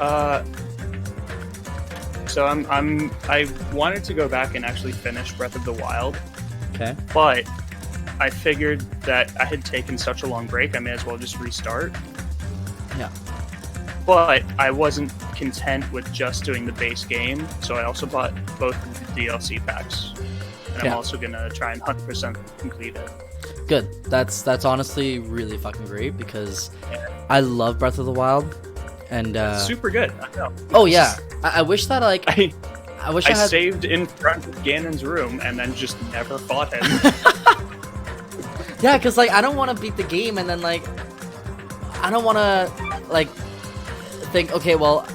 Uh, so I wanted to go back and actually finish Breath of the Wild, Okay. but I figured that I had taken such a long break, I may as well just restart. Yeah. But I wasn't content with just doing the base game, so I also bought both of the DLC packs. And I'm Yeah. also gonna try and 100% complete it. Good. That's honestly really fucking great because Yeah. I love Breath of the Wild, and Super good. I know. oh yeah, I wish that like I wish I I had. saved in front of Ganon's room and then just never fought him. Yeah, because like I don't want to beat the game and then like I don't want to like think, okay, well,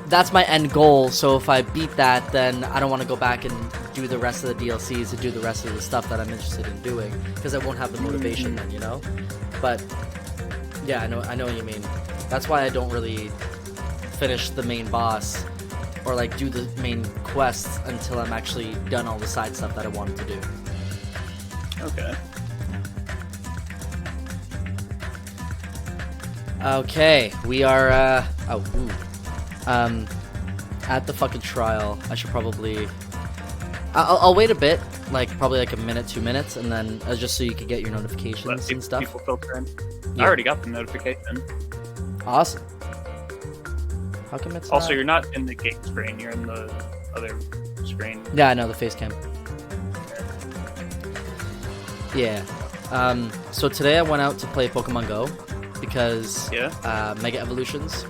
that's my end goal, so if I beat that, then I don't want to go back and do the rest of the DLCs and do the rest of the stuff that I'm interested in doing, because I won't have the motivation then, you know? But yeah, I know what you mean. That's why I don't really finish the main boss or like do the main quests until I'm actually done all the side stuff that I wanted to do. Okay. Okay, we are at the fucking trial. I should probably I'll wait a bit, like probably like a minute, 2 minutes, and then just so you can get your notifications Let and stuff. people filter in. Yeah. I already got the notification. Awesome. How come it's Also, not... you're not in the gate screen, you're in the other screen. Yeah, I know, the face cam. Yeah. So today I went out to play Pokemon Go because Yeah? Mega Evolutions.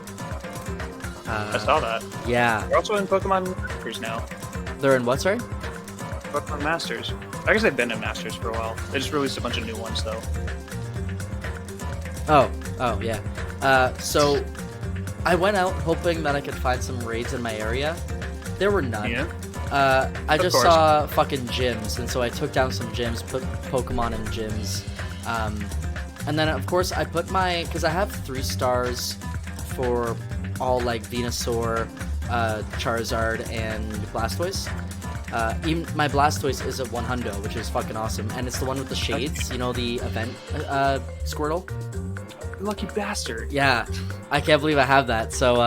I saw that. Yeah. They're also in Pokemon Masters now. They're in what, sorry? Pokemon Masters. I guess they've been in Masters for a while. They just released a bunch of new ones, though. Oh, yeah. So I went out hoping that I could find some raids in my area. There were none. Yeah? I Of just course. saw fucking gyms, and so I took down some gyms, put Pokemon in gyms. And then, of course, I put my... Because I have 3 stars for all, like, Venusaur, Charizard, and Blastoise. Even my Blastoise is a 100, which is fucking awesome. And it's the one with the shades, you know, the event Squirtle. Lucky bastard. Yeah, I can't believe I have that. So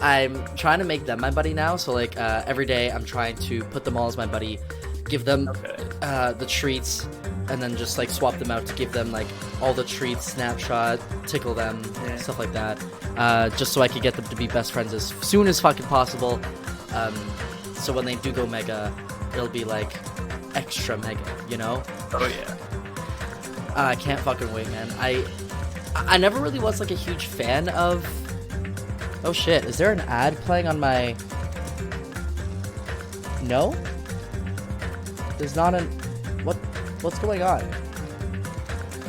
I'm trying to make them my buddy now. So like every day I'm trying to put them all as my buddy, give them the treats, and then just like swap them out to give them like all the treats, snapshot, tickle them, stuff like that. Just so I could get them to be best friends as soon as fucking possible. So when they do go mega, it'll be like extra mega, you know? Oh yeah. I can't fucking wait, man. I never really was like a huge fan of... Oh shit, is there an ad playing on my... No? There's not an... What's going on?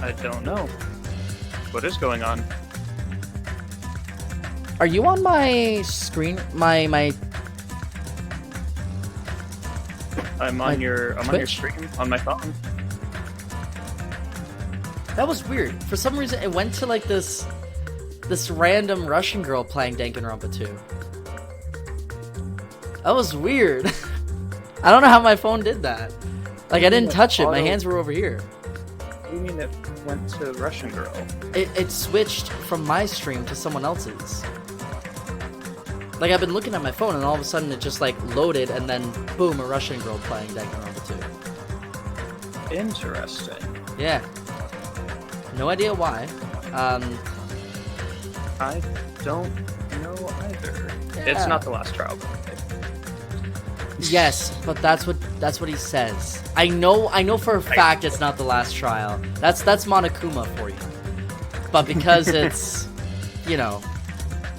I don't know. What is going on? Are you on my screen? My... I'm on your stream on my phone. That was weird. For some reason, it went to like this random Russian girl playing Danganronpa 2. That was weird. I don't know how my phone did that. Like, I didn't touch it. My hands were over here. What do you mean it went to Russian Girl? It switched from my stream to someone else's. Like, I've been looking at my phone, and all of a sudden it just, like, loaded, and then, boom, a Russian girl playing Danganronpa 2. Interesting. Yeah. No idea why. I don't know either. Yeah. It's not the last trial. Yes, but that's what he says. I know for a fact it's not the last trial. That's Monokuma for you. But because it's, you know,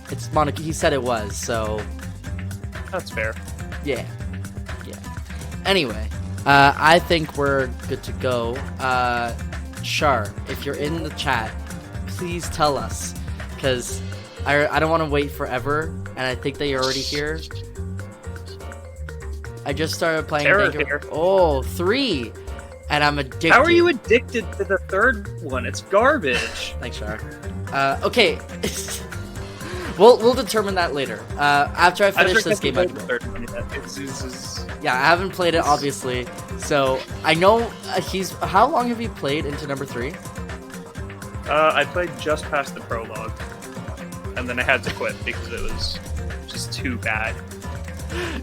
it's he said it was, so That's fair. yeah. Anyway, I think we're good to go. Char, if you're in the chat, please tell us, because I don't want to wait forever, and I think that you're already here. I just started playing Here. Oh, 3! And I'm addicted. How are you addicted to the third one? It's garbage. Thanks, Char. Okay. We'll determine that later. After I finish this game, I can go. Yeah, I haven't played it, obviously. So, I know How long have you played into number 3? I played just past the prologue. and then I had to quit because it was just too bad.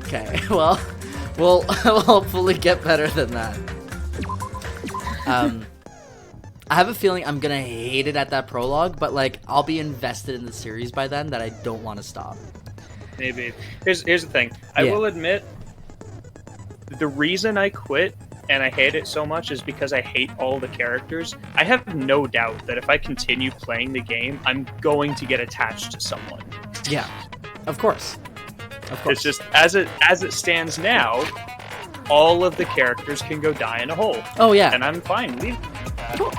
Okay, well, we'll hopefully get better than that. I have a feeling I'm gonna hate it at that prologue, but like I'll be invested in the series by then that I don't want to stop. Maybe. Here's the thing. I will admit, the reason I quit and I hate it so much is because I hate all the characters. I have no doubt that if I continue playing the game, I'm going to get attached to someone. Yeah, of course. Of course. It's just as it stands now, all of the characters can go die in a hole. Oh yeah. And I'm fine leaving that. Cool.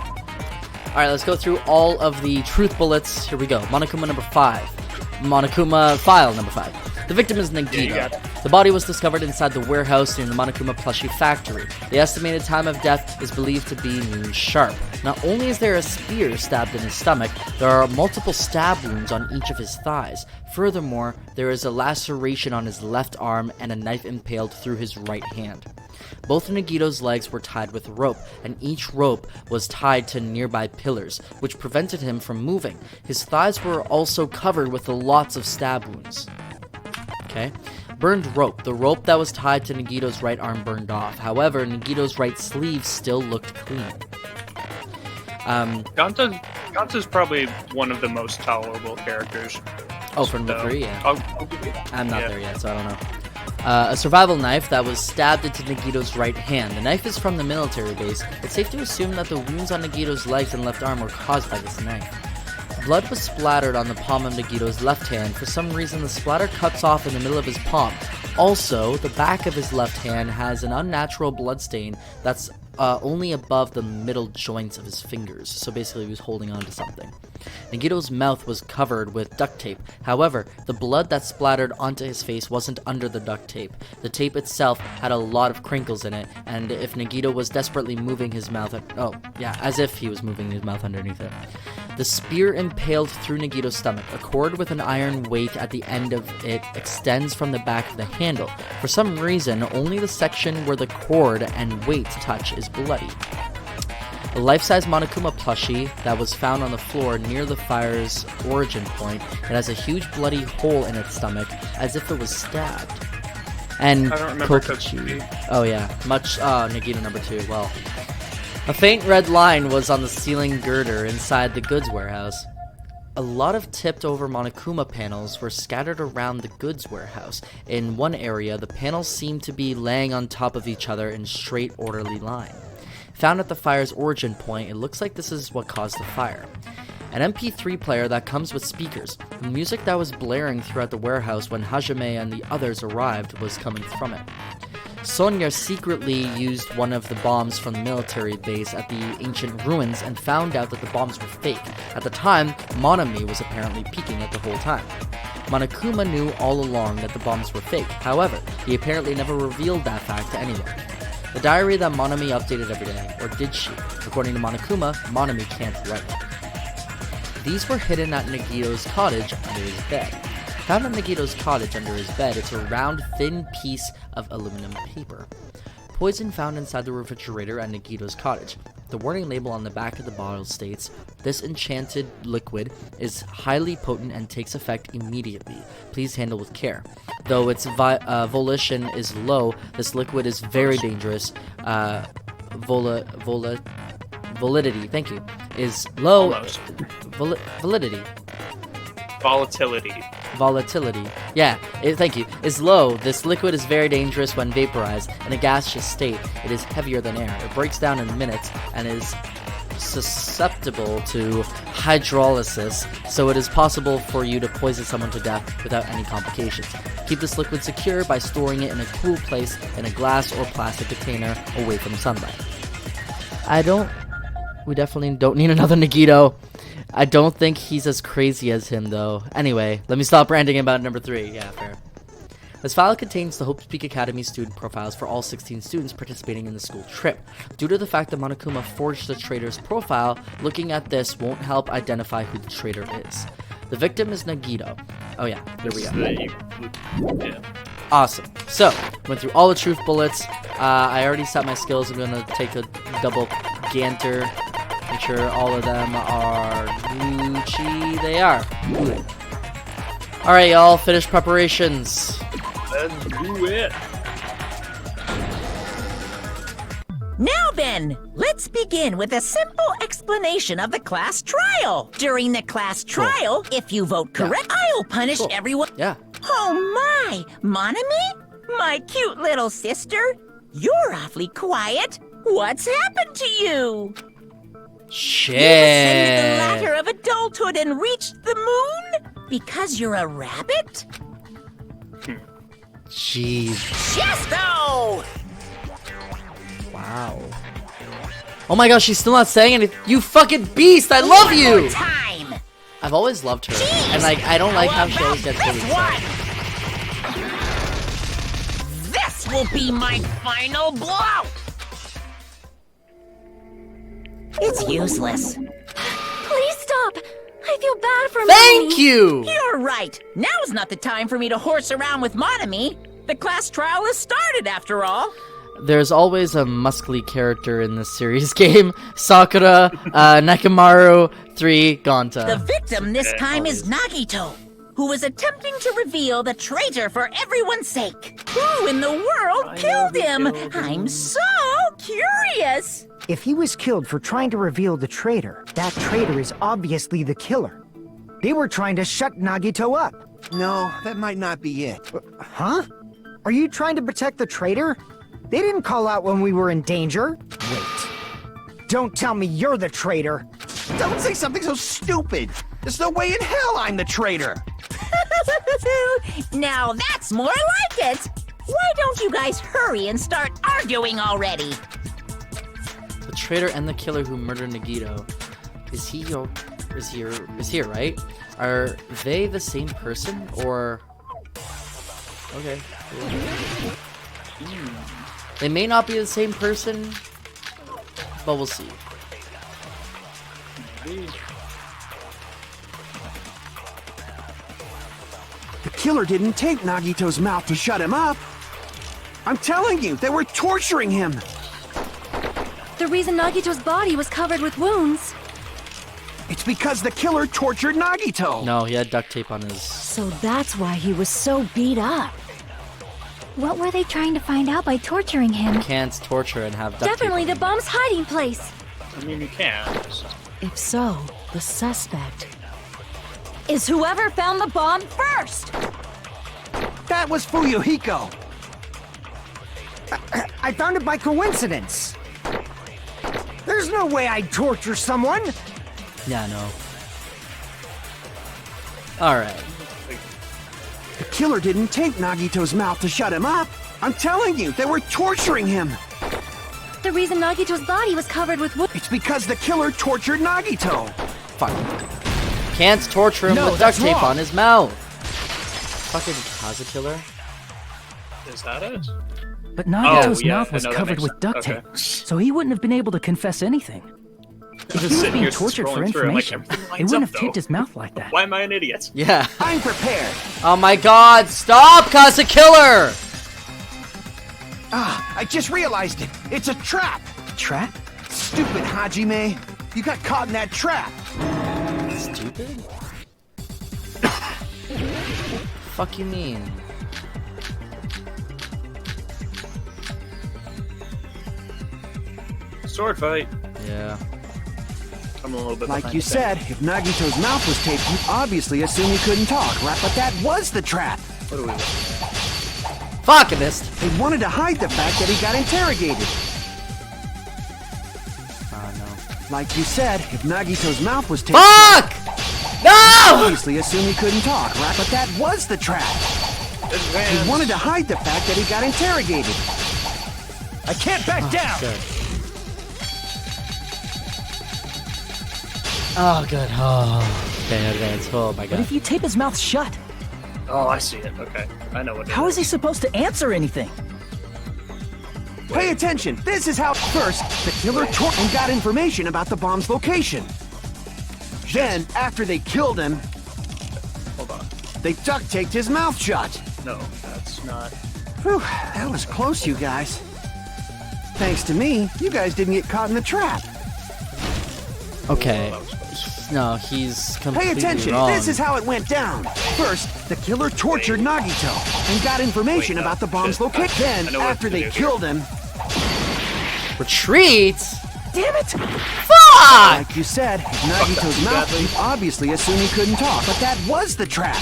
Alright, let's go through all of the truth bullets. Here we go. Monokuma number 5. Monokuma file number 5. The victim is Nagito. The body was discovered inside the warehouse near the Monokuma plushie factory. The estimated time of death is believed to be noon sharp. Not only is there a spear stabbed in his stomach, there are multiple stab wounds on each of his thighs. Furthermore, there is a laceration on his left arm and a knife impaled through his right hand. Both Nagito's legs were tied with rope, and each rope was tied to nearby pillars, which prevented him from moving. His thighs were also covered with lots of stab wounds. Okay. Burned rope. The rope that was tied to Nagito's right arm burned off. However, Nagito's right sleeve still looked clean. Gonta's probably one of the most tolerable characters. Oh, from the 3, yeah. I'll give you that. I'm not there yet, so I don't know. A survival knife that was stabbed into Nagito's right hand. The knife is from the military base. It's safe to assume that the wounds on Nagito's legs and left arm were caused by this knife. Blood was splattered on the palm of Nagito's left hand. For some reason, the splatter cuts off in the middle of his palm. Also, the back of his left hand has an unnatural blood stain that's only above the middle joints of his fingers. So basically, he was holding on to something. Nagito's mouth was covered with duct tape. However, the blood that splattered onto his face wasn't under the duct tape. The tape itself had a lot of crinkles in it, and if Nagito was desperately moving his mouth, as if he was moving his mouth underneath it. The spear impaled through Nagito's stomach. A cord with an iron weight at the end of it extends from the back of the handle. For some reason, only the section where the cord and weight touch is bloody. A life-size Monokuma plushie that was found on the floor near the fire's origin point. It has a huge bloody hole in its stomach, as if it was stabbed. And I don't remember Kokichi. Oh yeah, Nagito number 2. Well, a faint red line was on the ceiling girder inside the goods warehouse. A lot of tipped-over Monokuma panels were scattered around the goods warehouse. In one area, the panels seemed to be laying on top of each other in straight, orderly line. Found at the fire's origin point, it looks like this is what caused the fire. An MP3 player that comes with speakers. The music that was blaring throughout the warehouse when Hajime and the others arrived was coming from it. Sonya secretly used one of the bombs from the military base at the ancient ruins and found out that the bombs were fake. At the time, Monami was apparently peeking it the whole time. Monokuma knew all along that the bombs were fake. However, he apparently never revealed that fact to anyone. The diary that Monami updated every day, or did she? According to Monokuma, Monami can't write. These were hidden at Nagito's cottage under his bed. Found at Nagito's cottage under his bed, it's a round, thin piece of aluminum paper. Poison found inside the refrigerator at Nagito's cottage. The warning label on the back of the bottle states, "This enchanted liquid is highly potent and takes effect immediately. Please handle with care. Though its volition is low, this liquid is very dangerous. Validity, thank you, is low. Almost. Validity. Volatility. Yeah, thank you. Is low. This liquid is very dangerous when vaporized. In a gaseous state, it is heavier than air. It breaks down in minutes and is susceptible to hydrolysis, so it is possible for you to poison someone to death without any complications. Keep this liquid secure by storing it in a cool place in a glass or plastic container away from sunlight." We definitely don't need another Nagito. I don't think he's as crazy as him, though. Anyway, let me stop ranting about number 3. Yeah, fair. This file contains the Hope Speak Academy student profiles for all 16 students participating in the school trip. Due to the fact that Monokuma forged the traitor's profile, looking at this won't help identify who the traitor is. The victim is Nagito. Oh yeah, here we go. Yeah. Awesome. So, went through all the truth bullets. I already set my skills. I'm going to take a double Ganter. Make sure all of them are Gucci. They are. Good. Alright, y'all, finish preparations. Let's do it. Now then, let's begin with a simple explanation of the class trial. During the class trial, if you vote correct, I'll punish everyone. Yeah. Oh my, Monami? My cute little sister? You're awfully quiet. What's happened to you? Shit. You ascended the ladder of adulthood and reached the moon? Because you're a rabbit? Jeez. Chesto! Wow. Oh my gosh, she's still not saying anything. You fucking beast! I love One you! more time! I've always loved her. Jeez, And like, I don't like how she always about gets really this excited. one? This will be my final blow! It's useless. Please stop! I feel bad for Thank Mommy. you! You're right. Now's not the time for me to horse around with Monami. The class trial has started, after all. There's always a muscly character in this series game. Sakura, Nekomaru, 3, The Gonta. victim this time is Nagito, who was attempting to reveal the traitor for everyone's sake. Who in the world killed him? I'm so curious. If he was killed for trying to reveal the traitor, that traitor is obviously the killer. They were trying to shut Nagito up. No, that might not be it. Huh? Are you trying to protect the traitor? They didn't call out when we were in danger. Wait. Don't tell me you're the traitor. Don't say something so stupid! There's no way in hell I'm the traitor! Now that's more like it. Why don't you guys hurry and start arguing already? The traitor and the killer who murdered Nagito. Is he here, right? Are they the same person, or... Okay. They may not be the same person, but we'll see. The killer didn't tape Nagito's mouth to shut him up! I'm telling you, they were torturing him! The reason Nagito's body was covered with wounds. It's because the killer tortured Nagito! No, he had duct tape on his... So that's why he was so beat up. What were they trying to find out by torturing him? Can't torture and have duct Definitely tape the bomb's hiding place. I mean, you can. If so, the suspect is whoever found the bomb first. That was Fuyuhiko! I found it by coincidence. There's no way I'd torture someone. Yeah, no. Alright. The killer didn't tape Nagito's mouth to shut him up! I'm telling you, they were torturing him! The reason Nagito's body was covered with wounds. It's because the killer tortured Nagito! Fuck. Can't torture him No, with duct that's tape wrong. on his mouth. Fucking Kaza killer. Is that it? But Nagito's yeah, mouth was no, that covered makes with sense. duct Okay. tape, so he wouldn't have been able to confess anything. If he was sitting being here tortured for scrolling through, I'm like, information, everything they lines wouldn't up, have taped though. his mouth like that. Why am I an idiot? Yeah. I'm prepared! Oh my god, stop, Kaza killer! Ah, I just realized it! It's a trap! Trap? Stupid Hajime! You got caught in that trap! Stupid? Fuck you mean? Sword fight. Yeah. I'm a little bit Like behind you the said, if Nagito's mouth was taped, you obviously assume he couldn't talk, right? But that was the trap! What do we do? Fuck, I missed. They wanted to hide the fact that he got interrogated. Oh no. Like you said, if Nagito's mouth was taped, Fuck! you No! obviously assume he couldn't talk, right? But that was the trap! Advance. They wanted to hide the fact that he got interrogated. I can't back down. Good. Oh, good. Oh, okay, advance. Oh my But god. if you tape his mouth shut, Oh, I see it. Okay. I know what it how is he supposed to answer anything? Pay attention! This is how first the killer tore and got information about the bomb's location. Then, after they killed him, Hold on. they duct taped his mouth shut. No, that's not. Whew, that was close, you guys. Thanks to me, you guys didn't get caught in the trap. Okay. That was close. No, he's completely Pay attention, wrong. this is how it went down. First, the killer tortured Nagito and got information about the bomb's location. Then, after they killed him, Retreat? damn it! Fuck! Like you said, Nagito's mouth, you obviously assumed he couldn't talk, but that was the trap.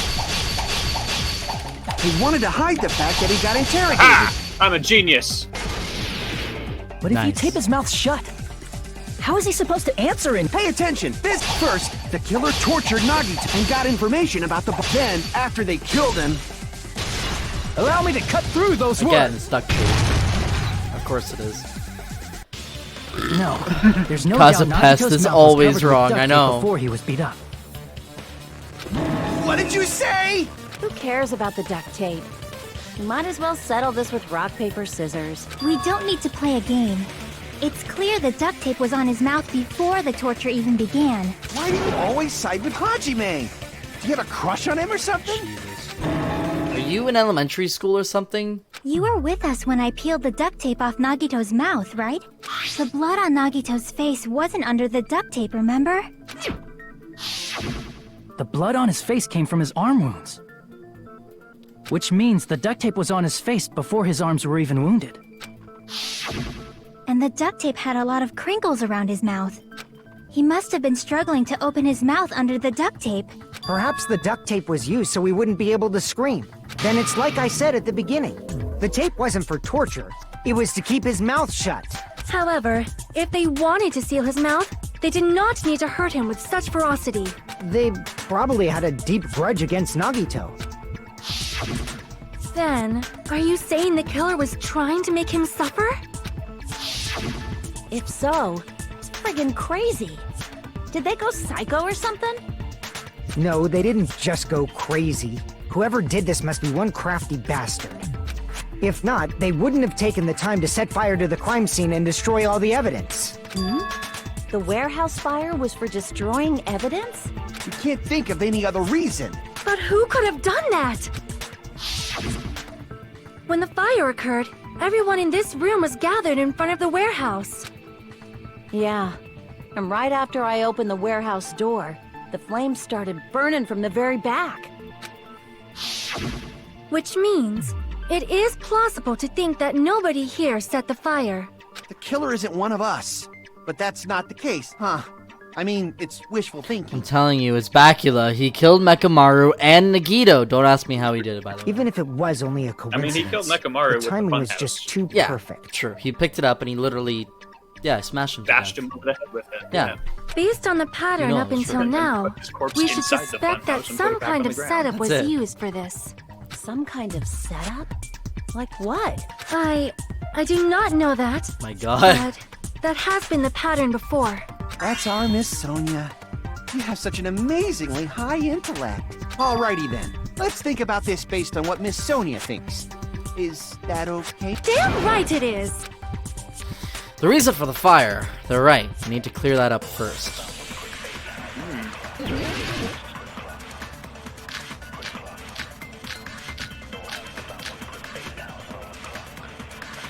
He wanted to hide the fact that he got interrogated. I'm a genius. But if you Nice. tape his mouth shut, how is he supposed to answer in? Pay attention, this first, the killer tortured Nagito and got information about the bomb. Then, after they killed him, Allow me to cut through those Again, words. it's duct tape. Of course it is. No, there's no Cause doubt of pest Nagito's is mouth was always covered with wrong, duct I tape know. Before he was beat up. what did you say? Who cares about the duct tape? You might as well settle this with rock, paper, scissors. We don't need to play a game. It's clear the duct tape was on his mouth before the torture even began. Why do you always side with Hajime? Do you have a crush on him or something? Are you in elementary school or something? You were with us when I peeled the duct tape off Nagito's mouth, right? The blood on Nagito's face wasn't under the duct tape, remember? The blood on his face came from his arm wounds. Which means the duct tape was on his face before his arms were even wounded. And the duct tape had a lot of crinkles around his mouth. He must have been struggling to open his mouth under the duct tape. Perhaps the duct tape was used so we wouldn't be able to scream. Then it's like I said at the beginning. The tape wasn't for torture. It was to keep his mouth shut. However, if they wanted to seal his mouth, they did not need to hurt him with such ferocity. They probably had a deep grudge against Nagito. Then, are you saying the killer was trying to make him suffer? If so, it's friggin' crazy. Did they go psycho or something? No, they didn't just go crazy. Whoever did this must be one crafty bastard. If not, they wouldn't have taken the time to set fire to the crime scene and destroy all the evidence. The warehouse fire was for destroying evidence? You can't think of any other reason. But who could have done that? When the fire occurred, everyone in this room was gathered in front of the warehouse. Yeah. And right after I opened the warehouse door, the flames started burning from the very back. Which means, it is plausible to think that nobody here set the fire. The killer isn't one of us. But that's not the case, huh? I mean, it's wishful thinking. I'm telling you, it's Bakula. He killed Mekamaru and Nagito. Don't ask me how he did it, by the way. Even if it was only a I coincidence, mean, he killed Mekamaru with the the timing was funhouse. just too Yeah, perfect. true. He picked it up and he literally, smashed him. to Bashed death. him over the head with it. Yeah. Based on the pattern You know up that's until right. now, His corpse we should inside the suspect that funhouse and put some it back kind on of the ground. setup was That's it. used for this. Some kind of setup? Like what? I do not know that, My god. but that has been the pattern before. That's our Miss Sonia. You have such an amazingly high intellect. Alrighty then. Let's think about this based on what Miss Sonia thinks. Is that okay? Damn right it is! The reason for the fire. They're right. We need to clear that up first.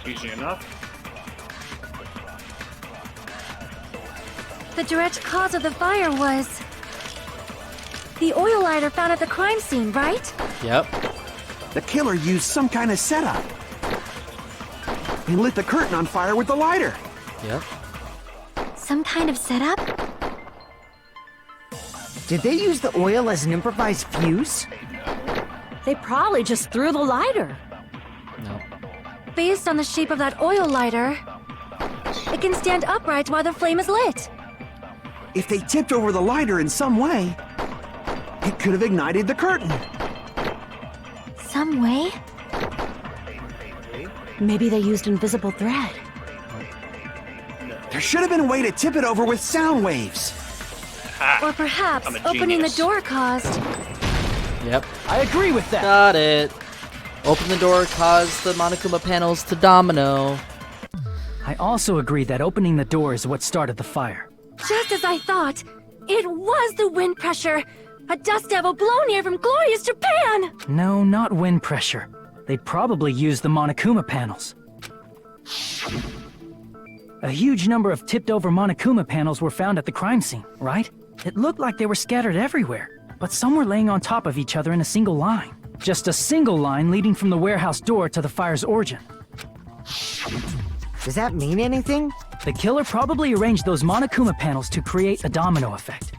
Easy enough. The direct cause of the fire was the oil lighter found at the crime scene, right? Yep. The killer used some kind of setup. He lit the curtain on fire with the lighter. Yep. Some kind of setup? Did they use the oil as an improvised fuse? They probably just threw the lighter. No. Based on the shape of that oil lighter, it can stand upright while the flame is lit. If they tipped over the lighter in some way, it could have ignited the curtain. Some way? Maybe they used invisible thread. There should have been a way to tip it over with sound waves. Or perhaps I'm a opening the genius. door caused. Yep. I agree with that. Got it. Open the door, cause the Monokuma panels to domino. I also agree that opening the door is what started the fire. Just as I thought, it was the wind pressure. A dust devil blown here from glorious Japan! No, not wind pressure. They probably used the Monokuma panels. A huge number of tipped-over Monokuma panels were found at the crime scene, right? It looked like they were scattered everywhere, but some were laying on top of each other in a single line. Just a single line leading from the warehouse door to the fire's origin. Does that mean anything? The killer probably arranged those Monokuma panels to create a domino effect.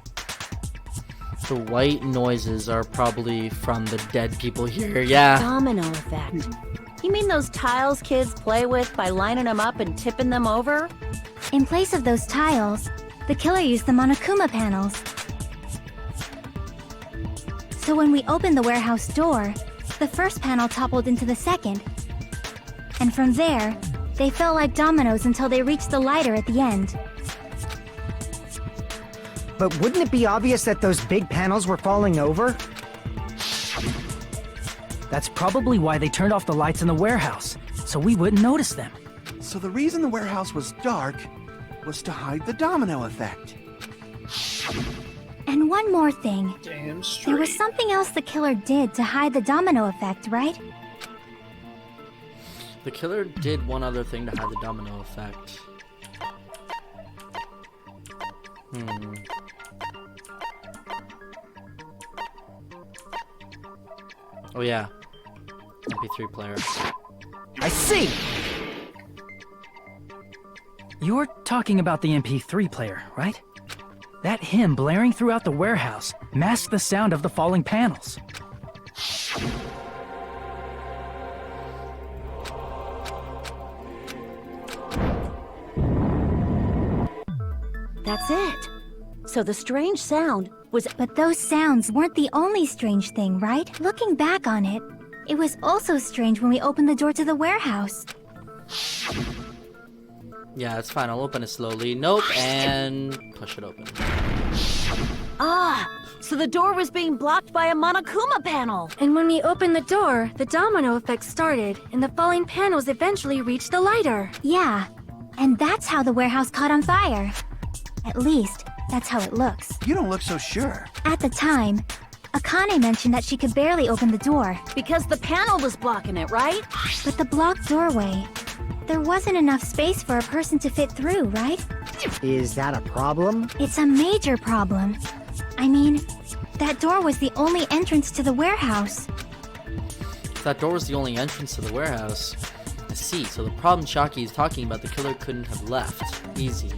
The white noises are probably from the dead people here. Yeah. Domino effect. You mean those tiles kids play with by lining them up and tipping them over? In place of those tiles, the killer used the Monokuma panels. So when we opened the warehouse door, the first panel toppled into the second. And from there, they fell like dominoes until they reached the lighter at the end. But wouldn't it be obvious that those big panels were falling over? That's probably why they turned off the lights in the warehouse, so we wouldn't notice them. So the reason the warehouse was dark was to hide the domino effect. And one more thing. Damn straight. There was something else the killer did to hide the domino effect, right? The killer did one other thing to hide the domino effect. Oh yeah. MP3 player. I see! You're talking about the MP3 player, right? That hymn blaring throughout the warehouse masked the sound of the falling panels. That's it. So the strange sound was... But those sounds weren't the only strange thing, right? Looking back on it, it was also strange when we opened the door to the warehouse. Yeah, it's fine. I'll open it slowly. Nope, and push it open. Ah, so the door was being blocked by a Monokuma panel. And when we opened the door, the domino effect started, and the falling panels eventually reached the lighter. Yeah, and that's how the warehouse caught on fire. At least, that's how it looks. You don't look so sure. At the time, Akane mentioned that she could barely open the door. Because the panel was blocking it, right? But the blocked doorway, there wasn't enough space for a person to fit through, right? Is that a problem? It's a major problem. I mean, that door was the only entrance to the warehouse. If that door was the only entrance to the warehouse. I see. So the problem Shocky is talking about, the killer couldn't have left. Easy.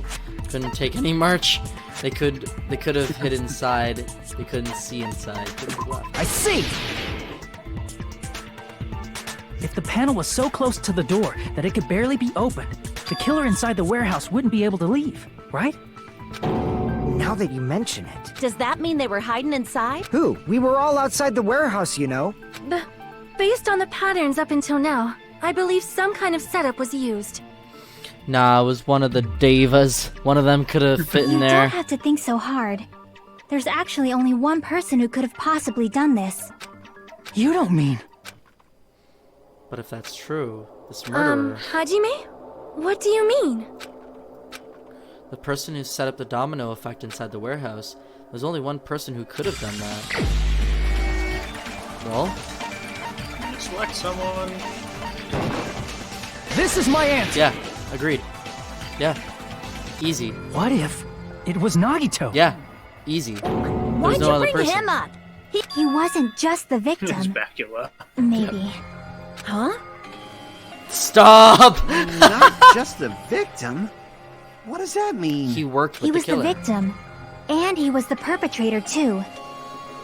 Couldn't take any merch. They could have hid inside. They couldn't see inside. Couldn't have left. I see! If the panel was so close to the door that it could barely be opened, the killer inside the warehouse wouldn't be able to leave, right? Now that you mention it. Does that mean they were hiding inside? Who? We were all outside the warehouse, you know. Based on the patterns up until now, I believe some kind of setup was used. Nah, it was one of the Devas. One of them could have fit in You there. don't have to think so hard. There's actually only one person who could have possibly done this. You don't mean... But if that's true, this murderer, Hajime? What do you mean? the person who set up the domino effect inside the warehouse, there's only one person who could have done that. Well? Select someone. This is my answer! Yeah, agreed. Yeah. Easy. What if it was Nagito? Yeah, easy. Why'd no you other bring person. him up? He wasn't just the It's victim. Bacula. Maybe. Huh? Stop! Not just the victim. What does that mean? He worked with He the was the killer. victim. And he was the perpetrator, too.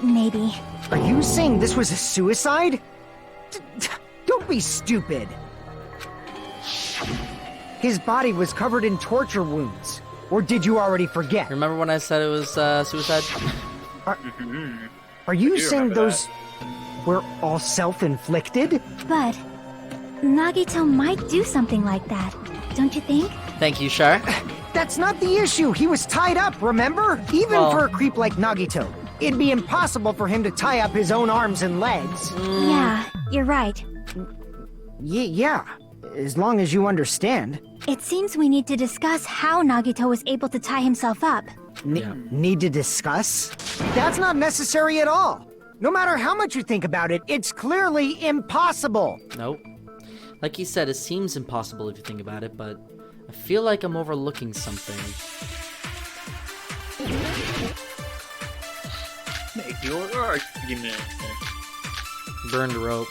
Maybe. Are you saying this was a suicide? Don't be stupid. His body was covered in torture wounds. Or did you already forget? Remember when I said it was suicide? Are you do saying remember those were all self-inflicted? But Nagito might do something like that, don't you think? Thank you, Shar. That's not the issue. He was tied up, remember? Even Well- for a creep like Nagito, it'd be impossible for him to tie up his own arms and legs. Yeah, you're right. Yeah, as long as you understand. It seems we need to discuss how Nagito was able to tie himself up. Need to discuss? That's not necessary at all. No matter how much you think about it, it's clearly impossible. Nope. Like he said, it seems impossible if you think about it, but I feel like I'm overlooking something. Your argument. Burned rope.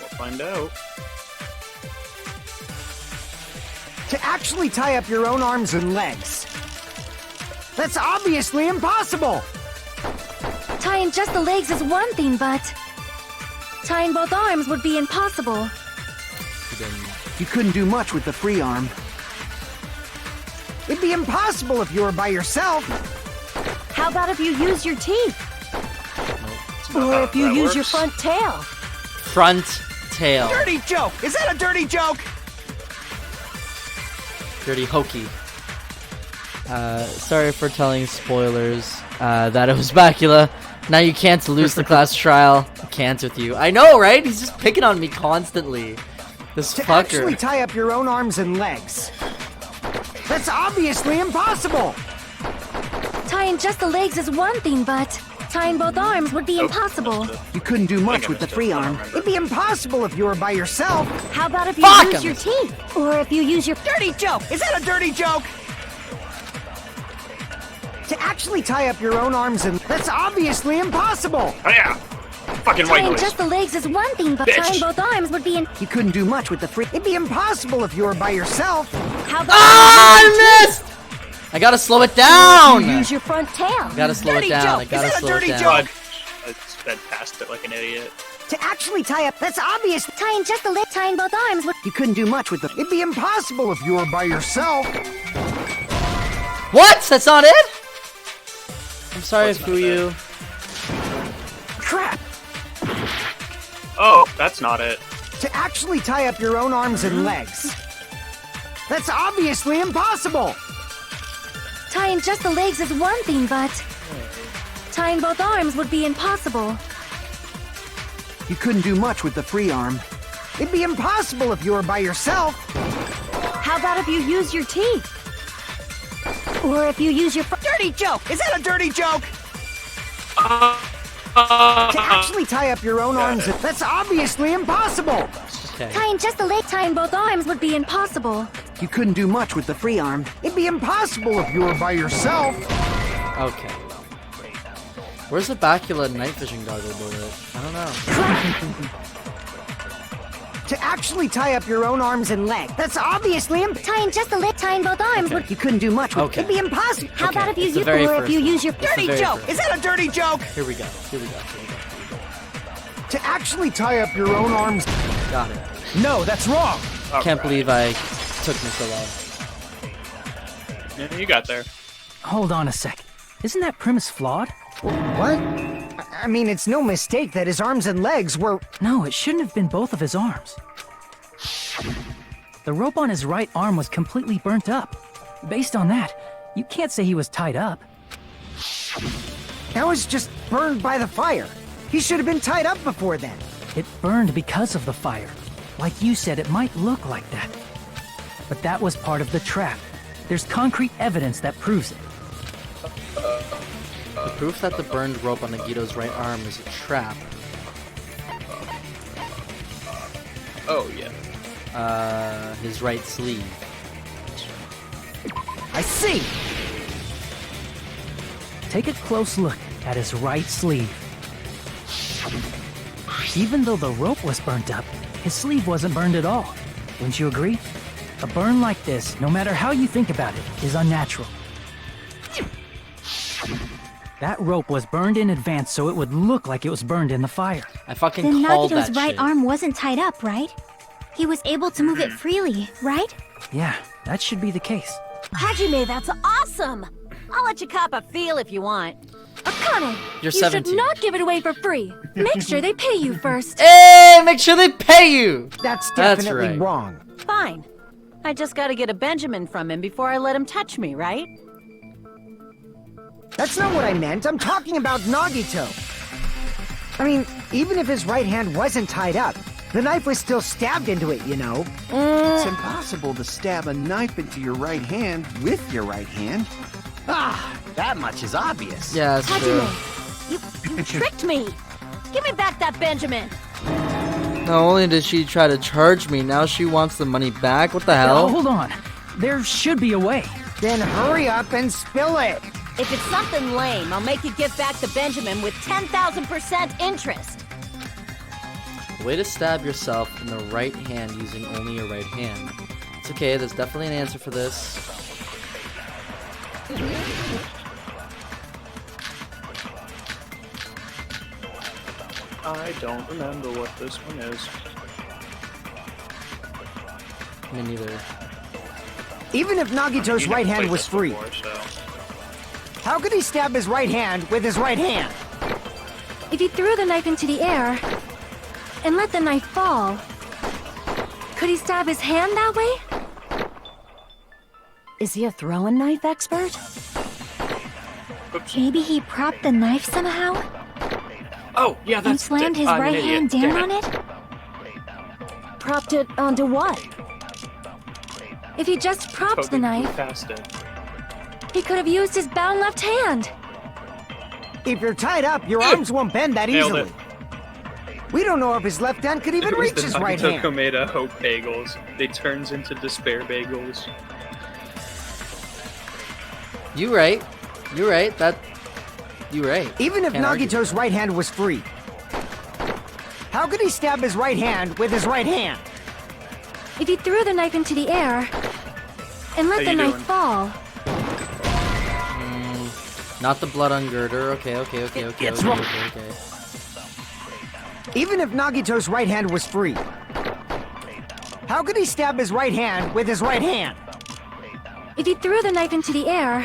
We'll find out. To actually tie up your own arms and legs. That's obviously impossible! Tying just the legs is one thing, but tying both arms would be impossible. You couldn't do much with the free arm. It'd be impossible if you were by yourself. How about if you use your teeth? Or Or if you use your front tail? Front tail. Dirty joke! Is that a dirty joke? Dirty hokey. Sorry for telling spoilers that it was Bacula. Now you can't lose the class trial. I can't with you. I know, right? He's just picking on me constantly. This To fucker. actually tie up your own arms and legs. That's obviously impossible! Tying just the legs is one thing, but tying both arms would be impossible. You couldn't do much with the free arm. It'd be impossible if you were by yourself. How about if you Fuck use 'em. your teeth? Or if you use your Dirty joke! Is that a dirty joke? To actually tie up your own arms and... That's obviously impossible! Oh yeah! Fucking white tying noise. just the legs is one thing, but Bitch. tying both arms would be You couldn't do much with the free... It'd be impossible if you were by yourself. How about Ah, I missed! I gotta slow it down! you use your front tail? I gotta slow Dirty it down. joke. I Is gotta that a slow it dirty down. joke? I sped past it like an idiot. To actually tie up... That's obvious. tying just the leg, tying both arms would. You couldn't do much with the... It'd be impossible if you were by yourself. What? That's not it? I'm sorry, Fuyu. Crap! Oh, that's not it. To actually tie up your own arms and legs. That's obviously impossible! Tying just the legs is one thing, but tying both arms would be impossible. You couldn't do much with the free arm. It'd be impossible if you were by yourself. How about if you use your teeth? Or if you use your Dirty joke! Is that a dirty joke? To actually tie up your own arms, that's obviously impossible! Okay. tying just the leg, tying both arms would be impossible. You couldn't do much with the free arm. It'd be impossible if you were by yourself. Okay. Where's the Bacula night vision goggle bullet? I don't know. To actually tie up your own arms and legs, that's obviously Tying just the leg, tying both arms would. You couldn't do much with Okay. It'd be impossible. How about if you It's the use very or if first you one. use your It's the Dirty very joke! first Is that a dirty joke? Here we go. Here we go. Here we go. To actually tie up your own arms. Got it. No, that's wrong. Can't believe I took me so long. Yeah, you got there. Hold on a sec. Isn't that premise flawed? What? I mean, it's no mistake that his arms and legs were. No, it shouldn't have been both of his arms. The rope on his right arm was completely burnt up. Based on that, you can't say he was tied up. That was just burned by the fire. He should have been tied up before then. It burned because of the fire. Like you said, it might look like that. But that was part of the trap. There's concrete evidence that proves it. The proof that the burned rope on Nagito's right arm is a trap. Oh yeah. His right sleeve. I see. Take a close look at his right sleeve. Even though the rope was burnt up, his sleeve wasn't burned at all. Wouldn't you agree? A burn like this, no matter how you think about it, is unnatural. That rope was burned in advance so it would look like it was burned in the fire. I fucking Then called Nagito's that right shit. arm wasn't tied up, right? He was able to move it freely, right? Yeah, that should be the case. Hajime, that's awesome! I'll let you cop a feel if you want. Akane, You're you 17. should not give it away for free. Make sure they pay you first. Hey, make sure they pay you! That's That's definitely right. wrong. Fine. I just gotta get a Benjamin from him before I let him touch me, right? That's not what I meant. I'm talking about Nagito. I mean, even if his right hand wasn't tied up, the knife was still stabbed into it, you know? It's impossible to stab a knife into your right hand with your right hand. Ah, that much is obvious. Yeah, that's true. Hajime, you tricked me! Give me back that Benjamin! Not only did she try to charge me, now she wants the money back? What the Oh, hell? hold on. There should be a way. Then hurry up and spill it. If it's something lame, I'll make you give back the Benjamin with 10,000% interest. Way to stab yourself in the right hand using only your right hand. It's okay, there's definitely an answer for this. I don't remember what this one is. Me neither. Even if Nagito's You right never hand played was this free, before, so. how could he stab his right hand with his right hand? If he threw the knife into the air and let the knife fall, could he stab his hand that way? Is he a throwing knife expert? Oops. Maybe he propped the knife somehow Oh, yeah, and that's slammed his I'm an right idiot. hand down Damn on it? Propped it onto what? If he just propped the Totally knife, past it. he could have used his bound left hand. If you're tied up, your arms won't bend that Nailed easily. it. We don't know if his left hand could even It was reach the his right Nagito hand. Komeda Hope Bagels. They turns into despair bagels. You right. You right. You right. Even if Can't argue with Nagito's that. right hand was free, how could he stab his right hand with his right hand? If he threw the knife into the air and let How the you knife doing? fall, Not the blood on girder. Okay. It's wrong. Even if Nagito's right hand was free, how could he stab his right hand with his right hand? if he threw the knife into the air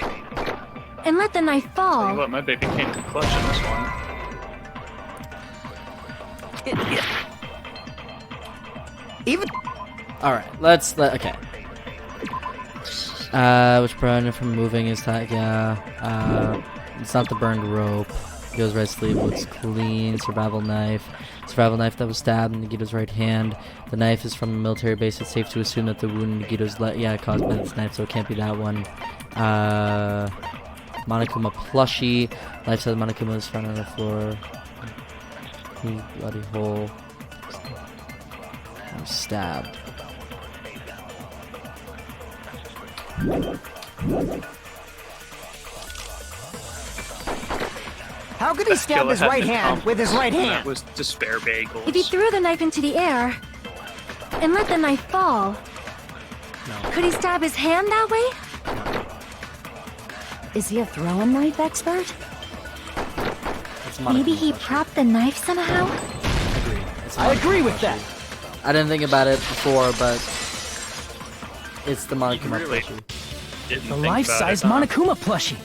and let the knife Tell you fall, what, my baby came to clutch in this one. Even Alright, okay. Which prevent from moving is that, yeah. It's not the burned rope. Goes right sleeve, looks clean. Survival knife. Survival knife that was stabbed in Nagito's right hand. The knife is from a military base. It's safe to assume that the wound in Nagito's caused by this knife, so it can't be that one. Monokuma plushie. Life size Monokuma is found on the floor. Bloody hole. Stabbed. how could he stab Killer his had right an hand with his right accomplice, and hand? That was despair bagels. if he threw the knife into the air and let the knife fall, could he stab his hand that way? Is he a throwing knife expert? It's Maybe Monokuma he plushie. propped the knife somehow? It's I Monokuma agree with plushie. that. I didn't think about it before, but it's the Monokuma really plushie. Didn't The think life-size about it, huh? Monokuma plushie.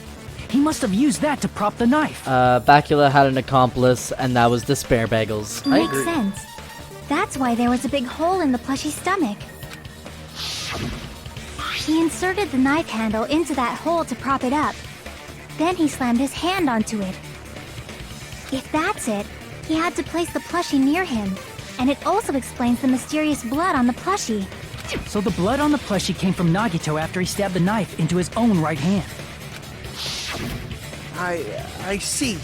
He must have used that to prop the knife. Bacula had an accomplice, and that was Despair Bagels. I Makes agree. sense. That's why there was a big hole in the plushie's stomach. He inserted the knife handle into that hole to prop it up. Then he slammed his hand onto it. If that's it, he had to place the plushie near him. And it also explains the mysterious blood on the plushie. So the blood on the plushie came from Nagito after he stabbed the knife into his own right hand. I see.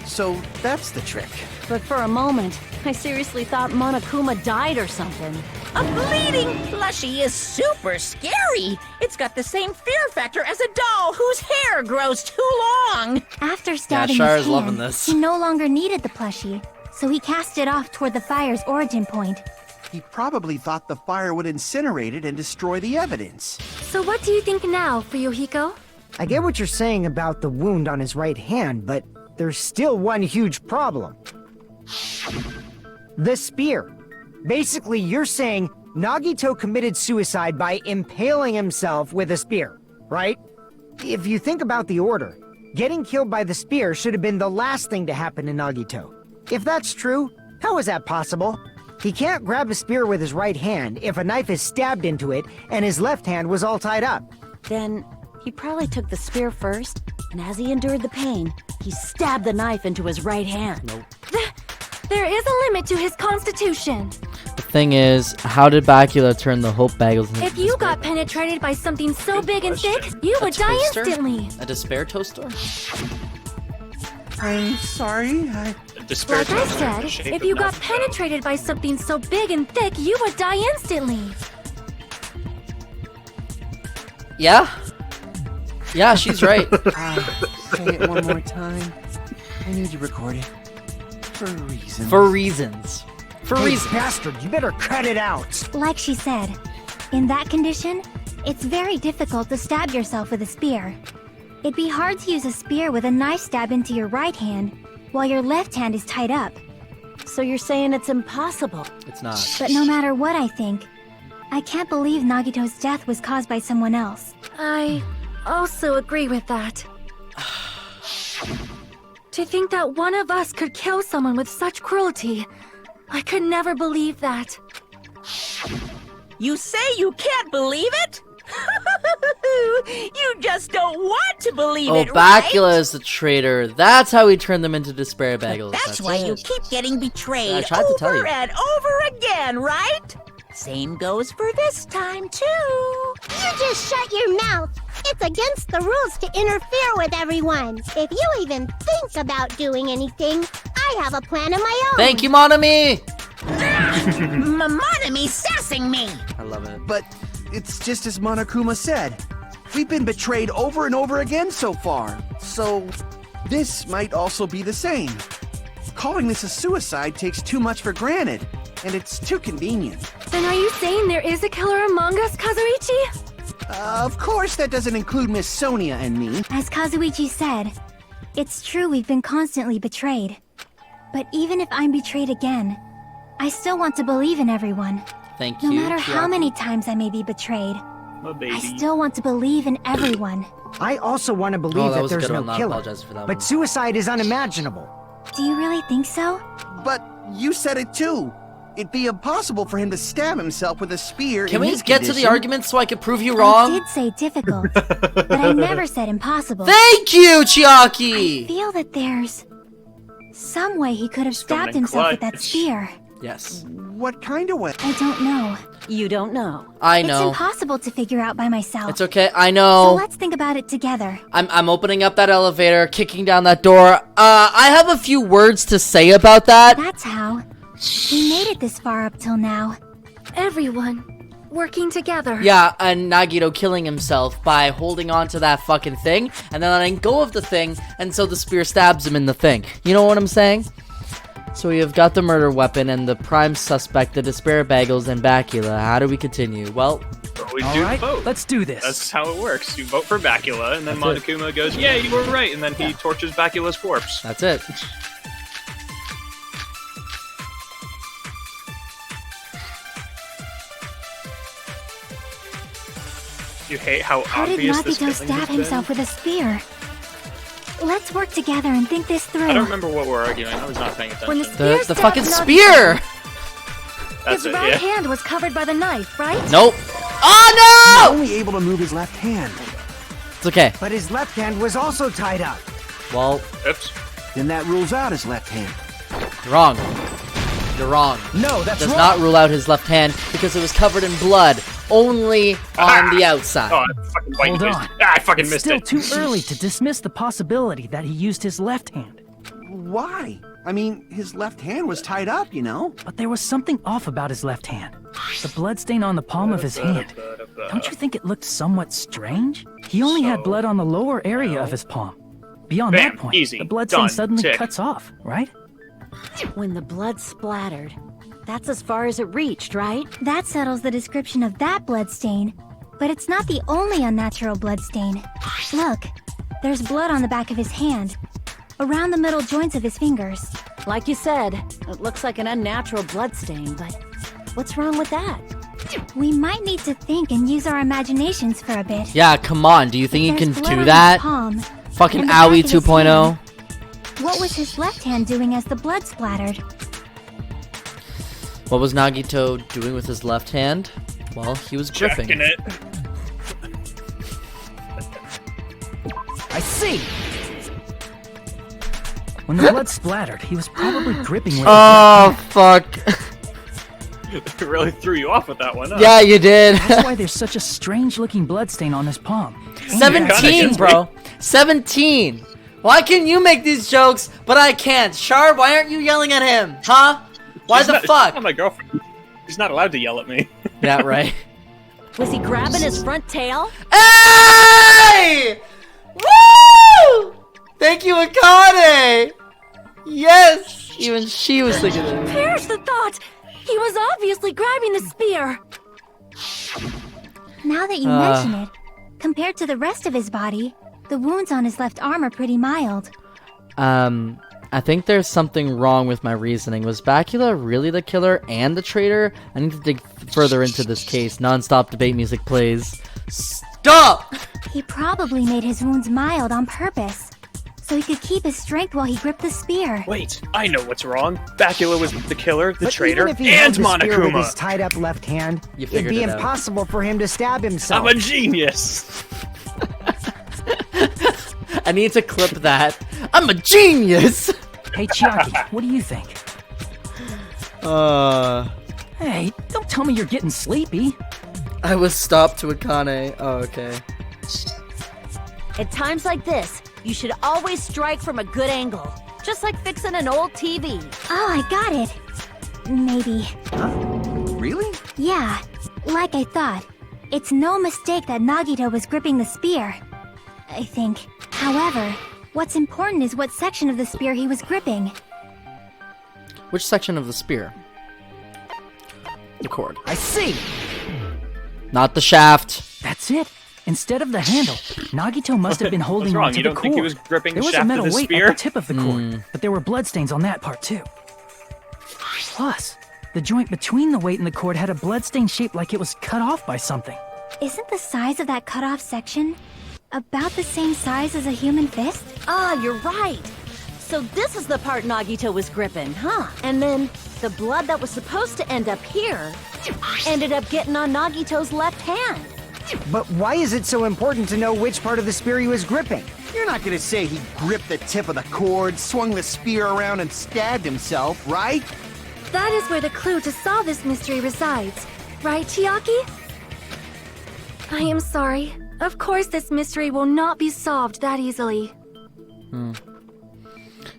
So that's the trick. But for a moment, I seriously thought Monokuma died or something. A bleeding plushie is super scary. It's got the same fear factor as a doll whose hair grows too long. After stabbing Shara's his loving hand, this. he no longer needed the plushie, so he cast it off toward the fire's origin point. He probably thought the fire would incinerate it and destroy the evidence. So what do you think now, Fuyuhiko? I get what you're saying about the wound on his right hand, but there's still one huge problem. The spear. Basically, you're saying Nagito committed suicide by impaling himself with a spear, right? If you think about the order, getting killed by the spear should have been the last thing to happen to Nagito. If that's true, how is that possible? He can't grab a spear with his right hand if a knife is stabbed into it and his left hand was all tied up. Then he probably took the spear first, and as he endured the pain, he stabbed the knife into his right hand. Nope. There is a limit to his constitution. The thing is, how did Bacula turn the Hope Bagels into If you got penetrated by something so Good big and thick, question. you A would die toaster? instantly. A Despair Toaster? I'm sorry. A despair Like I toaster in the said, shape if of you got nothing. penetrated by something so big and thick, you would die instantly. Yeah? Yeah, she's right. Say it one more time. I need to record it. For reasons. For reasons. For Hey, reasons. bastard, you better cut it out. Like she said, in that condition, it's very difficult to stab yourself with a spear. It'd be hard to use a spear with a knife stab into your right hand while your left hand is tied up. So you're saying it's impossible? It's not. But no matter what I think, I can't believe Nagito's death was caused by someone else. I also agree with that. To think that one of us could kill someone with such cruelty, I could never believe that. You say you can't believe it? You just don't want to believe Oh, it, right? Bacula is the traitor. That's how he turned them into despair bagels. That's why you keep getting betrayed I tried to tell you. over and over again, right? Same goes for this time, too. You just shut your mouth. It's against the rules to interfere with everyone. If you even think about doing anything, I have a plan of my own. Thank you, Monami! Monami sassing me. I love it. But it's just as Monokuma said. We've been betrayed over and over again so far. So this might also be the same. Calling this a suicide takes too much for granted, and it's too convenient. Then are you saying there is a killer among us, Kazuichi? Of course that doesn't include Miss Sonia and me. As Kazuichi said, it's true we've been constantly betrayed. But even if I'm betrayed again, I still want to believe in everyone. Thank No you. matter how Chiaki. many times I may be betrayed, My baby. I still want to believe in everyone. I also want to Oh, believe that that was a there's good no one. I killer. apologize for that But one. suicide is unimaginable. Do you really think so? But you said it too. It'd be impossible for him to stab himself with a spear. Can in we his get to the condition. argument so I can prove you I wrong? did say difficult, but I never said impossible. Thank you, Chiaki! I feel that there's some way he could have It's coming stabbed in himself with that clutch. spear. Yes, What kind of way? I don't know. You don't know. I It's know. impossible to figure out by myself. It's okay. I So know. let's think about it together. I'm opening up that elevator, kicking down that door. I have a few words to say about that. That's how. We made it this far up till now. Everyone working together. Yeah, and Nagito killing himself by holding on to that fucking thing and then letting go of the thing, and so the spear stabs him in the thing. You know what I'm saying? So we have got the murder weapon and the prime suspect, the despair bagels, and Bacula. How do we continue? Well, We All do right, vote. let's do this. That's how it works. You vote for Bacula, and then That's it. Monokuma goes, "Yeah, you were right," and then he tortures Bacula's corpse. that's it. You hate how How did obvious this Nagito killing stab has been? himself with a spear? Let's work together and think this through. I don't remember what we're arguing. I was not paying When the attention. spear The stabbed fucking Nagito, spear! That's His it. right Yeah. hand was covered by the knife, right? Nope. He's Oh no! only able to move his left hand. It's okay. But his left hand was also tied up. Well, Oops. Then that rules out his left hand. you're wrong. You're wrong. No, that's Does wrong. not rule out his left hand because it was covered in blood only on the outside. Oh, I fucking white Hold missed. on. Ah, I fucking It's missed still it. too early to dismiss the possibility that he used his left hand. Why? I mean, his left hand was tied up, you know? But there was something off about his left hand. The bloodstain on the palm of his hand. Don't you think it looked somewhat strange? He only had blood on the lower area of his palm. Beyond Bam, that point, easy, the bloodstain done, suddenly tick. cuts off, right? When the blood splattered, that's as far as it reached, right? That settles the description of that bloodstain. But it's not the only unnatural bloodstain. Look, there's blood on the back of his hand, around the middle joints of his fingers. Like you said, it looks like an unnatural bloodstain, but what's wrong with that? We might need to think and use our imaginations for a bit. Yeah, come on. Do you think you There's can blood do on his that? palm, Fucking and the back Owie of his 2.0. What was his left hand doing as the blood splattered? What was Nagito doing with his left hand? Well, he was gripping. Checking it. I see. When the blood splattered, he was probably gripping with Oh, fuck. It really threw you off with that one, huh? Yeah, you did. That's why there's such a strange-looking bloodstain on his palm. And 17, gets bro. 17. Why can you make these jokes, but I can't? Sharp, why aren't you yelling at him? Huh? Why She's the not- fuck? She's not my girlfriend. She's not allowed to yell at me. Yeah, right. Was he grabbing his front tail? Hey! Woo! Thank you, Akane! Yes! Even she was thinking that. Perish the thought! He was obviously grabbing the spear! Now that you mention it, compared to the rest of his body, the wounds on his left arm are pretty mild. I think there's something wrong with my reasoning. Was Bakula really the killer and the traitor? I need to dig further into this case. Non-stop debate music plays. Stop! He probably made his wounds mild on purpose, so he could keep his strength while he gripped the spear. Wait, I know what's wrong. Bakula was the killer, the But traitor, even if he and held the spear with his Monokuma. tied up left hand, You it'd figured be it out. impossible for him to stab himself. I'm a genius. I need to clip that. I'm a genius! Hey, Chiaki, what do you think? Hey, don't tell me you're getting sleepy. I was stopped to Akane. Oh, okay. At times like this, you should always strike from a good angle. Just like fixing an old TV. Oh, I got it. Maybe. Really? Yeah, like I thought. It's no mistake that Nagito was gripping the spear. I think. However, what's important is what section of the spear he was gripping. Which section of the spear? The cord. I see. Not the shaft. That's it. Instead of the handle, Nagito must have been holding wrong? onto You the don't cord. think he was gripping there the was shaft a metal of the weight spear? at the tip of the cord, but there were bloodstains on that part too. Plus, the joint between the weight and the cord had a bloodstain shaped like it was cut off by something. Isn't the size of that cut off section about the same size as a human fist? Ah, you're right. So this is the part Nagito was gripping, huh? And then the blood that was supposed to end up here ended up getting on Nagito's left hand. But why is it so important to know which part of the spear he was gripping? You're not gonna say he gripped the tip of the cord, swung the spear around, and stabbed himself, right? That is where the clue to solve this mystery resides. Right, Chiaki? I am sorry. Of course this mystery will not be solved that easily.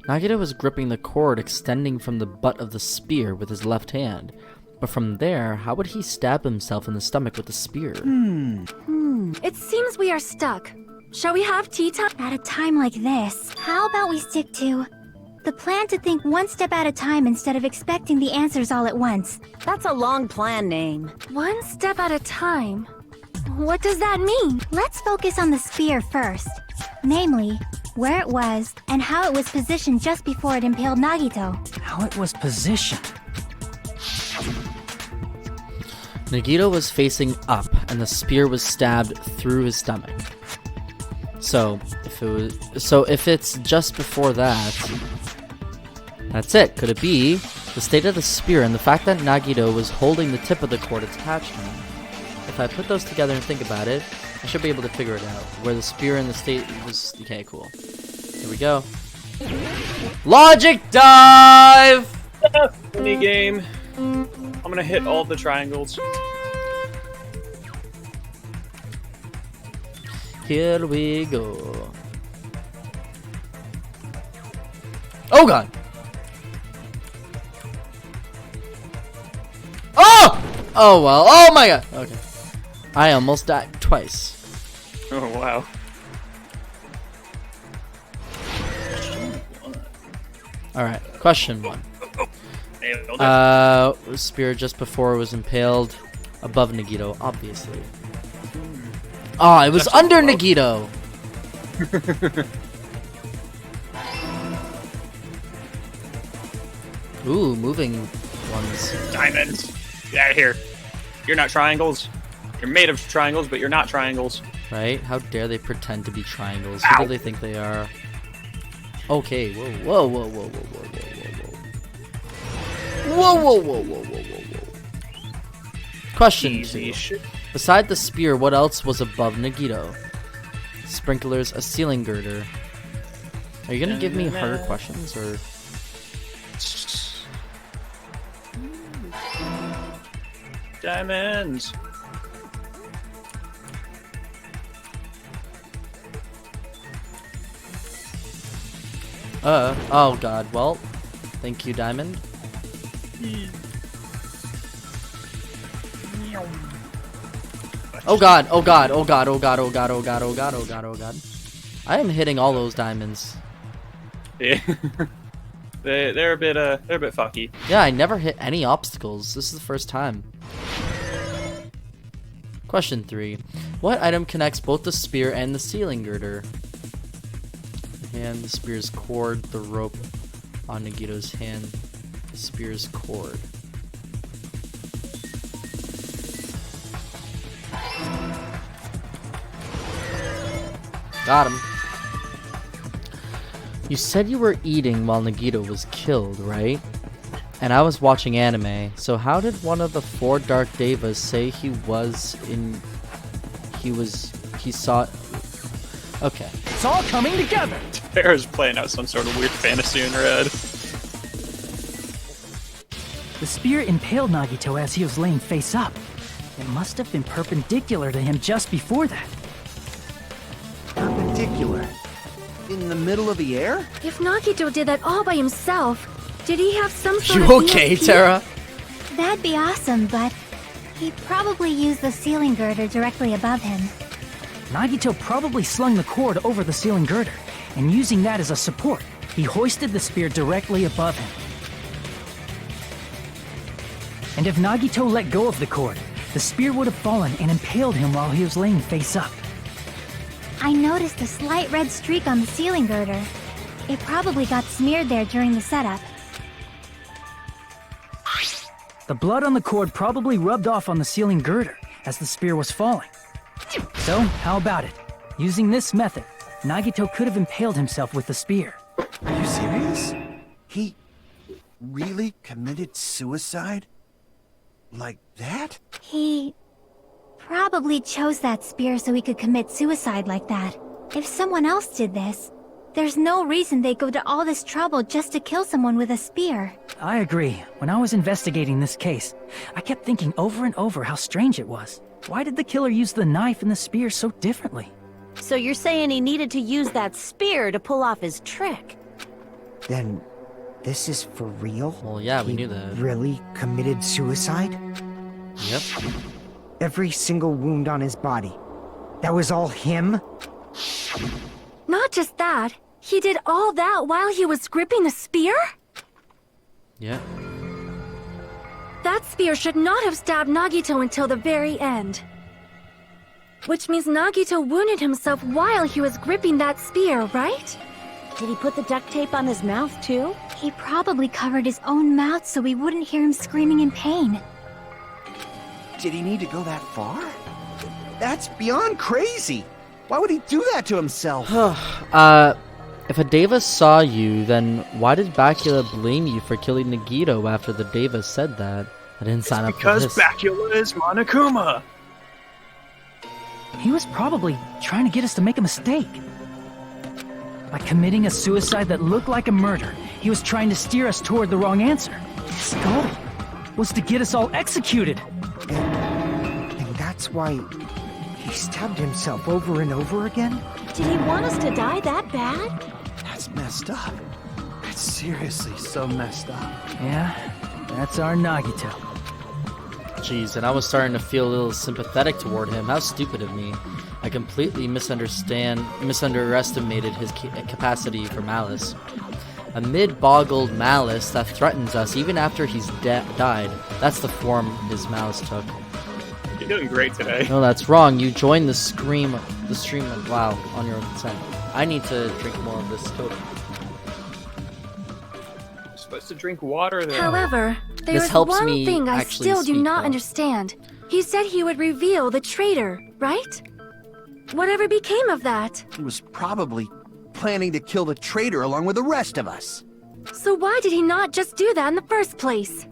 Nagito was gripping the cord extending from the butt of the spear with his left hand. But from there, how would he stab himself in the stomach with the spear? It seems we are stuck. Shall we have tea time? At a time like this, how about we stick to the plan to think one step at a time instead of expecting the answers all at once? That's a long plan name. One step at a time. What does that mean? Let's focus on the spear first. Namely, where it was and how it was positioned just before it impaled Nagito. How it was positioned. Nagito was facing up, and the spear was stabbed through his stomach. So if it's just before that, that's it. Could it be the state of the spear and the fact that Nagito was holding the tip of the cord attached to him? If I put those together and think about it, I should be able to figure it out. Where the spear and the state was. Okay, cool. Here we go. Logic dive. Mini game. I'm gonna hit all the triangles. Here we go. Oh god! Oh! Oh well. Oh my god. Okay. I almost died twice. Oh wow. Alright, question one. Nailed it. Spear just before it was impaled above Nagito, obviously. Oh, it was under Nagito! Ooh, moving ones. Diamonds. Get out of here. You're not triangles. You're made of triangles, but you're not triangles. Right? How dare they pretend to be triangles? Ow. Who do they think they are? Okay, whoa, whoa, whoa, whoa, whoa, whoa, whoa, whoa, whoa. Whoa, whoa, whoa, whoa, whoa, whoa, whoa. Question Easy 2. shit. Beside the spear, what else was above Nagito? Sprinklers, a ceiling girder. Are you gonna give me harder questions, or...? Diamonds. Oh god, well, thank you, Diamond. Oh god, oh god, oh god, oh god, oh god, oh god, oh god, oh god, oh god. I am hitting all those diamonds. Yeah. they're a bit fucky. Yeah, I never hit any obstacles. This is the first time. Question 3. What item connects both the spear and the ceiling girder? The hand, the spear's cord, the rope on Nagito's hand, the spear's cord. Got him. You said you were eating while Nagito was killed, right? And I was watching anime, so how did one of the 4 Dark Devas say he saw... Okay. It's all coming together! Farrah's playing out some sort of weird fantasy in her head. The spear impaled Nagito as he was laying face up. It must have been perpendicular to him just before that. Perpendicular? In the middle of the air? If Nagito did that all by himself, did he have some sort You of okay, ESP? Tara? That'd be awesome, but he probably used the ceiling girder directly above him. Nagito probably slung the cord over the ceiling girder, and using that as a support, he hoisted the spear directly above him. And if Nagito let go of the cord, the spear would have fallen and impaled him while he was laying face up. I noticed a slight red streak on the ceiling girder. It probably got smeared there during the setup. The blood on the cord probably rubbed off on the ceiling girder as the spear was falling. So, how about it? Using this method, Nagito could have impaled himself with the spear. Are you serious? He really committed suicide? Like that? He probably chose that spear so he could commit suicide like that. If someone else did this, there's no reason they'd go to all this trouble just to kill someone with a spear. I agree. When I was investigating this case, I kept thinking over and over how strange it was. Why did the killer use the knife and the spear so differently? So you're saying he needed to use that spear to pull off his trick? Then, this is for real? Well, yeah, we He knew that. really committed suicide? Yep. Every single wound on his body. That was all him? Not just that, he did all that while he was gripping the spear? Yeah. That spear should not have stabbed Nagito until the very end. Which means Nagito wounded himself while he was gripping that spear, right? Did he put the duct tape on his mouth too? He probably covered his own mouth so we wouldn't hear him screaming in pain. Did he need to go that far? That's beyond crazy. Why would he do that to himself? If a Deva saw you, then why did Bacula blame you for killing Nagito after the Deva said that? I didn't sign up for this. Because Bacula is Monokuma. He was probably trying to get us to make a mistake. By committing a suicide that looked like a murder, he was trying to steer us toward the wrong answer. His goal was to get us all executed. And that's why he stabbed himself over and over again? Did he want us to die that bad? That's messed up. That's seriously so messed up. Yeah, that's our Nagito. Jeez, and I was starting to feel a little sympathetic toward him. How stupid of me. I completely misunderestimated his capacity for malice. A mid-boggled malice that threatens us even after he's died. That's the form his malice took. You're doing great today. No, that's wrong. You joined the stream of WoW on your own consent. I need to drink more of this soda. You're supposed to drink water though. However, This there's helps one me thing I actually still do speak, not though. understand. He said he would reveal the traitor, right? Whatever became of that? He was probably planning to kill the traitor along with the rest of us. So why did he not just do that in the first place?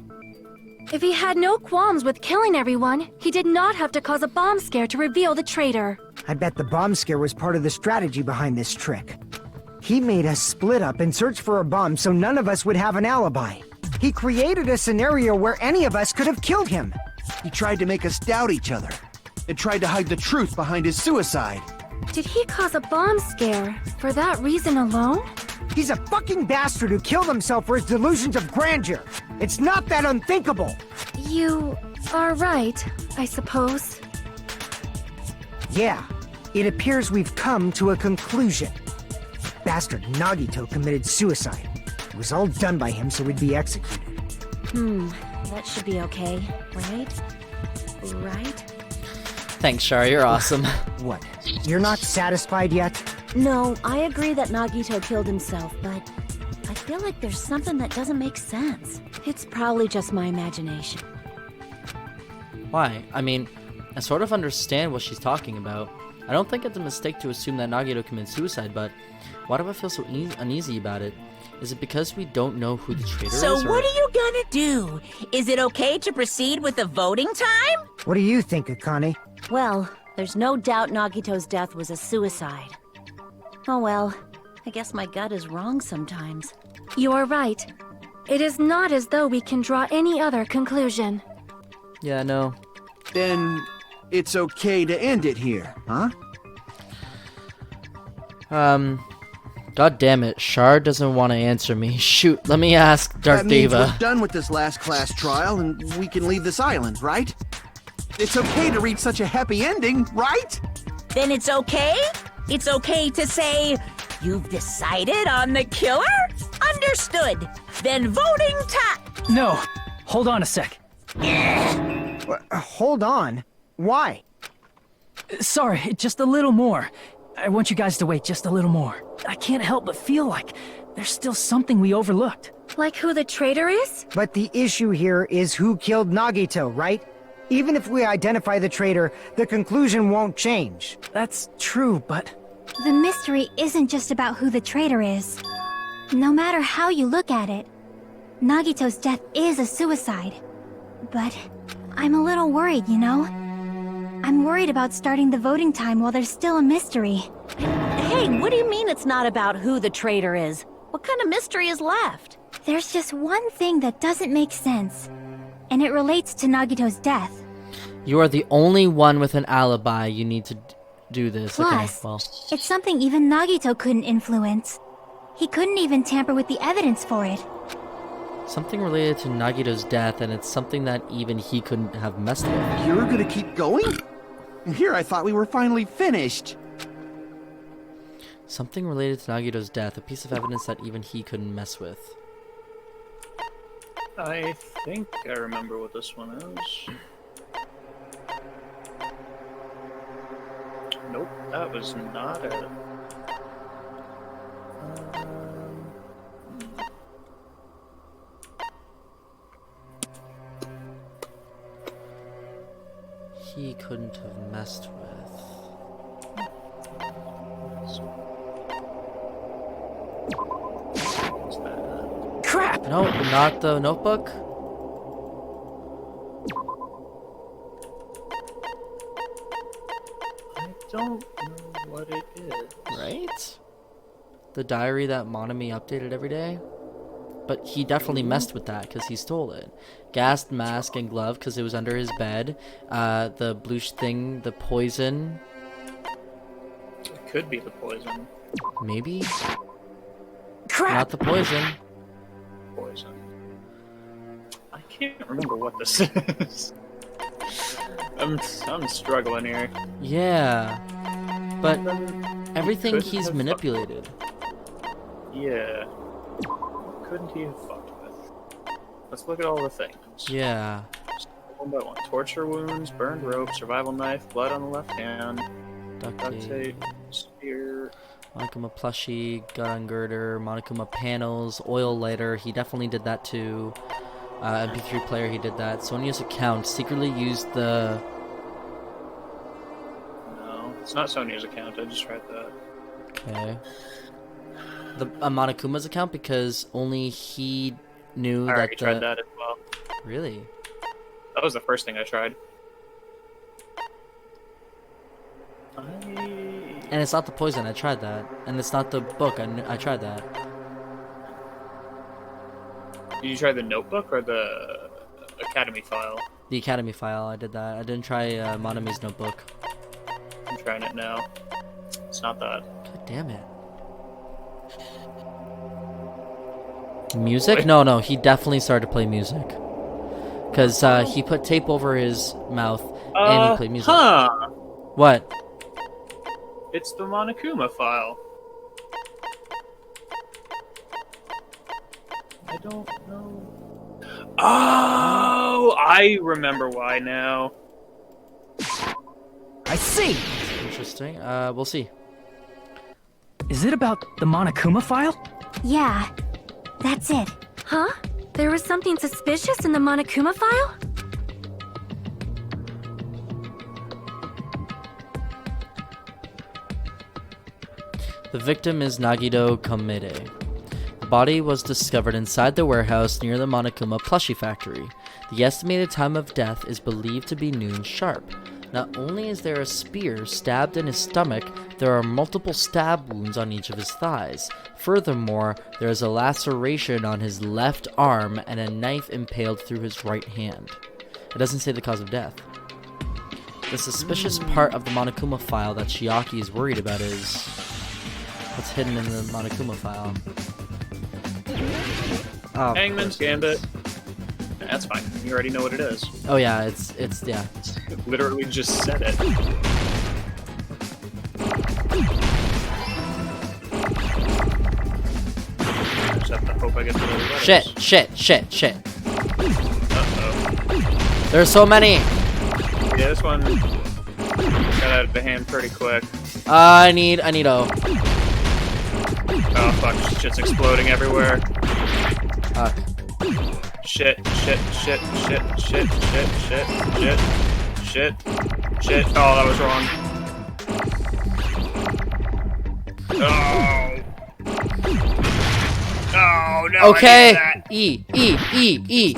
If he had no qualms with killing everyone, he did not have to cause a bomb scare to reveal the traitor. I bet the bomb scare was part of the strategy behind this trick. He made us split up and search for a bomb so none of us would have an alibi. He created a scenario where any of us could have killed him. He tried to make us doubt each other and tried to hide the truth behind his suicide. Did he cause a bomb scare for that reason alone? He's a fucking bastard who killed himself for his delusions of grandeur. It's not that unthinkable. You are right, I suppose. Yeah, it appears we've come to a conclusion. bastard Nagito committed suicide. It was all done by him so he'd be executed. That should be okay, right? Right? Thanks, Char. You're awesome. What? You're not satisfied yet? No, I agree that Nagito killed himself, but I feel like there's something that doesn't make sense. It's probably just my imagination. Why? I mean, I sort of understand what she's talking about. I don't think it's a mistake to assume that Nagito committed suicide, but why do I feel so uneasy about it? Is it because we don't know who the traitor is? So or... what are you gonna do? Is it okay to proceed with the voting time? What do you think, Akane? Well, there's no doubt Nagito's death was a suicide. Oh well, I guess my gut is wrong sometimes. You are right. It is not as though we can draw any other conclusion. Yeah, no. Then it's okay to end it here, huh? God damn it, Shard doesn't want to answer me. Shoot, let me ask Dark That means Diva. we're done with this last class trial and we can leave this island, right? It's okay to reach such a happy ending, right? Then it's okay? It's okay to say, you've decided on the killer? Understood. Then voting time. No, hold on a sec. Hold on. Why? Sorry, just a little more. I want you guys to wait just a little more. I can't help but feel like there's still something we overlooked. Like who the traitor is? But the issue here is who killed Nagito, right? Even if we identify the traitor, the conclusion won't change. That's true, but... The mystery isn't just about who the traitor is. No matter how you look at it, Nagito's death is a suicide. But I'm a little worried, you know? I'm worried about starting the voting time while there's still a mystery. Hey, what do you mean it's not about who the traitor is? What kind of mystery is left? There's just one thing that doesn't make sense, and it relates to Nagito's death. You are the only one with an alibi. You need to do this. Plus, okay, well. it's something even Nagito couldn't influence. He couldn't even tamper with the evidence for it. Something related to Nagito's death, and it's something that even he couldn't have messed with. You're gonna keep going? Here I thought we were finally finished. Something related to Nagito's death, a piece of evidence that even he couldn't mess with. I think I remember what this one is. Nope, that was not it. He couldn't have messed with. Crap! No, not the notebook? I don't know what it is. Right? The diary that Monami updated every day? But he definitely messed with that because he stole it. Gassed mask and glove because it was under his bed. The blue thing, the poison. It could be the poison. Maybe? Crap! Not the poison. Poison. I can't remember what this is. I'm struggling here. Yeah. But everything Could he's have manipulated. Yeah. What couldn't he have fucked with? Let's look at all the things. Yeah. One by one. Torture wounds, burned rope, survival knife, blood on the left hand, Duct duct tape. tape, spear. Monokuma plushie, gun girder, Monokuma panels, oil lighter. He definitely did that too. MP3 player, he did that. Sonya's account secretly used the. No, it's not Sonya's account. I just tried that. Okay. The Monokuma's account because only he knew I that already tried that as well. Really? That was the first thing I tried. And it's not the poison. I tried that. And it's not the book. I tried that. Did you try the notebook or the Academy file? The Academy file. I did that. I didn't try Monami's notebook. I'm trying it now. It's not that. God damn it. Music? No. He definitely started to play music. Because he put tape over his mouth and he played music. Huh. What? It's the Monokuma file. I don't know. Oh, I remember why now. I see! Interesting. We'll see. Is it about the Monokuma file? Yeah, that's it. Huh? There was something suspicious in the Monokuma file? The victim is Nagito Kamide. The body was discovered inside the warehouse near the Monokuma plushie factory. The estimated time of death is believed to be noon sharp. Not only is there a spear stabbed in his stomach, there are multiple stab wounds on each of his thighs. Furthermore, there is a laceration on his left arm and a knife impaled through his right hand. It doesn't say the cause of death. The suspicious part of the Monokuma file that Chiaki is worried about is what's hidden in the Monokuma file. Oh, Hangman's Gambit. That's fine. You already know what it is. Oh yeah, it's yeah. Literally just said it. I just have to hope I get the letters. Shit. Uh-oh. There's so many. Yeah, this one got out of the hand pretty quick. I need O. Oh fuck, shit's exploding everywhere. Fuck. Shit. Oh, that was wrong. Oh. Oh, no. Okay. I need that. E.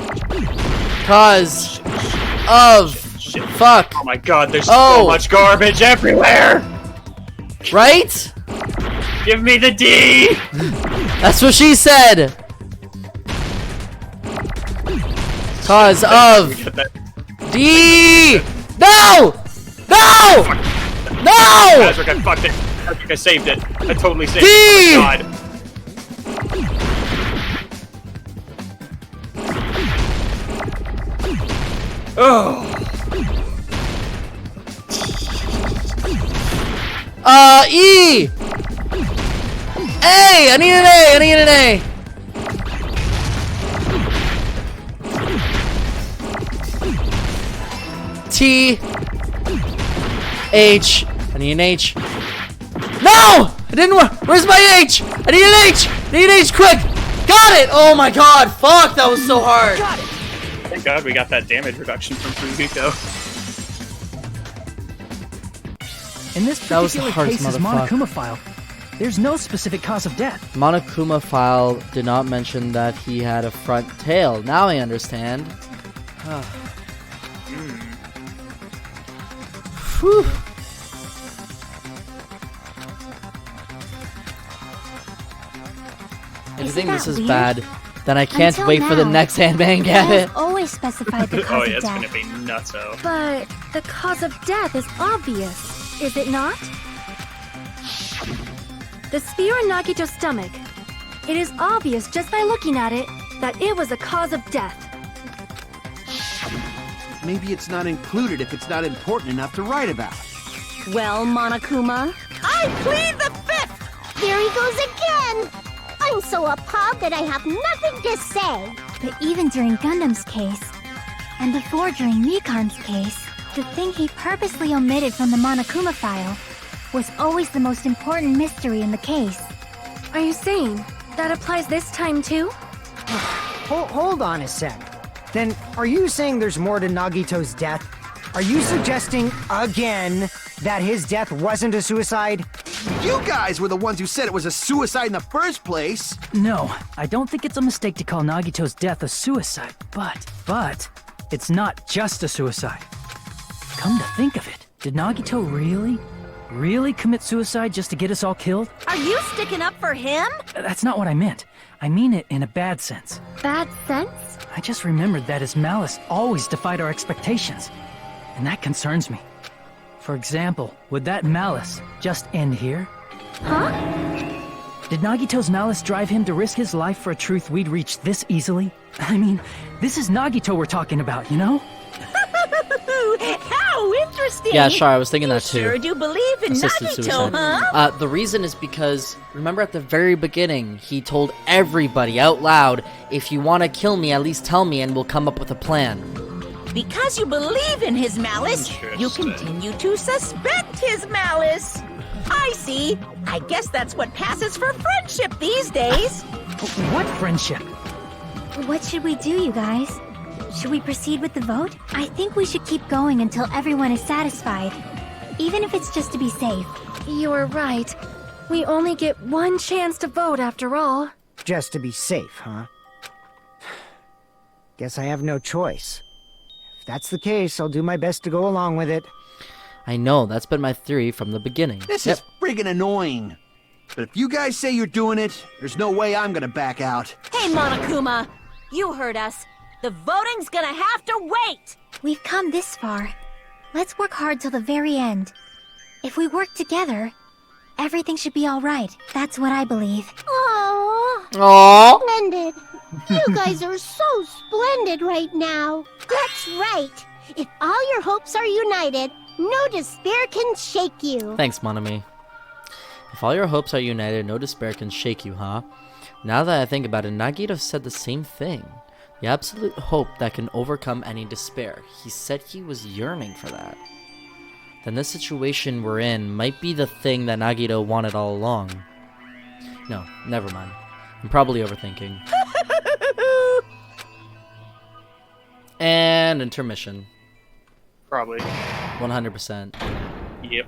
Cause of Shit. fuck. Oh my god, there's Oh. so much garbage everywhere! Right? Give me the D! That's what she said. Cause of We get that. D. No! Patrick, I fucked it. Patrick, I saved it. I totally saved D! it. Oh my god. Oh. E. A. I need an A. T. H. I need an H. No! It didn't work. Where's my H? I need an H. I need an H quick. Got it. Oh my god. Fuck. That was so hard. Thank god we got that damage reduction from Fumiko. In this That was the particular hardest case's motherfucker. Monokuma file, there's no specific cause of death. Monokuma file did not mention that he had a front tail. Now I understand. Whew. If you think this is bad, then I can't Until wait for the now, next Handman It Gambit. has always specified the Oh cause yeah, of it's gonna death. be nutso. But the cause of death is obvious, is it not? The spear in Nagito's stomach. It is obvious just by looking at it that it was a cause of death. Maybe it's not included if it's not important enough to write about. Well, Monokuma, I plead the fifth! There he goes again! I'm so appalled that I have nothing to say. But even during Gundam's case, and before during Mikan's case, the thing he purposely omitted from the Monokuma file was always the most important mystery in the case. Are you saying that applies this time too? Hold on a sec. Then, are you saying there's more to Nagito's death? Are you suggesting, again, that his death wasn't a suicide? You guys were the ones who said it was a suicide in the first place. No, I don't think it's a mistake to call Nagito's death a suicide, but it's not just a suicide. Come to think of it, did Nagito really commit suicide just to get us all killed? are you sticking up for him? That's not what I meant. I mean it in a bad sense. Bad sense? I just remembered that his malice always defied our expectations, and that concerns me. For example, would that malice just end here? Huh? Did Nagito's malice drive him to risk his life for a truth we'd reach this easily? I mean, this is Nagito we're talking about, you know? How interesting! interesting. Yeah, sure, I was thinking that too. Sure do believe in Assisted Nagito, suicide. huh? The reason is because, remember at the very beginning, he told everybody out loud, if you want to kill me, at least tell me and we'll come up with a plan. Because you believe in his malice, you continue to suspect his malice. I see. I guess that's what passes for friendship these days. What friendship? What should we do, you guys? Should we proceed with the vote? I think we should keep going until everyone is satisfied. Even if it's just to be safe. You're right. We only get one chance to vote after all. Just to be safe, huh? Guess I have no choice. If that's the case, I'll do my best to go along with it. I know, that's been my theory from the beginning. This is friggin' annoying. But if you guys say you're doing it, there's no way I'm gonna back out. Hey, Monokuma! You heard us. The voting's gonna have to wait! We've come this far. Let's work hard till the very end. If we work together, everything should be alright. That's what I believe. Aww. Aww. Splendid. You guys are so splendid right now. That's right. If all your hopes are united, no despair can shake you. Thanks, Monami. If all your hopes are united, no despair can shake you, huh? Now that I think about it, Nagito said the same thing. The absolute hope that can overcome any despair. He said he was yearning for that. Then this situation we're in might be the thing that Nagito wanted all along. No, never mind. I'm probably overthinking. And intermission. Probably. 100%. Yep.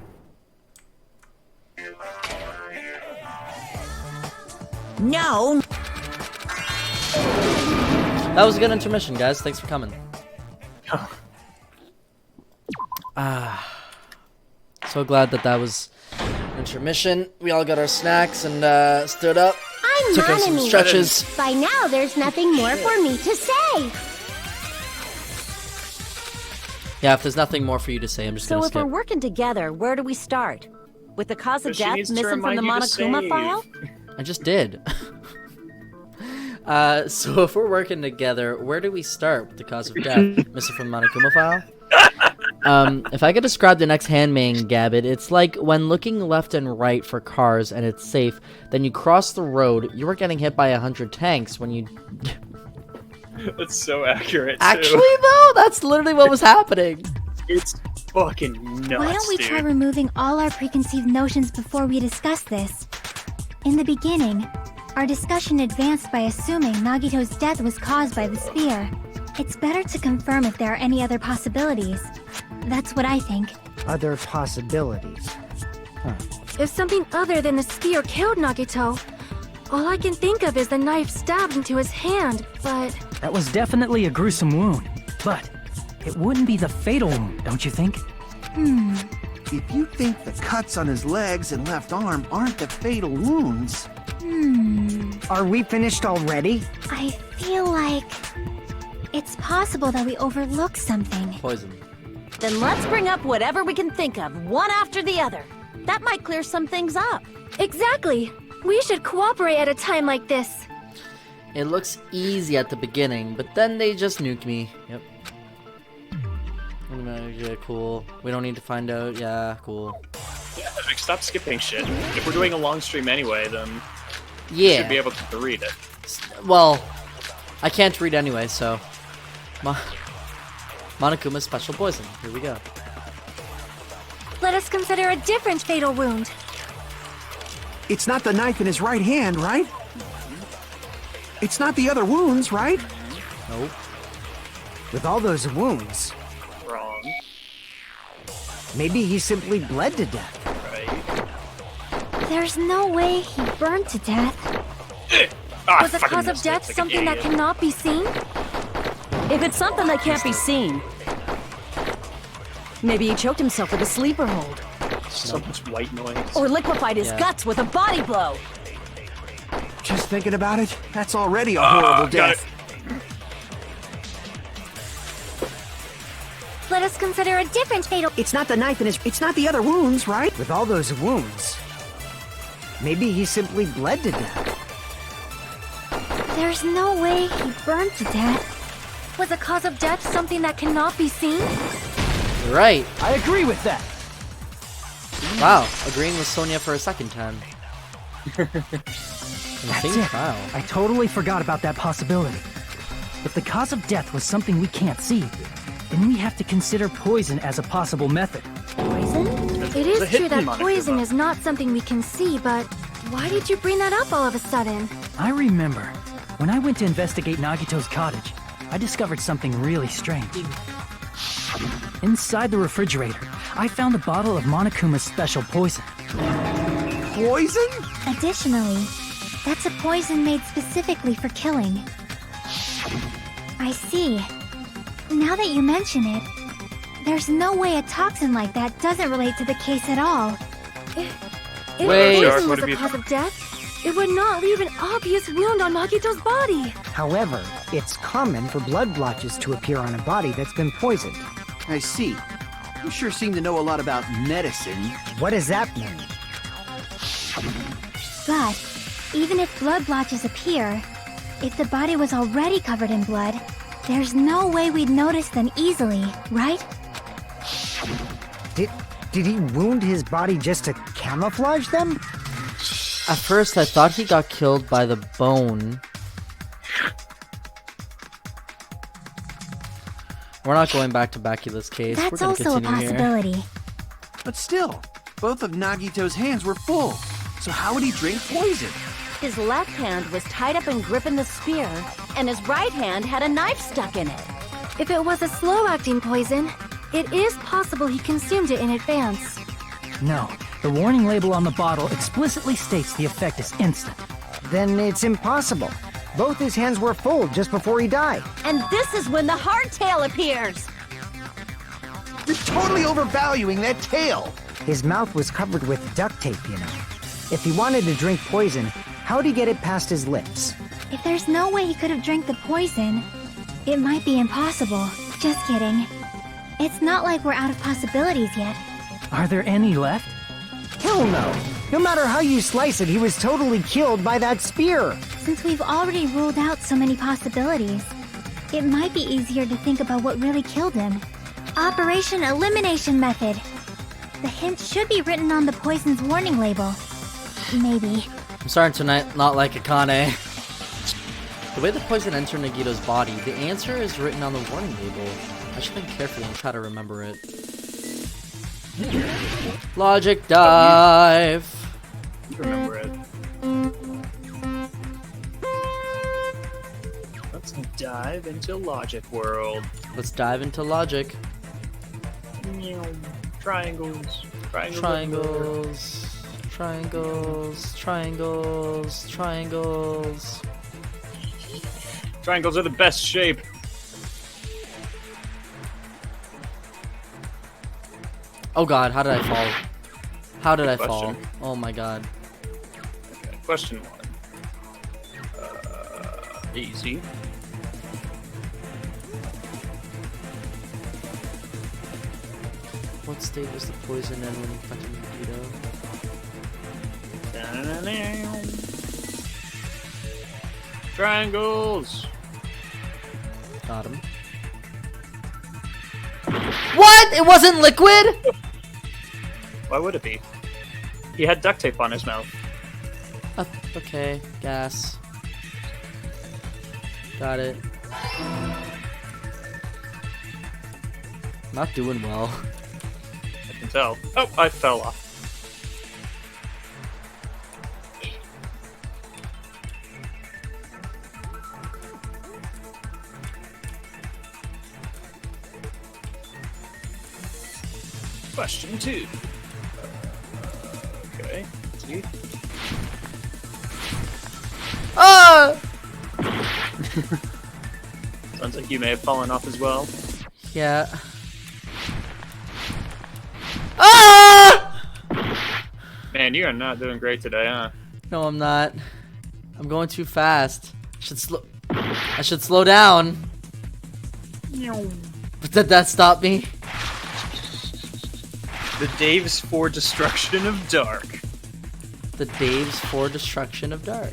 No. That was a good intermission, guys. Thanks for coming. So glad that was intermission. We all got our snacks and stood up. I'm Took some Monami. stretches. By now, there's nothing more for me to say. Yeah, if there's nothing more for you to say, I'm just So gonna if skip. we're working together, where do we start? With the cause of She death needs to missing from the remind you to Monokuma save. file? I just did. So if we're working together, where do we start with the cause of death? Missing from Monokuma file? If I could describe the next handmaiden, Gabbit, it's like when looking left and right for cars and it's safe, then you cross the road, you were getting hit by 100 tanks when you... That's so accurate, too. Actually, though, that's literally what was happening. It's fucking nuts, Why don't we try dude. removing all our preconceived notions before we discuss this? In the beginning, our discussion advanced by assuming Nagito's death was caused by the spear. It's better to confirm if there are any other possibilities. That's what I think. Other possibilities. If something other than the spear killed Nagito, all I can think of is the knife stabbed into his hand, but... That was definitely a gruesome wound, but it wouldn't be the fatal wound, don't you think? If you think the cuts on his legs and left arm aren't the fatal wounds... Are we finished already? I feel like... it's possible that we overlooked something. Poison. Then let's bring up whatever we can think of, one after the other. That might clear some things up. Exactly! We should cooperate at a time like this. It looks easy at the beginning, but then they just nuke me. Yep. Yeah, cool. We don't need to find out. Yeah, cool. Yeah, like, stop skipping shit. If we're doing a long stream anyway, then we Yeah. should be able to read it. Well, I can't read anyway, so... Monokuma's special poison. Here we go. Let us consider a different fatal wound. It's not the knife in his right hand, right? It's not the other wounds, right? Nope. With all those wounds, Wrong. maybe he simply bled to death. Right. There's no way he burned to death. Ah, Was the fucking cause of missed it, death like an something that idiot. cannot be seen? If it's something that can't be seen, maybe he choked himself with a sleeper hold. So much white noise. Or liquefied his Yeah. guts with a body blow. Just thinking about it, that's already a horrible got death. Let us consider a different fatal... It's not the knife in his... It's not the other wounds, right? With all those wounds, maybe he simply bled to death. There's no way he burned to death. Was the cause of death something that cannot be seen? You're right. I agree with that. Wow, agreeing with Sonia for a second time. In the That's same it. trial. I totally forgot about that possibility. If the cause of death was something we can't see, then we have to consider poison as a possible method. Poison? It is true that poison is not something we can see, but why did you bring that up all of a sudden? I remember, when I went to investigate Nagito's cottage, I discovered something really strange. Inside the refrigerator, I found a bottle of Monokuma's special poison. Poison? Additionally, that's a poison made specifically for killing. I see. Now that you mention it, there's no way a toxin like that doesn't relate to the case at all. If Wait. poison was the cause of death, it would not leave an obvious wound on Nagito's body. However, it's common for blood blotches to appear on a body that's been poisoned. I see. You sure seem to know a lot about medicine. What does that mean? But even if blood blotches appear, if the body was already covered in blood, there's no way we'd notice them easily, right? Did he wound his body just to camouflage them? At first, I thought he got killed by the bone. We're not going back to Bakula's case. We're That's gonna also a continue here. possibility. But still, both of Nagito's hands were full. So how would he drink poison? His left hand was tied up and gripping the spear, and his right hand had a knife stuck in it. If it was a slow-acting poison, it is possible he consumed it in advance. No, the warning label on the bottle explicitly states the effect is instant. Then it's impossible. Both his hands were full just before he died. And this is when the hardtail appears. You're totally overvaluing that tail. His mouth was covered with duct tape, you know. If he wanted to drink poison, how'd he get it past his lips? If there's no way he could have drank the poison, it might be impossible. Just kidding. It's not like we're out of possibilities yet. Are there any left? Hell no! No matter how you slice it, he was totally killed by that spear! Since we've already ruled out so many possibilities, it might be easier to think about what really killed him. Operation Elimination Method. The hint should be written on the poison's warning label. Maybe. I'm starting to not like Akane. The way the poison entered Nagito's body, the answer is written on the warning label. I should think carefully and try to remember it. Logic dive. Remember it. Let's dive into Logic World. Let's dive into logic. Triangles. Triangles. Triangles. Triangles. Triangles. Triangles are the best shape. Oh god, how did I fall? How did I Good fall? question. Oh my god. Okay, question 1. Easy. What state was the poison in when infected Nagito? Triangles. Got him. What? It wasn't liquid? Why would it be? He had duct tape on his mouth. Okay, gas. Got it. Not doing well. I can tell. Oh, I fell off. Question 2. Okay, see? Ah! Sounds like you may have fallen off as well. Yeah. Ah! Man, you are not doing great today, huh? No, I'm not. I'm going too fast. I should slow down. But did that stop me? The Daves for Destruction of Dark. The Daves for Destruction of Dark.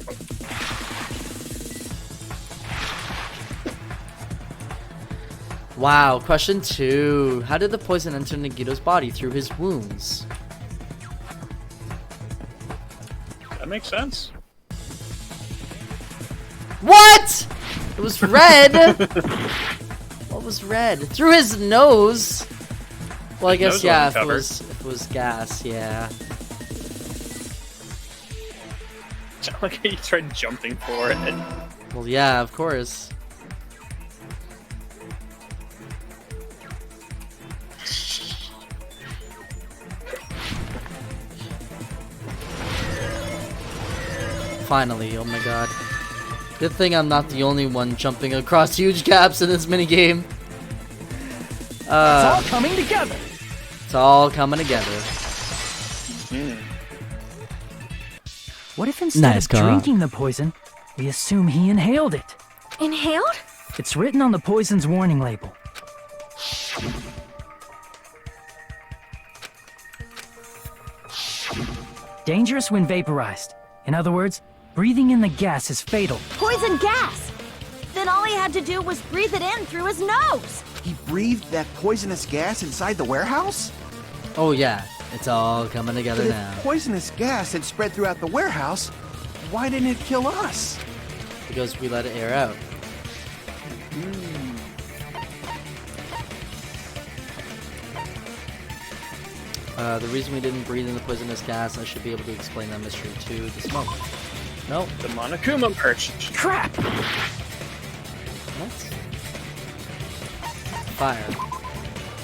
Wow, question 2. How did the poison enter Nagito's body? Through his wounds. That makes sense. What? It was red. What was red? Through his nose. Well, I guess nose yeah. wasn't If it was gas, yeah. Like he tried jumping for it. Well, yeah, of course. Finally, oh my god. Good thing I'm not the only one jumping across huge gaps in this minigame. It's all coming together. It's all coming together. What if instead of drinking the poison, we assume he inhaled it? Inhaled? It's written on the poison's warning label. Dangerous when vaporized. In other words, breathing in the gas is fatal. Poison gas! Then all he had to do was breathe it in through his nose! He breathed that poisonous gas inside the warehouse? Oh yeah, it's all coming together But now. if poisonous gas had spread throughout the warehouse, why didn't it kill us? Because we let it air out. The reason we didn't breathe in the poisonous gas, I should be able to explain that mystery to the smoke. Nope. The Monokuma merch. Crap! What? Fire.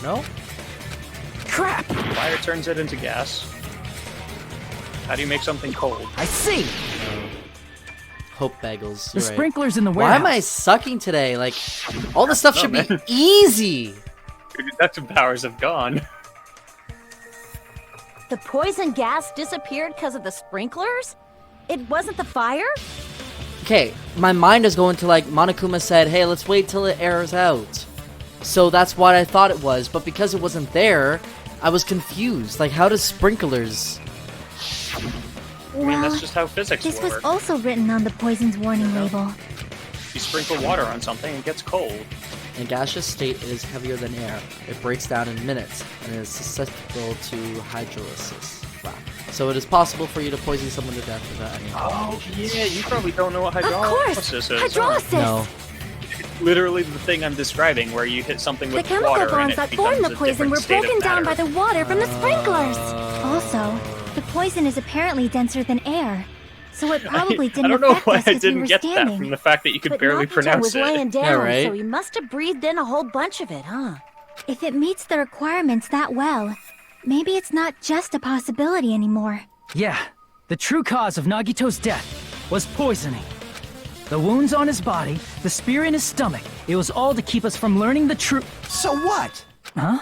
No? Crap! Fire turns it into gas. How do you make something cold? I see! Hope bagels. The You're right. sprinklers in the Why warehouse. am I sucking today? Like, all this stuff should be man. easy! Your deductive powers have gone. The poison gas disappeared because of the sprinklers? It wasn't the fire? Okay, my mind is going to like, Monokuma said, hey, let's wait till it airs out. So that's what I thought it was, but because it wasn't there, I was confused. Like, how does sprinklers... I mean, that's just how physics This work. was also written on the poison's warning label. You sprinkle water on something, it gets cold. In a gaseous state, it is heavier than air. It breaks down in minutes, and is susceptible to hydrolysis. Wow. So it is possible for you to poison someone to death without any... Oh, yeah, you probably don't know what Of course! hydrolysis is. Hydrolysis! No. Literally the thing I'm describing, where you hit something The with chemical water and bonds it that becomes form the a poison different were state of broken down by matter. the water from the sprinklers. Also, the poison is apparently denser than air, so it probably I didn't don't know affect why us I as we didn't were get that standing. from the fact that you could But barely Nagito pronounce was it. laying down, Yeah, right? so he must have breathed in a whole bunch of it, huh? If it meets the requirements that well, maybe it's not just a possibility anymore. Yeah, the true cause of Nagito's death was poisoning. The wounds on his body, the spear in his stomach, it was all to keep us from learning the truth. So what? Huh?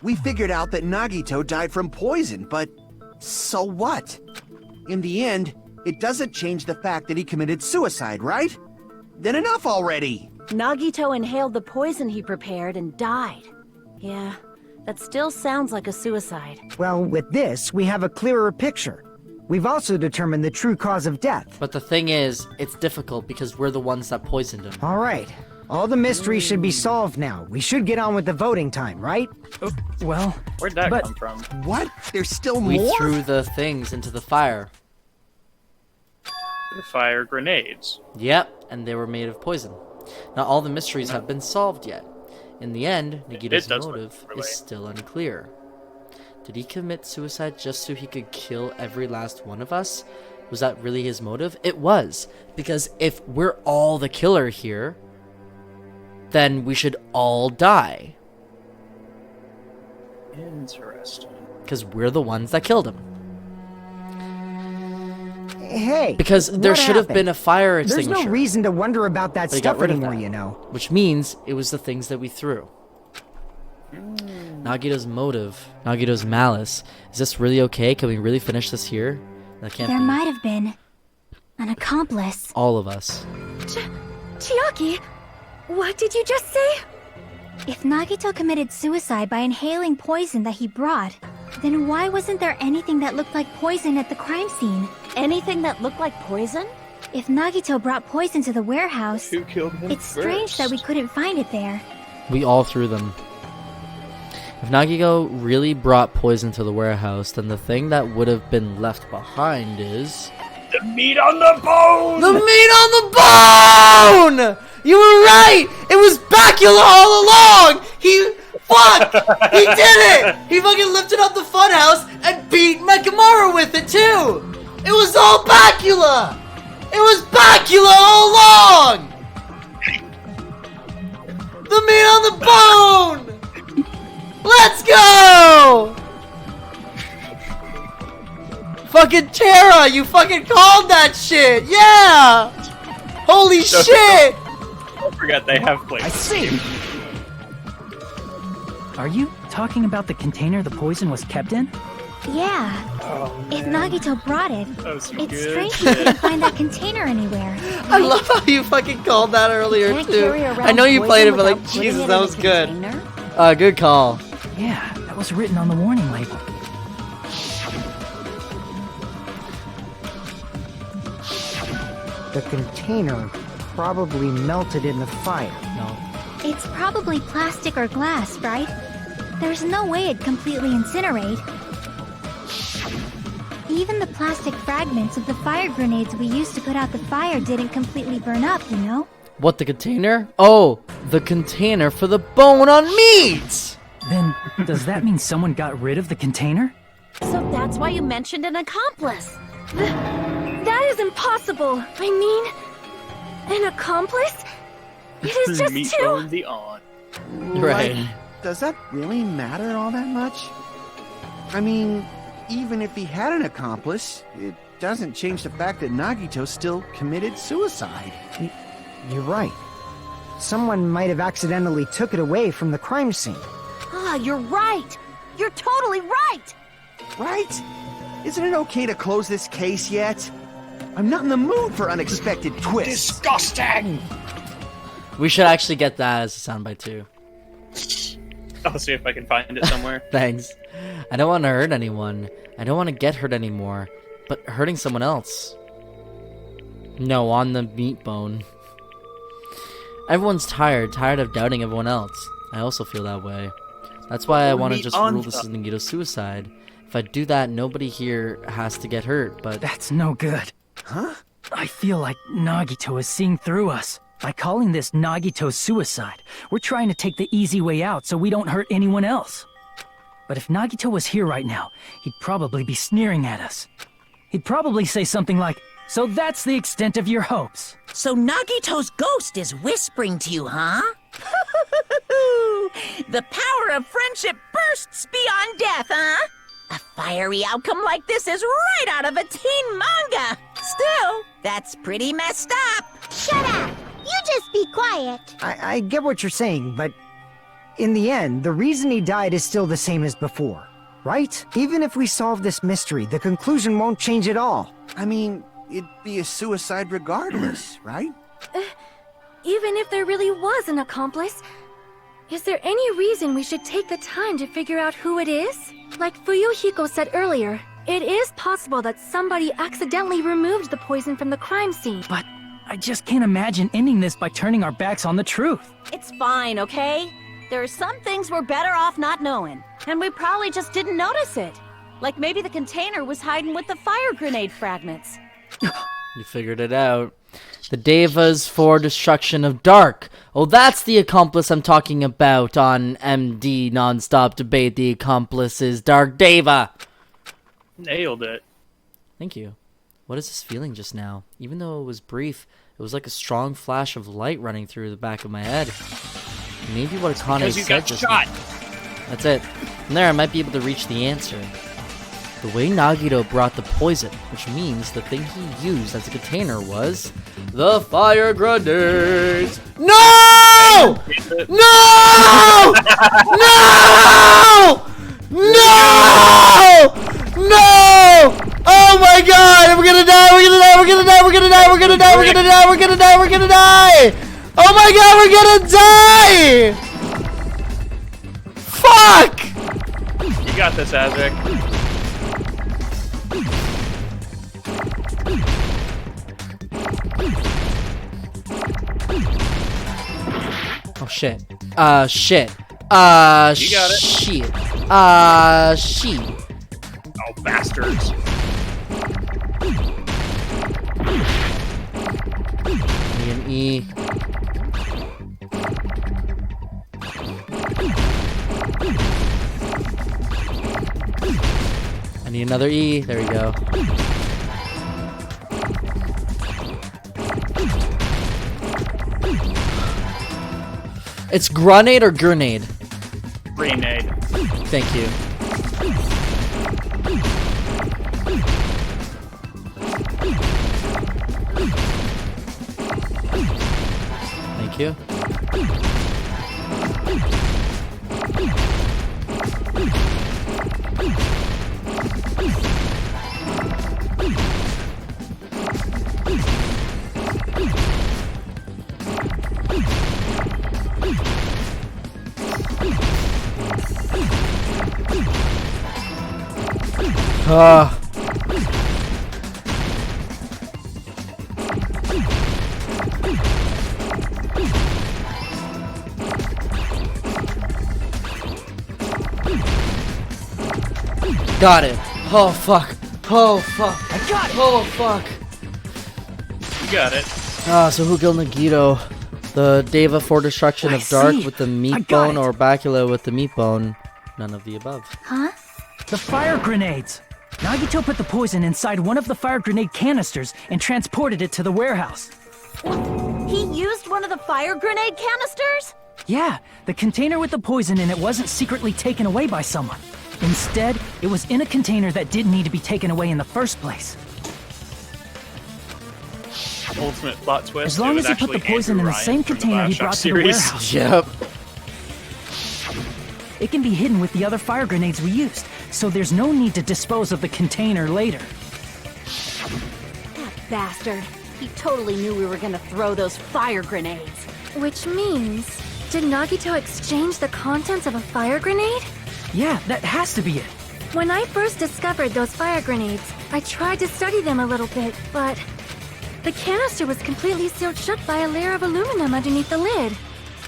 We figured out that Nagito died from poison, but so what? In the end, it doesn't change the fact that he committed suicide, right? Then enough already! Nagito inhaled the poison he prepared and died. Yeah, that still sounds like a suicide. Well, with this, we have a clearer picture. We've also determined the true cause of death. But the thing is, it's difficult because we're the ones that poisoned him. All right. All the mysteries should be solved now. We should get on with the voting time, right? Well, Where'd that but- come from? What? There's still We more? threw the things into the fire. The fire grenades. Yep, and they were made of poison. Not all the mysteries have been solved yet. In the end, Nagito's does motive relate. is still unclear. Did he commit suicide just so he could kill every last one of us? Was that really his motive? It was. Because if we're all the killer here, then we should all die. Interesting. Because we're the ones that killed him. Hey, Because there what should have happened? been a fire There's extinguisher. no reason to wonder about that But he got stuff rid of anymore, that. you know. Which means it was the things that we threw. Nagito's motive, Nagito's malice. Is this really okay? Can we really finish this here? That can't There be. might have been an accomplice. All of us. Chiaki, what did you just say? If Nagito committed suicide by inhaling poison that he brought, then why wasn't there anything that looked like poison at the crime scene? Anything that looked like poison? If Nagito brought poison to the warehouse, Who killed him it's strange that we first? couldn't find it there. We all threw them. If Nagito really brought poison to the warehouse, then the thing that would have been left behind is... The meat on the bone! The meat on the bone! You were right! It was Bacula all along! Fuck! He did it! He fucking lifted up the funhouse and beat Mechamaru with it too! It was all Bacula! It was Bacula all along! The meat on the bone! Let's go! Fucking Terra, you fucking called that shit! Yeah! Holy shit! Don't forget they have plates. I see. Are you talking about the container the poison was kept in? Yeah. If Nagito brought it, That was some it's good strange shit. we couldn't find that container anywhere. I love how you fucking called that earlier Can't too. carry around I know you poison played it, but without like, putting Jesus, it that in a was good. container? Good call. Yeah, that was written on the warning label. The container probably melted in the fire. No. It's probably plastic or glass, right? There's no way it'd completely incinerate. Even the plastic fragments of the fire grenades we used to put out the fire didn't completely burn up, you know? What, the container? Oh, the container for the bone on meat! Then, does that mean someone got rid of the container? So that's why you mentioned an accomplice. That is impossible. I mean, an accomplice? It is just meat too... bone the on. Right. Like, does that really matter all that much? I mean, even if he had an accomplice, it doesn't change the fact that Nagito still committed suicide. You're right. Someone might have accidentally took it away from the crime scene. Ah, you're right. You're totally right. Right? Isn't it okay to close this case yet? I'm not in the mood for unexpected twists. Disgusting! We should actually get that as a soundbite too. I'll see if I can find it somewhere. Thanks. I don't want to hurt anyone. I don't want to get hurt anymore. But hurting someone else. No, on the meat bone. Everyone's tired of doubting everyone else. I also feel that way. That's why I want to just rule this as Nagito's suicide. If I do that, nobody here has to get hurt, but... That's no good. Huh? I feel like Nagito is seeing through us. By calling this Nagito's suicide, we're trying to take the easy way out so we don't hurt anyone else. But if Nagito was here right now, he'd probably be sneering at us. He'd probably say something like, "So that's the extent of your hopes." So Nagito's ghost is whispering to you, huh? The power of friendship bursts beyond death, huh? A fiery outcome like this is right out of a teen manga. Still, that's pretty messed up. Shut up! You just be quiet. I get what you're saying, but in the end, the reason he died is still the same as before, right? Even if we solve this mystery, the conclusion won't change at all. I mean, it'd be a suicide regardless, right? Even if there really was an accomplice, is there any reason we should take the time to figure out who it is? Like Fuyuhiko said earlier, it is possible that somebody accidentally removed the poison from the crime scene. But I just can't imagine ending this by turning our backs on the truth. It's fine, okay? There are some things we're better off not knowing. And we probably just didn't notice it. Like maybe the container was hiding with the fire grenade fragments. You figured it out. The Devas for destruction of Dark. Oh, that's the accomplice I'm talking about on MD Nonstop Debate. The accomplice is Dark Deva. Nailed it. Thank you. What is this feeling just now? Even though it was brief, it was like a strong flash of light running through the back of my head. Maybe what Akane Because you said got just shot. That's it. From there, I might be able to reach the answer. The way Nagito brought the poison, which means the thing he used as a container was the fire grenades. No! No! No! No! No! Oh my God! We're gonna die! We're gonna die! We're gonna die! We're gonna die! We're gonna die! We're gonna die! We're gonna die! We're gonna die! Oh my God! We're gonna die! Fuck! You got this, Azric. Oh shit. Shit. You got it. Shit. Shit. Oh, bastards. Need an E. I need another E. There we go. It's grenade or grenade? Grenade. Thank you. Thank you. Got it. Oh fuck. Oh fuck. I got it! Oh fuck. You got it. So who killed Nagito? The Deva for destruction of Dark see. with the I meat got bone it. or Bacula with the meat bone? None of the above. Huh? The fire grenades! Nagito put the poison inside one of the fire grenade canisters and transported it to the warehouse. He used one of the fire grenade canisters? Yeah, the container with the poison in it wasn't secretly taken away by someone. Instead, it was in a container that didn't need to be taken away in the first place. Ultimate plot twist. As long it as was he put the actually poison in Andrew the Ryan same from the container he Bioshock brought to the series. warehouse. Yep. It can be hidden with the other fire grenades we used, so there's no need to dispose of the container later. That bastard. He totally knew we were gonna throw those fire grenades. Which means, did Nagito exchange the contents of a fire grenade? Yeah, that has to be it. When I first discovered those fire grenades, I tried to study them a little bit, but the canister was completely sealed shut by a layer of aluminum underneath the lid.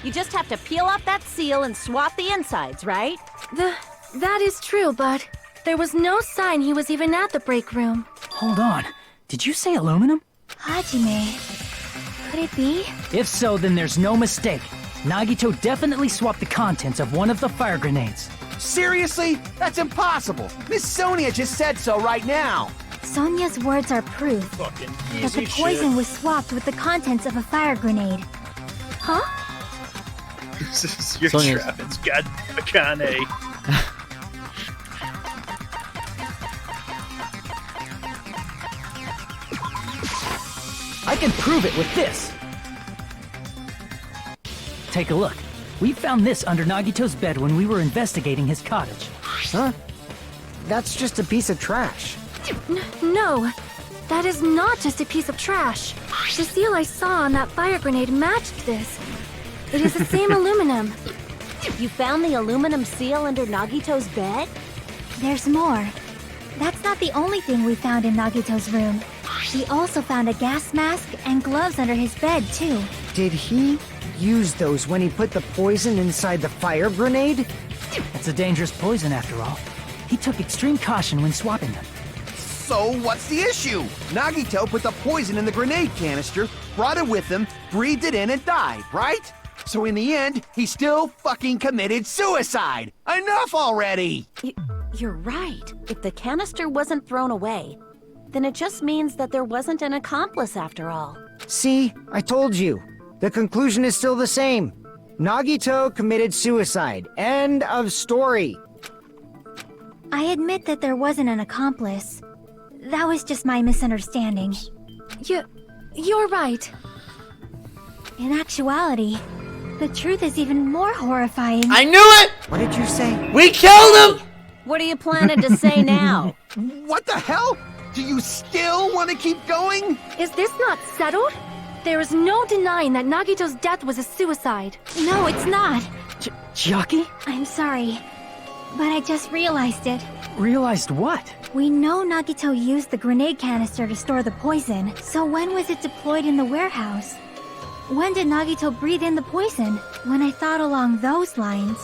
You just have to peel off that seal and swap the insides, right? That is true, but there was no sign he was even at the break room. Hold on. Did you say aluminum? Hajime. Could it be? If so, then there's no mistake. Nagito definitely swapped the contents of one of the fire grenades. Seriously? That's impossible. Miss Sonia just said so right now. Sonia's words are proof Fucking that the easy poison shit. was swapped with the contents of a fire grenade. Huh? This is your Sonia's- Travis God Akane. I can prove it with this! Take a look. We found this under Nagito's bed when we were investigating his cottage. Huh? That's just a piece of trash. No, that is not just a piece of trash. The seal I saw on that fire grenade matched this. It is the same aluminum. You found the aluminum seal under Nagito's bed? There's more. That's not the only thing we found in Nagito's room. We also found a gas mask and gloves under his bed, too. Did he use those when he put the poison inside the fire grenade? It's a dangerous poison after all. He took extreme caution when swapping them. So what's the issue? Nagito put the poison in the grenade canister, brought it with him, breathed it in and died, right? So in the end, he still fucking committed suicide. Enough already! You're right. If the canister wasn't thrown away, then it just means that there wasn't an accomplice after all. See, I told you. The conclusion is still the same. Nagito committed suicide. End of story. I admit that there wasn't an accomplice. That was just my misunderstanding. You're right. In actuality, the truth is even more horrifying. I knew it! What did you say? We killed him! What are you planning to say now? What the hell? Do you still want to keep going? Is this not settled? There is no denying that Nagito's death was a suicide. No, it's not. Chiaki? I'm sorry, but I just realized it. Realized what? We know Nagito used the grenade canister to store the poison, so when was it deployed in the warehouse? When did Nagito breathe in the poison? When I thought along those lines,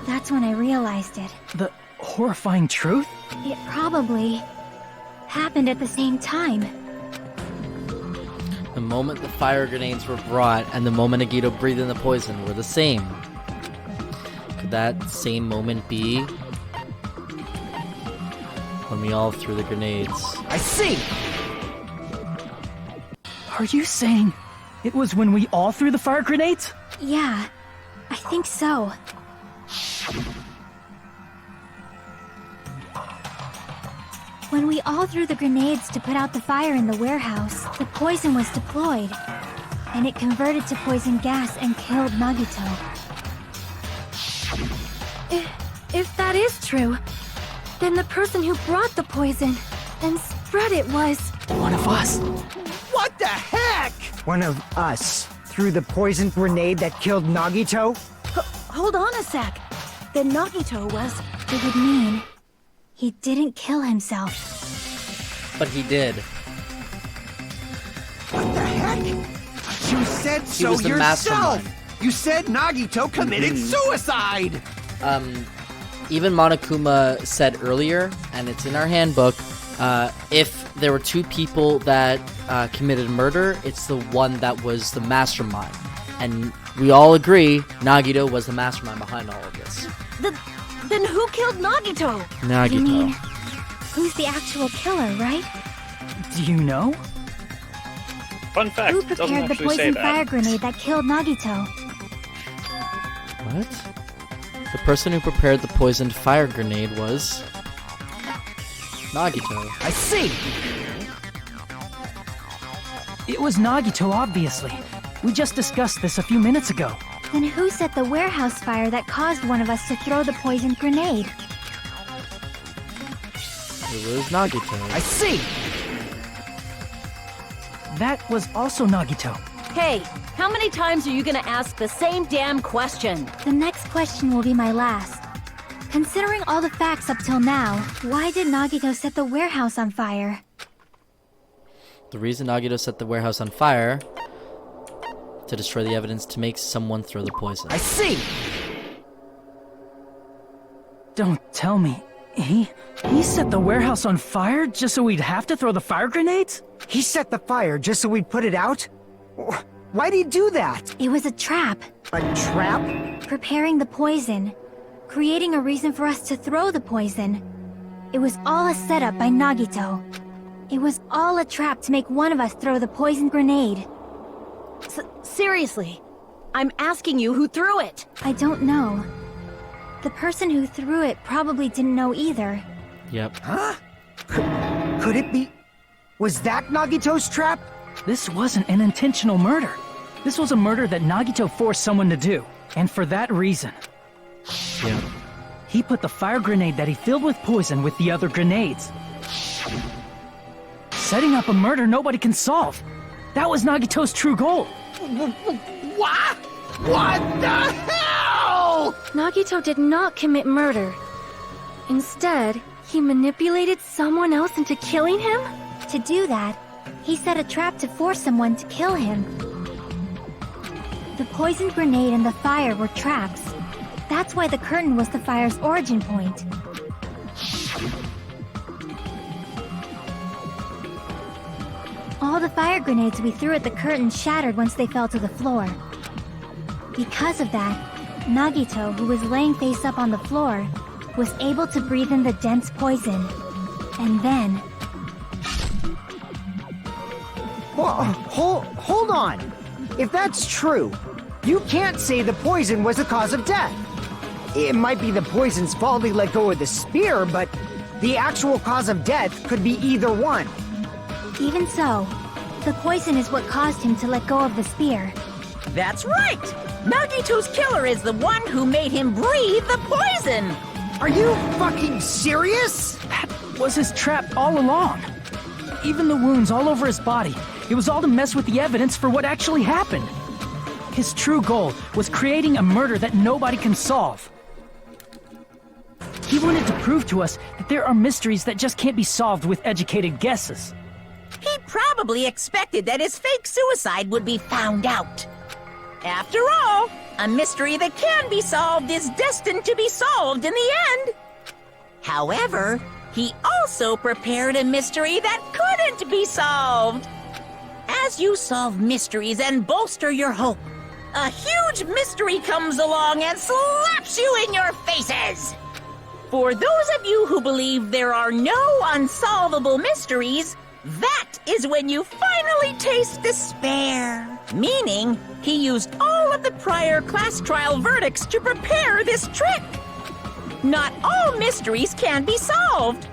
that's when I realized it. The horrifying truth? It probably happened at the same time. The moment the fire grenades were brought and the moment Nagito breathed in the poison were the same. Could that same moment be when we all threw the grenades? I see! Are you saying it was when we all threw the fire grenades? Yeah, I think so. When we all threw the grenades to put out the fire in the warehouse, the poison was deployed, and it converted to poison gas and killed Nagito. If that is true, then the person who brought the poison and spread it was... One of us. What the heck? One of us threw the poison grenade that killed Nagito? Hold on a sec. Then Nagito was... It would mean he didn't kill himself. But he did. What the heck? You said so was the yourself! mastermind. You said Nagito committed suicide! Even Monokuma said earlier, and it's in our handbook, if there were two people that committed murder, it's the one that was the mastermind. And we all agree Nagito was the mastermind behind all of this. Then who killed Nagito? Nagito. You mean, who's the actual killer, right? Do you know? Fun fact, Who it doesn't prepared the actually say poison that. fire grenade that killed Nagito? What? The person who prepared the poisoned fire grenade was... Nagito. I see! It was Nagito, obviously. We just discussed this a few minutes ago. Then who set the warehouse fire that caused one of us to throw the poisoned grenade? It was Nagito. I see! That was also Nagito. Hey, how many times are you gonna ask the same damn question? The next question will be my last. Considering all the facts up till now, why did Nagito set the warehouse on fire? The reason Nagito set the warehouse on fire... to destroy the evidence to make someone throw the poison. I see! Don't tell me. He set the warehouse on fire just so we'd have to throw the fire grenades? He set the fire just so we'd put it out? Why'd he do that? It was a trap. A trap? Preparing the poison. Creating a reason for us to throw the poison. It was all a setup by Nagito. It was all a trap to make one of us throw the poison grenade. Seriously, I'm asking you who threw it. I don't know. The person who threw it probably didn't know either. Yep. Huh? Could it be... Was that Nagito's trap? This wasn't an intentional murder. This was a murder that Nagito forced someone to do. And for that reason. Yep. He put the fire grenade that he filled with poison with the other grenades. Setting up a murder nobody can solve. That was Nagito's true goal. What? What the hell? Nagito did not commit murder. Instead, he manipulated someone else into killing him? To do that, he set a trap to force someone to kill him. The poisoned grenade and the fire were traps. That's why the curtain was the fire's origin point. All the fire grenades we threw at the curtain shattered once they fell to the floor. Because of that, Nagito, who was laying face up on the floor, was able to breathe in the dense poison. And then... Hold on! If that's true, you can't say the poison was the cause of death. It might be the poison's fault he let go of the spear, but the actual cause of death could be either one. Even so, the poison is what caused him to let go of the spear. That's right! Nagito's killer is the one who made him breathe the poison! Are you fucking serious? That was his trap all along. Even the wounds all over his body. It was all to mess with the evidence for what actually happened. His true goal was creating a murder that nobody can solve. He wanted to prove to us that there are mysteries that just can't be solved with educated guesses. He probably expected that his fake suicide would be found out. After all, a mystery that can be solved is destined to be solved in the end. However, he also prepared a mystery that couldn't be solved. As you solve mysteries and bolster your hope, a huge mystery comes along and slaps you in your faces. For those of you who believe there are no unsolvable mysteries, that is when you finally taste despair. Meaning, he used all of the prior class trial verdicts to prepare this trick. Not all mysteries can be solved.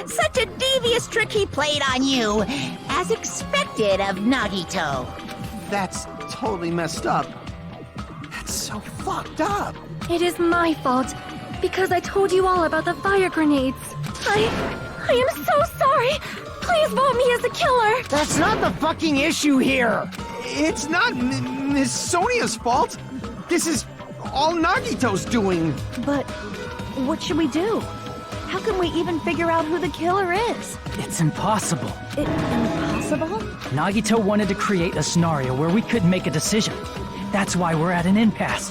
Such a devious trick he played on you, as expected of Nagito. That's totally messed up. That's so fucked up. It is my fault, because I told you all about the fire grenades. I am so sorry. Please vote me as the killer. That's not the fucking issue here. It's not Miss Sonia's fault. This is all Nagito's doing. But what should we do? How can we even figure out who the killer is? It's impossible. Impossible? Nagito wanted to create a scenario where we couldn't make a decision. That's why we're at an impasse.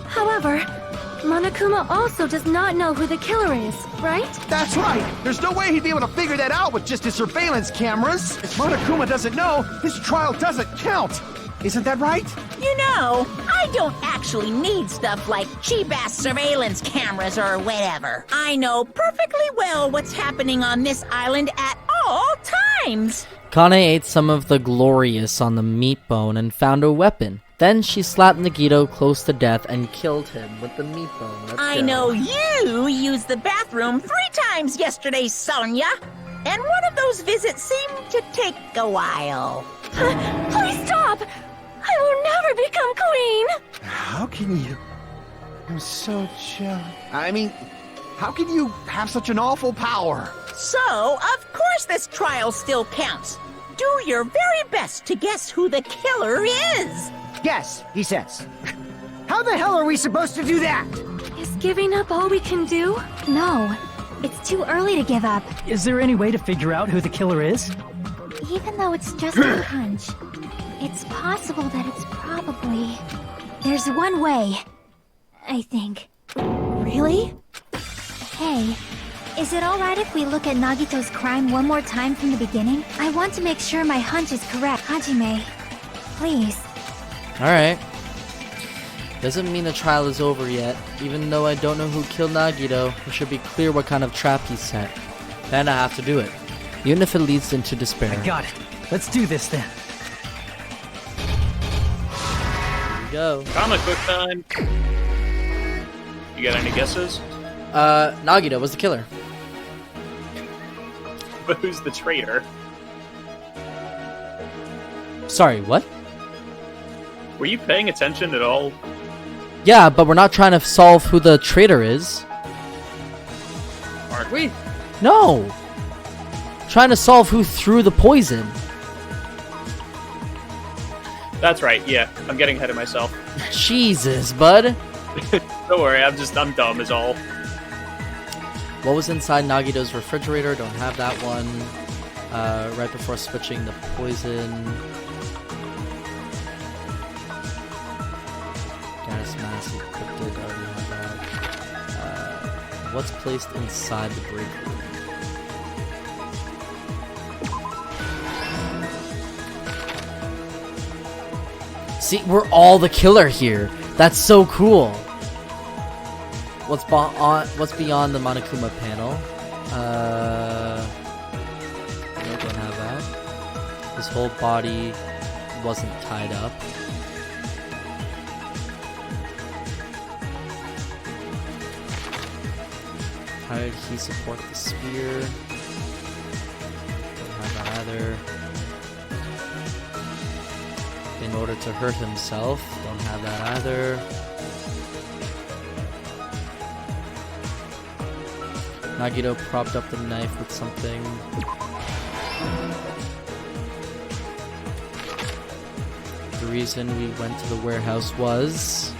However, Monokuma also does not know who the killer is, right? That's right. There's no way he'd be able to figure that out with just his surveillance cameras. If Monokuma doesn't know, his trial doesn't count. Isn't that right? You know, I don't actually need stuff like cheap-ass surveillance cameras or whatever. I know perfectly well what's happening on this island at all times. Kane ate some of the glorious on the meat bone and found a weapon. Then she slapped Nagito close to death and killed him with the meat bone. I know you used the bathroom 3 times yesterday, Sonia. And one of those visits seemed to take a while. Please stop! I will never become queen! How can you? I'm so jealous. I mean, how can you have such an awful power? So, of course this trial still counts. Do your very best to guess who the killer is. Yes, he says. How the hell are we supposed to do that? Is giving up all we can do? No, it's too early to give up. Is there any way to figure out who the killer is? Even though it's just a hunch, it's possible that it's probably... There's one way, I think. Really? Hey, is it alright if we look at Nagito's crime one more time from the beginning? I want to make sure my hunch is correct. Hajime, please. Alright. Doesn't mean the trial is over yet. Even though I don't know who killed Nagito, it should be clear what kind of trap he set. Then I have to do it. Even if it leads into despair. I got it. Let's do this then. Here we go. Comic book time. You got any guesses? Nagito was the killer. But who's the traitor? Sorry, what? Were you paying attention at all? Yeah, but we're not trying to solve who the traitor is. Aren't we? No! Trying to solve who threw the poison. That's right, yeah. I'm getting ahead of myself. Jesus, bud. Don't worry, I'm dumb is all. What was inside Nagito's refrigerator? Don't have that one. Right before switching the poison. Gas mask encrypted, already have that. What's placed inside the break room? See, we're all the killer here. That's so cool. What's beyond the Monokuma panel? No, don't have that. His whole body wasn't tied up. How did he support the spear? Don't have that either. In order to hurt himself, don't have that either. Nagito propped up the knife with something. The reason we went to the warehouse was...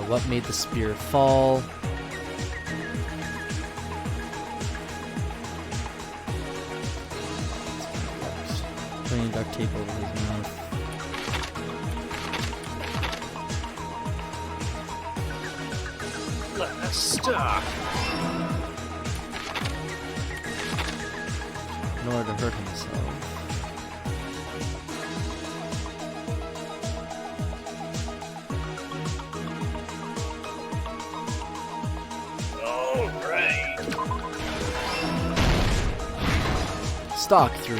what made the spear fall? Putting duct tape over his mouth. Stop. In order to hurt himself. All right. Stock 3.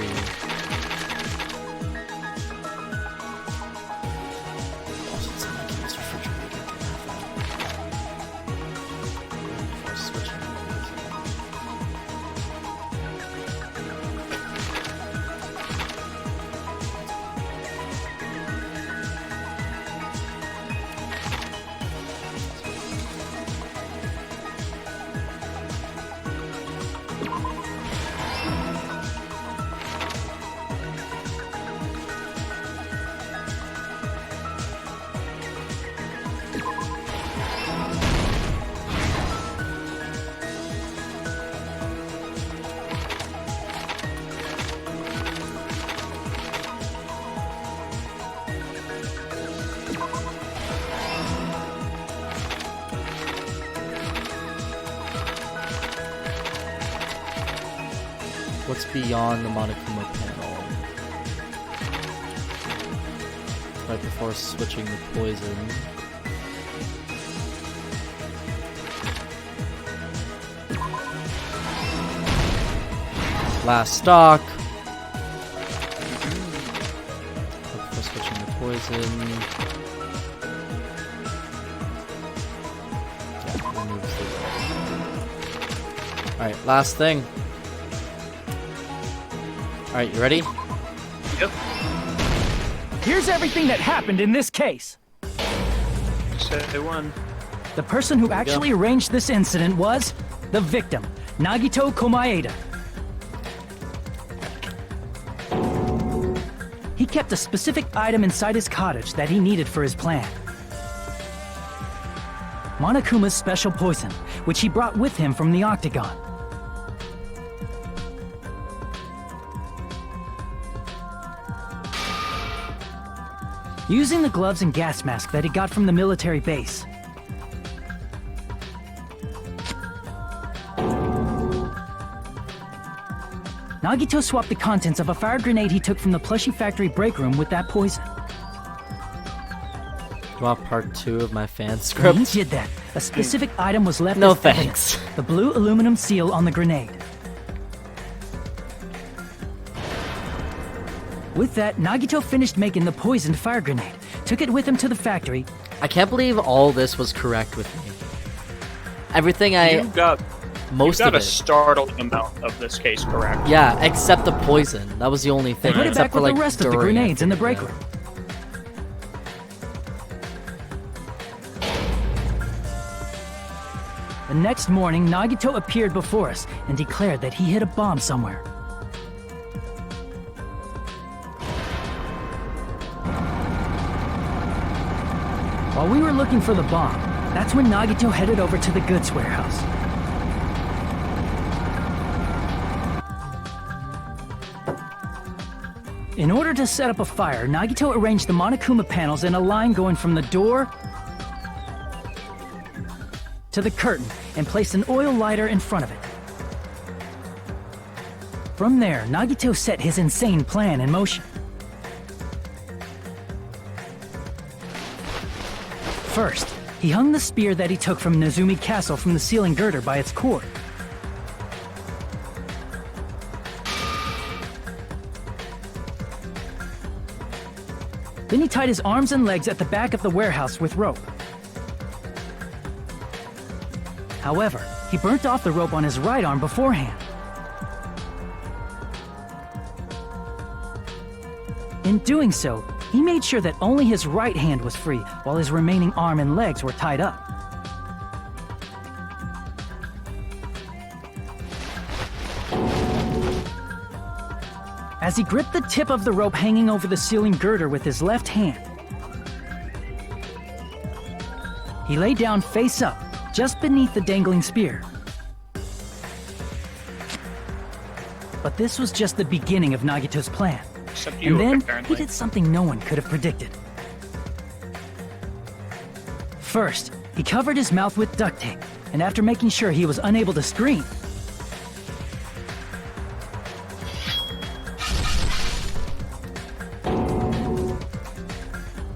What's beyond the Monokuma panel? Right before switching the poison. Last stock. Right before switching the poison. Yeah, removes the... Alright, last thing. Alright, you ready? Yep. Here's everything that happened in this case. Say one. The person who actually arranged this incident was the victim, Nagito Komaeda. He kept a specific item inside his cottage that he needed for his plan. Monokuma's special poison, which he brought with him from the Octagon. Using the gloves and gas mask that he got from the military base. Nagito swapped the contents of a fire grenade he took from the plushie factory break room with that poison. You want part 2 of my fan When script? he did that, a specific item was left No as evidence. thanks. The blue aluminum seal on the grenade. With that, Nagito finished making the poisoned fire grenade, took it with him to the factory. I can't believe all this was correct with me. Everything I... You got most you got of a it. startling amount of this case correct. Yeah, except the poison. That was the only thing. Put it except back for, with like, the rest of the during, I grenades in the think, break room. The next morning, Nagito appeared before us and declared that he hid a bomb somewhere. While we were looking for the bomb, that's when Nagito headed over to the goods warehouse. In order to set up a fire, Nagito arranged the Monokuma panels in a line going from the door to the curtain and placed an oil lighter in front of it. From there, Nagito set his insane plan in motion. First, he hung the spear that he took from Nezumi Castle from the ceiling girder by its cord. Then he tied his arms and legs at the back of the warehouse with rope. However, he burnt off the rope on his right arm beforehand. In doing so, he made sure that only his right hand was free, while his remaining arm and legs were tied up. As he gripped the tip of the rope hanging over the ceiling girder with his left hand, He lay down face up, just beneath the dangling spear. But this was just the beginning of Nagito's plan. Except you, And then apparently. he did something no one could have predicted. First, he covered his mouth with duct tape, and after making sure he was unable to scream,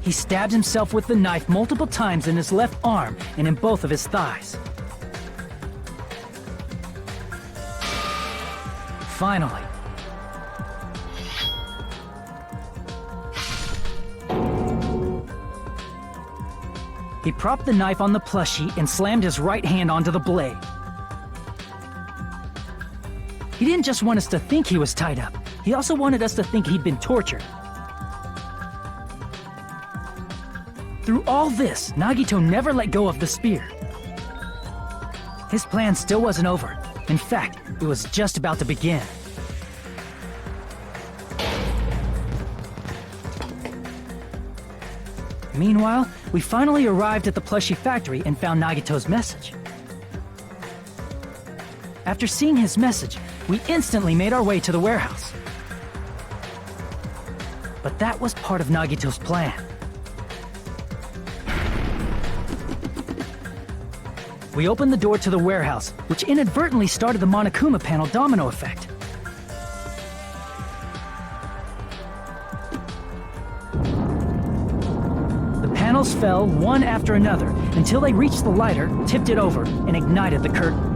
he stabbed himself with the knife multiple times in his left arm and in both of his thighs. Finally, he propped the knife on the plushie and slammed his right hand onto the blade. He didn't just want us to think he was tied up, he also wanted us to think he'd been tortured. Through all this, Nagito never let go of the spear. His plan still wasn't over. In fact, it was just about to begin. Meanwhile, we finally arrived at the plushie factory and found Nagito's message. After seeing his message, we instantly made our way to the warehouse. But that was part of Nagito's plan. We opened the door to the warehouse, which inadvertently started the Monokuma panel domino effect. The panels fell one after another until they reached the lighter, tipped it over, and ignited the curtain.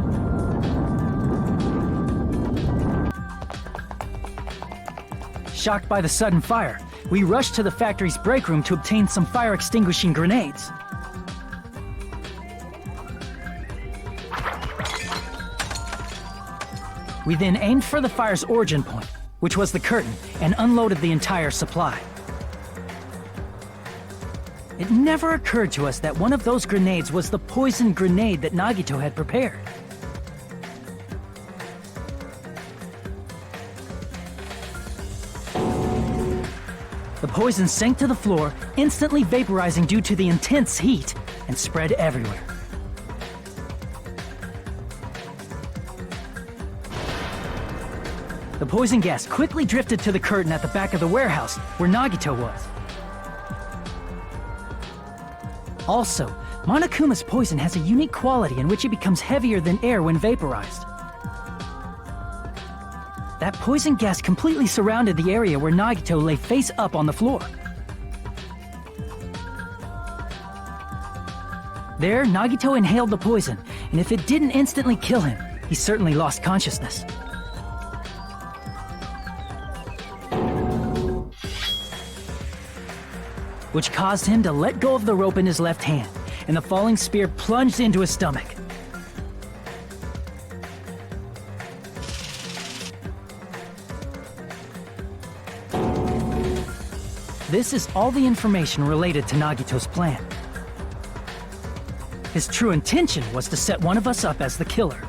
Shocked by the sudden fire, we rushed to the factory's break room to obtain some fire-extinguishing grenades. We then aimed for the fire's origin point, which was the curtain, and unloaded the entire supply. It never occurred to us that one of those grenades was the poison grenade that Nagito had prepared. The poison sank to the floor, instantly vaporizing due to the intense heat, and spread everywhere. The poison gas quickly drifted to the curtain at the back of the warehouse, where Nagito was. Also, Monokuma's poison has a unique quality in which it becomes heavier than air when vaporized. That poison gas completely surrounded the area where Nagito lay face up on the floor. There, Nagito inhaled the poison, and if it didn't instantly kill him, he certainly lost consciousness. Which caused him to let go of the rope in his left hand, and the falling spear plunged into his stomach. This is all the information related to Nagito's plan. His true intention was to set one of us up as the killer.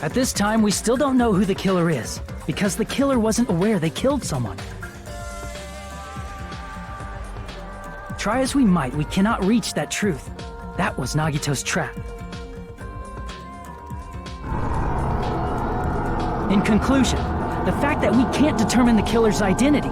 At this time, we still don't know who the killer is, because the killer wasn't aware they killed someone. Try as we might, we cannot reach that truth. That was Nagito's trap. In conclusion, the fact that we can't determine the killer's identity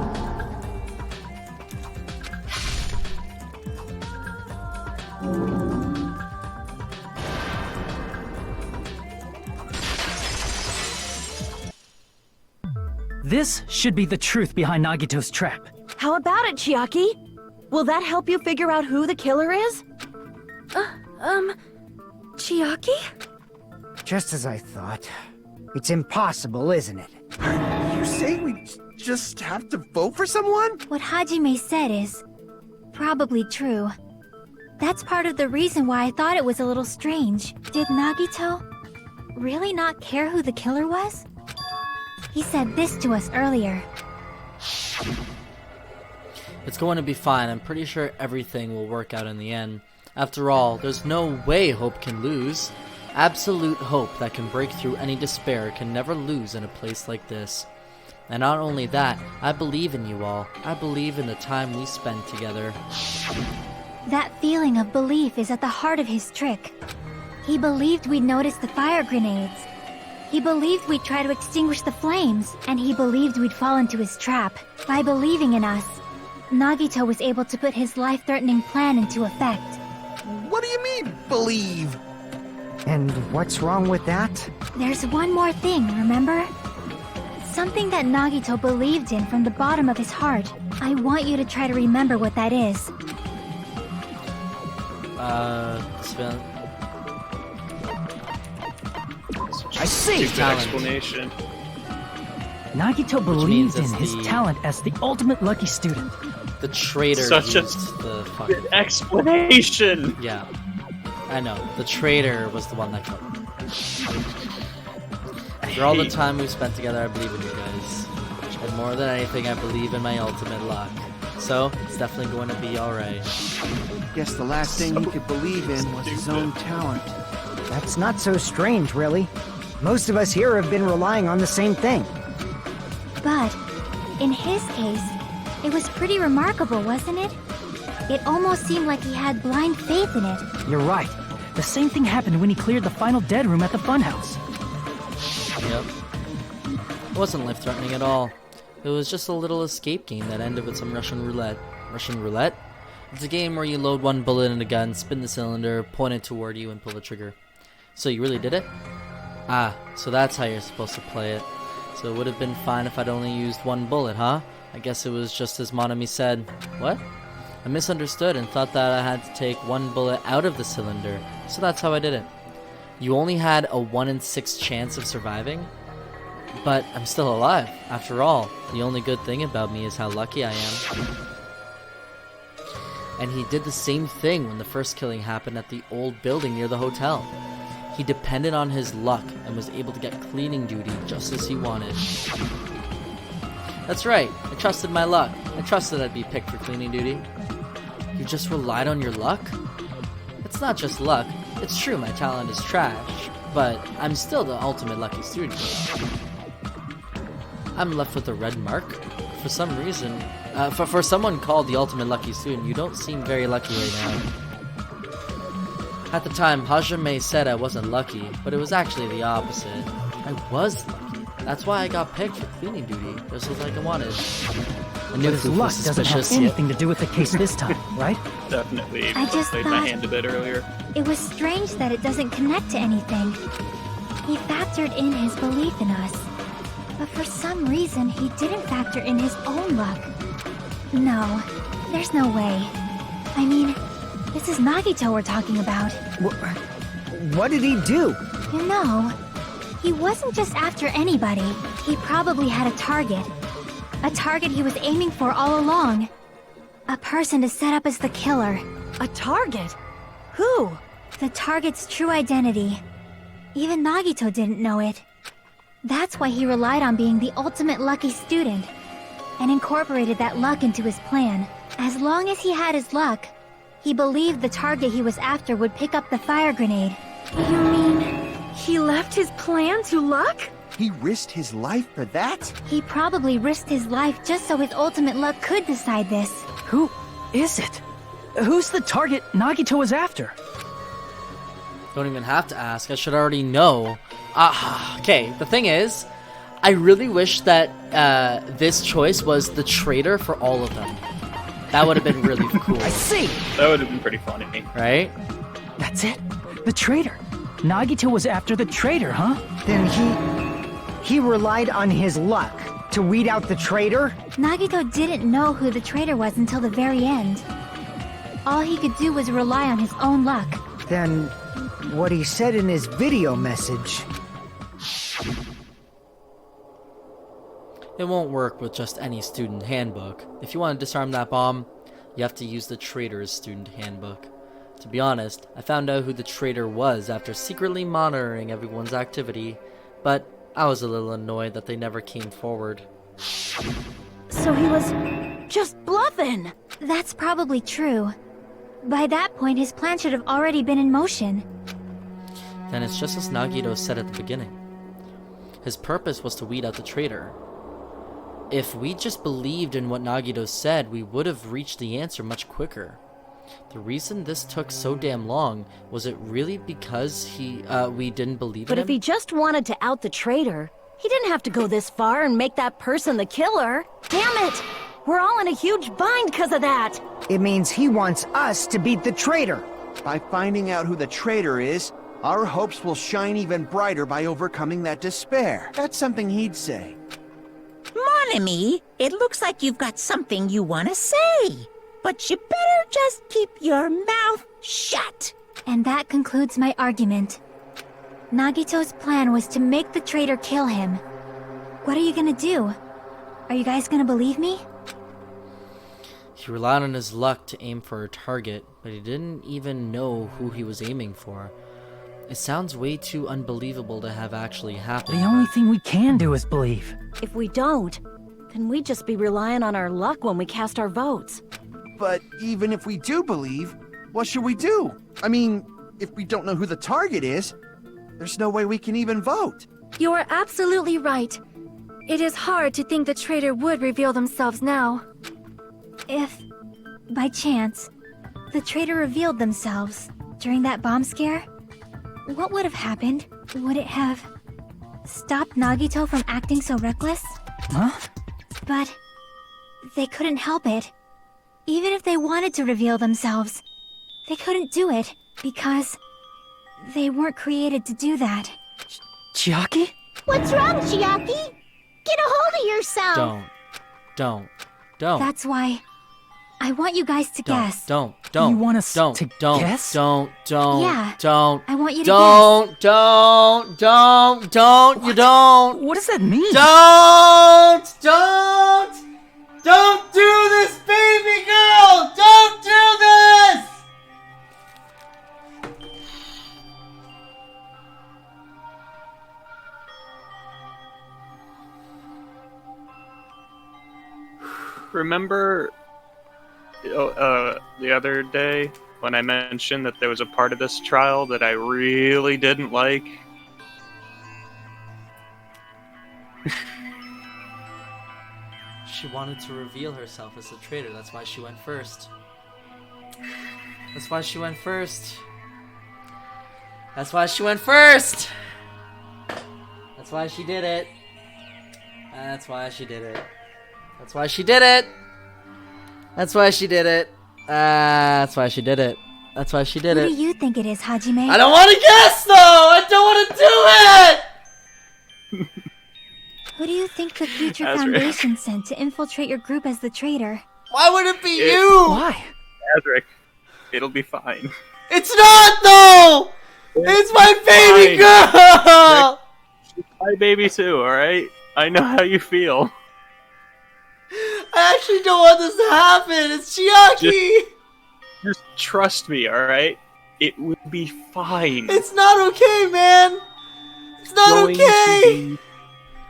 this should be the truth behind Nagito's trap. How about it, Chiaki? Will that help you figure out who the killer is? Chiaki? Just as I thought. It's impossible, isn't it? You say we just have to vote for someone? What Hajime said is probably true. That's part of the reason why I thought it was a little strange. Did Nagito really not care who the killer was? He said this to us earlier. It's going to be fine. I'm pretty sure everything will work out in the end. After all, there's no way hope can lose. Absolute hope that can break through any despair can never lose in a place like this. And not only that, I believe in you all. I believe in the time we spent together. That feeling of belief is at the heart of his trick. He believed we'd notice the fire grenades. He believed we'd try to extinguish the flames, and he believed we'd fall into his trap. By believing in us, Nagito was able to put his life-threatening plan into effect. What do you mean, believe? And what's wrong with that? There's one more thing, remember? Something that Nagito believed in from the bottom of his heart. I want you to try to remember what that is. Sven. I see. Stupid explanation. Nagito means believed in it's his the- talent as the ultimate lucky student. The traitor Such a used the fucking... explanation. Yeah. I know. The traitor was the one that killed him. After all the time we've spent together, I believe in you guys. And more than anything, I believe in my ultimate luck. So, it's definitely going to be alright. Guess the last thing he could believe in was his own talent. That's not so strange, really. Most of us here have been relying on the same thing. But, in his case, it was pretty remarkable, wasn't it? It almost seemed like he had blind faith in it. You're right. The same thing happened when he cleared the final dead room at the funhouse. Yep. It wasn't life-threatening at all. It was just a little escape game that ended with some Russian roulette. Russian roulette? It's a game where you load one bullet in a gun, spin the cylinder, point it toward you, and pull the trigger. So you really did it? Ah, so that's how you're supposed to play it. So it would have been fine if I'd only used one bullet, huh? I guess it was just as Monami said. What? I misunderstood and thought that I had to take one bullet out of the cylinder, so that's how I did it. You only had a 1 in 6 chance of surviving? But I'm still alive, after all. The only good thing about me is how lucky I am. And he did the same thing when the first killing happened at the old building near the hotel. He depended on his luck and was able to get cleaning duty just as he wanted. That's right, I trusted my luck. I trusted I'd be picked for cleaning duty. You just relied on your luck? It's not just luck. It's true my talent is trash, but I'm still the ultimate lucky student. I'm left with a red mark. For some reason, for someone called the ultimate lucky student, you don't seem very lucky right now. At the time, Hajime said I wasn't lucky, but it was actually the opposite. I was lucky. That's why I got picked for cleaning duty, just as I wanted. I knew His luck doesn't have anything to do with the case this time, right? Definitely. I just played my thought- hand a bit earlier. It was strange that it doesn't connect to anything. He factored in his belief in us. But for some reason, he didn't factor in his own luck. No, there's no way. I mean, this is Nagito we're talking about. What did he do? You know, he wasn't just after anybody. He probably had a target. A target he was aiming for all along. A person to set up as the killer. A target? Who? The target's true identity. Even Nagito didn't know it. That's why he relied on being the ultimate lucky student, and incorporated that luck into his plan. As long as he had his luck, he believed the target he was after would pick up the fire grenade. You mean he left his plan to luck? He risked his life for that? He probably risked his life just so his ultimate luck could decide this. Who is it? Who's the target Nagito was after? Don't even have to ask, I should already know. Okay, the thing is, I really wish that this choice was the traitor for all of them. That would have been really cool. I see! That would have been pretty funny. Right? That's it. The traitor. Nagito was after the traitor, huh? Then he relied on his luck to weed out the traitor? Nagito didn't know who the traitor was until the very end. All he could do was rely on his own luck. Then what he said in his video message. It won't work with just any student handbook. If you want to disarm that bomb, you have to use the traitor's student handbook. To be honest, I found out who the traitor was after secretly monitoring everyone's activity, but I was a little annoyed that they never came forward. So he was just bluffing. That's probably true. By that point, his plan should have already been in motion. Then it's just as Nagito said at the beginning. His purpose was to weed out the traitor. If we just believed in what Nagito said, we would have reached the answer much quicker. The reason this took so damn long, was it really because we didn't believe in But him? if he just wanted to out the traitor, he didn't have to go this far and make that person the killer. Damn it! We're all in a huge bind because of that! It means he wants us to beat the traitor. By finding out who the traitor is, our hopes will shine even brighter by overcoming that despair. That's something he'd say. Mon ami, it looks like you've got something you want to say. But you better just keep your mouth shut. And that concludes my argument. Nagito's plan was to make the traitor kill him. What are you gonna do? Are you guys gonna believe me? He relied on his luck to aim for a target, but he didn't even know who he was aiming for. It sounds way too unbelievable to have actually happened. The only thing we can do is believe. If we don't, then we'd just be relying on our luck when we cast our votes. But even if we do believe, what should we do? I mean, if we don't know who the target is, there's no way we can even vote. You are absolutely right. It is hard to think the traitor would reveal themselves now. If, by chance, the traitor revealed themselves during that bomb scare, what would have happened? Would it have stopped Nagito from acting so reckless? Huh? But they couldn't help it. Even if they wanted to reveal themselves, they couldn't do it because they weren't created to do that. Chiaki? What's wrong, Chiaki? Get a hold of yourself! Don't. That's why I want you guys to guess. Don't. You want us don't, to don't, guess? Don't. Yeah. Don't. I want you to Don't. You don't. What does that mean? Don't do this, baby girl! Don't do this! Remember the other day when I mentioned that there was a part of this trial that I really didn't like? She wanted to reveal herself as a traitor. That's why she went first. That's why she went first. That's why she went first. That's why she did it. That's why she did it. That's why she did it. That's why she did it. That's why she did it. That's why she did Who it. do you think it is, Hajime? I don't want to guess though. I don't want to do it. Who do you think the future That's foundation sent to infiltrate your group as the traitor? Why would it be you? Why? Ezric, it'll be fine. It's not though. It's my baby girl. She's my baby too, alright? I know how you feel. I actually don't want this to happen. It's Chiaki. Just trust me, alright? It will be fine. It's not okay, man. It's not going okay. to be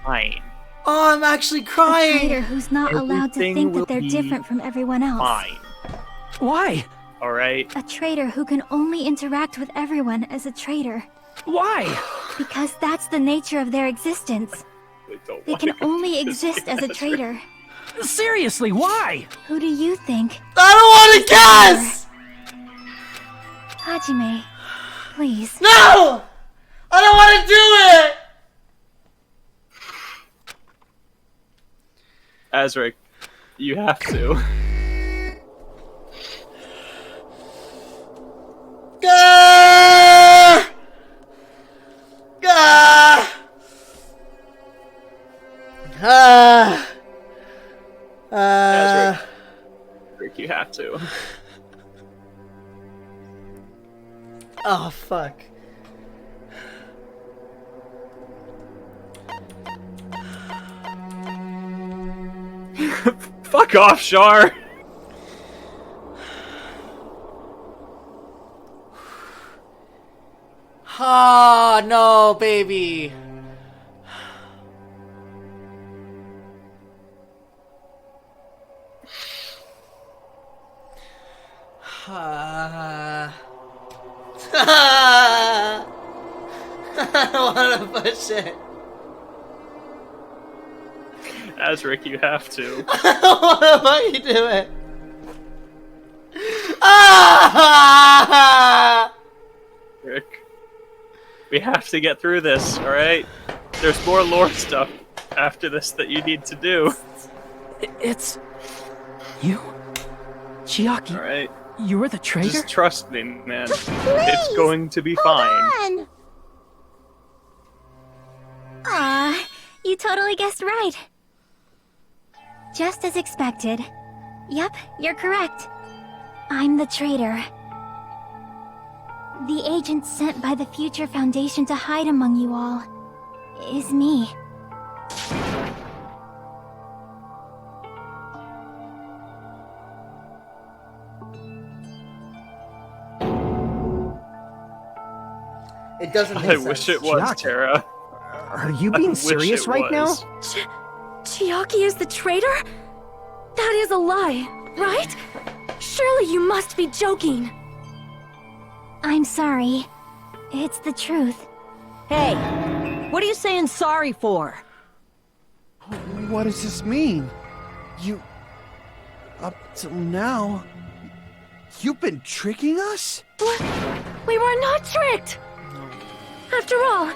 fine. Oh, I'm actually A crying. traitor who's not allowed to Everything think will that they're be different from everyone else. Fine. Why? Alright? A traitor who can only interact with everyone as a traitor. Why? Because that's the nature of their existence. They can only exist as a traitor. Seriously, why? Who do you think? I don't want to guess. Hajime, please. No, I don't want to do it. Ezric, you have to. Gah! Gah! Ezric, you have to. Oh, fuck. Fuck off, Shar! Ah, no, baby. I don't want to push it. Ezric, you have to. I don't want to let you do it. Ah! Rick, we have to get through this, alright? There's more lore stuff after this that you need to do. It's... you? Chiaki, Alright? you're the traitor? Just trust me, man. Please, It's going to be fine. on. Aw, you totally guessed right. Just as expected. Yep, you're correct. I'm the traitor. The agent sent by the Future Foundation to hide among you all is me. It doesn't make I sense. wish it was, Chiaki. Tara. Are you I being wish serious it right now? was. Chiaki is the traitor? That is a lie, right? Surely you must be joking. I'm sorry. It's the truth. Hey, what are you saying sorry for? What does this mean? You... Up till now... You've been tricking us? What? We were not tricked! After all,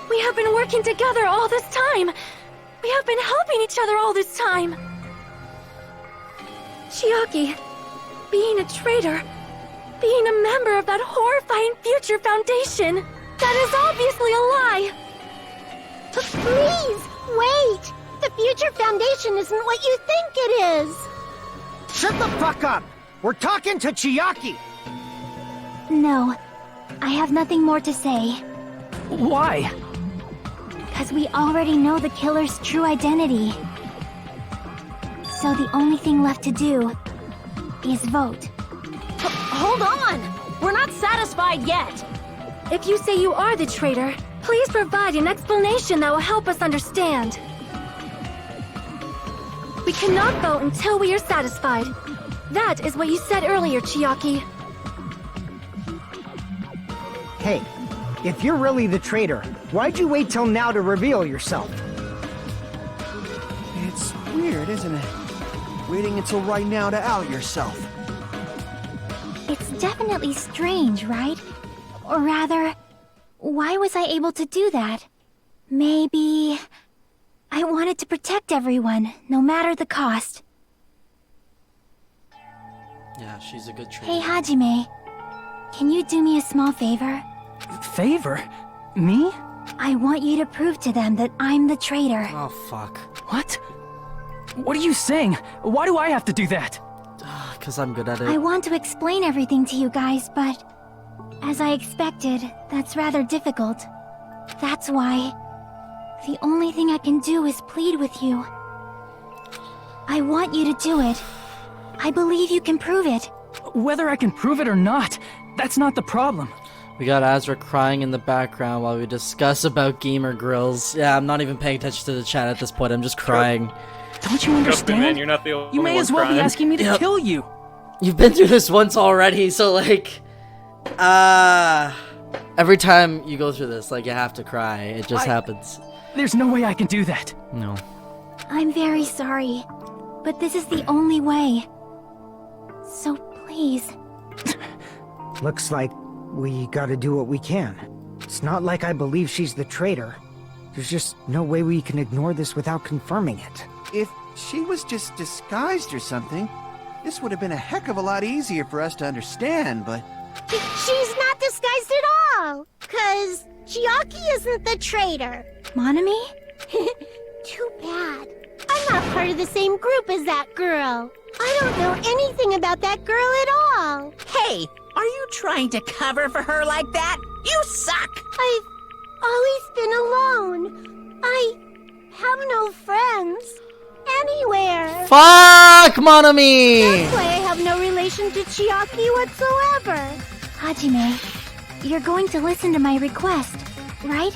we have been working together all this time. We have been helping each other all this time. Chiaki, being a traitor, being a member of that horrifying Future Foundation, that is obviously a lie. Please, wait! The Future Foundation isn't what you think it is! Shut the fuck up! We're talking to Chiaki! No, I have nothing more to say. Why? Because we already know the killer's true identity. So the only thing left to do is vote. Hold on! We're not satisfied yet! If you say you are the traitor, please provide an explanation that will help us understand. We cannot vote until we are satisfied. That is what you said earlier, Chiaki. Hey, if you're really the traitor, why'd you wait till now to reveal yourself? It's weird, isn't it? Waiting until right now to out yourself. It's definitely strange, right? Or rather, why was I able to do that? Maybe... I wanted to protect everyone, no matter the cost. Yeah, she's a good traitor. Hey, Hajime. Can you do me a small favor? Favor? Me? I want you to prove to them that I'm the traitor. Oh, fuck. What? What are you saying? Why do I have to do that? Because I'm good at it. I want to explain everything to you guys, but... as I expected, that's rather difficult. That's why... the only thing I can do is plead with you. I want you to do it. I believe you can prove it. Whether I can prove it or not, that's not the problem. We got Azra crying in the background while we discuss about gamer grills. Yeah, I'm not even paying attention to the chat at this point. I'm just crying. Don't you understand? Man, you're not the only You may one as well crying. be asking me to kill you. You've been through this once already, so like... every time you go through this, like, you have to cry. It just happens. There's no way I can do that. No. I'm very sorry, but this is the only way. So please. Looks like we gotta do what we can. It's not like I believe she's the traitor. There's just no way we can ignore this without confirming it. If she was just disguised or something, this would have been a heck of a lot easier for us to understand, but... She's not disguised at all! 'Cause Chiaki isn't the traitor. Monami? Too bad. I'm not part of the same group as that girl. I don't know anything about that girl at all. Hey, are you trying to cover for her like that? You suck! I've always been alone. I have no friends. Anywhere. Fuck, Monami! That's why I have no relation to Chiaki whatsoever. Hajime, you're going to listen to my request, right?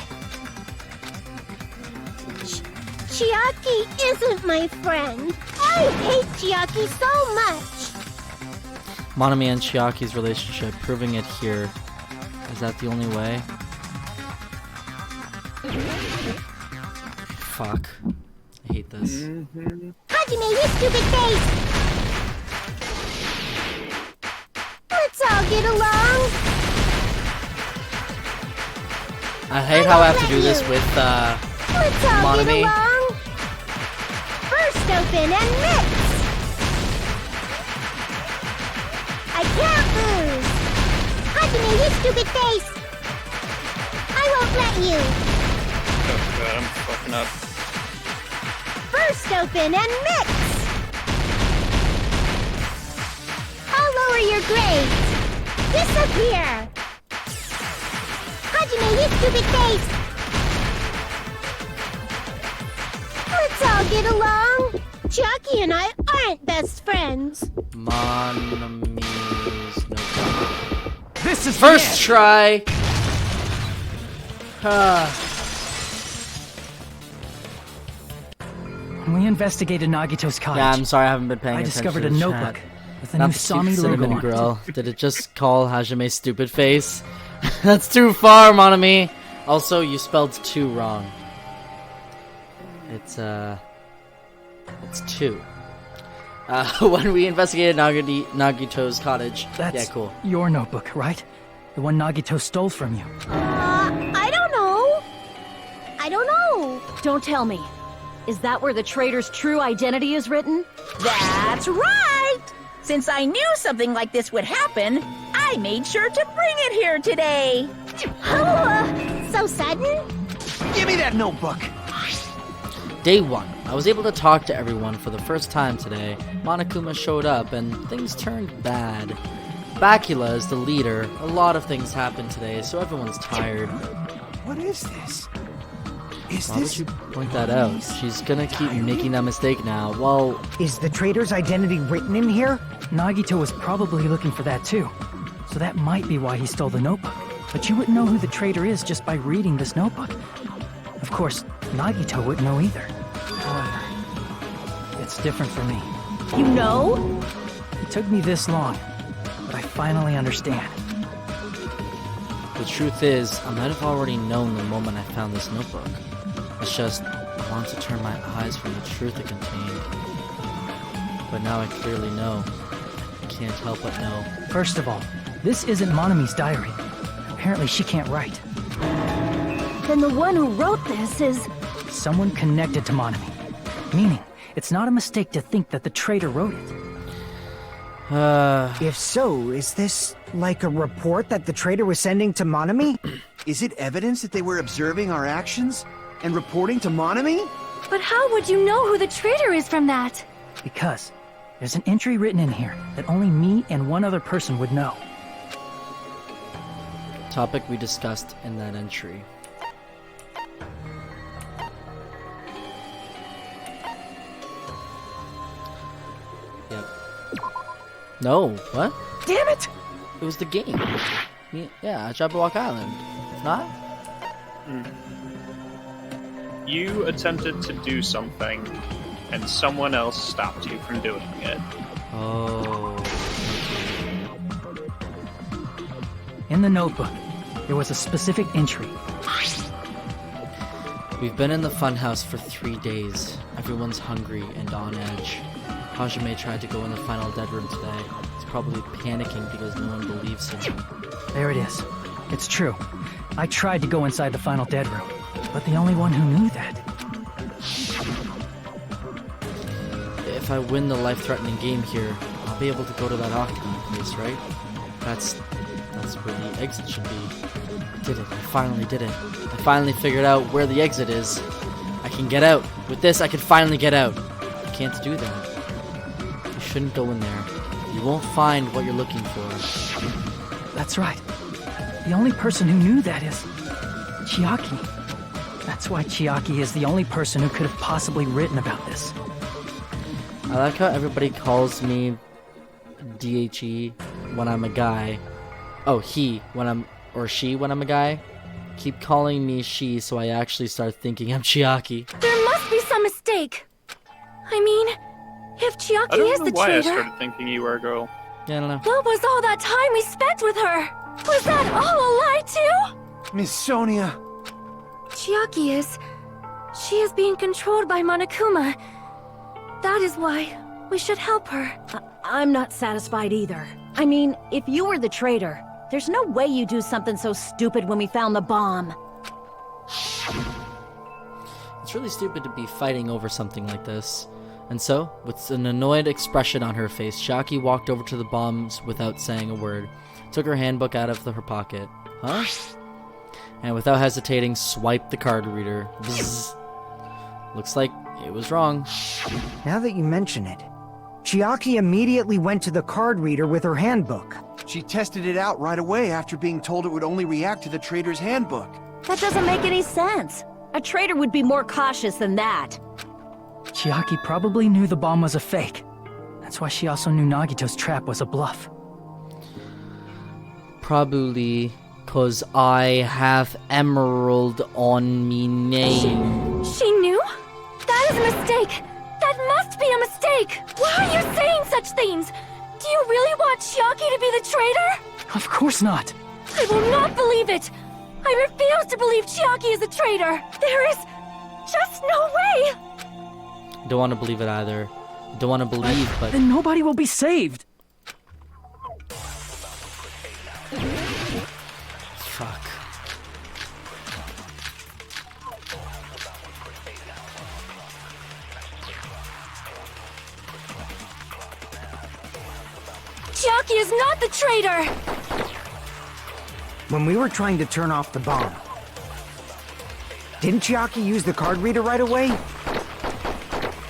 Chiaki isn't my friend. I hate Chiaki so much. Monami and Chiaki's relationship, proving it here. Is that the only way? Fuck. I hate this. Hajime, you stupid face! get along? I hate how I have to do this with Let's all get Monami. along. First open and mix. I can't lose. Hajime, you stupid face. I won't let you. Oh god, I'm fucking up. First open and mix. I'll lower your grades. Disappear. Hajime, you stupid face. Let's all get along. Chucky and I aren't best friends. Monami's notebook. This is First try. When we investigated Nagito's cottage, Yeah, I'm sorry I haven't been paying I attention discovered to a the notebook chat. with a Not new the Sami cute logo cinnamon on it. girl. Did it just call Hajime stupid face? That's too far, Monami. Also, you spelled 2 wrong. It's 2. When we investigated Nagito's cottage. That's yeah, cool. your notebook, right? The one Nagito stole from you. I don't know. I don't know. Don't tell me. Is that where the traitor's true identity is written? That's right! Since I knew something like this would happen, I made sure to bring it here today. So sudden? Give me that notebook. Day 1. I was able to talk to everyone for the first time today. Monokuma showed up and things turned bad. Bakula is the leader. A lot of things happened today, so everyone's tired. What is this? Is Why would this... you point that out? She's gonna keep making that mistake now. Well, Is the traitor's identity written in here? Nagito was probably looking for that too. So that might be why he stole the notebook. But you wouldn't know who the traitor is just by reading this notebook. Of course, Nagito wouldn't know either. However, it's different for me. You know? It took me this long, but I finally understand. the truth is, I might have already known the moment I found this notebook. It's just, I want to turn my eyes from the truth it contained. But now I clearly know. I can't help but know. First of all, this isn't Monami's diary. Apparently she can't write. Then the one who wrote this is... Someone connected to Monami. Meaning, it's not a mistake to think that the traitor wrote it. If so, is this like a report that the traitor was sending to Monami? Is it evidence that they were observing our actions and reporting to Monami? But how would you know who the traitor is from that? Because there's an entry written in here that only me and one other person would know. Topic we discussed in that entry. Yep. No, what? Damn it! It was the game. Yeah, Jabberwock Island. If not? You attempted to do something, and someone else stopped you from doing it. Oh. In the notebook, there was a specific entry. We've been in the funhouse for 3 days. Everyone's hungry and on edge. Hajime tried to go in the final dead room today. He's probably panicking because no one believes him. There it is. It's true. I tried to go inside the final dead room, but the only one who knew that. If I win the life-threatening game here, I'll be able to go to that octagon place, right? That's where the exit should be. I did it. I finally did it. I finally figured out where the exit is. I can get out. With this, I can finally get out. You can't do that. You shouldn't go in there. You won't find what you're looking for. That's right. The only person who knew that is Chiaki. That's why Chiaki is the only person who could have possibly written about this. I like how everybody calls me DHE when I'm a guy. Oh, he when I'm, or she when I'm a guy. Keep calling me she so I actually start thinking I'm Chiaki. There must be some mistake. I mean, if I Chiaki don't is know the why I traitor, started thinking you were a girl. Yeah, I don't know. what was all that time we spent with her? Was that all a lie too? Miss Sonia. Chiaki is... She is being controlled by Monokuma. That is why we should help her. I'm not satisfied either. I mean, if you were the traitor, there's no way you'd do something so stupid when we found the bomb. It's really stupid to be fighting over something like this. And so, with an annoyed expression on her face, Chiaki walked over to the bombs without saying a word, took her handbook out of her pocket. Huh? And without hesitating, swiped the card reader. Bzz. Looks like it was wrong. Now that you mention it, Chiaki immediately went to the card reader with her handbook. She tested it out right away after being told it would only react to the trader's handbook. That doesn't make any sense. A traitor would be more cautious than that. Chiaki probably knew the bomb was a fake. That's why she also knew Nagito's trap was a bluff. Probably cause I have emerald on me name. She knew? That is a mistake! That must be a mistake! Why are you saying such things? Do you really want Chiaki to be the traitor? Of course not. I will not believe it! I refuse to believe Chiaki is a traitor! There is just no way! Don't want to believe it either. Don't want to believe, but... Then nobody will be saved. Fuck. Chiaki is not the traitor! When we were trying to turn off the bomb, didn't Chiaki use the card reader right away?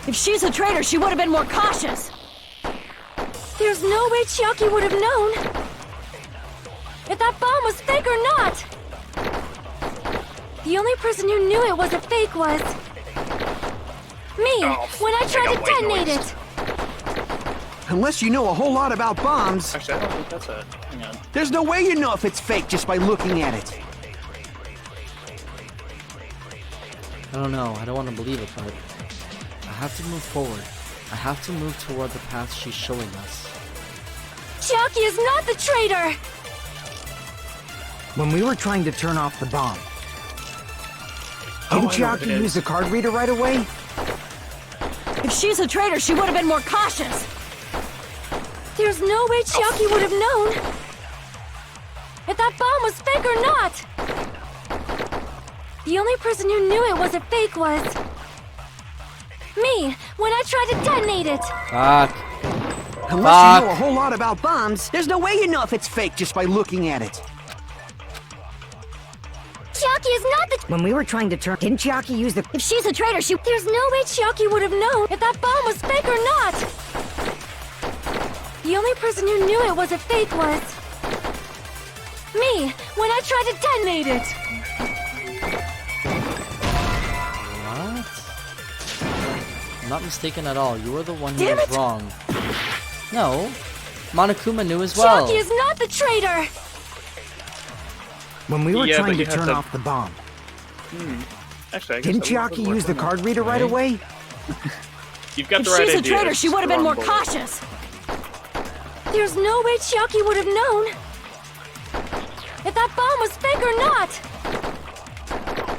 If she's a traitor, she would have been more cautious. There's no way Chiaki would have known if that bomb was fake or not. The only person who knew it was a fake was me, when I tried to detonate it. Unless you know a whole lot about bombs, Actually, I don't think that's it. Hang on. there's no way you know if it's fake just by looking at it. I don't know. I don't want to believe it, but I have to move forward. I have to move toward the path she's showing us. Chiaki is not the traitor! When we were trying to turn off the bomb, Oh, didn't I know what Chiaki it is. use the card reader right away? If she's a traitor, she would have been more cautious. There's no way Chiaki would have known if that bomb was fake or not. The only person who knew it was a fake was me, when I tried to detonate it. Fuck. Unless you know a whole lot about bombs, there's no way you know if it's fake just by looking at it. Chiaki is not the... When we were trying to turn... Didn't Chiaki use the... If she's a traitor, there's no way Chiaki would have known if that bomb was fake or not. The only person who knew it was a fake was me, when I tried to detonate it. What? I'm not mistaken at all. You were the one who Damn was it! wrong. No. Monokuma knew as well. Chiaki is not the traitor! When we were Yeah, trying but to you have turn to- off the bomb, Actually, I guess didn't that would Chiaki work use the on card that. reader right Right? away? You've got If the right she's a idea. traitor, it's she would have been more wrong bullet. cautious. There's no way Chiaki would have known if that bomb was fake or not.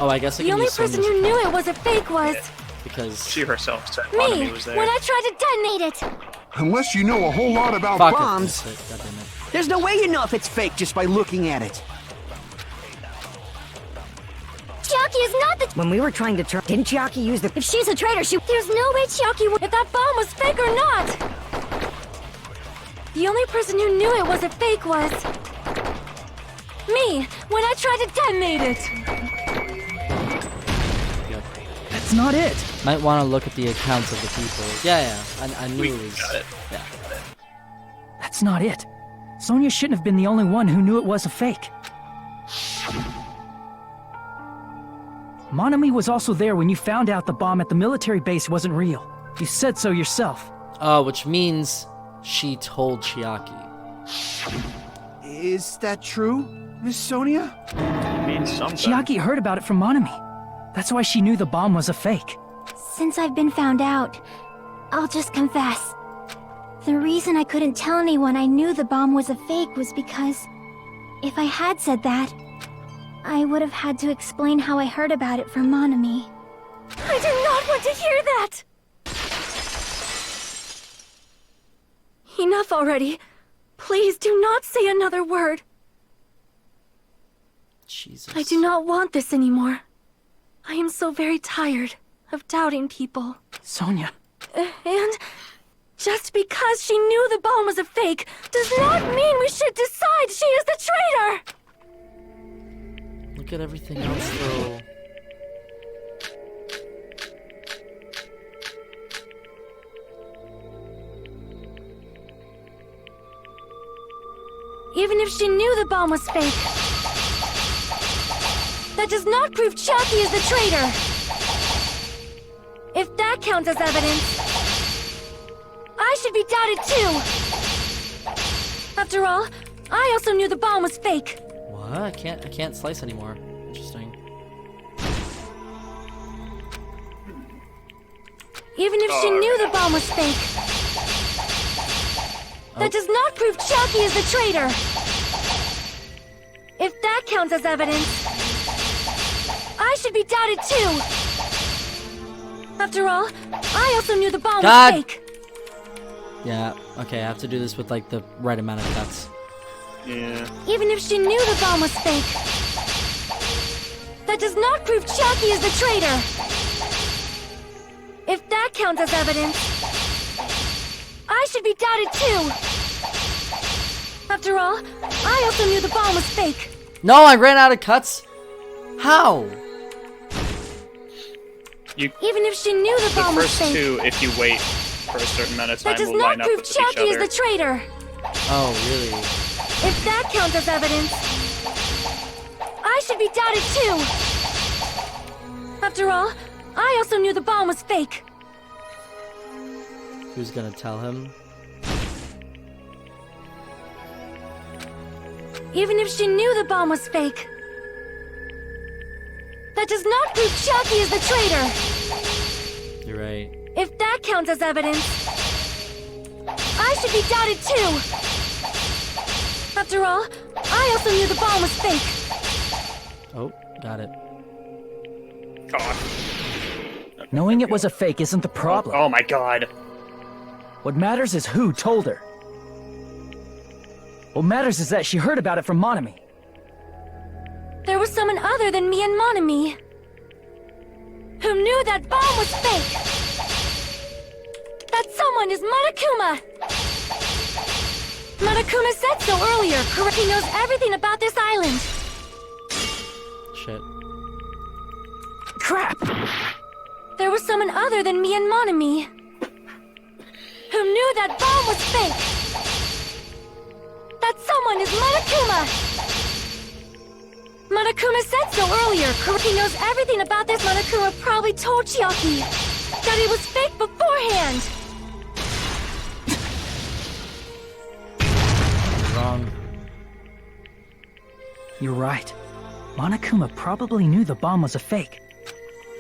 Oh, I guess I The can only use person Sonya's who knew it was a fake was because... She herself said me, Monami was there. when I tried to detonate it. Unless you know a whole lot about Fuck it, bombs, that's it. God damn it. there's no way you know if it's fake just by looking at it. Chiaki is not the... When we were trying to turn... Didn't Chiaki use the... If she's a traitor, there's no way Chiaki would... If that bomb was fake or not. The only person who knew it was a fake was me, when I tried to detonate it. Yep. That's not it. Might want to look at the accounts of the people. Yeah. I knew We it was... got it. Yeah. That's not it. Sonya shouldn't have been the only one who knew it was a fake. Monami was also there when you found out the bomb at the military base wasn't real. You said so yourself. Which means she told Chiaki. Is that true, Miss Sonia? It means something. Chiaki heard about it from Monami. That's why she knew the bomb was a fake. Since I've been found out, I'll just confess. The reason I couldn't tell anyone I knew the bomb was a fake was because if I had said that, I would have had to explain how I heard about it from Monami. I do not want to hear that! Enough already. Please do not say another word. Jesus. I do not want this anymore. I am so very tired of doubting people. Sonia. And just because she knew the bomb was a fake does not mean we should decide she is the traitor! Look at everything else, though. Even if she knew the bomb was fake, that does not prove Chiaki is the traitor! If that counts as evidence, I should be doubted too! After all, I also knew the bomb was fake. What? I can't slice anymore. Interesting. Even if she knew the bomb was fake, that does not prove Chiaki is the traitor! If that counts as evidence, I should be doubted too! After all, I also knew the bomb was fake! Yeah, okay, I have to do this with, like, the right amount of cuts. Yeah. Even if she knew the bomb was fake, that does not prove Chiaki is the traitor! If that counts as evidence, I should be doubted too! After all, I also knew the bomb was fake! No, I ran out of cuts! How? Even if she knew the bomb was first fake, two, if you wait for a certain amount of time, that does will not line up prove with each Chiaki is other. the traitor! Oh, really? If that counts as evidence, I should be doubted too! After all, I also knew the bomb was fake! Who's gonna tell him? Even if she knew the bomb was fake, that does not prove Chiaki is the traitor! You're right. If that counts as evidence, I should be doubted too! After all, I also knew the bomb was fake! Oh, got it. God. Knowing it was a fake isn't the problem. Oh my god. What matters is who told her. What matters is that she heard about it from Monami. There was someone other than me and Monami who knew that bomb was fake! That someone is Monokuma! Monokuma said so earlier, correct? He knows everything about this island! Shit. Crap! There was someone other than me and Monami who knew that bomb was fake! That someone is Monokuma! Monokuma said so earlier, correct? He knows everything about this. Monokuma probably told Chiaki that it was fake beforehand! Wrong. You're right. Monokuma probably knew the bomb was a fake.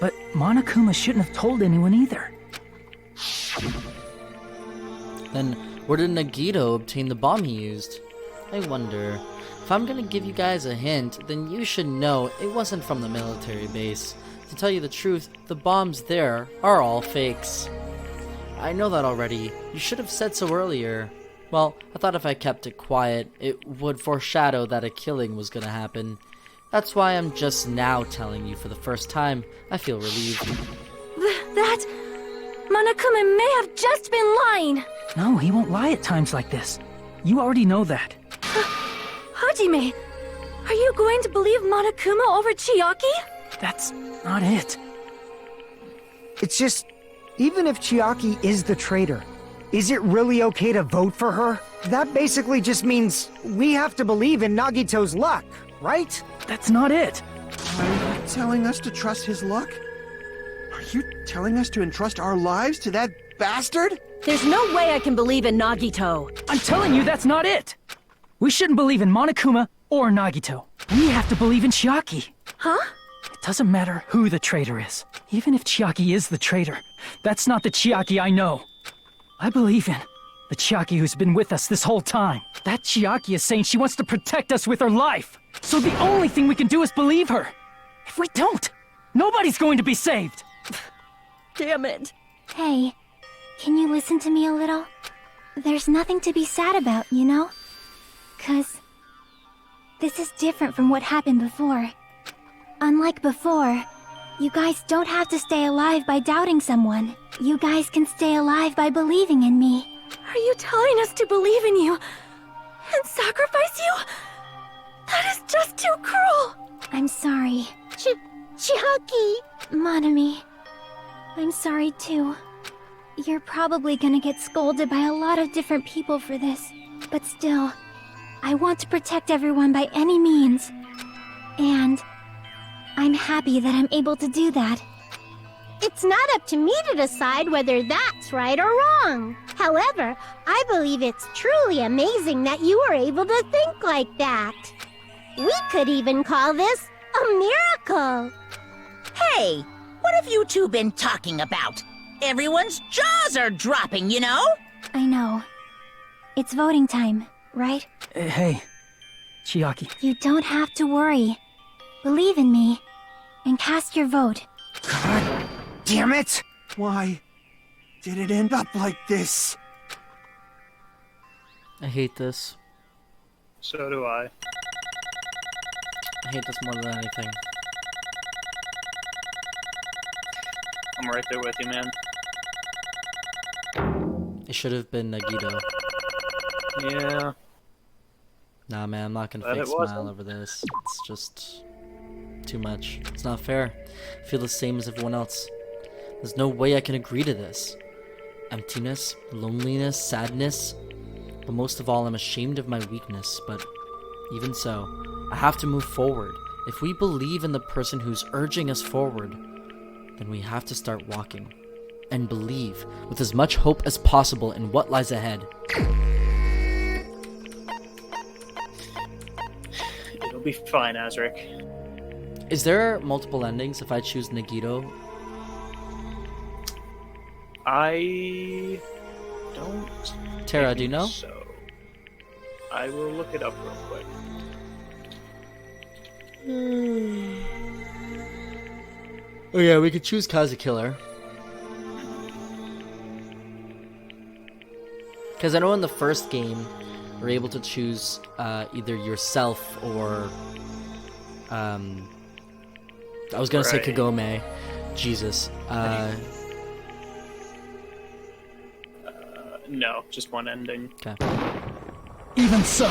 But Monokuma shouldn't have told anyone either. Then, where did Nagito obtain the bomb he used? I wonder. If I'm gonna give you guys a hint, then you should know it wasn't from the military base. To tell you the truth, the bombs there are all fakes. I know that already. You should have said so earlier. Well, I thought if I kept it quiet, it would foreshadow that a killing was gonna happen. That's why I'm just now telling you for the first time. I feel relieved. That... Monokuma may have just been lying! No, he won't lie at times like this. You already know that. Hajime, are you going to believe Monokuma over Chiaki? That's not it. It's just, even if Chiaki is the traitor, is it really okay to vote for her? That basically just means we have to believe in Nagito's luck, right? That's not it. Are you telling us to trust his luck? Are you telling us to entrust our lives to that bastard? There's no way I can believe in Nagito. I'm telling you that's not it. We shouldn't believe in Monokuma or Nagito. We have to believe in Chiaki. Huh? It doesn't matter who the traitor is. Even if Chiaki is the traitor, that's not the Chiaki I know. I believe in the Chiaki who's been with us this whole time. That Chiaki is saying she wants to protect us with her life. So the only thing we can do is believe her. If we don't, nobody's going to be saved. Damn it. Hey, can you listen to me a little? There's nothing to be sad about, you know? 'Cause this is different from what happened before. Unlike before, you guys don't have to stay alive by doubting someone. You guys can stay alive by believing in me. Are you telling us to believe in you and sacrifice you? That is just too cruel. I'm sorry. Chiaki! Monami, I'm sorry too. You're probably gonna get scolded by a lot of different people for this, but still, I want to protect everyone by any means. And I'm happy that I'm able to do that. It's not up to me to decide whether that's right or wrong. However, I believe it's truly amazing that you were able to think like that. We could even call this a miracle. Hey, what have you two been talking about? Everyone's jaws are dropping, you know? I know. It's voting time, right? Hey, Chiaki. You don't have to worry. Believe in me, and cast your vote. God damn it! Why did it end up like this? I hate this. So do I. I hate this more than anything. I'm right there with you, man. It should have been Nagito. Yeah. Nah, man, I'm not gonna But fake it smile wasn't. over this. It's just too much. It's not fair. I feel the same as everyone else. There's no way I can agree to this. Emptiness, loneliness, sadness. But most of all, I'm ashamed of my weakness. But even so, I have to move forward. If we believe in the person who's urging us forward, then we have to start walking. And believe with as much hope as possible in what lies ahead. It'll be fine, Azric. Is there multiple endings if I choose Nagito? I don't. Tara, do you think know? So. I will look it up real quick. Oh yeah, we could choose Kazakiller. Because I know in the first game, we're able to choose either yourself or... I was gonna say Right. Kagome. Jesus. No, just one ending. Okay. Even so.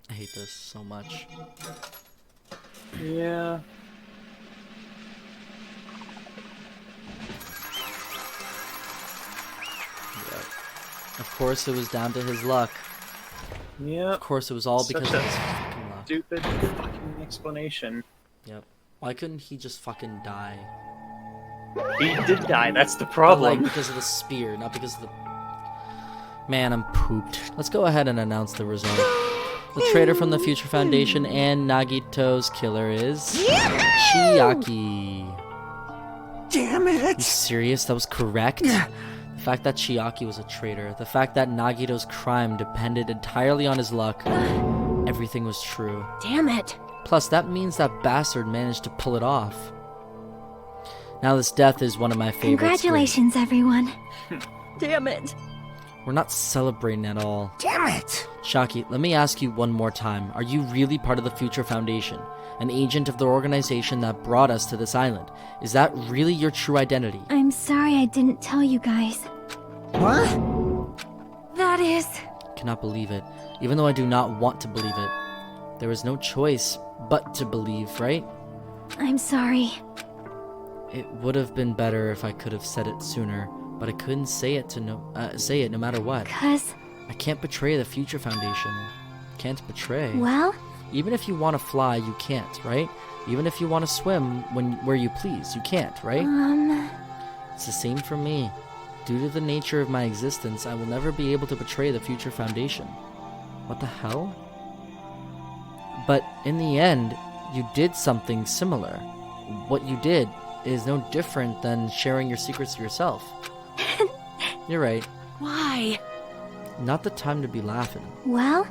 I hate this so much. Yeah. Yep. Of course it was down to his luck. Yeah. Of course it was all because Such of a his fucking luck. stupid fucking explanation. Yep. Why couldn't he just fucking die? He did die, that's the But, problem. like, because of the spear, not because of the... Man, I'm pooped. Let's go ahead and announce the result. The traitor from the Future Foundation and Nagito's killer is... Chiaki. Damn You it! serious? That was correct? The fact that Chiaki was a traitor, the fact that Nagito's crime depended entirely on his luck, everything was true. Damn it. Plus, that means that bastard managed to pull it off. Now this death is one of my favorites. Congratulations, everyone. Damn it. We're not celebrating at all. Damn it! Shaki, let me ask you one more time. Are you really part of the Future Foundation? An agent of the organization that brought us to this island? Is that really your true identity? I'm sorry I didn't tell you guys. What? That is... Cannot believe it. Even though I do not want to believe it. There is no choice but to believe, right? I'm sorry. It would have been better if I could have said it sooner, but I couldn't say it no matter what. 'Cause, I can't betray the Future Foundation. Can't betray. well, Even if you want to fly, you can't, right? Even if you want to swim where you please, you can't, right? It's the same for me. Due to the nature of my existence, I will never be able to betray the Future Foundation. What the hell? But in the end, you did something similar. What you did is no different than sharing your secrets to yourself. You're right. Why? Not the time to be laughing. well,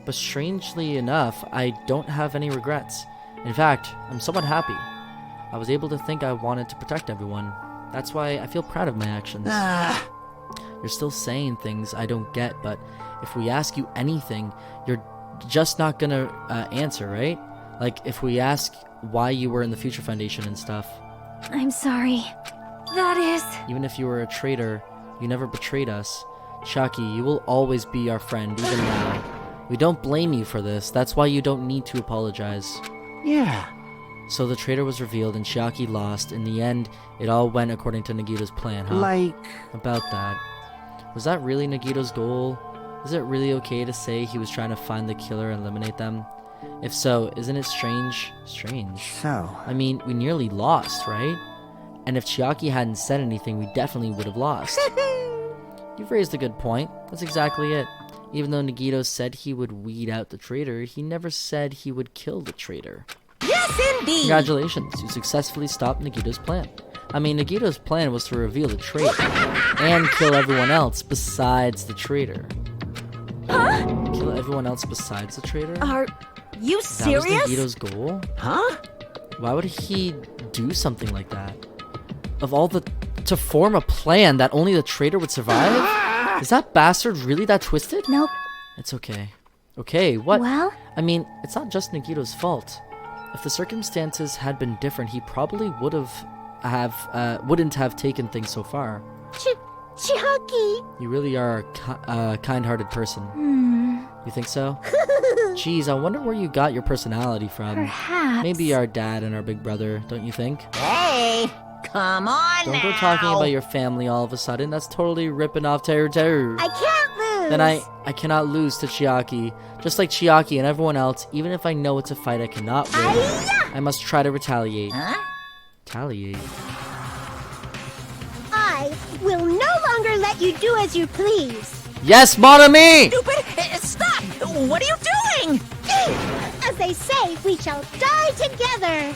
But strangely enough, I don't have any regrets. In fact, I'm somewhat happy. I was able to think I wanted to protect everyone. That's why I feel proud of my actions. You're still saying things I don't get, but if we ask you anything, you're just not gonna answer, right? Like, if we ask why you were in the Future Foundation and stuff. I'm sorry. That is... Even if you were a traitor, you never betrayed us. Chiaki, you will always be our friend, even now. We don't blame you for this. That's why you don't need to apologize. Yeah. So the traitor was revealed and Chiaki lost. In the end, it all went according to Nagito's plan, huh? Like... About that. Was that really Nagito's goal? Is it really okay to say he was trying to find the killer and eliminate them? If so, isn't it strange? Strange. So... I mean, we nearly lost, right? And if Chiaki hadn't said anything, we definitely would have lost. You've raised a good point. That's exactly it. Even though Nagito said he would weed out the traitor, he never said he would kill the traitor. Yes, indeed! Congratulations, you successfully stopped Nagito's plan. I mean, Nagito's plan was to reveal the traitor and kill everyone else besides the traitor. Huh? Kill everyone else besides the traitor? Are you serious? That was Nagito's goal? Huh? Why would he do something like that? Of all the... to form a plan that only the traitor would survive? Is that bastard really that twisted? Nope. It's okay. Okay, what? Well? I mean, it's not just Nagito's fault. If the circumstances had been different, he probably wouldn't have taken things so far. Chiaki! You really are a kind-hearted person. You think so? Jeez, I wonder where you got your personality from. Perhaps. Maybe our dad and our big brother, don't you think? Hey, come on Don't now. go talking about your family all of a sudden. That's totally ripping off Teru. I can't lose! Then I cannot lose to Chiaki. Just like Chiaki and everyone else, even if I know it's a fight I cannot win, I must try to retaliate. Huh? Retaliate? I will no longer let you do as you please! Yes, mon ami! Stupid! Stop! What are you doing? As they say, we shall die together!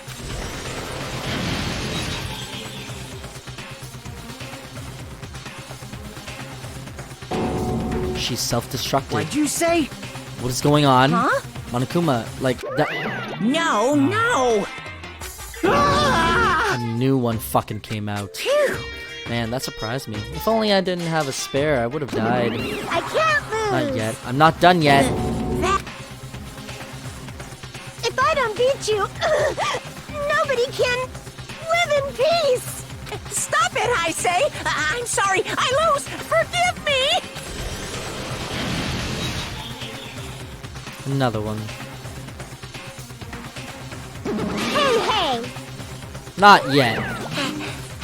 She's self-destructed. What'd you say? What is going on? Huh? Monokuma, like, that... No, no! A new one fucking came out. Man, that surprised me. If only I didn't have a spare, I would have died. I can't lose! Not yet. I'm not done yet. If I don't beat you, nobody can live in peace! Stop it, I say! I'm sorry, I lose! Forgive me! Another one. Hey! Not yet.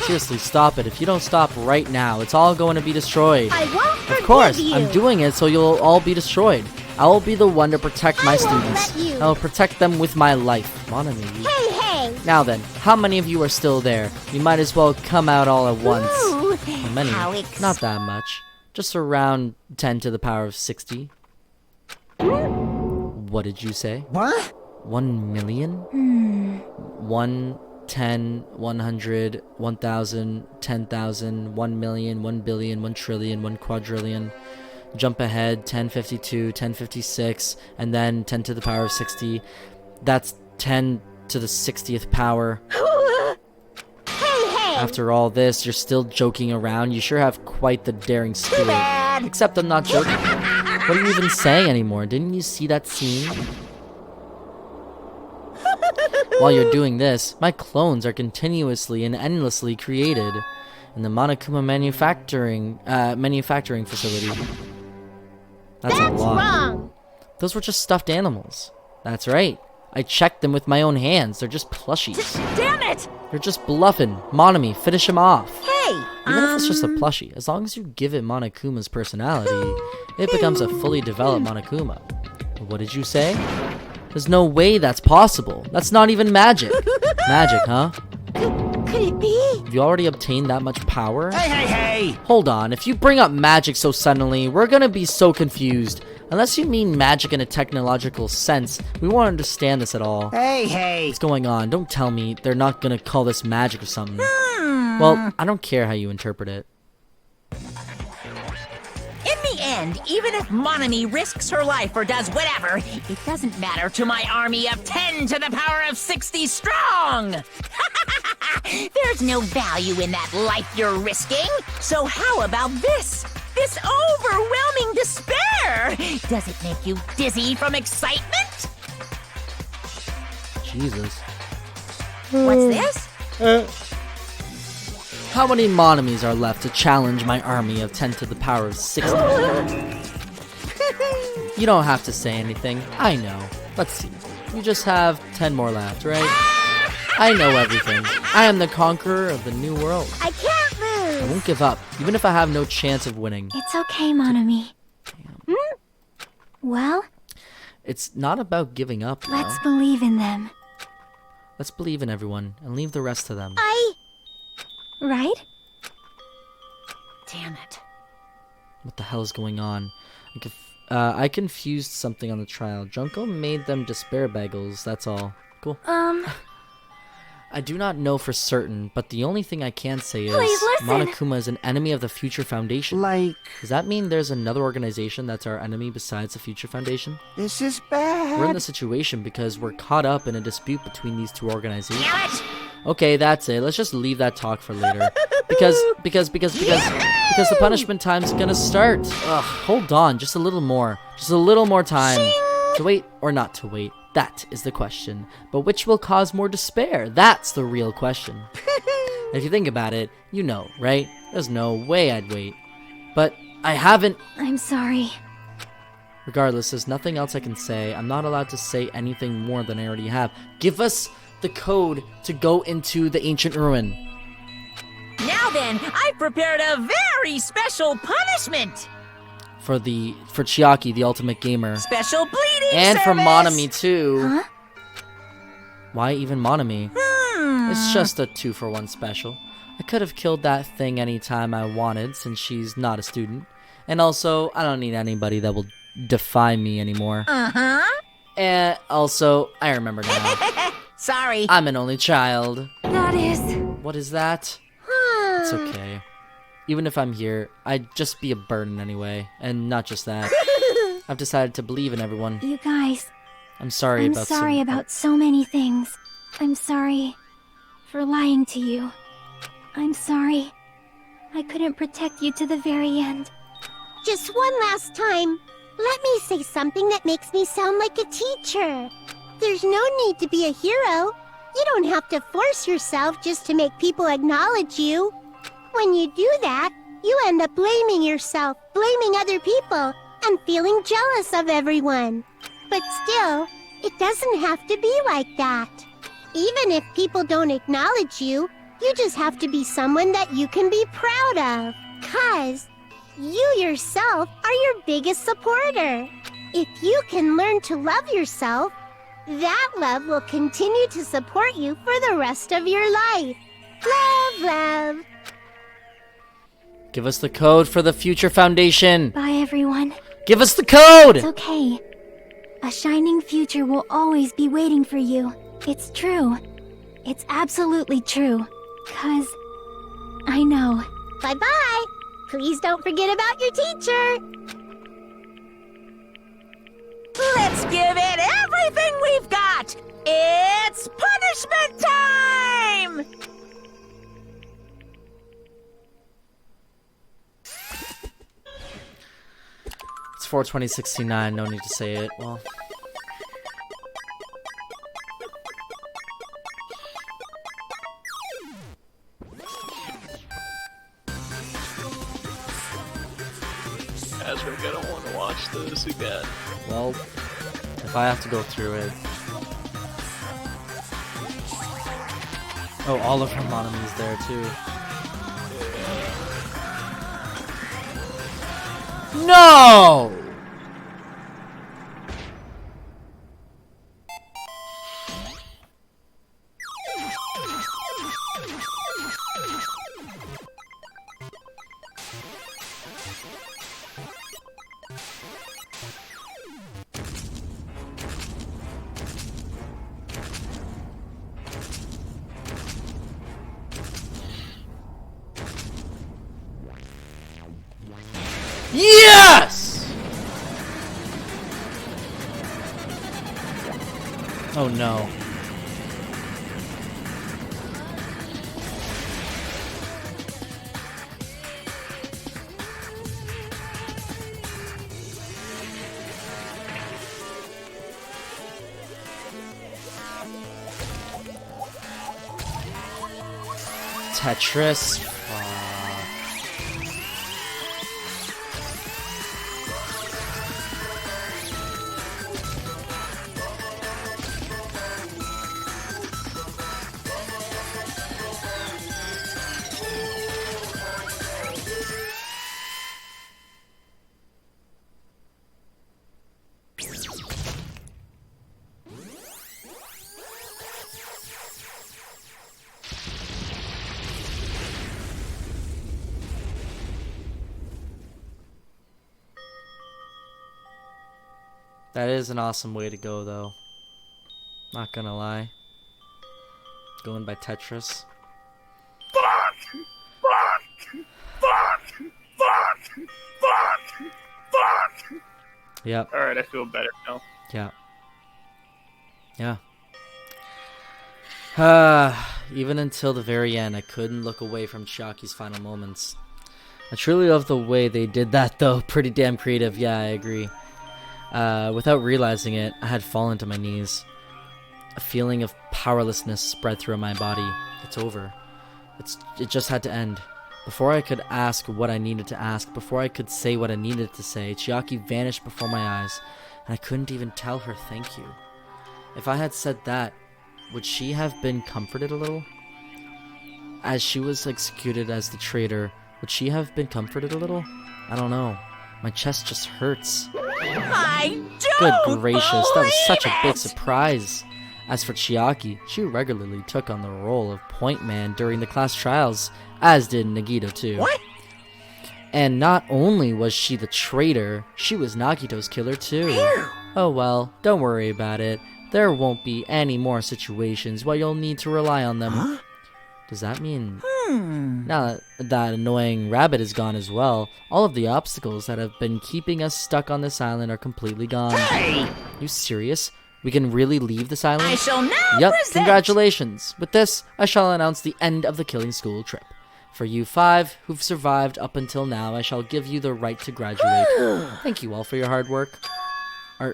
Seriously, stop it. If you don't stop right now, it's all going to be destroyed. I won't forgive Of course, you! I'm doing it so you'll all be destroyed. I will be the one to protect my I won't students. let you. I will protect them with my life. Mon ami. Hey! Now then, how many of you are still there? You might as well come out all at once. Ooh, How many? how Not that much. Just around 10 to the power of 60. What did you say? What? 1 million? 1, 10, 100, 1,000, 10,000, 1 million, 1 billion, 1 trillion, 1 quadrillion. Jump ahead, 1052, 1056, and then 10 to the power of 60. That's 10 to the 60th power. Hey! After all this, you're still joking around. You sure have quite the daring spirit. bad. Except I'm not joking. What are you even saying anymore? Didn't you see that scene? While you're doing this, my clones are continuously and endlessly created in the Monokuma manufacturing facility. That's a lot. Wrong! Those were just stuffed animals. That's right. I checked them with my own hands. They're just plushies. Damn it! You're just bluffing. Monami, finish him off. Hey, Even if it's just a plushie, as long as you give it Monokuma's personality, it becomes a fully developed Monokuma. What did you say? There's no way that's possible. That's not even magic. Magic, huh? Could it be? Have you already obtained that much power? Hey! Hold on, if you bring up magic so suddenly, we're gonna be so confused. Unless you mean magic in a technological sense, we won't understand this at all. Hey! What's going on? Don't tell me they're not gonna call this magic or something. Well, I don't care how you interpret it. in the end, even if Monami risks her life or does whatever, it doesn't matter to my army of 10 to the power of 60 strong! There's no value in that life you're risking. So how about this? This overwhelming despair! Does it make you dizzy from excitement? Jesus. What's this? How many Monomies are left to challenge my army of 10 to the power of 60? You don't have to say anything. I know. Let's see. You just have 10 more left, right? I know everything. I am the conqueror of the new world. I can't I lose. won't give up, even if I have no chance of winning. It's okay, Monomi. Well, It's not about giving up, you let's know? believe in them. Let's believe in everyone and leave the rest to them. Right? Damn it. What the hell is going on? I confused something on the trial. Junko made them despair bagels, that's all. Cool. I do not know for certain, but the only thing I can say is Please listen. Monokuma is an enemy of the Future Foundation. Like, Does that mean there's another organization that's our enemy besides the Future Foundation? this is bad. We're in this situation because we're caught up in a dispute between these two organizations. Damn it! Okay, that's it. Let's just leave that talk for later. Because the punishment time's gonna start. Ugh, hold on, just a little more. Just a little more time. To wait or not to wait, that is the question. But which will cause more despair? That's the real question. If you think about it, you know, right? There's no way I'd wait. But I haven't. I'm sorry. Regardless, there's nothing else I can say. I'm not allowed to say anything more than I already have. Give us the code to go into the ancient ruin. Now then, I've prepared a very special punishment. For Chiaki, the ultimate gamer. Special bleeding And for service. Monomi too. Huh? Why even Monomi? It's just a 2-for-1 special. I could have killed that thing anytime I wanted since she's not a student. And also, I don't need anybody that will defy me anymore. Uh-huh. And also, I remember now. Sorry. I'm an only child. That is... What is that? It's okay. Even if I'm here, I'd just be a burden anyway. And not just that. I've decided to believe in everyone. You guys, I'm sorry I'm about sorry about so many things. I'm sorry for lying to you. I'm sorry I couldn't protect you to the very end. Just one last time, let me say something that makes me sound like a teacher. There's no need to be a hero. You don't have to force yourself just to make people acknowledge you. When you do that, you end up blaming yourself, blaming other people, and feeling jealous of everyone. But still, it doesn't have to be like that. Even if people don't acknowledge you, you just have to be someone that you can be proud of. 'Cause you yourself are your biggest supporter. If you can learn to love yourself, that love will continue to support you for the rest of your life. Love, love. Give us the code for the Future Foundation. Bye, everyone. Give us the code! It's okay. A shining future will always be waiting for you. It's true. It's absolutely true. 'Cause I know. Bye-bye. Please don't forget about your teacher. Let's give it everything we've got. It's punishment time! It's 4/2069, no need to say it. Well. Ezra, I don't want to watch this again. Well, if I have to go through it. Oh, all of her Monomi's there too. No! Yes! Oh no. Tetris. That is an awesome way to go, though. Not gonna lie. Going by Tetris. Fuck! Yep. Alright, I feel better now. Yeah. Even until the very end, I couldn't look away from Chiaki's final moments. I truly love the way they did that, though. Pretty damn creative. Yeah, I agree. Without realizing it, I had fallen to my knees. A feeling of powerlessness spread through my body. It's over. It just had to end. Before I could ask what I needed to ask, before I could say what I needed to say, Chiaki vanished before my eyes, and I couldn't even tell her thank you. If I had said that, would she have been comforted a little? As she was executed as the traitor, would she have been comforted a little? I don't know. My chest just hurts. I Good don't gracious, that was such a big believe it! surprise. As for Chiaki, she regularly took on the role of point man during the class trials, as did Nagito too. What? And not only was she the traitor, she was Nagito's killer too. Phew. Oh well, don't worry about it. There won't be any more situations where you'll need to rely on them. Huh? Does that mean... Now that annoying rabbit is gone as well, all of the obstacles that have been keeping us stuck on this island are completely gone. Hey! You serious? We can really leave this island? I shall now Yep, present... congratulations. With this, I shall announce the end of the killing school trip. For you 5 who've survived up until now, I shall give you the right to graduate. Thank you all for your hard work. Are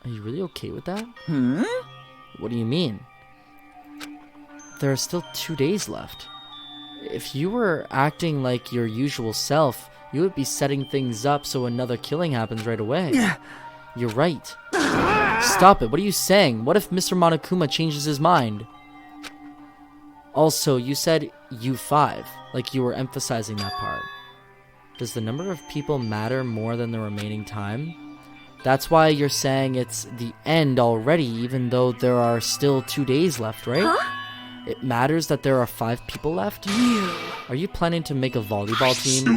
you really okay with that? What do you mean? There are still 2 days left. If you were acting like your usual self, you would be setting things up so another killing happens right away. You're right. Stop it, what are you saying? What if Mr. Monokuma changes his mind? Also, you said you 5, like you were emphasizing that part. Does the number of people matter more than the remaining time? That's why you're saying it's the end already, even though there are still 2 days left, right? Huh? It matters that there are 5 people left? Are you planning to make a volleyball team?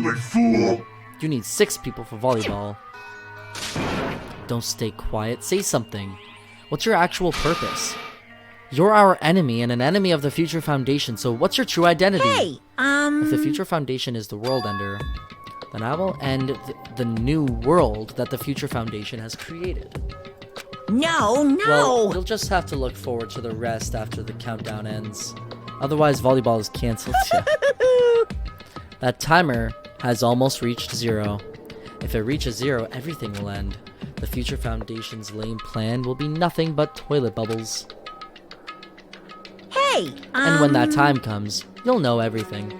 You need 6 people for volleyball. Don't stay quiet, say something. What's your actual purpose? You're our enemy and an enemy of the Future Foundation, so what's your true identity? Hey, If the Future Foundation is the world ender, then I will end the new world that the Future Foundation has created. No. Well, you'll just have to look forward to the rest after the countdown ends. Otherwise, volleyball is cancelled. That timer has almost reached 0. If it reaches 0, everything will end. The Future Foundation's lame plan will be nothing but toilet bubbles. Hey, And when that time comes, you'll know everything.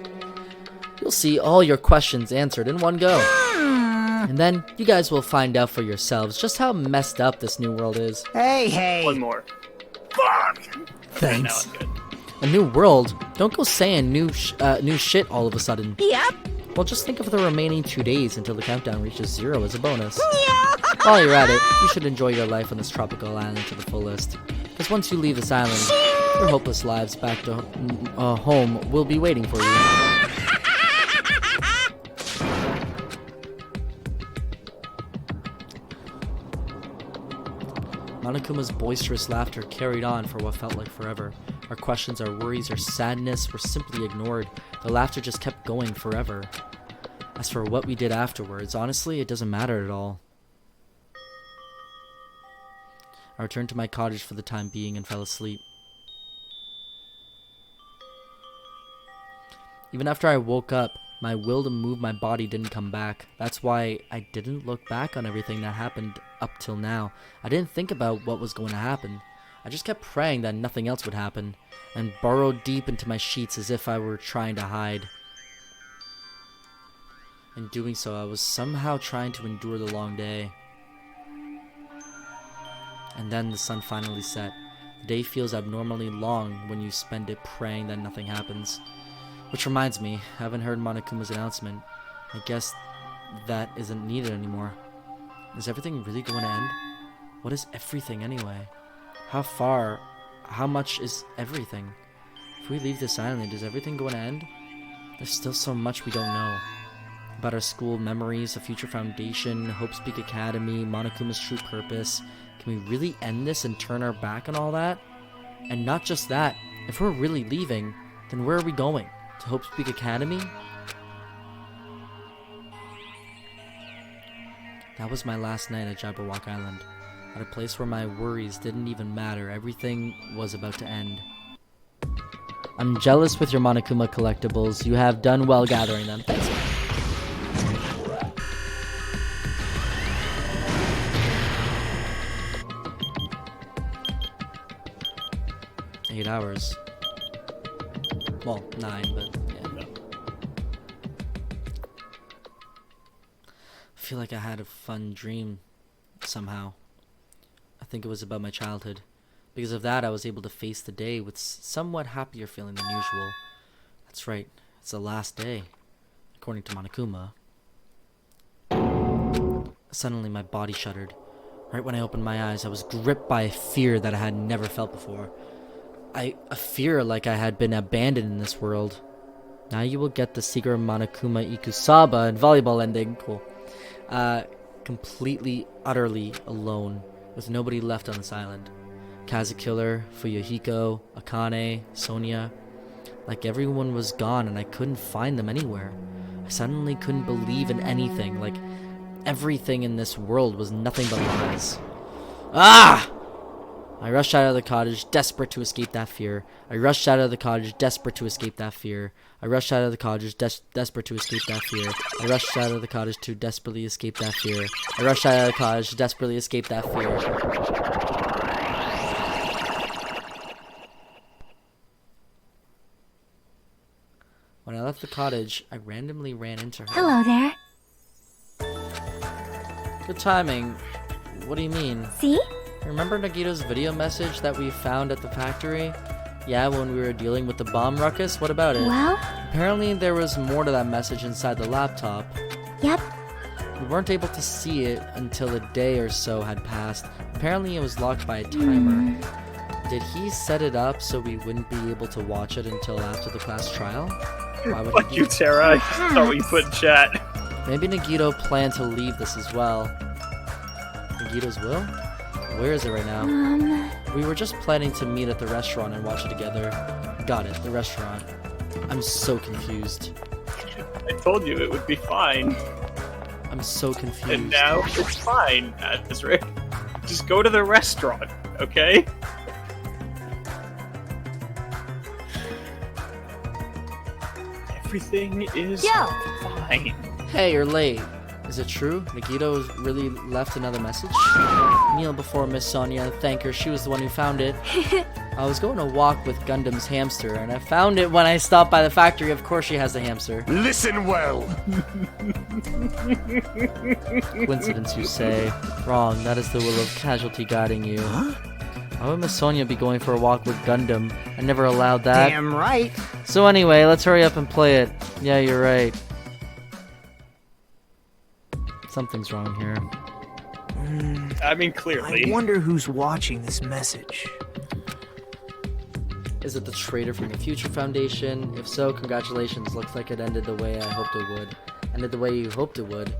You'll see all your questions answered in one go. And then, you guys will find out for yourselves just how messed up this new world is. Hey! One more. Fuck! Thanks. Now I'm good. A new world? Don't go saying new shit all of a sudden. Yep. Well, just think of the remaining 2 days until the countdown reaches 0 as a bonus. While you're at it, you should enjoy your life on this tropical island to the fullest. Because once you leave this island, your hopeless lives back to home will be waiting for you. Monokuma's boisterous laughter carried on for what felt like forever. Our questions, our worries, our sadness were simply ignored. The laughter just kept going forever. As for what we did afterwards, honestly, it doesn't matter at all. I returned to my cottage for the time being and fell asleep. Even after I woke up, my will to move my body didn't come back. That's why I didn't look back on everything that happened up till now. I didn't think about what was going to happen. I just kept praying that nothing else would happen, and burrowed deep into my sheets as if I were trying to hide. In doing so, I was somehow trying to endure the long day. And then the sun finally set. The day feels abnormally long when you spend it praying that nothing happens. Which reminds me, I haven't heard Monokuma's announcement. I guess that isn't needed anymore. Is everything really going to end? What is everything anyway? How much is everything? If we leave this island, is everything going to end? There's still so much we don't know. About our school memories, a future foundation, Hope's Peak Academy, Monokuma's true purpose. Can we really end this and turn our back on all that? And not just that, if we're really leaving, then where are we going? To Hope's Peak Academy? That was my last night at Jabberwock Island. At a place where my worries didn't even matter. Everything was about to end. I'm jealous with your Monokuma collectibles. You have done well gathering them. Thanks. 8 hours. Well, 9, but yeah. I feel like I had a fun dream somehow. I think it was about my childhood. Because of that, I was able to face the day with somewhat happier feeling than usual. That's right, it's the last day, according to Monokuma. Suddenly, my body shuddered. Right when I opened my eyes, I was gripped by a fear that I had never felt before. A fear like I had been abandoned in this world. Now you will get the secret Monokuma Ikusaba and volleyball ending. Cool. Completely, utterly alone, with nobody left on this island. Kazukiller, Fuyuhiko, Akane, Sonia. Like everyone was gone and I couldn't find them anywhere. I suddenly couldn't believe in anything. Like everything in this world was nothing but lies. Ah! I rushed out of the cottage, desperate to escape that fear. I rushed out of the cottage, desperate to escape that fear. I rushed out of the cottage, desperate to escape that fear. I rushed out of the cottage to desperately escape that fear. I rushed out of the cottage to desperately escape that fear. When I left the cottage, I randomly ran into her. Hello there. Good timing. What do you mean? See? Remember Nagito's video message that we found at the factory? Yeah, when we were dealing with the bomb ruckus? What about it? Well? Apparently there was more to that message inside the laptop. Yep. We weren't able to see it until a day or so had passed. Apparently it was locked by a timer. Did he set it up so we wouldn't be able to watch it until after the class trial? Why would Fuck you, Tara. I thought what you put in chat. Maybe Nagito planned to leave this as well. Nagito's will? Where is it right now? We were just planning to meet at the restaurant and watch it together. Got it, the restaurant. I'm so confused. I told you it would be fine. I'm so confused. And now it's fine, Azric. Just go to the restaurant, okay? Everything is fine. Hey, you're late. Is it true? Nagito really left another message? Kneel before Miss Sonia and thank her. She was the one who found it. I was going to walk with Gundam's hamster, and I found it when I stopped by the factory. Of course she has the hamster. Listen well. Coincidence, you say? Wrong. That is the will of casualty guiding you. Huh? Why would Miss Sonia be going for a walk with Gundam? I never allowed that. Damn right. So anyway, let's hurry up and play it. Yeah, you're right. Something's wrong here. I mean, clearly. I wonder who's watching this message. Is it the traitor from the Future Foundation? If so, congratulations. Looks like it ended the way I hoped it would. Ended the way you hoped it would.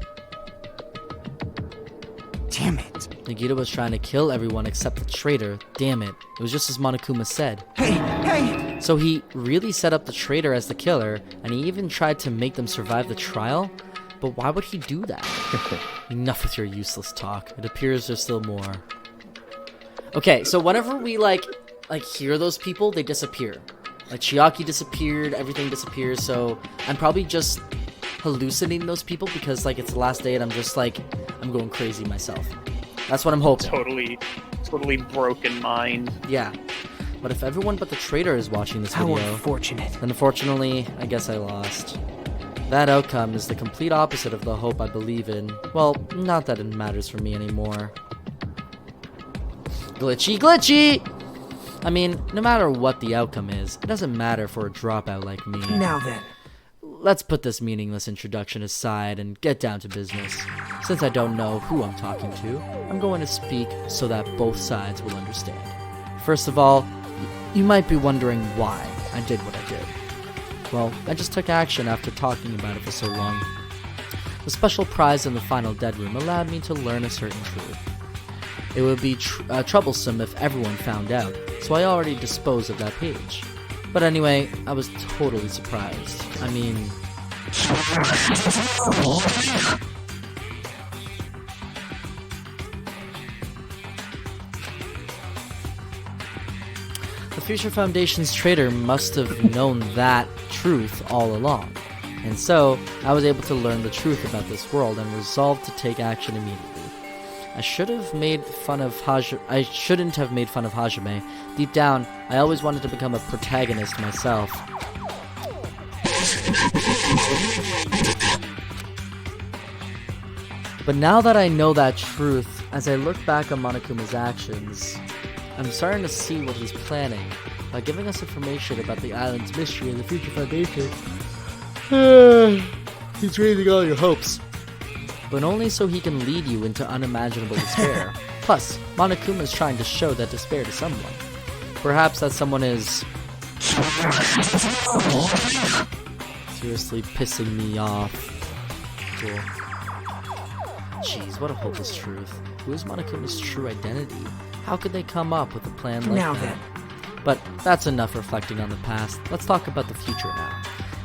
Damn it. Nagito was trying to kill everyone except the traitor. Damn it. It was just as Monokuma said. Hey! So he really set up the traitor as the killer, and he even tried to make them survive the trial? But why would he do that? Enough with your useless talk. It appears there's still more. Okay, so whenever we like hear those people, they disappear. Like Chiaki disappeared, everything disappears, so I'm probably just hallucinating those people because like it's the last day and I'm just like I'm going crazy myself. That's what I'm hoping. totally broken mind. Yeah. But if everyone but the traitor is watching this How video, unfortunate. then unfortunately, I guess I lost. That outcome is the complete opposite of the hope I believe in. Well, not that it matters for me anymore. Glitchy, glitchy! I mean, no matter what the outcome is, it doesn't matter for a dropout like me. Now then. Let's put this meaningless introduction aside and get down to business. Since I don't know who I'm talking to, I'm going to speak so that both sides will understand. First of all, you might be wondering why I did what I did. Well, I just took action after talking about it for so long. The special prize in the final dead room allowed me to learn a certain truth. It would be troublesome if everyone found out, so I already disposed of that page. But anyway, I was totally surprised. I mean... The Future Foundation's traitor must have known that truth all along. And so, I was able to learn the truth about this world and resolved to take action immediately. I shouldn't have made fun of Hajime. Deep down, I always wanted to become a protagonist myself. But now that I know that truth, as I look back on Monokuma's actions, I'm starting to see what he's planning. By giving us information about the island's mystery and the Future Foundation, he's raising all your hopes. But only so he can lead you into unimaginable despair. Plus, Monokuma is trying to show that despair to someone. Perhaps that someone is... seriously pissing me off. Cool. Jeez, what a hopeless truth. Who is Monokuma's true identity? How could they come up with a plan like Now that? then. But that's enough reflecting on the past. Let's talk about the future now.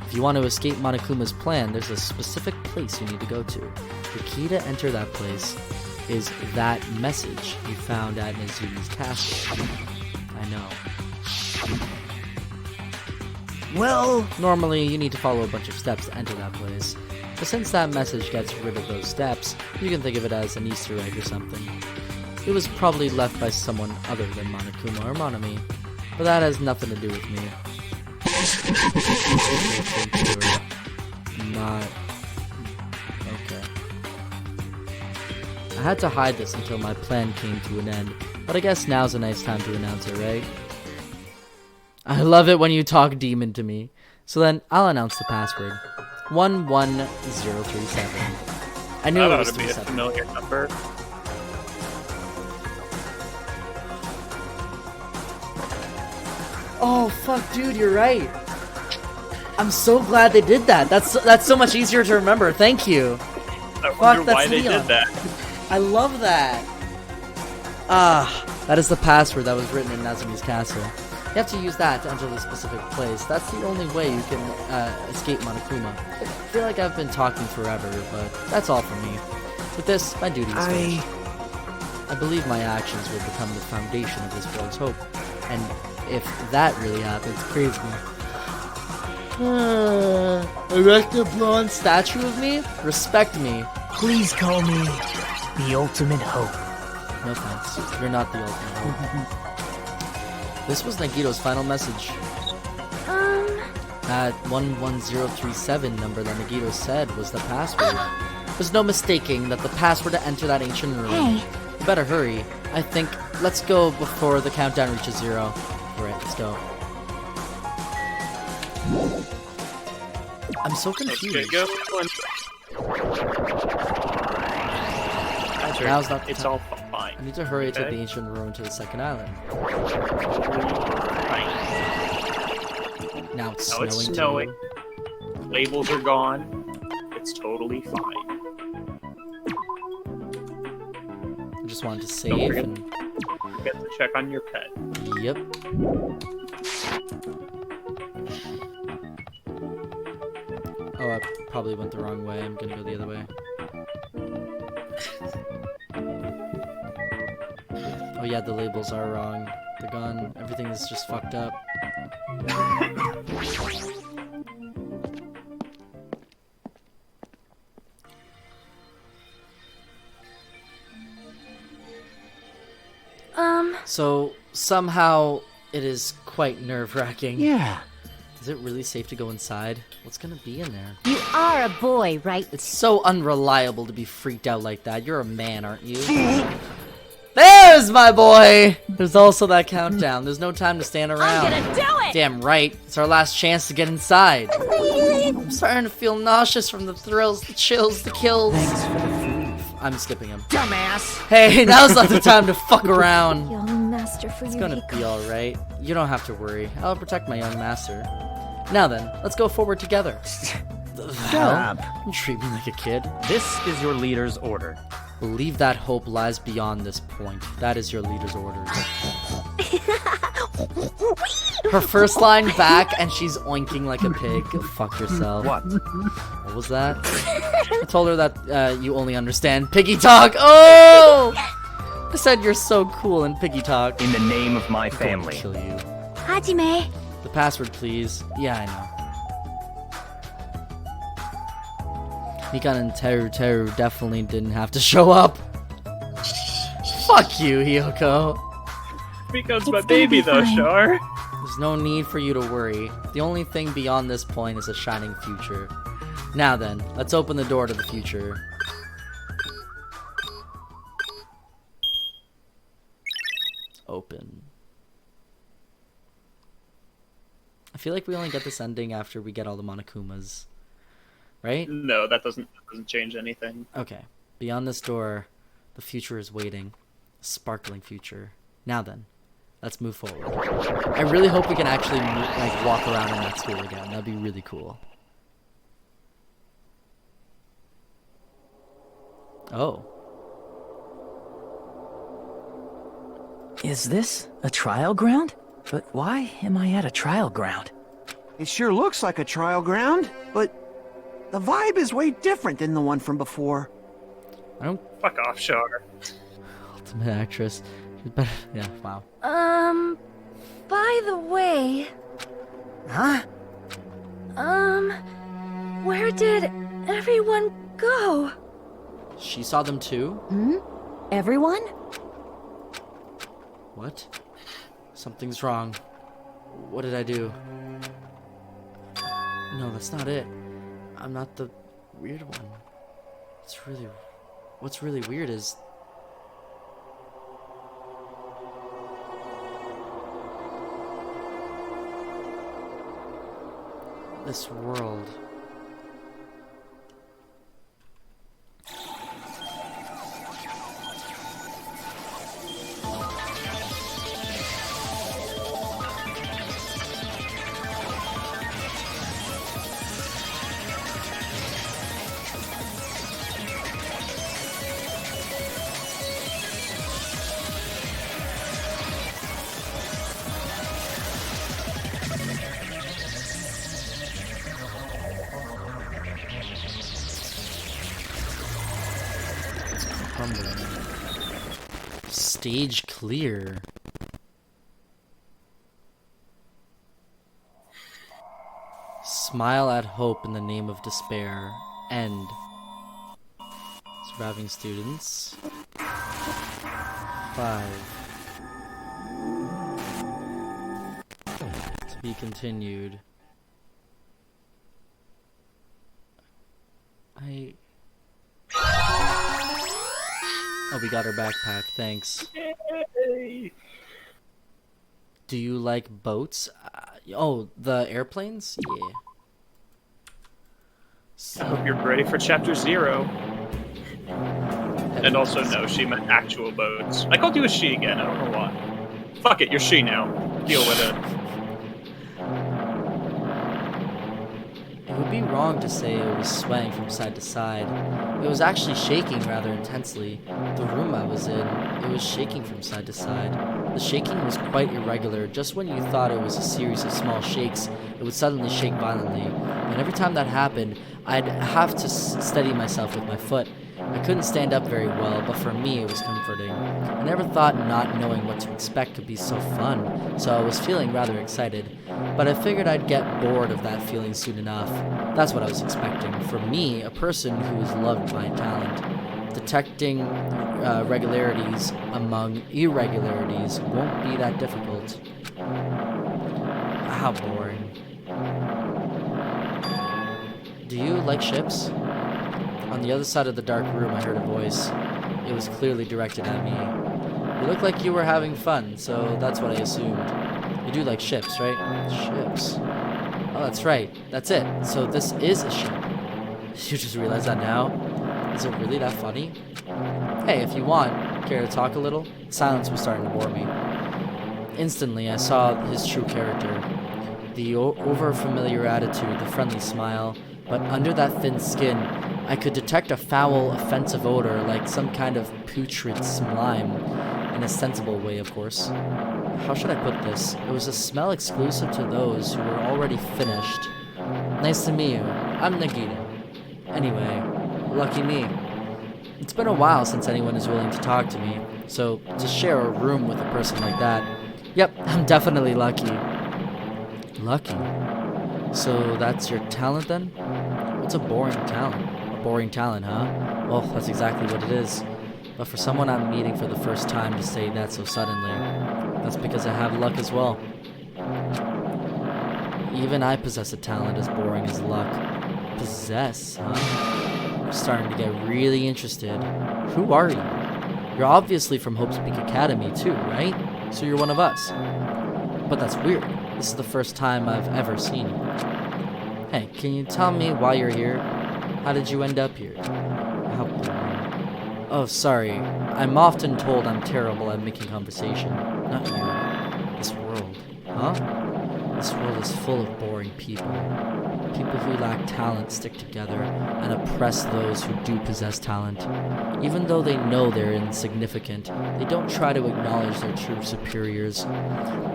If you want to escape Monokuma's plan, there's a specific place you need to go to. The key to enter that place is that message you found at Nezumi's castle. I know. Well, normally you need to follow a bunch of steps to enter that place. But since that message gets rid of those steps, you can think of it as an Easter egg or something. It was probably left by someone other than Monokuma or Monami, but that has nothing to do with me. Not... okay. I had to hide this until my plan came to an end, but I guess now's a nice time to announce it, right? I love it when you talk demon to me. So then, I'll announce the password. 11037. I knew it was to be a 37. familiar number. Oh, fuck, dude, you're right. I'm so glad they did that. That's so much easier to remember. Thank you. I wonder that's why they Leon. did that. I love that. That is the password that was written in Nazumi's castle. You have to use that to enter the specific place. That's the only way you can escape Monokuma. I feel like I've been talking forever, but that's all for me. With this, my duty is finished. I believe my actions will become the foundation of this world's hope. And if that really happens, praise me. Erect a bronze statue of me? Respect me. please call me the ultimate hope. No thanks. You're not the ultimate hope. This was Nagito's final message. That 11037 number that Nagito said was the password. There's no mistaking that the password to enter that ancient room. Hey. You better hurry. I think let's go before the countdown reaches 0. Alright, let's go. I'm so confused. Go. Now's not the It's time. all fine. I need to hurry to Okay. the ancient room to the second island. Fine. Now it's Now snowing. it's too. snowing. Labels are gone. It's totally fine. I just wanted to Don't save forget- and Forget to check on your pet. yep. Oh, I probably went the wrong way. I'm gonna go the other way. Oh yeah, the labels are wrong. They're gone. Everything is just fucked up. So, somehow, it is quite nerve-wracking. Yeah. Is it really safe to go inside? What's gonna be in there? You are a boy, right? It's so unreliable to be freaked out like that. You're a man, aren't you? There's my boy! There's also that countdown. There's no time to stand around. I'm gonna do it! Damn right. It's our last chance to get inside. I'm starting to feel nauseous from the thrills, the chills, the kills. Thanks for the food. I'm skipping him. Dumbass. Hey, now's not the time to fuck around. Young master for It's you, gonna be alright. You don't have to worry. I'll protect my young master. Now then, let's go forward together. Shut up. Don't treat me like a kid. This is your leader's order. Believe that hope lies beyond this point. That is your leader's orders. Her first line back, and she's oinking like a pig. Go fuck yourself. What? What was that? I told her that you only understand piggy talk. Oh! I said you're so cool in piggy talk. In the name of my I'm going to family. kill you. Hajime. The password, please. Yeah, I know. Mikan and Teru definitely didn't have to show up. Fuck you, Hiyoko. Mikan's my baby, though, Char. There's no need for you to worry. The only thing beyond this point is a shining future. Now then, let's open the door to the future. Open. I feel like we only get this ending after we get all the Monokumas. Right? No, that doesn't change anything. Okay. Beyond this door, the future is waiting. A sparkling future. Now then, let's move forward. I really hope we can actually walk around in that school again. That'd be really cool. Oh. Is this a trial ground? But why am I at a trial ground? It sure looks like a trial ground, but the vibe is way different than the one from before. I don't... Fuck off, Char. Ultimate actress. She's better... Yeah, wow. By the way... Huh? Where did everyone go? She saw them too? Everyone? What? Something's wrong. What did I do? No, that's not it. I'm not the weird one. What's really weird is... this world. Stage clear. Smile at hope in the name of despair. End. Surviving students. 5. To be continued. Oh, we got her backpack, thanks. Yay. Do you like boats? Oh, the airplanes? Yeah. I hope you're ready for chapter 0. And also, no, she meant actual boats. I called you a she again, I don't know why. Fuck it, you're she now. Deal with it. It would be wrong to say it was swaying from side to side. It was actually shaking rather intensely. The room I was in, it was shaking from side to side. The shaking was quite irregular. Just when you thought it was a series of small shakes, it would suddenly shake violently. And every time that happened, I'd have to steady myself with my foot. I couldn't stand up very well, but for me it was comforting. I never thought not knowing what to expect could be so fun, so I was feeling rather excited. But I figured I'd get bored of that feeling soon enough. That's what I was expecting. For me, a person who is loved by talent. Detecting regularities among irregularities won't be that difficult. How boring. Do you like ships? On the other side of the dark room, I heard a voice. It was clearly directed at me. You looked like you were having fun, so that's what I assumed. You do like ships, right? Ships. Oh, that's right. That's it. So this is a ship. You just realized that now? Is it really that funny? Hey, if you want, care to talk a little? Silence was starting to bore me. Instantly, I saw his true character. The over-familiar attitude, the friendly smile, but under that thin skin, I could detect a foul, offensive odor like some kind of putrid slime. In a sensible way, of course. How should I put this? It was a smell exclusive to those who were already finished. Nice to meet you. I'm Nagito. Anyway, lucky me. It's been a while since anyone is willing to talk to me, so to share a room with a person like that, yep, I'm definitely lucky. Lucky? So that's your talent then? What's a boring talent? A boring talent, huh? Well, that's exactly what it is. But for someone I'm meeting for the first time to say that so suddenly, that's because I have luck as well. Even I possess a talent as boring as luck. Possess, huh? I'm starting to get really interested. Who are you? You're obviously from Hope's Peak Academy too, right? So you're one of us. But that's weird. This is the first time I've ever seen you. Hey, can you tell me why you're here? How did you end up here? How boring. Oh, sorry. I'm often told I'm terrible at making conversation. Not you. This world. Huh? This world is full of boring people. People who lack talent stick together and oppress those who do possess talent. Even though they know they're insignificant, they don't try to acknowledge their true superiors.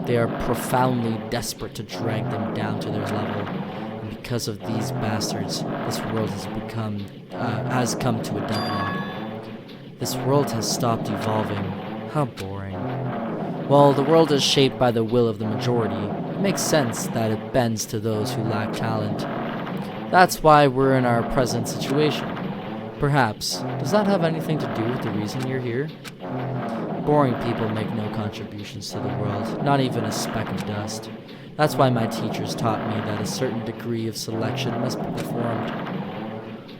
They are profoundly desperate to drag them down to their level. And because of these bastards, this world has come to a deadlock. This world has stopped evolving. How boring. While the world is shaped by the will of the majority, it makes sense that it bends to those who lack talent. That's why we're in our present situation. Perhaps, does that have anything to do with the reason you're here? Boring people make no contributions to the world, not even a speck of dust. That's why my teachers taught me that a certain degree of selection must be performed.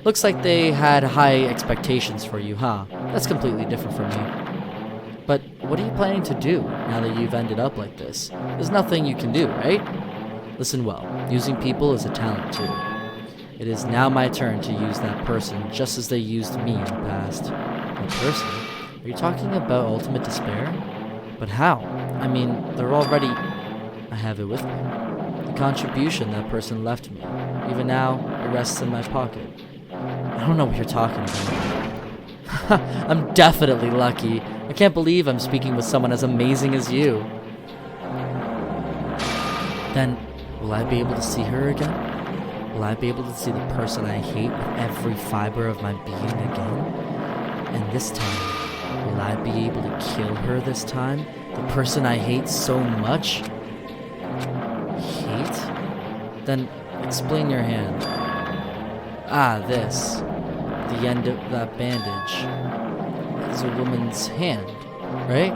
Looks like they had high expectations for you, huh? That's completely different from me. But what are you planning to do now that you've ended up like this? There's nothing you can do, right? Listen well, using people is a talent too. It is now my turn to use that person just as they used me in the past. A person? Are you talking about ultimate despair? But how? I mean, they're already... I have it with me. The contribution that person left me. Even now, it rests in my pocket. I don't know what you're talking about. I'm definitely lucky. I can't believe I'm speaking with someone as amazing as you. Then, will I be able to see her again? Will I be able to see the person I hate with every fiber of my being again? And this time, will I be able to kill her this time? The person I hate so much? Hate? Then, explain your hand. Ah, this. The end of that bandage is a woman's hand, right?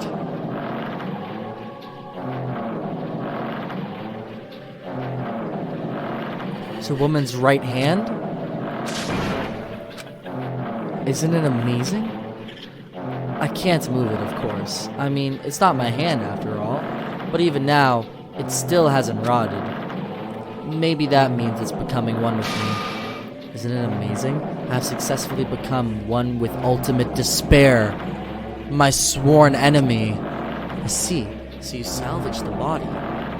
It's a woman's right hand? Isn't it amazing? I can't move it, of course. I mean, it's not my hand after all. But even now, it still hasn't rotted. Maybe that means it's becoming one with me. Isn't it amazing? I have successfully become one with ultimate despair. My sworn enemy. I see. So you salvaged the body.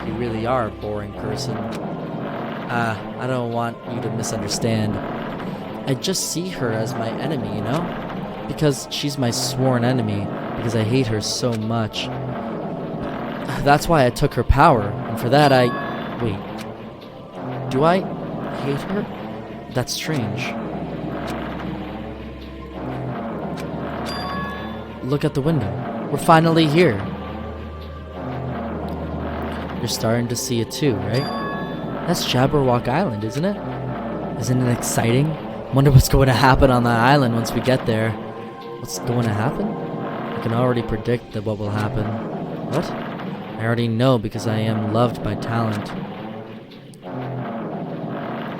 You really are a boring person. I don't want you to misunderstand. I just see her as my enemy, you know? Because she's my sworn enemy. Because I hate her so much. That's why I took her power. And for that Wait. Do I hate her? That's strange. Look at the window. We're finally here. You're starting to see it too, right? That's Jabberwock Island, isn't it? Isn't it exciting? Wonder what's going to happen on that island once we get there. What's going to happen? I can already predict that what will happen. What? I already know because I am loved by talent.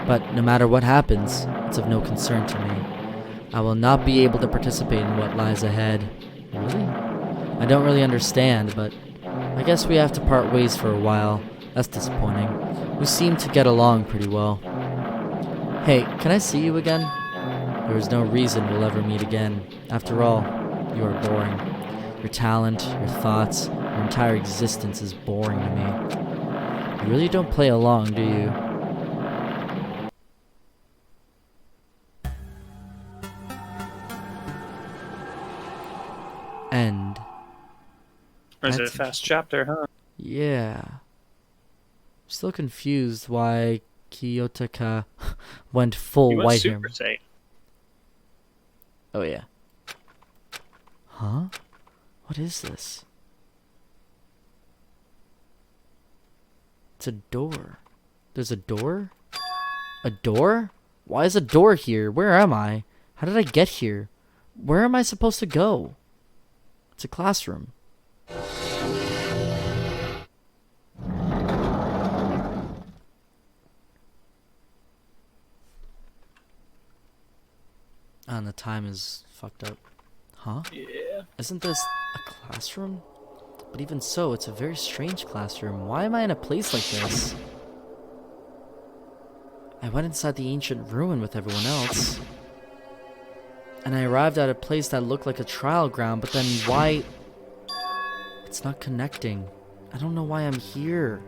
But no matter what happens, it's of no concern to me. I will not be able to participate in what lies ahead. Really? I don't really understand, but I guess we have to part ways for a while. That's disappointing. We seem to get along pretty well. Hey, can I see you again? There is no reason we'll ever meet again. After all, you are boring. Your talent, your thoughts, your entire existence is boring to me. You really don't play along, do you? End. Was it a fast chapter, huh? Yeah. Still confused why Kiyotaka went full He went white Super here. Saiyan. Oh yeah. Huh? What is this? It's a door. There's a door? A door? Why is a door here? Where am I? How did I get here? Where am I supposed to go? It's a classroom. And the time is fucked up. Huh? Yeah. Isn't this a classroom? But even so, it's a very strange classroom. Why am I in a place like this? I went inside the ancient ruin with everyone else. And I arrived at a place that looked like a trial ground, but then why... It's not connecting. I don't know why I'm here.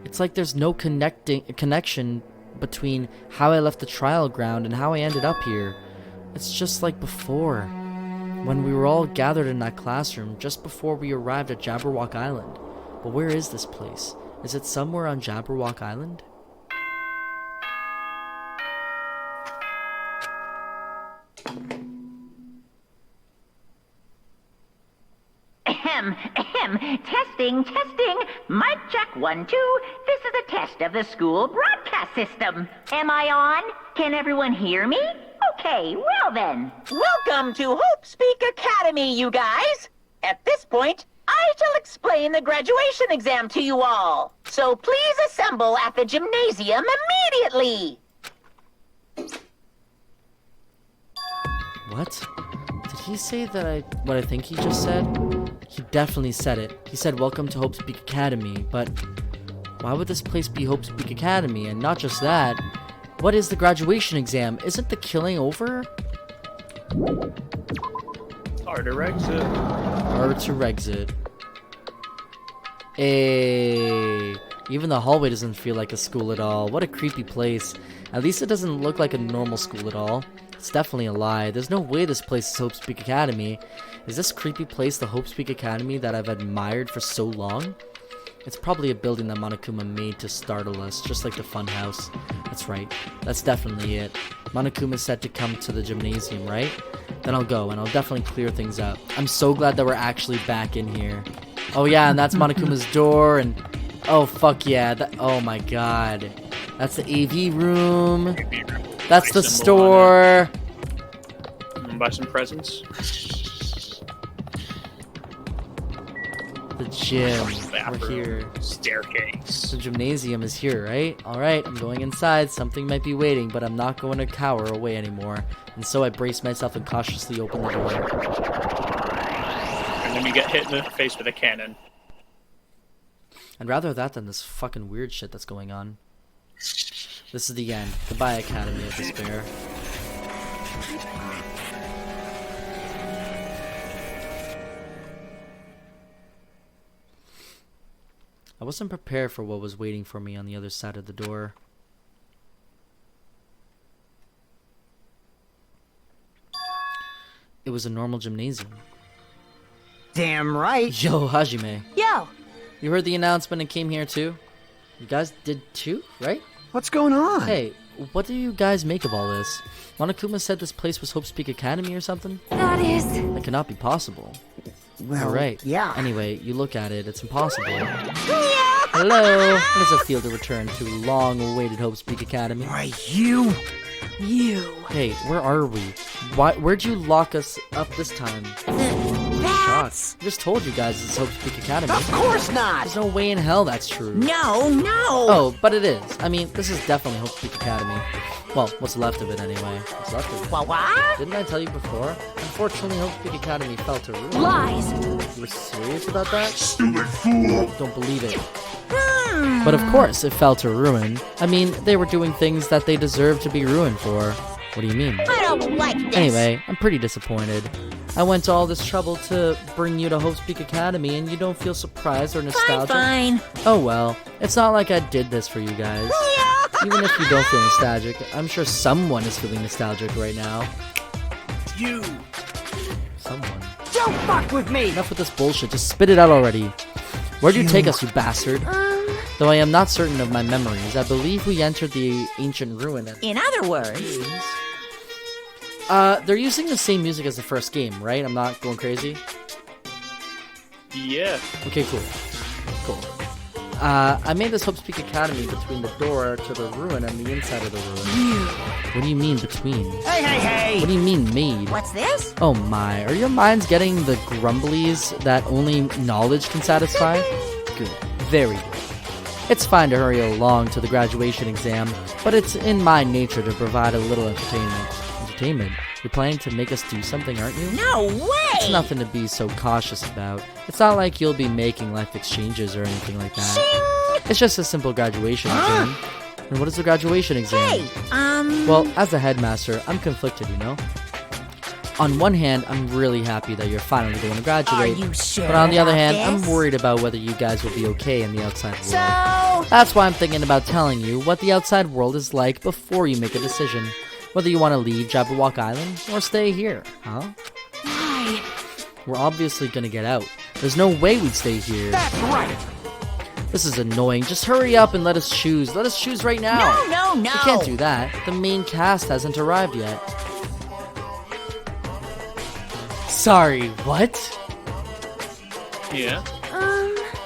It's like there's no connection between how I left the trial ground and how I ended up here. It's just like before, when we were all gathered in that classroom just before we arrived at Jabberwock Island. But where is this place? Is it somewhere on Jabberwock Island? Ahem, ahem. Testing, testing. Mic check 1, 2. This is a test of the school broadcast system. Am I on? Can everyone hear me? Okay, well then. Welcome to Hope Speak Academy, you guys. At this point, I shall explain the graduation exam to you all. So please assemble at the gymnasium immediately. What? Did he say that what I think he just said? He definitely said it. He said, "Welcome to Hope Speak Academy," but why would this place be Hope Speak Academy? And not just that, what is the graduation exam? Isn't the killing over? Harder exit. Hard to exit. Hey, even the hallway doesn't feel like a school at all. What a creepy place. At least it doesn't look like a normal school at all. It's definitely a lie. There's no way this place is Hope Speak Academy. Is this creepy place the Hope Speak Academy that I've admired for so long? It's probably a building that Monokuma made to startle us, just like the funhouse. That's right. That's definitely it. Monokuma said to come to the gymnasium, right? Then I'll go, and I'll definitely clear things up. I'm so glad that we're actually back in here. Oh yeah, and that's Monokuma's door, and... Oh, fuck yeah. Oh my god. That's the AV room. That's the store. Buy some presents. The gym. Bathroom. We're here. Staircase. The gymnasium is here, right? Alright, I'm going inside. Something might be waiting, but I'm not going to cower away anymore. And so I brace myself and cautiously open the door. And then you get hit in the face with a cannon. I'd rather that than this fucking weird shit that's going on. This is the end. Goodbye, Academy of Despair. I wasn't prepared for what was waiting for me on the other side of the door. It was a normal gymnasium. Damn right. Yo, Hajime. Yo! You heard the announcement and came here too? You guys did too, right? What's going on? Hey, what do you guys make of all this? Monokuma said this place was Hope Speak Academy or something? That is... That cannot be possible. Well, Alright. yeah. Anyway, you look at it, it's impossible. Hello! How does it feel to return to long-awaited Hope Speak Academy? Why, you... You. Hey, where are we? Where'd you lock us up this time? That's... I just told you guys it's Hope's Peak Academy. Of course not! There's no way in hell that's true. No! Oh, but it is. I mean, this is definitely Hope's Peak Academy. Well, what's left of it anyway. What's left of it? What? Didn't I tell you before? Unfortunately, Hope's Peak Academy fell to ruin. Lies! You were serious about that? Stupid fool! Don't believe it. But of course, it fell to ruin. I mean, they were doing things that they deserved to be ruined for. What do you mean? I don't like this! Anyway, I'm pretty disappointed. I went to all this trouble to bring you to Hope's Peak Academy, and you don't feel surprised or nostalgic? Fine. Oh well, it's not like I did this for you guys. Even if you don't feel nostalgic, I'm sure someone is feeling nostalgic right now. You. Someone. Don't fuck with me! Enough with this bullshit, just spit it out already. Where'd you take us, you bastard? Though I am not certain of my memories, I believe we entered the ancient ruin at... In other words... They're using the same music as the first game, right? I'm not going crazy? Yeah. Okay, cool. Cool. I made this Hope's Peak Academy between the door to the ruin and the inside of the ruin. What do you mean between? Hey! What do you mean made? What's this? Oh my, are your minds getting the grumblies that only knowledge can satisfy? Good. Very good. It's fine to hurry along to the graduation exam, but it's in my nature to provide a little entertainment. Entertainment? You're planning to make us do something, aren't you? No way! It's nothing to be so cautious about. It's not like you'll be making life exchanges or anything like that. Shing! It's just a simple graduation exam. And what is the graduation exam? Hey, Well, as a headmaster, I'm conflicted, you know? On one hand, I'm really happy that you're finally going to graduate. Are you sure But on the other about hand, this? I'm worried about whether you guys will be okay in the outside world. So... That's why I'm thinking about telling you what the outside world is like before you make a decision. Whether you want to leave Jabberwock Island or stay here, huh? Why? We're obviously gonna get out. There's no way we'd stay here. That's right! This is annoying. Just hurry up and let us choose. Let us choose right now. No! You can't do that. The main cast hasn't arrived yet. Sorry, what? Yeah.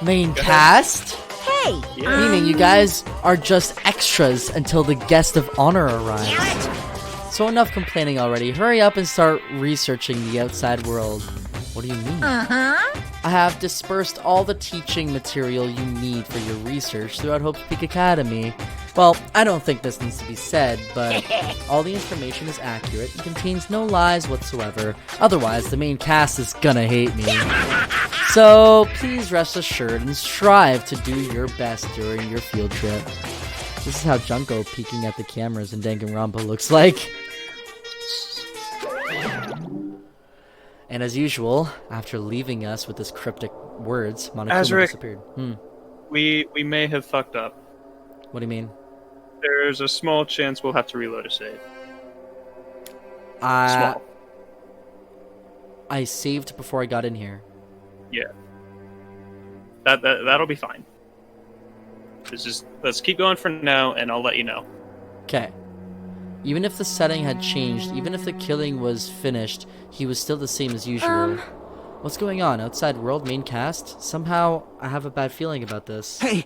Main cast? Hey! Yeah. Meaning you guys are just extras until the guest of honor arrives. Damn it! So enough complaining already. Hurry up and start researching the outside world. What do you mean? Uh-huh. I have dispersed all the teaching material you need for your research throughout Hope's Peak Academy. Well, I don't think this needs to be said, but all the information is accurate and contains no lies whatsoever. Otherwise, the main cast is gonna hate me. So, please rest assured and strive to do your best during your field trip. This is how Junko peeking at the cameras in Danganronpa looks like. And as usual, after leaving us with his cryptic words, Monokuma Azric, disappeared. We may have fucked up. What do you mean? There's a small chance we'll have to reload a save. Small. I saved before I got in here. Yeah. That'll be fine. Let's keep going for now, and I'll let you know. Okay. Even if the setting had changed, even if the killing was finished, he was still the same as usual. What's going on? Outside world, main cast? Somehow, I have a bad feeling about this. Hey!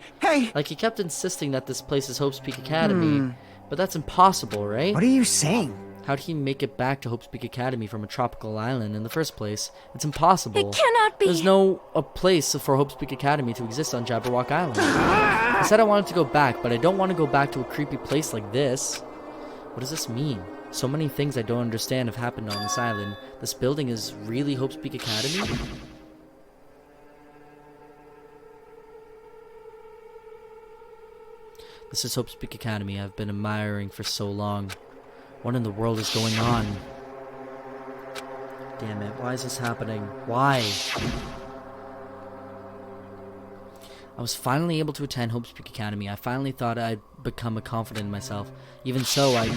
Like, he kept insisting that this place is Hope's Peak Academy, but that's impossible, right? What are you saying? How'd he make it back to Hope's Peak Academy from a tropical island in the first place? It's impossible. It cannot be. There's no a place for Hope's Peak Academy to exist on Jabberwock Island. I said I wanted to go back, but I don't want to go back to a creepy place like this. What does this mean? So many things I don't understand have happened on this island. This building is really Hope's Peak Academy? This is Hope's Peak Academy I've been admiring for so long. What in the world is going on? Damn it, why is this happening? Why? I was finally able to attend Hope's Peak Academy. I finally thought I'd become confident in myself. Even so, I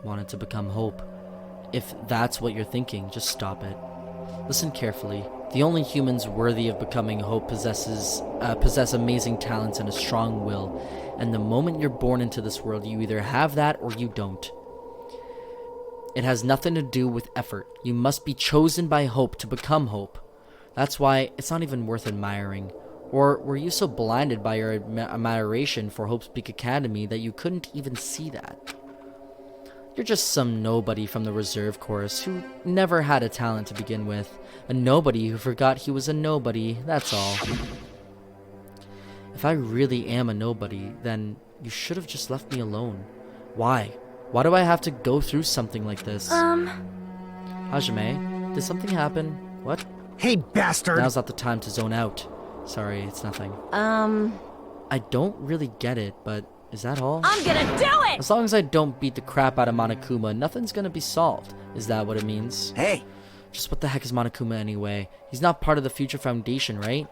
wanted to become Hope. If that's what you're thinking, just stop it. Listen carefully. The only humans worthy of becoming Hope possess amazing talents and a strong will. And the moment you're born into this world, you either have that or you don't. It has nothing to do with effort. You must be chosen by Hope to become Hope. That's why it's not even worth admiring. Or were you so blinded by your admiration for Hope's Peak Academy that you couldn't even see that? You're just some nobody from the reserve chorus who never had a talent to begin with. A nobody who forgot he was a nobody, that's all. If I really am a nobody, then you should have just left me alone. Why? Why do I have to go through something like this? Hajime, did something happen? What? Hey, bastard! Now's not the time to zone out. Sorry, it's nothing. I don't really get it, but is that all? I'm gonna do it! As long as I don't beat the crap out of Monokuma, nothing's gonna be solved. Is that what it means? Hey! Just what the heck is Monokuma anyway? He's not part of the Future Foundation, right?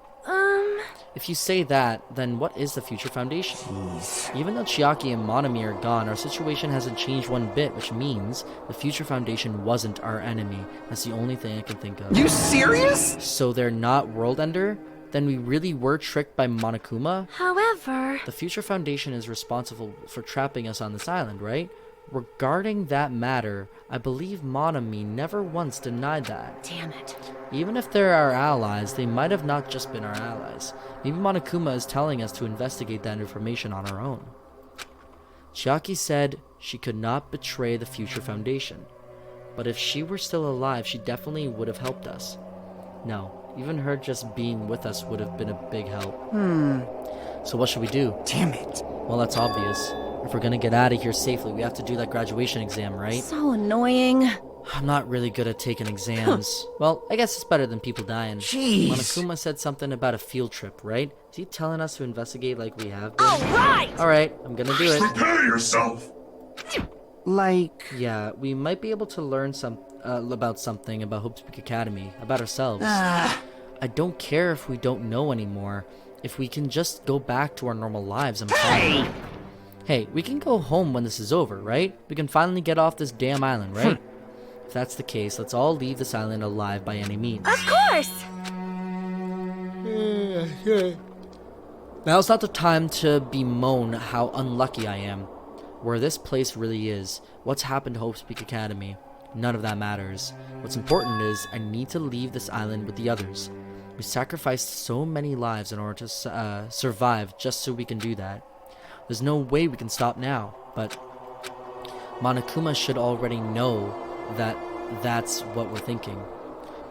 If you say that, then what is the Future Foundation? Jeez. Even though Chiaki and Monami are gone, our situation hasn't changed one bit, which means the Future Foundation wasn't our enemy. That's the only thing I can think of. You serious? So they're not World Ender? Then we really were tricked by Monokuma? However... The Future Foundation is responsible for trapping us on this island, right? Regarding that matter, I believe Monami never once denied that. Damn it. Even if they're our allies, they might have not just been our allies. Maybe Monokuma is telling us to investigate that information on our own. Chiaki said she could not betray the Future Foundation. But if she were still alive, she definitely would have helped us. No, even her just being with us would have been a big help. So what should we do? Damn it. Well, that's obvious. If we're gonna get out of here safely, we have to do that graduation exam, right? So annoying. I'm not really good at taking exams. Well, I guess it's better than people dying. Jeez. Monokuma said something about a field trip, right? Is he telling us to investigate like we have been? Alright! Alright, I'm gonna do it. Prepare yourself! Like... Yeah, we might be able to learn about something about Hope's Peak Academy, about ourselves. I don't care if we don't know anymore. If we can just go back to our normal lives, I'm fine. Hey, we can go home when this is over, right? We can finally get off this damn island, right? If that's the case, let's all leave this island alive by any means. Of course! Now's not the time to bemoan how unlucky I am. Where this place really is, what's happened to Hope's Peak Academy, none of that matters. What's important is, I need to leave this island with the others. We sacrificed so many lives in order to survive just so we can do that. There's no way we can stop now, but Monokuma should already know that that's what we're thinking.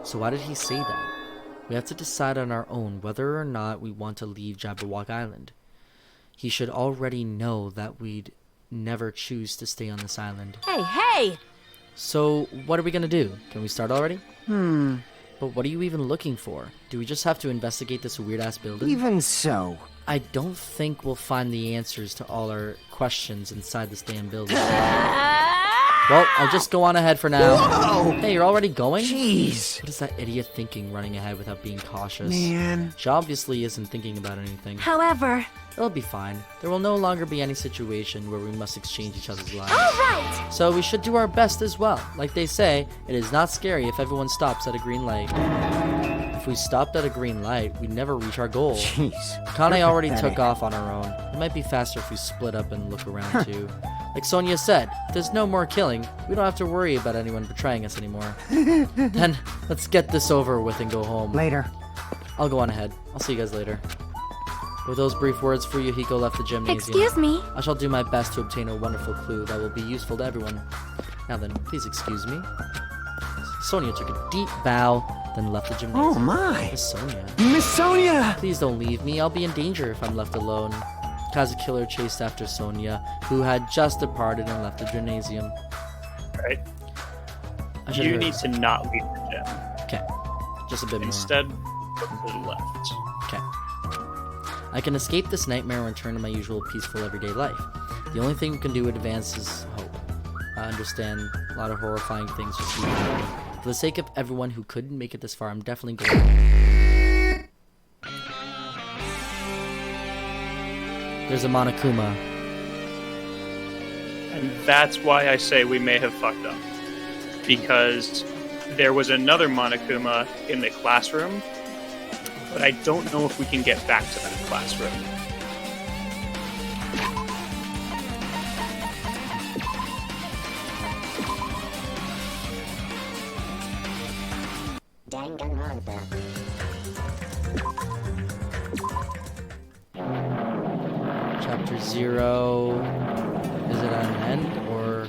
So why did he say that? We have to decide on our own whether or not we want to leave Jabberwock Island. He should already know that we'd never choose to stay on this island. Hey, hey! So what are we gonna do? Can we start already? But what are you even looking for? Do we just have to investigate this weird-ass building? Even so. I don't think we'll find the answers to all our questions inside this damn building. Well, I'll just go on ahead for now. Whoa! Hey, you're already going? Jeez. What is that idiot thinking running ahead without being cautious? Man. She obviously isn't thinking about anything. However... It'll be fine. There will no longer be any situation where we must exchange each other's lives. Alright! So we should do our best as well. Like they say, it is not scary if everyone stops at a green light. If we stopped at a green light, we'd never reach our goal. Jeez. Kane already took off on her own. It might be faster if we split up and look around too. Like Sonia said, if there's no more killing, we don't have to worry about anyone betraying us anymore. Then, let's get this over with and go home. Later. I'll go on ahead. I'll see you guys later. With those brief words, Fuyuhiko left the gymnasium. Excuse me? I shall do my best to obtain a wonderful clue that will be useful to everyone. Now then, please excuse me. Sonia took a deep bow, then left the gymnasium. Oh my! Miss Sonia. Miss Sonia! Please don't leave me. I'll be in danger if I'm left alone. Kazukiller chased after Sonia, who had just departed and left the gymnasium. Right. You need to not leave the gym. Okay. Just a bit Instead, look to the left. Okay. I can escape this nightmare and return to my usual peaceful everyday life. The only thing we can do to advance is hope. I understand a lot of horrifying things just keep happening. For the sake of everyone who couldn't make it this far, I'm definitely going. There's a Monokuma. And that's why I say we may have fucked up. Because there was another Monokuma in the classroom, but I don't know if we can get back to that classroom. Danganronpa. Chapter 0. Is it an end or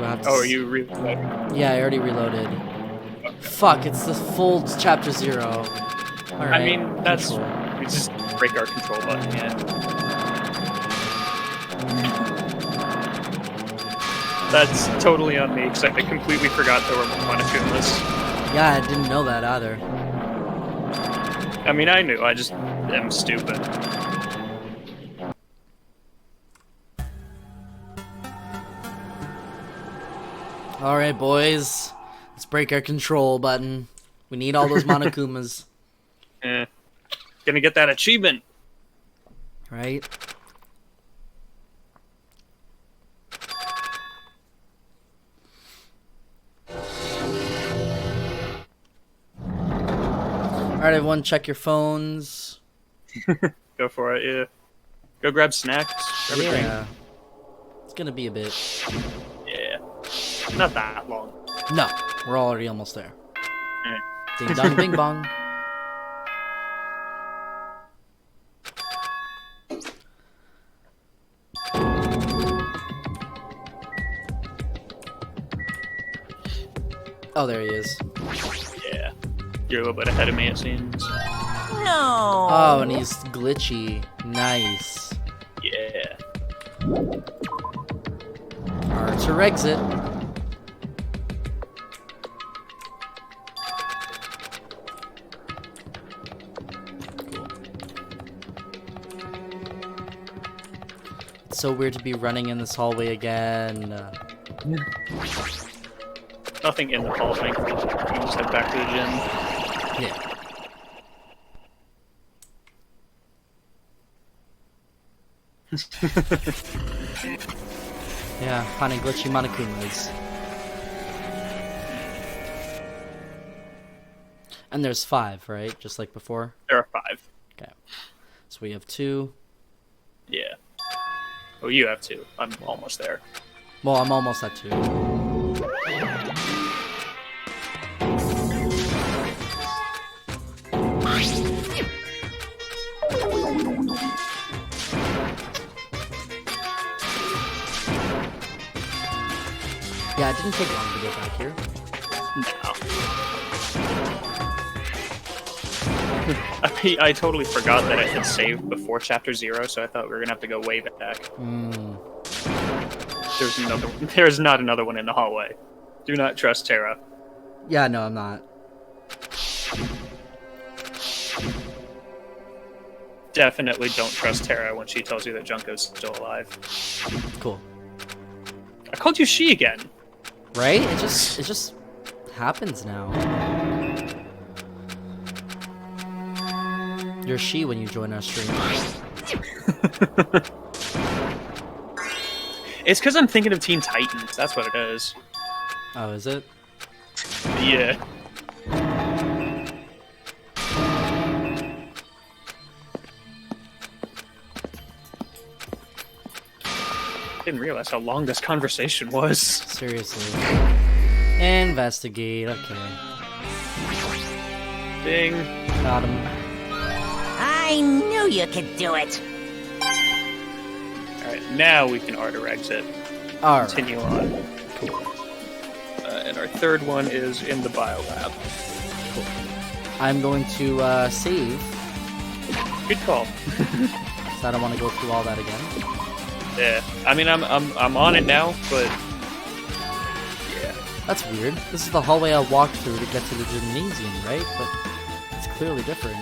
I have to Oh, are you reloading? Yeah, I already reloaded. Fuck, it's the full chapter 0. Alright. I mean, that's... control. We just break our control button, yeah. That's totally on me, because I completely forgot there were Monokumas. Yeah, I didn't know that either. I mean, I knew, I just am stupid. Alright, boys. Let's break our control button. We need all those Monokumas. Eh. Gonna get that achievement. Right? Alright, everyone, check your phones. Go for it, yeah. Go grab snacks. Grab a drink. Yeah. It's gonna be a bit. Yeah. Not that long. No, we're already almost there. Eh. Ding dong, bing bong. Oh, there he is. Yeah. You're a little bit ahead of me, it seems. No. Oh, and he's glitchy. Nice. Yeah. R to exit. It's so weird to be running in this hallway again. Nothing in the hall, thankfully. We can just head back to the gym. Yeah. Yeah, finding glitchy Monokumas. And there's 5, right? Just like before? There are 5. Okay. So we have 2. Yeah. Oh, you have 2. I'm almost there. Well, I'm almost at 2. Yeah, it didn't take long to get back here. No. I totally forgot that I had saved before Chapter 0, so I thought we were gonna have to go way back. There's not another one in the hallway. Do not trust Terra. Yeah, no, I'm not. Definitely don't trust Terra when she tells you that Junko's still alive. Cool. I called you she again. Right? It just happens now. You're she when you join our stream. It's because I'm thinking of Teen Titans. That's what it is. Oh, is it? Yeah. Didn't realize how long this conversation was. Seriously. Investigate, okay. Ding. Got him. I knew you could do it. Alright, now we can order exit. Alright. Continue on. Cool. And our third one is in the biolab. Cool. I'm going to save. Good call. So I don't want to go through all that again. Yeah. I mean, I'm on it now, but yeah. That's weird. This is the hallway I walked through to get to the gymnasium, right? But it's clearly different.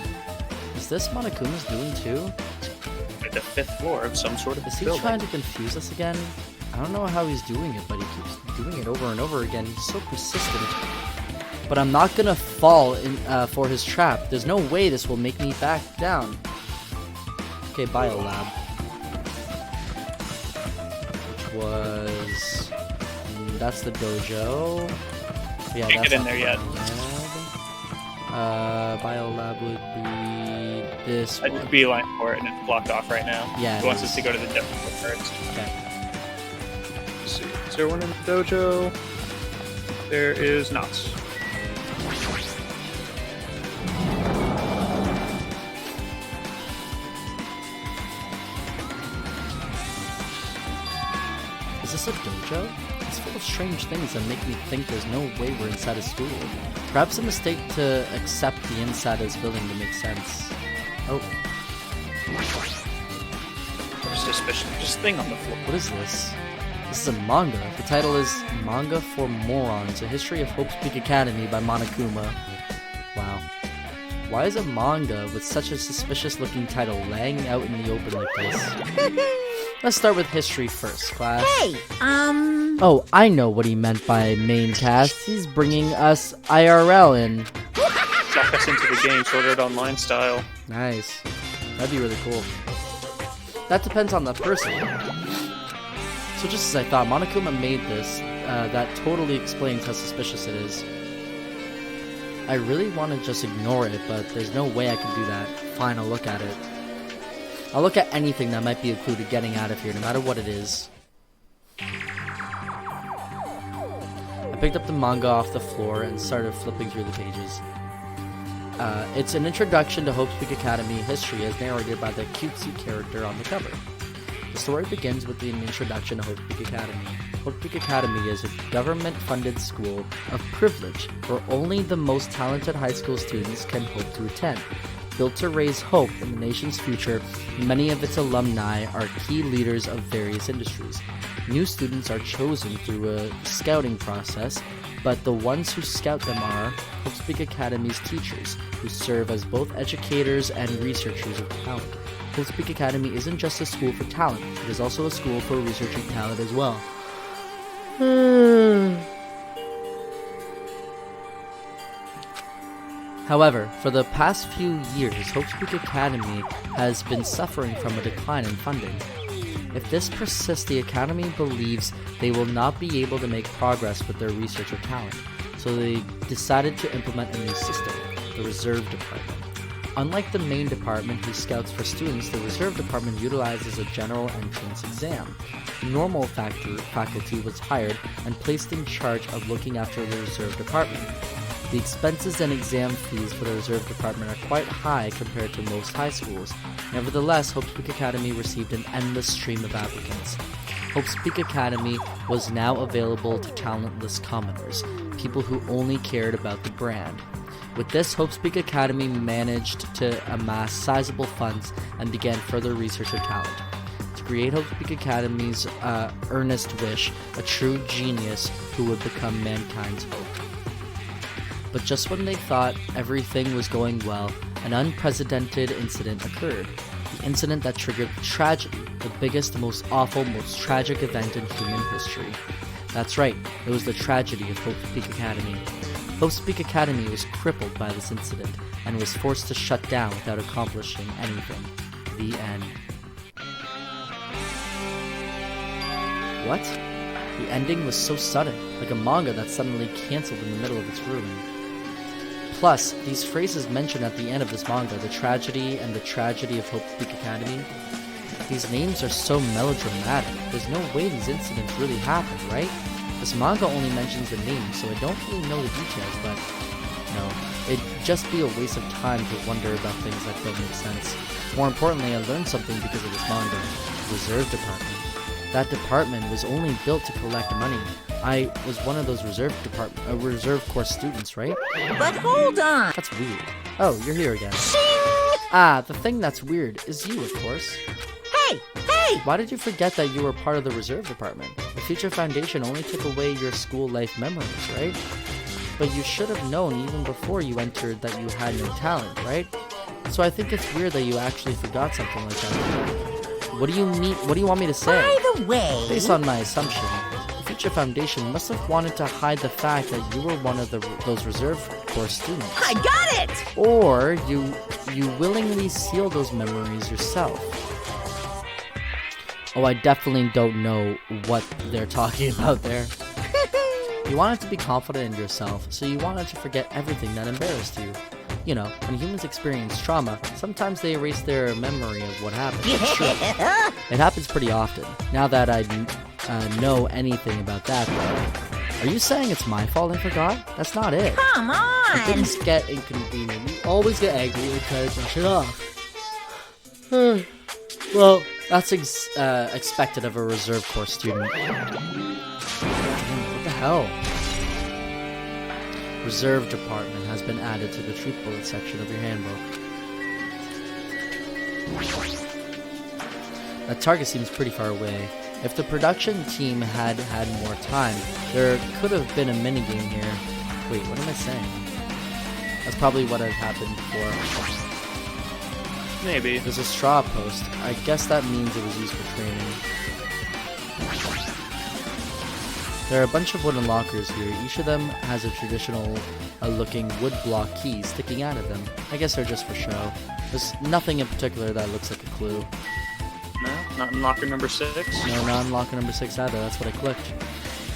Is this Monokuma's doing too? At the 5th floor of some sort of Is he building. trying to confuse us again? I don't know how he's doing it, but he keeps doing it over and over again. He's so persistent. But I'm not gonna fall in for his trap. There's no way this will make me back down. Okay, biolab. Which was... that's the dojo. Yeah, Can't that's get in not there yet. Biolab would be this I one. just beeline for it, and it's blocked off right now. Yeah, It it wants is. us to go to the demo first. Okay. Let's see. Is there one in the dojo? There is not. Is this a dojo? It It's full of strange things that make me think there's no way we're inside a school. Perhaps a mistake to accept the inside of this building to make sense. Oh. Suspicious. Just thing on the floor. What is this? This is a manga. The title is Manga for Morons, A History of Hope's Peak Academy by Monokuma. Wow. Why is a manga with such a suspicious-looking title laying out in the open like this? Let's start with history first, class. Hey, Oh, I know what he meant by main cast. He's bringing us IRL in. Suck us into the game, sorted online style. Nice. That'd be really cool. That depends on the person. So just as I thought, Monokuma made this. That totally explains how suspicious it is. I really want to just ignore it, but there's no way I can do that. Fine, I'll look at it. I'll look at anything that might be a clue to getting out of here, no matter what it is. I picked up the manga off the floor and started flipping through the pages. It's an introduction to Hope's Peak Academy history as narrated by the cutesy character on the cover. The story begins with an introduction to Hope's Peak Academy. Hope's Peak Academy is a government-funded school of privilege where only the most talented high school students can hope to attend. Built to raise hope in the nation's future, many of its alumni are key leaders of various industries. New students are chosen through a scouting process, but the ones who scout them are Hope's Peak Academy's teachers, who serve as both educators and researchers of talent. Hope's Peak Academy isn't just a school for talent, it is also a school for researching talent as well. However, for the past few years, Hope's Peak Academy has been suffering from a decline in funding. If this persists, the Academy believes they will not be able to make progress with their research of talent, so they decided to implement a new system, the Reserve Department. Unlike the main department who scouts for students, the Reserve Department utilizes a general entrance exam. Normal faculty was hired and placed in charge of looking after the Reserve Department. The expenses and exam fees for the Reserve Department are quite high compared to most high schools. Nevertheless, Hope's Peak Academy received an endless stream of applicants. Hope's Peak Academy was now available to talentless commoners, people who only cared about the brand. With this, Hope's Peak Academy managed to amass sizable funds and began further research of talent. To create Hope's Peak Academy's earnest wish, a true genius who would become mankind's hope. But just when they thought everything was going well, an unprecedented incident occurred. The incident that triggered tragedy, the biggest, most awful, most tragic event in human history. That's right, it was the tragedy of Hope's Peak Academy. Hope's Peak Academy was crippled by this incident and was forced to shut down without accomplishing anything. The end. What? The ending was so sudden, like a manga that suddenly cancelled in the middle of its run. Plus, these phrases mentioned at the end of this manga, the tragedy and the tragedy of Hope's Peak Academy, these names are so melodramatic. There's no way these incidents really happened, right? This manga only mentions the names, so I don't really know the details, but no, it'd just be a waste of time to wonder about things that don't make sense. More importantly, I learned something because of this manga, the Reserve Department. That department was only built to collect money. I was one of those reserve course students, right? But hold on! That's weird. Oh, you're here again. Shing! Ah, the thing that's weird is you, of course. Hey! Hey! Why did you forget that you were part of the Reserve Department? The Future Foundation only took away your school life memories, right? But you should have known even before you entered that you had no talent, right? So I think it's weird that you actually forgot something like that. What do you mean? What do you want me to say? By the way... Based on my assumption, the Future Foundation must have wanted to hide the fact that you were one of those reserve course students. I got it! Or you willingly seal those memories yourself. Oh, I definitely don't know what they're talking about there. You wanted to be confident in yourself, so you wanted to forget everything that embarrassed you. You know, when humans experience trauma, sometimes they erase their memory of what happened. It's true. It happens pretty often. Now that I know anything about that, though. Are you saying it's my fault I forgot? That's not it. Come on! When things get inconvenient, you always get angry and try to brush it off. Well, that's expected of a reserve course student. hell? Reserve department has been added to the truth bullet section of your handbook. That target seems pretty far away. If the production team had had more time, there could have been a minigame here. Wait, what am I saying? That's probably what had happened before. Maybe. There's a straw post. I guess that means it was used for training. There are a bunch of wooden lockers here. Each of them has a traditional looking wood block key sticking out of them. I guess they're just for show. There's nothing in particular that looks like a clue. No? Not in locker number 6? No, not in locker number 6 either. That's what I clicked.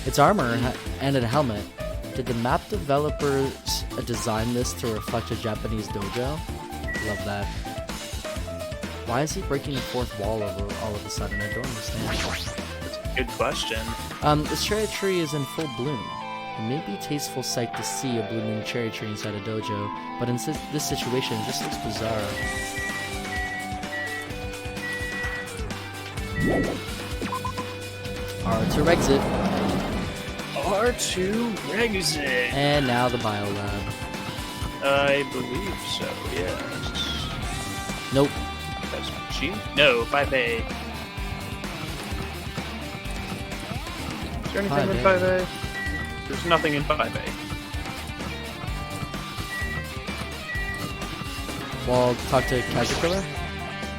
It's armor and a helmet. Did the map developers design this to reflect a Japanese dojo? Love that. Why is he breaking the fourth wall over all of a sudden? I don't understand. That's a good question. This cherry tree is in full bloom. It may be a tasteful sight to see a blooming cherry tree inside a dojo, but in this situation, it just looks bizarre. R2 exit. R2 exit. And now the biolab. I believe so, yes. Nope. That's G? No, 5A. Is there anything in 5A? There's nothing in 5A. Well, talk to Kazakura?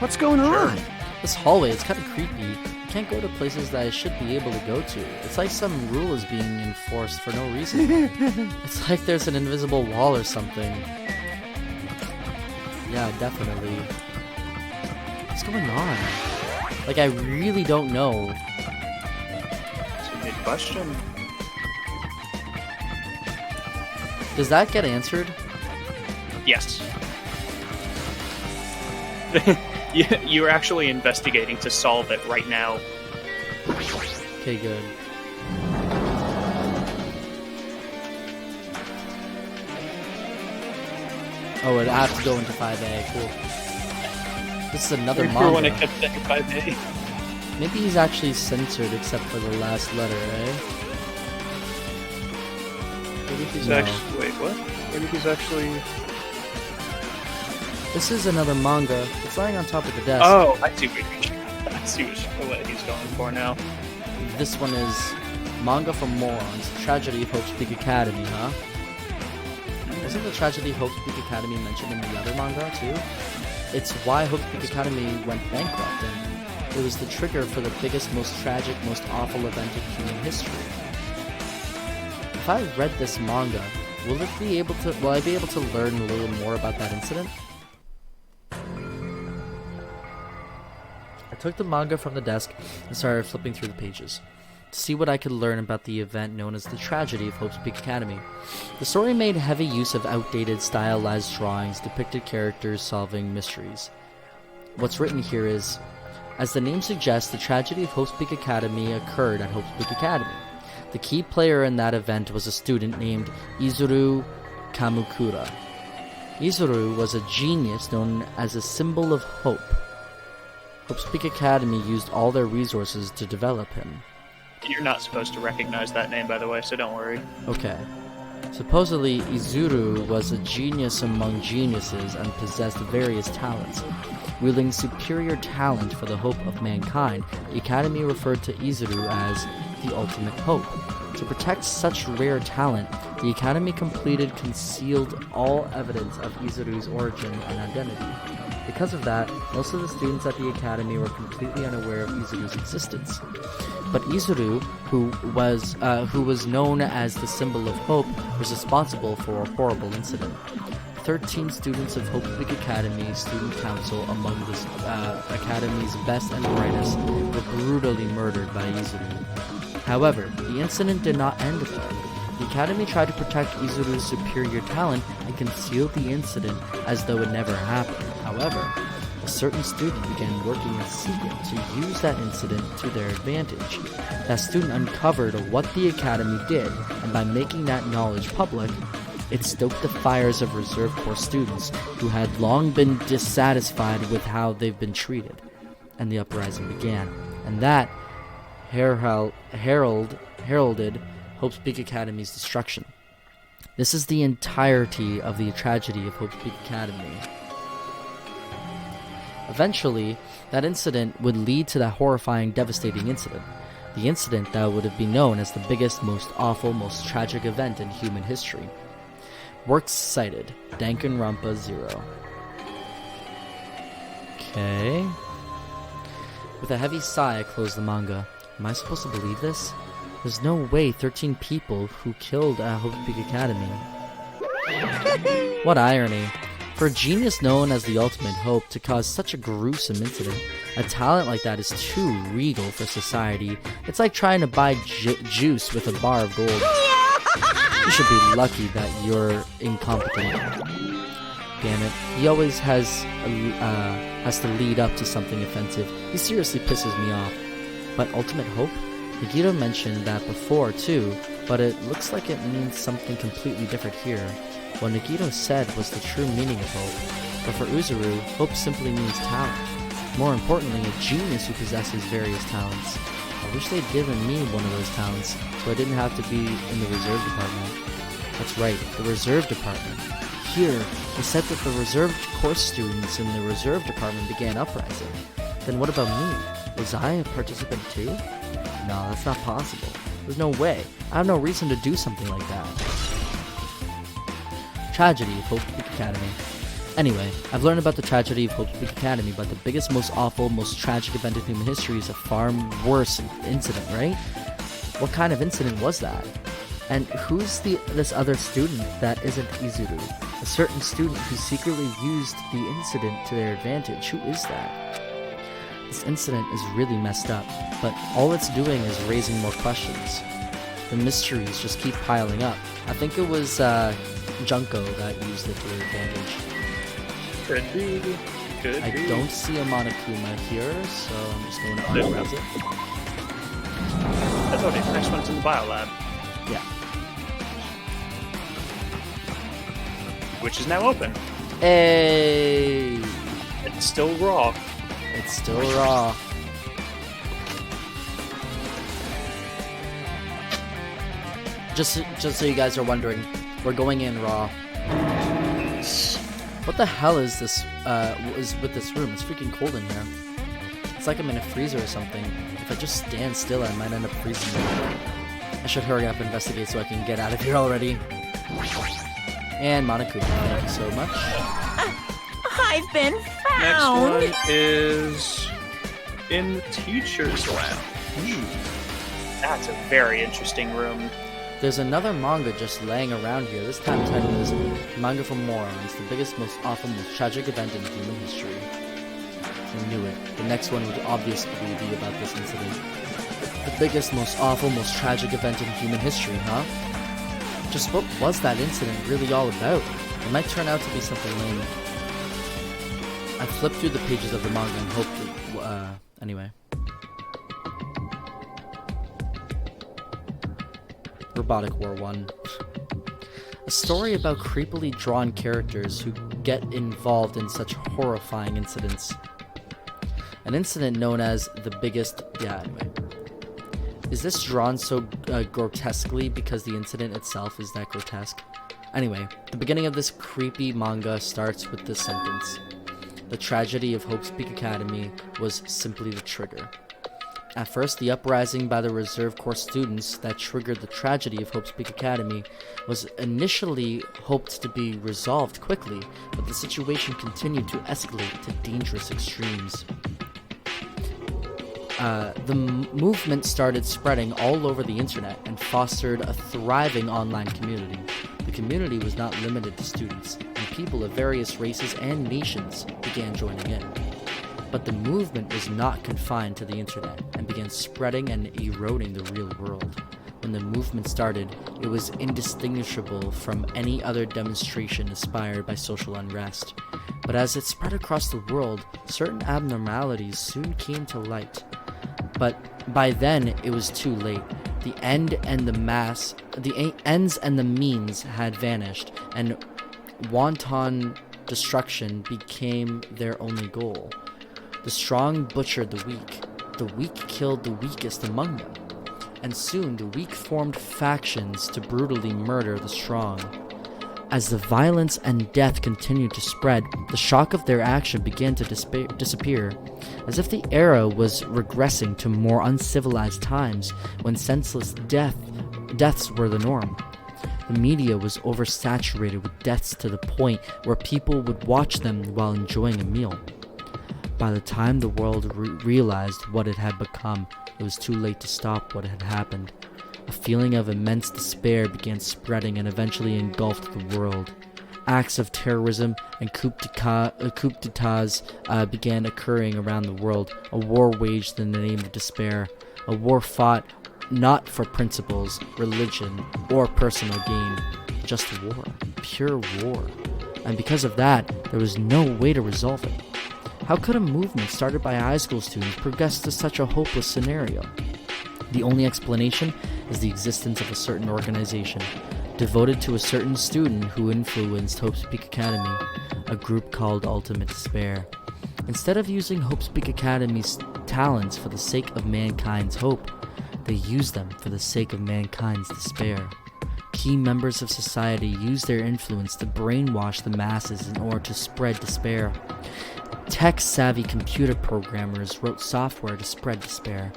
What's going on? This hallway, it's kind of creepy. I can't go to places that I should be able to go to. It's like some rule is being enforced for no reason. It's like there's an invisible wall or something. Yeah, definitely. What's going on? Like, I really don't know. That's a good question. Does that get answered? Yes. You're actually investigating to solve it right now. Okay, good. Oh, I have to go into 5A. Cool. This is another manga. When I kept saying 5A. Maybe he's actually censored except for the last letter, eh? Maybe he's actually... Wait, what? Maybe he's actually... This is another manga. It's lying on top of the desk. Oh, I see what he's going for now. This one is Manga for Morons, Tragedy of Hope's Peak Academy, huh? Wasn't the Tragedy of Hope's Peak Academy mentioned in the other manga, too? It's why Hope's Peak Academy went bankrupt, and it was the trigger for the biggest, most tragic, most awful event in human history. If I read this manga, will I be able to learn a little more about that incident? I took the manga from the desk and started flipping through the pages to see what I could learn about the event known as the Tragedy of Hope's Peak Academy. The story made heavy use of outdated, stylized drawings, depicted characters solving mysteries. What's written here is, as the name suggests, the Tragedy of Hope's Peak Academy occurred at Hope's Peak Academy. The key player in that event was a student named Izuru Kamukura. Izuru was a genius known as a symbol of hope. Hope's Peak Academy used all their resources to develop him. You're not supposed to recognize that name, by the way, so don't worry. Okay. Supposedly, Izuru was a genius among geniuses and possessed various talents. Wielding superior talent for the hope of mankind, the Academy referred to Izuru as the ultimate hope. To protect such rare talent, the Academy concealed all evidence of Izuru's origin and identity. Because of that, most of the students at the Academy were completely unaware of Izuru's existence. But Izuru, who was known as the symbol of hope, was responsible for a horrible incident. 13 students of Hope Peak Academy Student Council, among the Academy's best and brightest, were brutally murdered by Izuru. However, the incident did not end there. The Academy tried to protect Izuru's superior talent and concealed the incident as though it never happened. However, a certain student began working in secret to use that incident to their advantage. That student uncovered what the Academy did, and by making that knowledge public, it stoked the fires of Reserve Corps students who had long been dissatisfied with how they've been treated. And the uprising began. And that heralded Hope's Peak Academy's destruction. This is the entirety of the tragedy of Hope's Peak Academy. Eventually, that incident would lead to that horrifying, devastating incident. The incident that would have been known as the biggest, most awful, most tragic event in human history. Works cited, Danganronpa 0. Okay. With a heavy sigh, I close the manga. Am I supposed to believe this? There's no way 13 people who killed at Hope's Peak Academy. What irony. For a genius known as the ultimate hope to cause such a gruesome incident, a talent like that is too regal for society. It's like trying to buy juice with a bar of gold. You should be lucky that you're incompetent. Damn it. He always has to lead up to something offensive. He seriously pisses me off. But ultimate hope? Nagito mentioned that before too, but it looks like it means something completely different here. What Nagito said was the true meaning of hope. But for Uzuru, hope simply means talent. More importantly, a genius who possesses various talents. I wish they'd given me one of those talents, so I didn't have to be in the reserve department. That's right, the reserve department. Here, it said that the reserved course students in the reserve department began uprising. Then what about me? Was I a participant too? No, that's not possible. There's no way. I have no reason to do something like that. Tragedy of Hope's Peak Academy. Anyway, I've learned about the tragedy of Hope's Peak Academy, but the biggest, most awful, most tragic event in human history is a far worse incident, right? What kind of incident was that? And who's this other student that isn't Izuru? A certain student who secretly used the incident to their advantage. Who is that? This incident is really messed up, but all it's doing is raising more questions. The mysteries just keep piling up. I think it was Junko that used it to their advantage. Could be. I don't see a Monokuma here, so I'm just going to unraise it. I thought the next one's in the biolab. Yeah. Which is now open. Hey! It's still raw. It's still raw. Just so you guys are wondering, we're going in raw. What the hell is this? Is with this room? It's freaking cold in here. It's like I'm in a freezer or something. If I just stand still, I might end up freezing. I should hurry up and investigate so I can get out of here already. And Monokuma, thank you so much. I've been found. Next one is in the teacher's lab. That's a very interesting room. There's another manga just laying around here. This time titled is Manga for Morons, the biggest, most awful, most tragic event in human history. I knew it. The next one would obviously be about this incident. The biggest, most awful, most tragic event in human history, huh? Just what was that incident really all about? It might turn out to be something lame. I flipped through the pages of the manga and hoped anyway. Robotic War 1. A story about creepily drawn characters who get involved in such horrifying incidents. An incident known as the biggest... Yeah, anyway. Is this drawn so grotesquely because the incident itself is that grotesque? Anyway, the beginning of this creepy manga starts with this sentence. The tragedy of Hope's Peak Academy was simply the trigger. At first, the uprising by the reserve course students that triggered the tragedy of Hope's Peak Academy was initially hoped to be resolved quickly, but the situation continued to escalate to dangerous extremes. The movement started spreading all over the internet and fostered a thriving online community. The community was not limited to students, and people of various races and nations began joining in. But the movement was not confined to the internet and began spreading and eroding the real world. When the movement started, it was indistinguishable from any other demonstration inspired by social unrest. But as it spread across the world, certain abnormalities soon came to light. But by then, it was too late. The ends and the means had vanished, and wanton destruction became their only goal. The strong butchered the weak killed the weakest among them. and soon the weak formed factions to brutally murder the strong. As the violence and death continued to spread, the shock of their action began to disappear, as if the era was regressing to more uncivilized times when senseless deaths were the norm. The media was oversaturated with deaths to the point where people would watch them while enjoying a meal. By the time the world realized what it had become, it was too late to stop what had happened. A feeling of immense despair began spreading and eventually engulfed the world. Acts of terrorism and coup d'etats began occurring around the world. A war waged in the name of despair. A war fought not for principles, religion, or personal gain. Just war. Pure war. And because of that, there was no way to resolve it. How could a movement started by high school students progress to such a hopeless scenario? The only explanation is the existence of a certain organization, devoted to a certain student who influenced Hope's Peak Academy, a group called Ultimate Despair. Instead of using Hope's Peak Academy's talents for the sake of mankind's hope, they used them for the sake of mankind's despair. Key members of society used their influence to brainwash the masses in order to spread despair. Tech-savvy computer programmers wrote software to spread despair.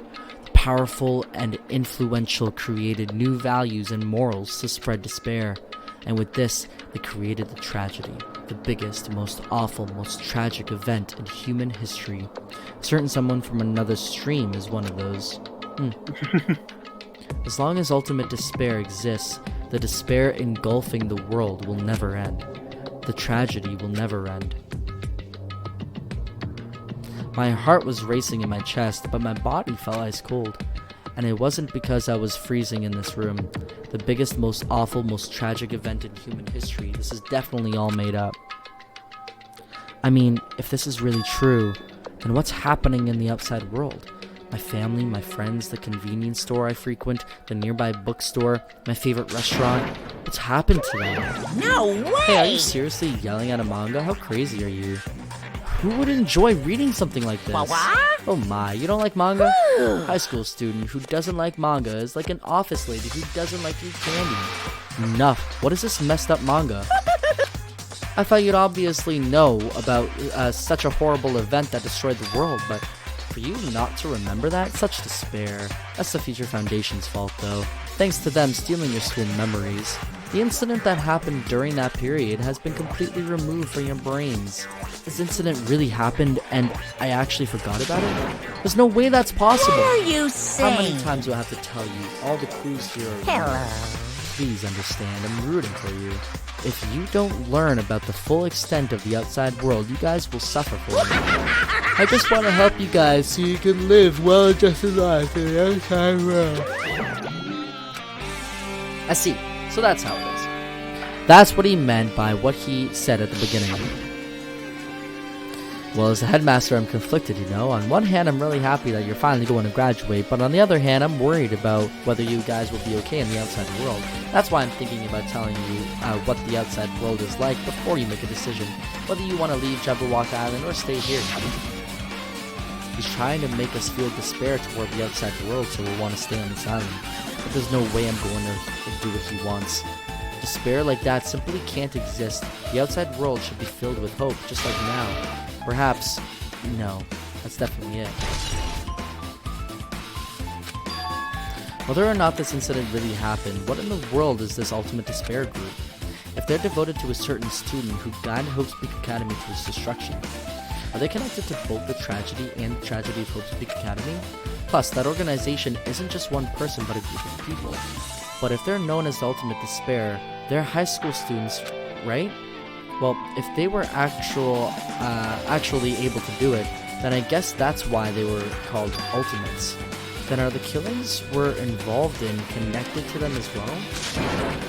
Powerful and influential created new values and morals to spread despair, and with this, they created the tragedy, the biggest, most awful, most tragic event in human history. A certain someone from another stream is one of those. As long as ultimate despair exists, the despair engulfing the world will never end. The tragedy will never end. My heart was racing in my chest, but my body felt ice cold. And it wasn't because I was freezing in this room. The biggest, most awful, most tragic event in human history. This is definitely all made up. I mean, if this is really true, then what's happening in the outside world? My family, my friends, the convenience store I frequent, the nearby bookstore, my favorite restaurant. What's happened to them? No way! Hey, are you seriously yelling at a manga? How crazy are you? Who would enjoy reading something like this? Oh my, you don't like manga? High school student who doesn't like manga is like an office lady who doesn't like to eat candy. Enough. What is this messed up manga? I thought you'd obviously know about such a horrible event that destroyed the world, but for you not to remember that? Such despair. That's the Future Foundation's fault, though. Thanks to them stealing your school memories. The incident that happened during that period has been completely removed from your brains. This incident really happened and I actually forgot about it? There's no way that's possible. What are you saying? How many times do I have to tell you? All the clues here are Hello. Please understand, I'm rooting for you. If you don't learn about the full extent of the outside world, you guys will suffer for it. I just want to help you guys so you can live well-adjusted lives in the outside world. I see. So that's how it is. That's what he meant by what he said at the beginning. Well, as a headmaster, I'm conflicted, you know. On one hand, I'm really happy that you're finally going to graduate, but on the other hand, I'm worried about whether you guys will be okay in the outside world. That's why I'm thinking about telling you what the outside world is like before you make a decision, whether you want to leave Jabberwock Island or stay here. He's trying to make us feel despair toward the outside world, so we'll want to stay on this island. But there's no way I'm going to do what he wants. Despair like that simply can't exist. The outside world should be filled with hope, just like now. Perhaps, no, that's definitely it. Whether or not this incident really happened, what in the world is this Ultimate Despair group? If they're devoted to a certain student who guided Hope's Peak Academy to his destruction, are they connected to both the tragedy and the tragedy of Hope's Peak Academy? Plus, that organization isn't just one person but a group of people. But if they're known as the Ultimate Despair, they're high school students, right? Well, if they were actually able to do it, then I guess that's why they were called Ultimates. Then are the killings we're involved in connected to them as well?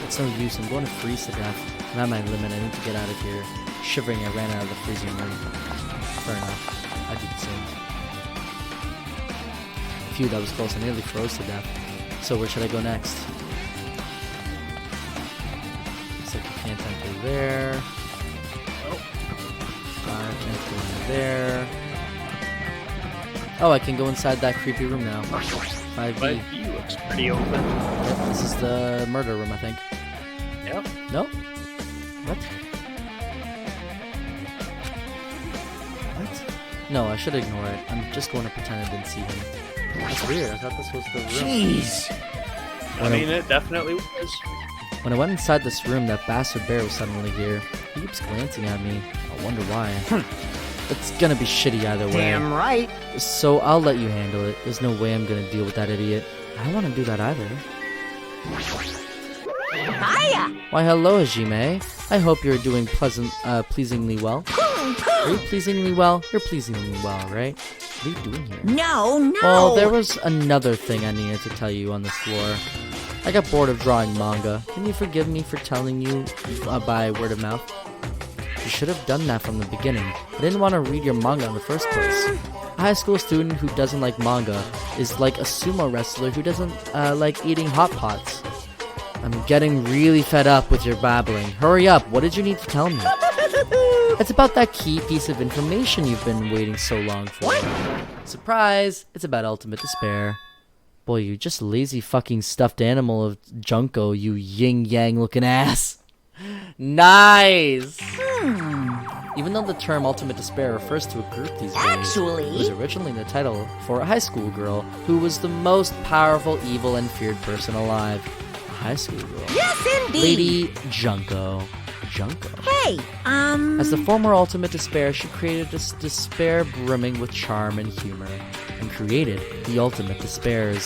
It's no use, I'm going to freeze to death. I'm at my limit, I need to get out of here. Shivering, I ran out of the freezing room. Fair enough, I do the same. Phew, that was close, I nearly froze to death. So where should I go next? Looks like you can't enter there. I can't go in there. Oh, I can go inside that creepy room now. 5B. 5B looks pretty open. Yep, this is the murder room, I think. Yep. No? What? What? No, I should ignore it. I'm just going to pretend I didn't see him. That's weird. I thought this was the room. Jeez. I mean, it definitely was. When I went inside this room, that bastard bear was suddenly here. He keeps glancing at me. I wonder why. It's gonna be shitty either way. Damn right. So I'll let you handle it. There's no way I'm gonna deal with that idiot. I don't want to do that either. Hiya! Why, hello, Hajime. I hope you're doing pleasingly well. Are you pleasingly well? You're pleasingly well, right? What are you doing here? No. Well, there was another thing I needed to tell you on this floor. I got bored of drawing manga. Can you forgive me for telling you by word of mouth? You should have done that from the beginning. I didn't want to read your manga in the first place. A high school student who doesn't like manga is like a sumo wrestler who doesn't like eating hot pots. I'm getting really fed up with your babbling. Hurry up, what did you need to tell me? It's about that key piece of information you've been waiting so long for. What? Surprise! It's about Ultimate Despair. Boy, you just lazy fucking stuffed animal of Junko, you yin-yang looking ass. Nice! Even though the term Ultimate Despair refers to a group these days, it was originally the title for a high school girl who was the most powerful, evil, and feared person alive. A high school girl. Yes, indeed! Lady Junko. Hey, As the former Ultimate Despair, she created this despair brimming with charm and humor, and created the Ultimate Despairs.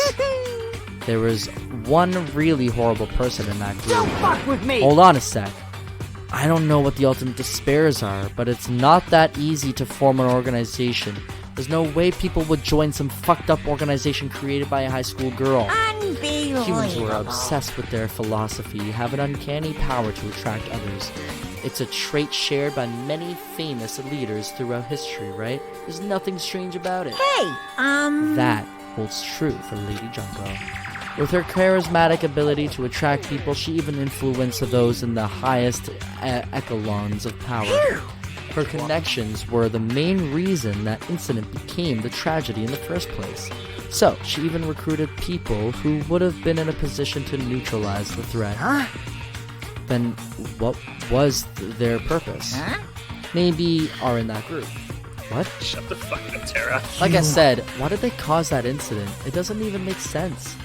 There was one really horrible person in that group. Don't fuck with me! Hold on a sec. I don't know what the Ultimate Despairs are, but it's not that easy to form an organization. There's no way people would join some fucked up organization created by a high school girl. Unbelievable. Humans who are obsessed with their philosophy have an uncanny power to attract others. It's a trait shared by many famous leaders throughout history, right? There's nothing strange about it. Hey, That holds true for Lady Junko. With her charismatic ability to attract people, she even influenced those in the highest echelons of power. Her connections were the main reason that incident became the tragedy in the first place. So, she even recruited people who would have been in a position to neutralize the threat. Then, what was their purpose? Maybe are in that group. What? Shut the fuck up, Tara. Like I said, why did they cause that incident? It doesn't even make sense.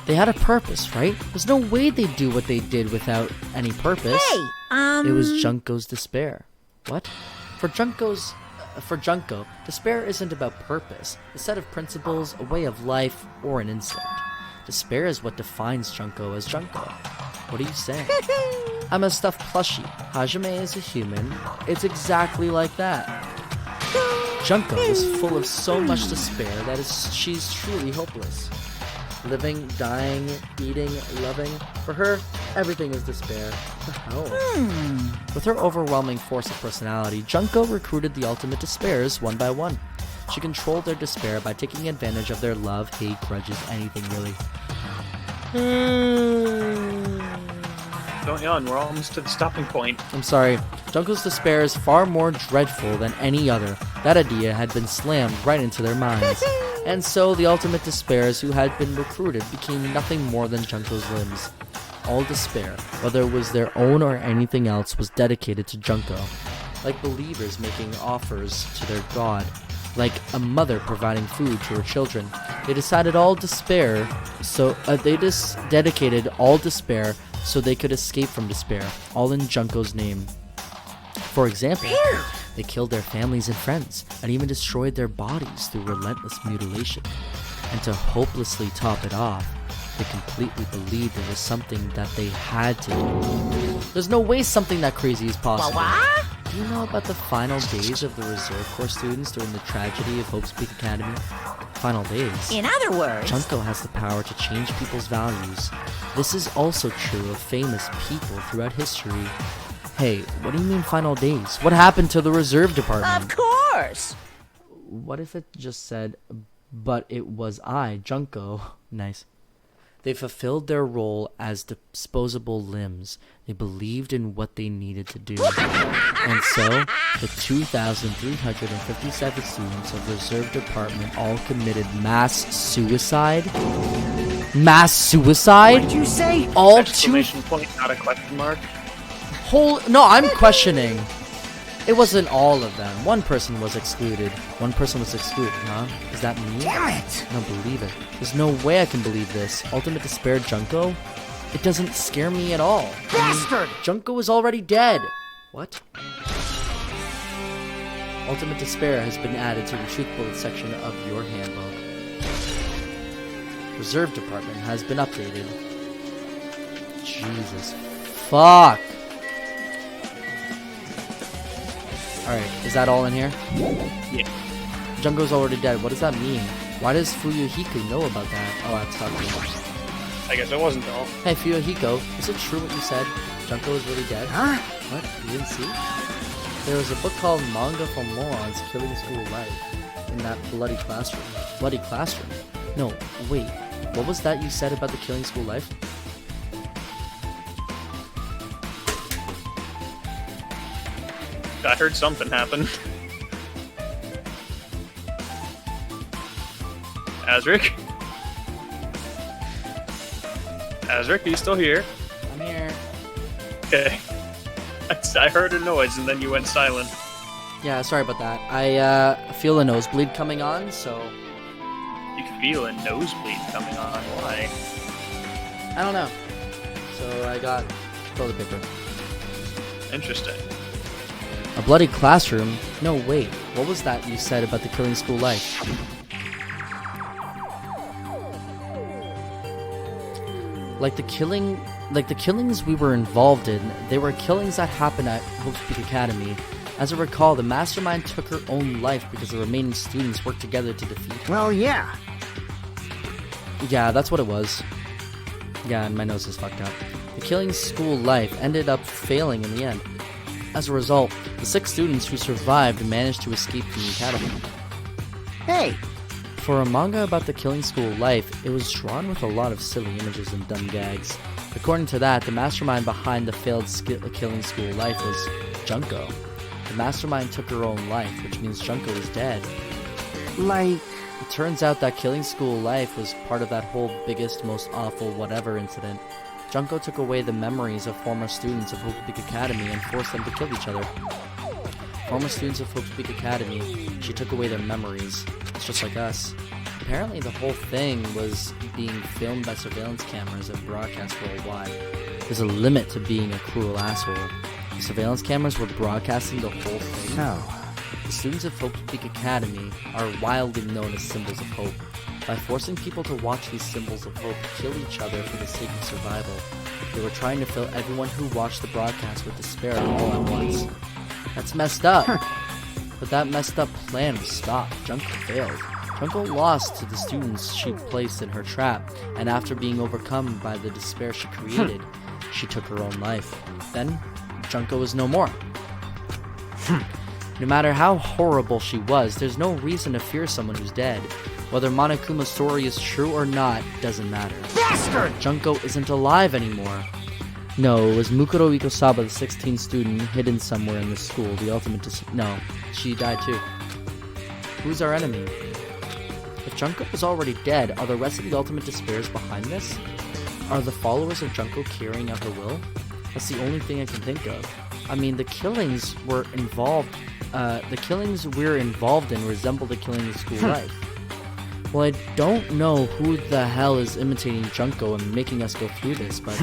They had a purpose, right? There's no way they'd do what they did without any purpose. Hey, It was Junko's despair. What? For Junko, despair isn't about purpose, a set of principles, a way of life, or an instinct. Despair is what defines Junko as Junko. What are you saying? I'm a stuffed plushie. Hajime is a human. It's exactly like that. Junko is full of so much despair that she's truly hopeless. Living, dying, eating, loving. For her, everything is despair. What the hell? With her overwhelming force of personality, Junko recruited the Ultimate Despairs one by one. She controlled their despair by taking advantage of their love, hate, grudges, anything really. Don't yawn, we're almost to the stopping point. I'm sorry. Junko's despair is far more dreadful than any other. That idea had been slammed right into their minds. And so the Ultimate Despairs who had been recruited became nothing more than Junko's limbs. All despair, whether it was their own or anything else, was dedicated to Junko. Like believers making offers to their god. Like a mother providing food to her children. They decided all despair, so they just dedicated all despair so they could escape from despair, all in Junko's name. For example, they killed their families and friends, and even destroyed their bodies through relentless mutilation. And to hopelessly top it off, they completely believed it was something that they had to do. There's no way something that crazy is possible. Do you know about the final days of the Reserve Corps students during the tragedy of Hope's Peak Academy? Final days. In other words, Junko has the power to change people's values. This is also true of famous people throughout history. Hey, what do you mean final days? What happened to the Reserve Department? of course. What if it just said, but it was I, Junko? Nice. They fulfilled their role as disposable limbs. They believed in what they needed to do. And so, the 2,357 students of the Reserve Department all committed mass suicide? Mass suicide? What did you say? All Exclamation point, not a question mark. No, I'm questioning. It wasn't all of them. One person was excluded. One person was excluded, huh? Is that me? Damn it! I don't believe it. There's no way I can believe this. Ultimate Despair Junko? It doesn't scare me at all. Bastard! Junko is already dead. What? Ultimate Despair has been added to the Truth Bullet section of your handbook. Reserve Department has been updated. Jesus. Fuck! Alright, is that all in here? Yeah. Junko's already dead. What does that mean? Why does Fuyuhiko know about that? Oh, that's talking about. I guess it wasn't all. Hey, Fuyuhiko, is it true what you said? Junko is really dead? Huh? What? You didn't see? There was a book called Manga for Morons Killing School Life in that bloody classroom. Bloody classroom? No, wait. What was that you said about the Killing School Life? I heard something happen. Azric? Azric, are you still here? I'm here. Okay. I heard a noise and then you went silent. Yeah, sorry about that. I feel a nosebleed coming on, so... You can feel a nosebleed coming on. Why? I don't know. So I got toilet paper. Interesting. A bloody classroom? No, wait. What was that you said about the Killing School Life? Like the killings we were involved in, they were killings that happened at Hope Peak Academy. As I recall, the mastermind took her own life because the remaining students worked together to defeat her. Well, yeah. Yeah, that's what it was. Yeah, and my nose is fucked up. The Killing School Life ended up failing in the end. As a result, the 6 students who survived managed to escape from the academy. Hey! For a manga about the Killing School Life, it was drawn with a lot of silly images and dumb gags. According to that, the mastermind behind the failed Killing School Life was Junko. The mastermind took her own life, which means Junko is dead. Like... It turns out that Killing School Life was part of that whole biggest, most awful whatever incident. Junko took away the memories of former students of Hope Peak Academy and forced them to kill each other. Former students of Hope Peak Academy, she took away their memories. It's just like us. Apparently the whole thing was being filmed by surveillance cameras and broadcast worldwide. There's a limit to being a cruel asshole. The surveillance cameras were broadcasting the whole thing. So, the students of Hope Peak Academy are wildly known as symbols of hope. By forcing people to watch these symbols of hope kill each other for the sake of survival, they were trying to fill everyone who watched the broadcast with despair all at once. That's messed up. But that messed up plan was stopped. Junko failed. Junko lost to the students she placed in her trap, and after being overcome by the despair she created, she took her own life. Then, Junko is no more. No matter how horrible she was, there's no reason to fear someone who's dead. Whether Monokuma's story is true or not doesn't matter. Bastard! Junko isn't alive anymore. No, it was Mukuro Ikosaba, the 16th student, hidden somewhere in the school. The ultimate no, she died too. Who's our enemy? If Junko is already dead, are the rest of the ultimate despairs behind this? Are the followers of Junko carrying out her will? That's the only thing I can think of. I mean, the killings we're involved in resemble the killing of school life. Well, I don't know who the hell is imitating Junko and making us go through this, but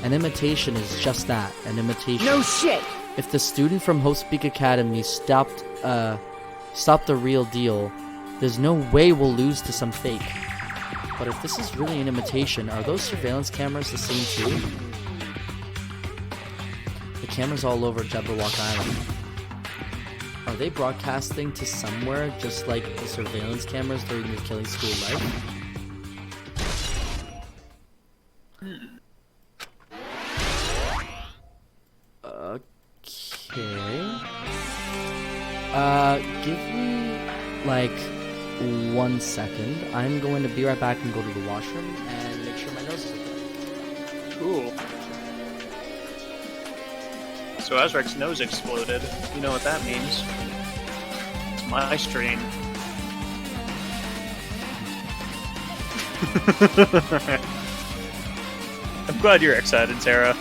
an imitation is just that, an imitation. No shit! If the student from Hope Peak Academy stopped the real deal, there's no way we'll lose to some fake. But if this is really an imitation, are those surveillance cameras the same too? The cameras all over Jabberwock Island. Are they broadcasting to somewhere just like the surveillance cameras during the Killing School Life? Okay. Give me like 1 second. I'm going to be right back and go to the washroom and make sure my nose Cool. So Azrek's nose exploded. You know what that means. It's my stream. I'm glad you're excited, Tara.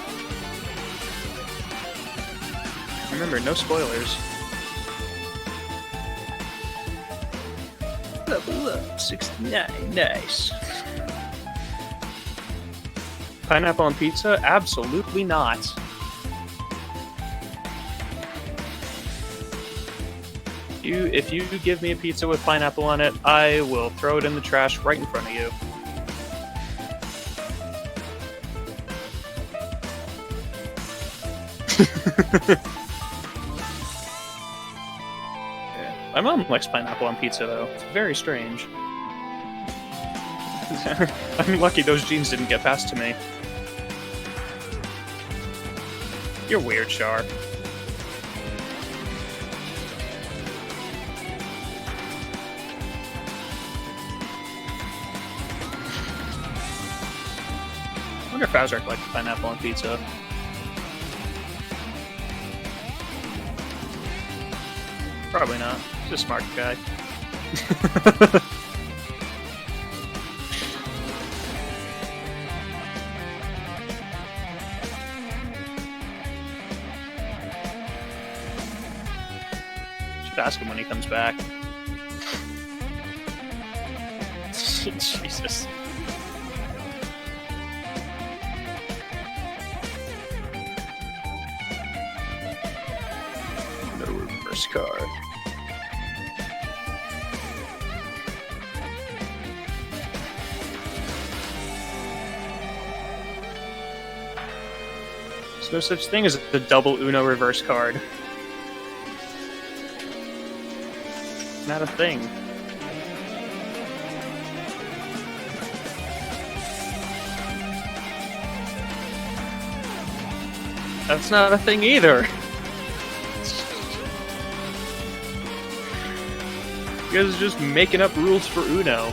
Remember, no spoilers. Level up, 69, nice. Pineapple on pizza? Absolutely not. If you give me a pizza with pineapple on it, I will throw it in the trash right in front of you. Yeah. My mom likes pineapple on pizza, though. It's very strange. I'm lucky those genes didn't get passed to me. You're weird, Char. I wonder if Azrek likes pineapple on pizza. Probably not. He's a smart guy. Should ask him when he comes back. Jesus. No reverse card. There's no such thing as the double Uno reverse card. Not a thing. That's not a thing either. You guys are just making up rules for Uno.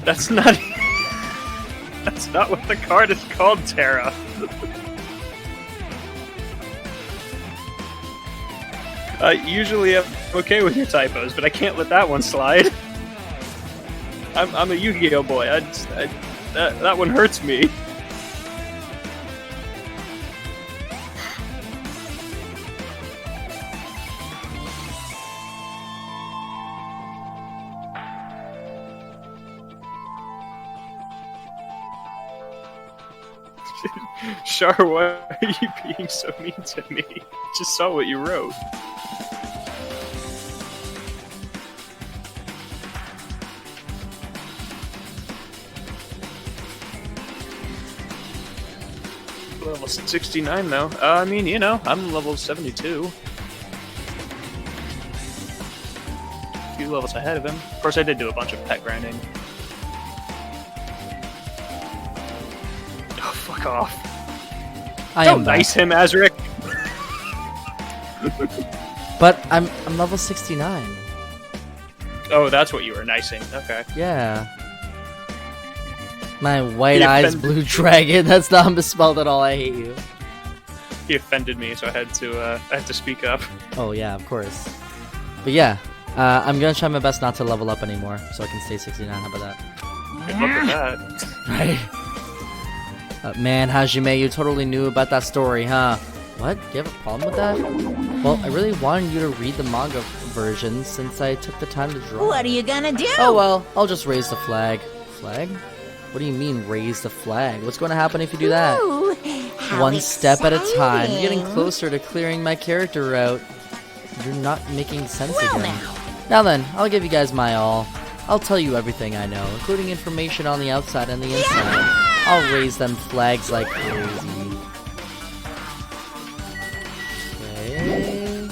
That's not... That's not what the card is called, Tara. Usually I'm okay with your typos, but I can't let that one slide. I'm a Yu-Gi-Oh boy. That one hurts me. Char, why are you being so mean to me? I just saw what you wrote. Level 69 though. I mean, you know, I'm level 72. A few levels ahead of him. Of course, I did do a bunch of pet grinding. Oh, fuck off. Don't nice him, Azric! But I'm level 69. Oh, that's what you were nicing. Okay. Yeah. My white eyes blue dragon. That's not misspelled at all. I hate you. He offended me, so I had to speak up. Oh yeah, of course. But yeah, I'm gonna try my best not to level up anymore, so I can stay 69. How about that? Good luck with that. Right. Man, Hajime, you totally knew about that story, huh? What? Do you have a problem with that? Well, I really wanted you to read the manga version since I took the time to draw. What are you gonna do? Oh well, I'll just raise the flag. Flag? What do you mean, raise the flag? What's going to happen if you do that? Ooh, One step at a time. You're getting closer to clearing my character route. You're not making sense again. Now then, I'll give you guys my all. I'll tell you everything I know, including information on the outside and the inside. I'll raise them flags like crazy. Okay.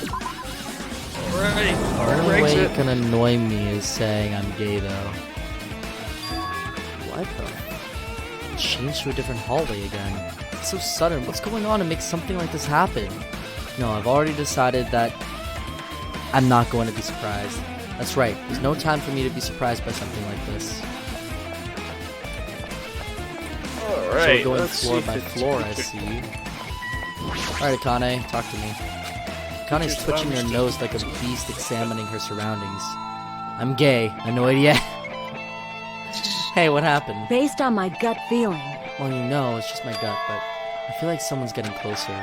Alright. The only way it can annoy me is saying I'm gay, though. What the? Change to a different hallway again. It's so sudden. What's going on to make something like this happen? No, I've already decided that I'm not going to be surprised. That's right. There's no time for me to be surprised by something like this. Alright, So we're going let's floor see by if it's floor, I teacher- see. Alright, Akane, talk to me. Akane's Teacher's twitching her lounge. nose like a beast examining her surroundings. I'm gay. I know it yet. Hey, what happened? Based on my gut feeling. Well, you know, it's just my gut, but I feel like someone's getting closer.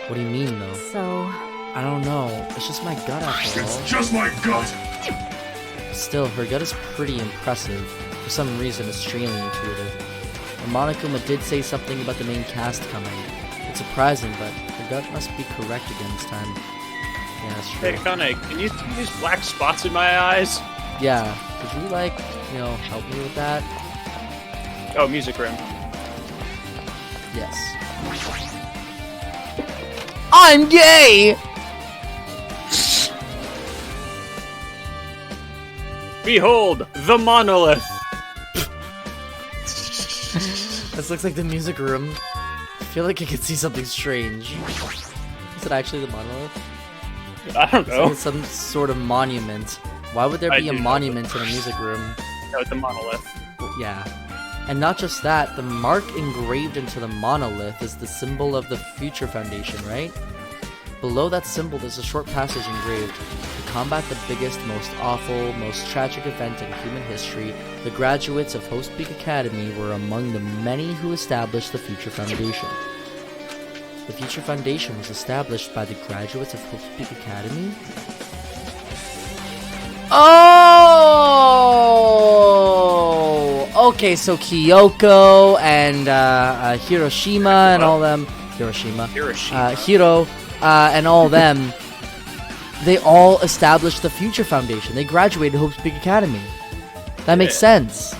What do you mean, though? So, I don't know. It's just my gut after all. It's just my gut. Still, her gut is pretty impressive. For some reason, it's extremely intuitive. And Monokuma did say something about the main cast coming. It's surprising, but her gut must be correct again this time. Yeah, that's true. Hey, Kane, can you see these black spots in my eyes? Yeah, could you, like, you know, help me with that? Oh, music room. Yes. I'm gay! Behold, the monolith! This looks like the music room. I feel like I could see something strange. Is it actually the monolith? I don't It's know. like some sort of monument. Why would there I be a do know monument in a music room? No, it's a monolith. Yeah. And not just that, the mark engraved into the monolith is the symbol of the Future Foundation, right? Below that symbol, there's a short passage engraved. To combat the biggest, most awful, most tragic event in human history, the graduates of Hope's Peak Academy were among the many who established the Future Foundation. The Future Foundation was established by the graduates of Hope's Peak Academy? Oh! Okay, so Kyoko and Hiroshima and all them. Hiroshima. Hiro and all them. They all established the Future Foundation. They graduated Hope's Peak Academy. That makes sense.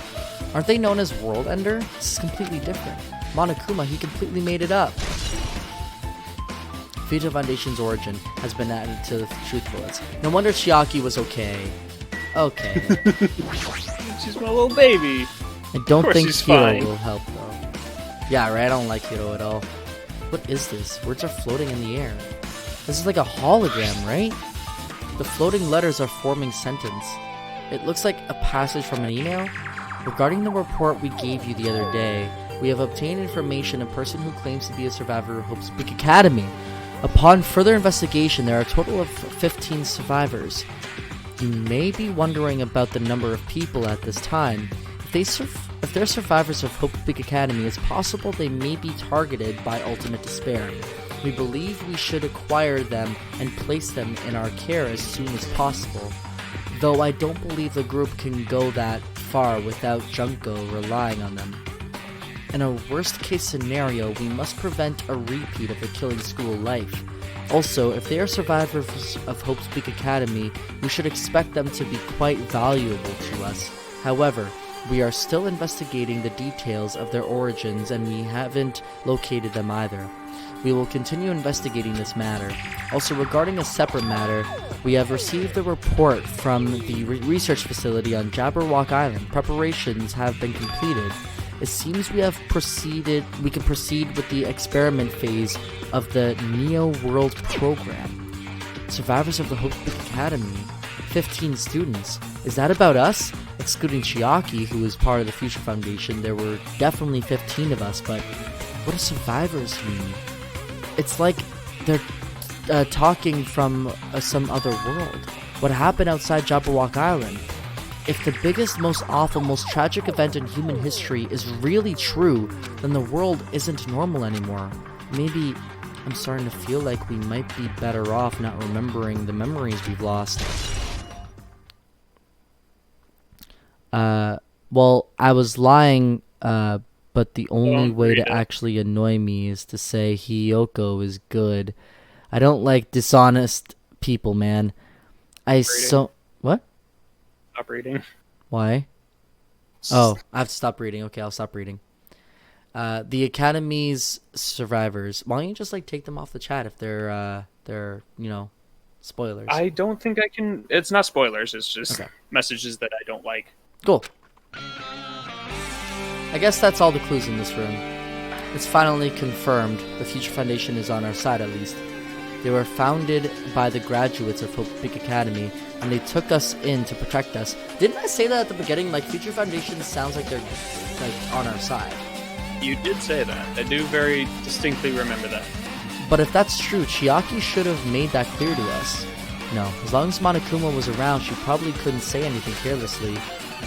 Aren't they known as World Ender? This is completely different. Monokuma, he completely made it up. Future Foundation's origin has been added to the truth bullets. No wonder Chiaki was okay. Okay. She's my little baby. I don't Of course think she's Hiro fine. will help though. Yeah, right. I don't like Hiro at all. What is this? Words are floating in the air. This is like a hologram, right? The floating letters are forming sentence. It looks like a passage from an email. Regarding the report we gave you the other day, we have obtained information a person who claims to be a survivor of Hope's Peak Academy. Upon further investigation, there are a total of 15 survivors. You may be wondering about the number of people at this time. If they're survivors of Hope's Peak Academy, it's possible they may be targeted by ultimate despair. We believe we should acquire them and place them in our care as soon as possible. Though I don't believe the group can go that far without Junko relying on them. In a worst-case scenario, we must prevent a repeat of the killing school life. Also, if they are survivors of Hope's Peak Academy, we should expect them to be quite valuable to us. However, we are still investigating the details of their origins and we haven't located them either. We will continue investigating this matter. Also, regarding a separate matter, we have received a report from the research facility on Jabberwock Island. Preparations have been completed. It seems we can proceed with the experiment phase of the Neo World program. Survivors of the Hope Peak Academy, 15 students. Is that about us? Excluding Chiaki, who is part of the Future Foundation, there were definitely 15 of us, but what do survivors mean? It's like they're talking from some other world. What happened outside Jabberwock Island? If the biggest, most awful, most tragic event in human history is really true, then the world isn't normal anymore. Maybe I'm starting to feel like we might be better off not remembering the memories we've lost. Well, I was lying, but the only way to actually annoy me is to say Hiyoko is good. I don't like dishonest people, man. What? Stop reading. Why? Oh, I have to stop reading. Okay, I'll stop reading. The Academy's survivors. Why don't you just like take them off the chat if they're spoilers? I don't think I can. It's not spoilers. It's just messages that I don't like. Cool. I guess that's all the clues in this room. It's finally confirmed. The Future Foundation is on our side, at least. They were founded by the graduates of Hope Peak Academy, and they took us in to protect us. Didn't I say that at the beginning? Like, Future Foundation sounds like they're, like, on our side. You did say that. I do very distinctly remember that. But if that's true, Chiaki should have made that clear to us. No, as long as Monokuma was around, she probably couldn't say anything carelessly.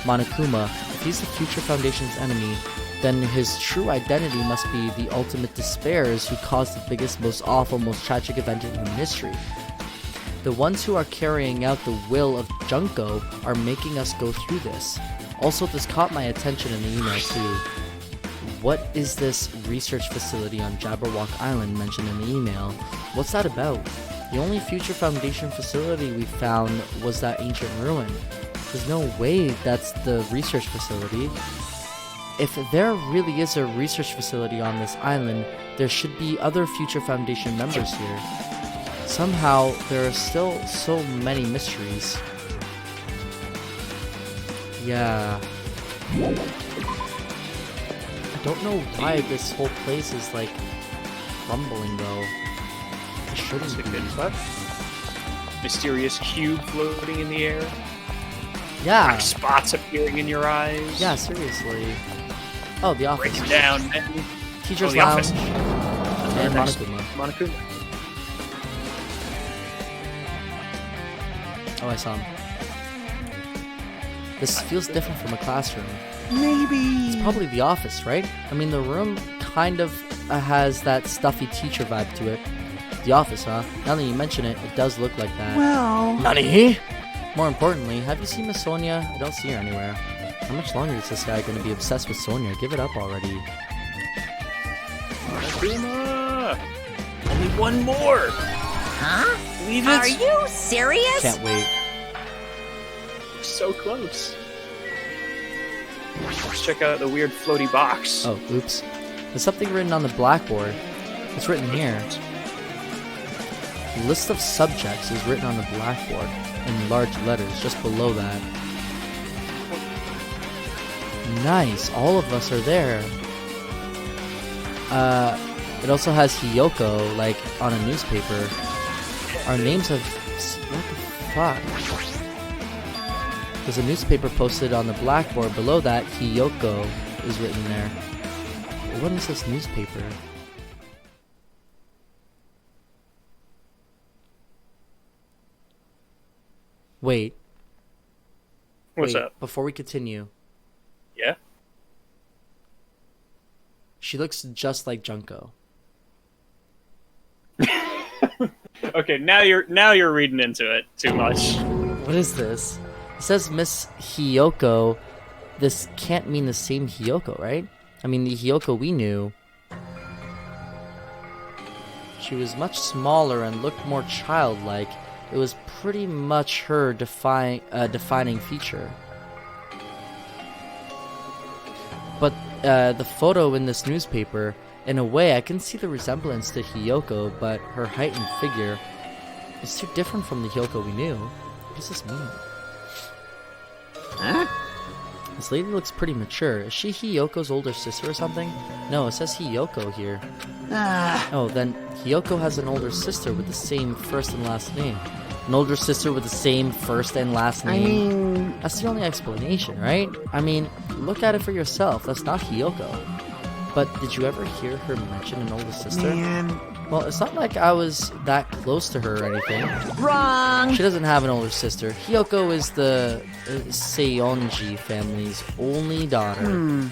Monokuma, if he's the Future Foundation's enemy, then his true identity must be the ultimate despairs who caused the biggest, most awful, most tragic event in human history. The ones who are carrying out the will of Junko are making us go through this. Also, this caught my attention in the email too. What is this research facility on Jabberwock Island mentioned in the email? What's that about? The only Future Foundation facility we found was that ancient ruin. There's no way that's the research facility. If there really is a research facility on this island, there should be other Future Foundation members here. Somehow, there are still so many mysteries. Yeah. I don't know why this whole place is, like, crumbling, though. It shouldn't be. Mysterious cube floating in the air. Yeah. Black spots appearing in your eyes. Yeah, seriously. Oh, the office. Break it down, man. Teacher's the lounge. office. And Monokuma. Monokuma. Oh, I saw him. This feels different from a classroom. Maybe. It's probably the office, right? I mean, the room kind of has that stuffy teacher vibe to it. The office, huh? Now that you mention it, it does look like that. Well... Nani? More importantly, have you seen Miss Sonia? I don't see her anywhere. How much longer is this guy going to be obsessed with Sonia? Give it up already. Monokuma! Only one more! Huh? Leave it! Are you serious? Can't wait. So close. Let's check out the weird floaty box. Oh, oops. There's something written on the blackboard. It's written here. The list of subjects is written on the blackboard in large letters just below that. Nice, all of us are there. It also has Hiyoko, like, on a newspaper. Our names have... What the fuck? There's a newspaper posted on the blackboard. Below that, Hiyoko is written there. What is this newspaper? Wait. What's Wait, up? Before we continue. Yeah? She looks just like Junko. Okay, now you're reading into it too much. What is this? It says Miss Hiyoko. This can't mean the same Hiyoko, right? I mean, the Hiyoko we knew. She was much smaller and looked more childlike. It was pretty much her defining feature. But the photo in this newspaper, in a way, I can see the resemblance to Hiyoko, but her height and figure is too different from the Hiyoko we knew. What does this mean? Huh? This lady looks pretty mature. Is she Hiyoko's older sister or something? No, it says Hiyoko here. Oh, then Hiyoko has an older sister with the same first and last name. An older sister with the same first and last name. I mean... That's the only explanation, right? I mean, look at it for yourself. That's not Hiyoko. But did you ever hear her mention an older sister? Man... Well, it's not like I was that close to her or anything. Wrong! She doesn't have an older sister. Hiyoko is the Seionji family's only daughter.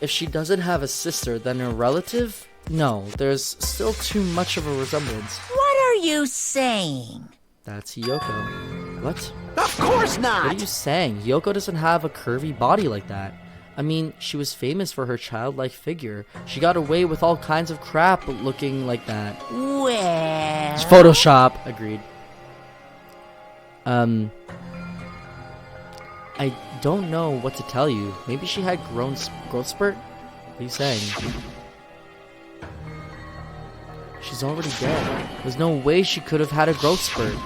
If she doesn't have a sister, then a relative? No, there's still too much of a resemblance. What are you saying? That's Hiyoko. What? Of course not! What are you saying? Hiyoko doesn't have a curvy body like that. I mean, she was famous for her childlike figure. She got away with all kinds of crap looking like that. Well... It's Photoshop. Agreed. I don't know what to tell you. Maybe she had growth spurt? What are you saying? She's already dead. There's no way she could have had a growth spurt.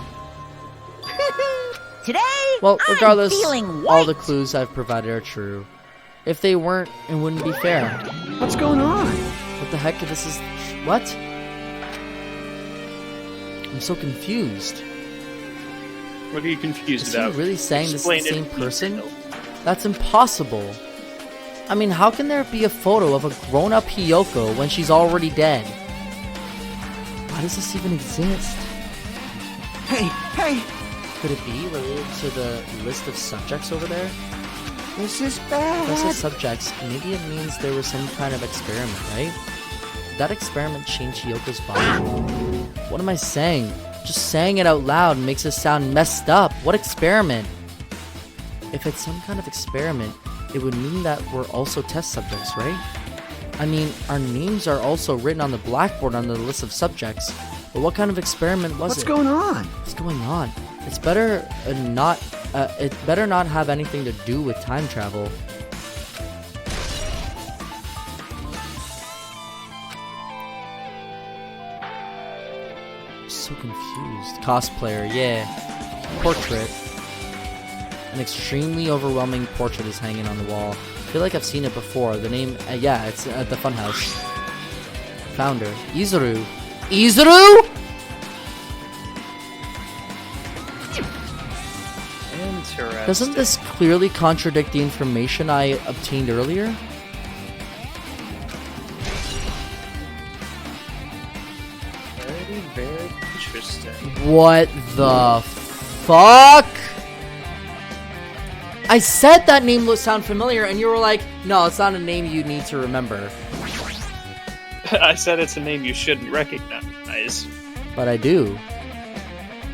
Today, Well, regardless, I'm feeling white. all the clues I've provided are true. If they weren't, it wouldn't be fair. What's going on? What the heck? This is... What? I'm so confused. What are you confused Is about? he really saying this Explain is the same it. person? That's impossible. I mean, how can there be a photo of a grown-up Hiyoko when she's already dead? Why does this even exist? Hey, hey! Could it be related to the list of subjects over there? This is bad. List of subjects, maybe it means there was some kind of experiment, right? Did that experiment change Hiyoko's body? What am I saying? Just saying it out loud makes it sound messed up. What experiment? If it's some kind of experiment, it would mean that we're also test subjects, right? I mean, our names are also written on the blackboard on the list of subjects. But what kind of experiment was What's it? going on? What's going on? It's better not. It better not have anything to do with time travel. So confused. Cosplayer, yeah. Portrait. An extremely overwhelming portrait is hanging on the wall. I feel like I've seen it before. The name, yeah, it's at the Funhouse. Founder, Izuru. Izuru? Interesting. Doesn't this clearly contradict the information I obtained earlier? Very, very interesting. What the fuck? I said that name would sound familiar, and you were like, no, it's not a name you need to remember. I said it's a name you shouldn't recognize. But I do.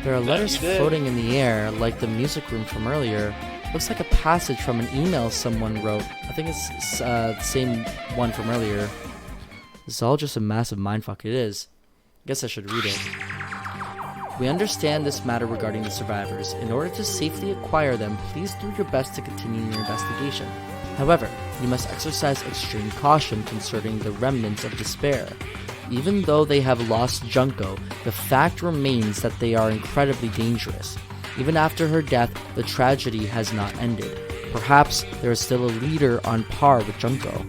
There are No, letters you did. floating in the air, like the music room from earlier. Looks like a passage from an email someone wrote. I think it's the same one from earlier. This is all just a massive mindfuck. It is. Guess I should read it. We understand this matter regarding the survivors. In order to safely acquire them, please do your best to continue your investigation. However, you must exercise extreme caution concerning the remnants of despair. Even though they have lost Junko, the fact remains that they are incredibly dangerous. Even after her death, the tragedy has not ended. Perhaps there is still a leader on par with Junko.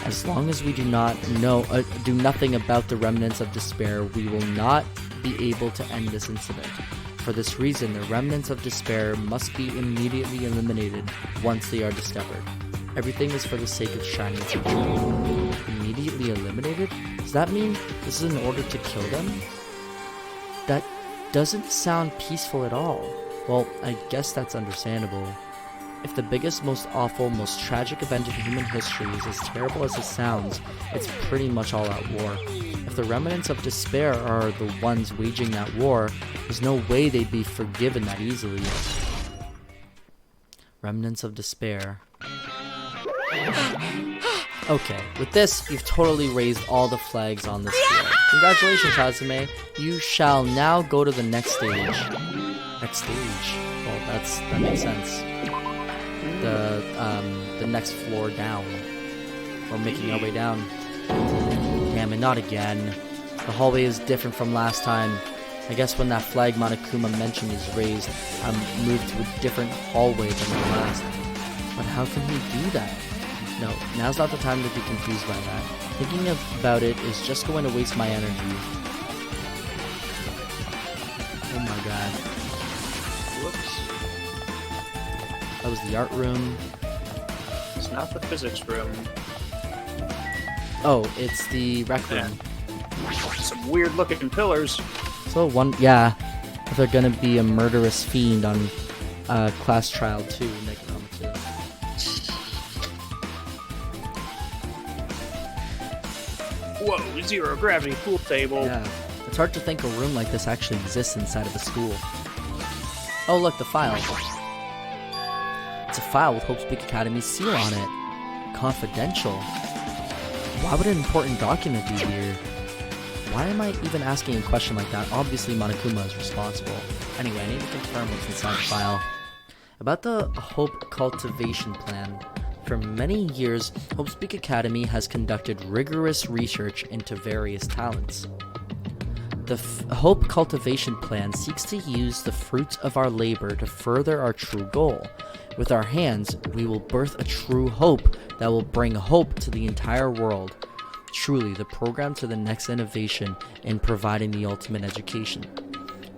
As long as we do nothing about the remnants of despair, we will not be able to end this incident. For this reason, the remnants of despair must be immediately eliminated once they are discovered. Everything is for the sake of shining future. Immediately eliminated? Does that mean this is in order to kill them? That doesn't sound peaceful at all. Well, I guess that's understandable. If the biggest, most awful, most tragic event in human history is as terrible as it sounds, it's pretty much all out war. If the remnants of despair are the ones waging that war, there's no way they'd be forgiven that easily. Remnants of despair. Okay, with this, you've totally raised all the flags on this field. Congratulations, Hazume. You shall now go to the next stage. Next stage? Well, that makes sense. The next floor down. We're making our way down. Damn it, not again. The hallway is different from last time. I guess when that flag Monokuma mentioned is raised, I'm moved to a different hallway than the last. But how can he do that? No, now's not the time to be confused by that. Thinking about it is just going to waste my energy. Oh my god. Whoops. That was the art room. It's not the physics room. Oh, it's the rec room. Some weird looking pillars. So yeah, if they're gonna be a murderous fiend on Class Trial 2, Danganronpa 2. Whoa, zero gravity pool table. Yeah, it's hard to think a room like this actually exists inside of a school. Oh look, the file. It's a file with Hope's Peak Academy's seal on it. Confidential. Why would an important document be here? Why am I even asking a question like that? Obviously Monokuma is responsible. Anyway, I need to confirm what's inside the file. About the Hope Cultivation Plan. For many years, Hope's Peak Academy has conducted rigorous research into various talents. The Hope Cultivation Plan seeks to use the fruits of our labor to further our true goal. With our hands, we will birth a true hope that will bring hope to the entire world. Truly, the program to the next innovation in providing the ultimate education.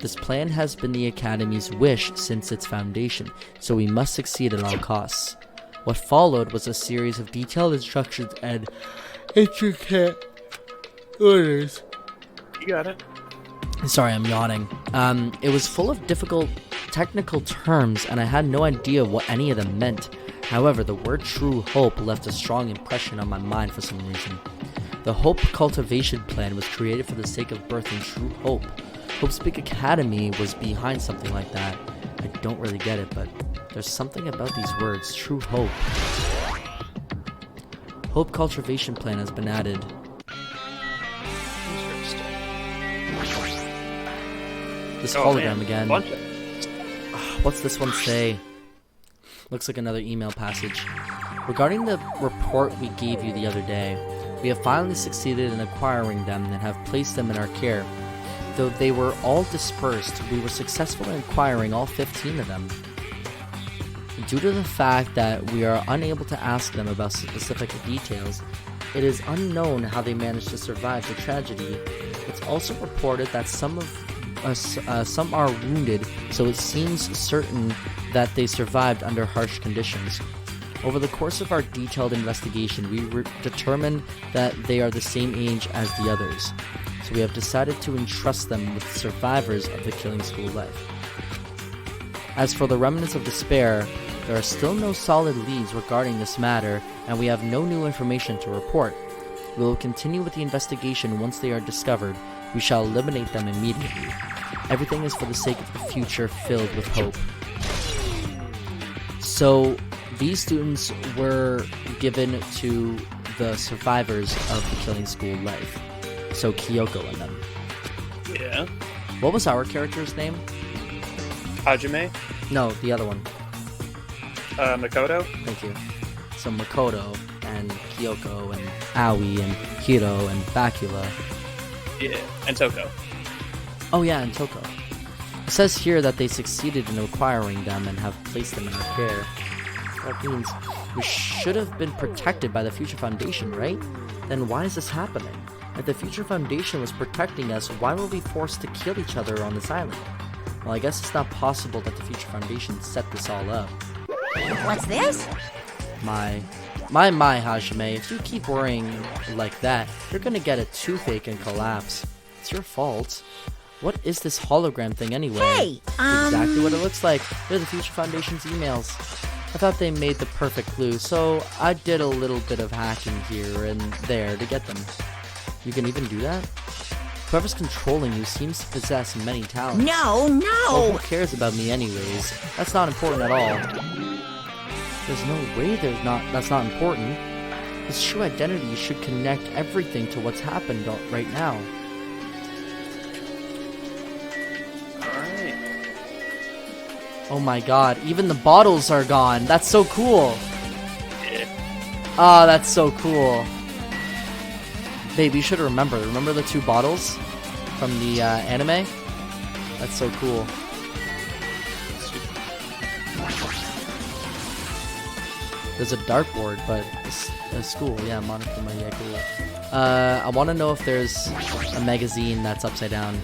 This plan has been the Academy's wish since its foundation, so we must succeed at all costs. What followed was a series of detailed instructions and intricate orders. You got it. Sorry, I'm yawning. It was full of difficult technical terms, and I had no idea what any of them meant. However, the word True Hope left a strong impression on my mind for some reason. The Hope Cultivation Plan was created for the sake of birthing true hope. Hope's Big Academy was behind something like that. I don't really get it, but there's something about these words, True Hope. Hope Cultivation Plan has been added. This hologram again. What's this one say? Looks like another email passage. Regarding the report we gave you the other day, we have finally succeeded in acquiring them and have placed them in our care. Though they were all dispersed, we were successful in acquiring all 15 of them. Due to the fact that we are unable to ask them about specific details, it is unknown how they managed to survive the tragedy. It's also reported that some are wounded, so it seems certain that they survived under harsh conditions. Over the course of our detailed investigation, we determined that they are the same age as the others, so we have decided to entrust them with survivors of the killing school life. As for the remnants of despair, there are still no solid leads regarding this matter, and we have no new information to report. We will continue with the investigation once they are discovered. We shall eliminate them immediately. Everything is for the sake of a future filled with hope. So, these students were given to the survivors of the killing school life. So, Kyoko and them. Yeah. What was our character's name? Hajime? No, the other one. Makoto? Thank you. So, Makoto and Kyoko and Aoi and Hiro and Bakula. Yeah, and Toko. Oh yeah, and Toko. It says here that they succeeded in acquiring them and have placed them in our care. That means we should have been protected by the Future Foundation, right? Then why is this happening? If the Future Foundation was protecting us, why were we forced to kill each other on this island? Well, I guess it's not possible that the Future Foundation set this all up. What's this? My Hajime, if you keep worrying like that, you're gonna get a toothache and collapse. It's your fault. What is this hologram thing anyway? Hey, Exactly what it looks like. They're the Future Foundation's emails. I thought they made the perfect clue, so I did a little bit of hacking here and there to get them. You can even do that? Whoever's controlling you seems to possess many talents. No! Well, who cares about me anyways? That's not important at all. There's no way that's not important. His true identity should connect everything to what's happened right now. Alright. Oh my god, even the bottles are gone. That's so cool. Yeah. Oh, that's so cool. Babe, you should remember the 2 bottles from the anime? That's so cool. There's a dartboard, but it's a school. Yeah, Monokuma, yeah, cool. I want to know if there's a magazine that's upside down.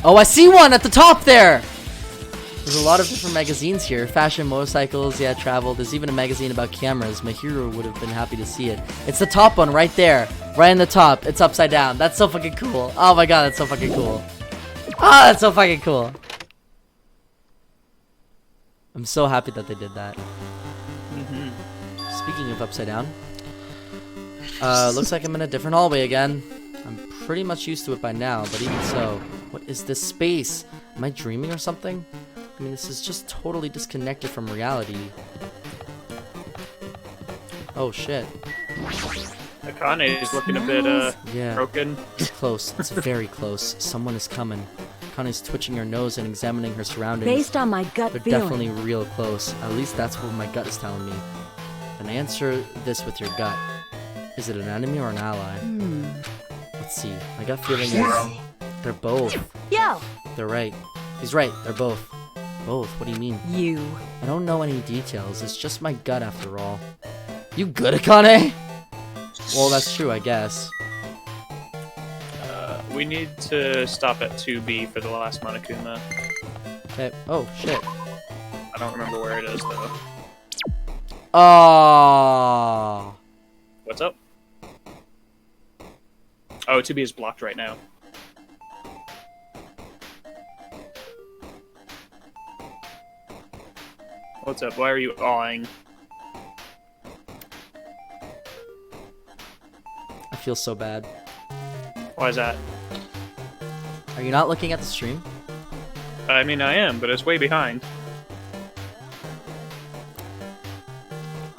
Oh, I see one at the top there! There's a lot of different magazines here. Fashion, motorcycles, yeah, travel. There's even a magazine about cameras. My hero would have been happy to see it. It's the top one right there. Right in the top. It's upside down. That's so fucking cool. Oh my god, that's so fucking cool. Ah, that's so fucking cool. I'm so happy that they did that. Speaking of upside down. Looks like I'm in a different hallway again. I'm pretty much used to it by now, but even so. What is this space? Am I dreaming or something? I mean, this is just totally disconnected from reality. Oh shit. Akane is looking a bit, yeah. broken. It's close. It's very close. Someone is coming. Akane's twitching her nose and examining her surroundings. Based on my gut They're feeling. definitely real close. At least that's what my gut is telling me. And answer this with your gut. Is it an enemy or an ally? Let's see. My gut feeling is they're both. Yo! They're right. He's right. They're both. Both? What do you mean? You. I don't know any details. It's just my gut after all. You good, Akane? Well, that's true, I guess. We need to stop at 2B for the last Monokuma. Okay. Oh, shit. I don't remember where it is, though. Oh. What's up? Oh, 2B is blocked right now. What's up? Why are you awing? I feel so bad. Why is that? Are you not looking at the stream? I mean, I am, but it's way behind.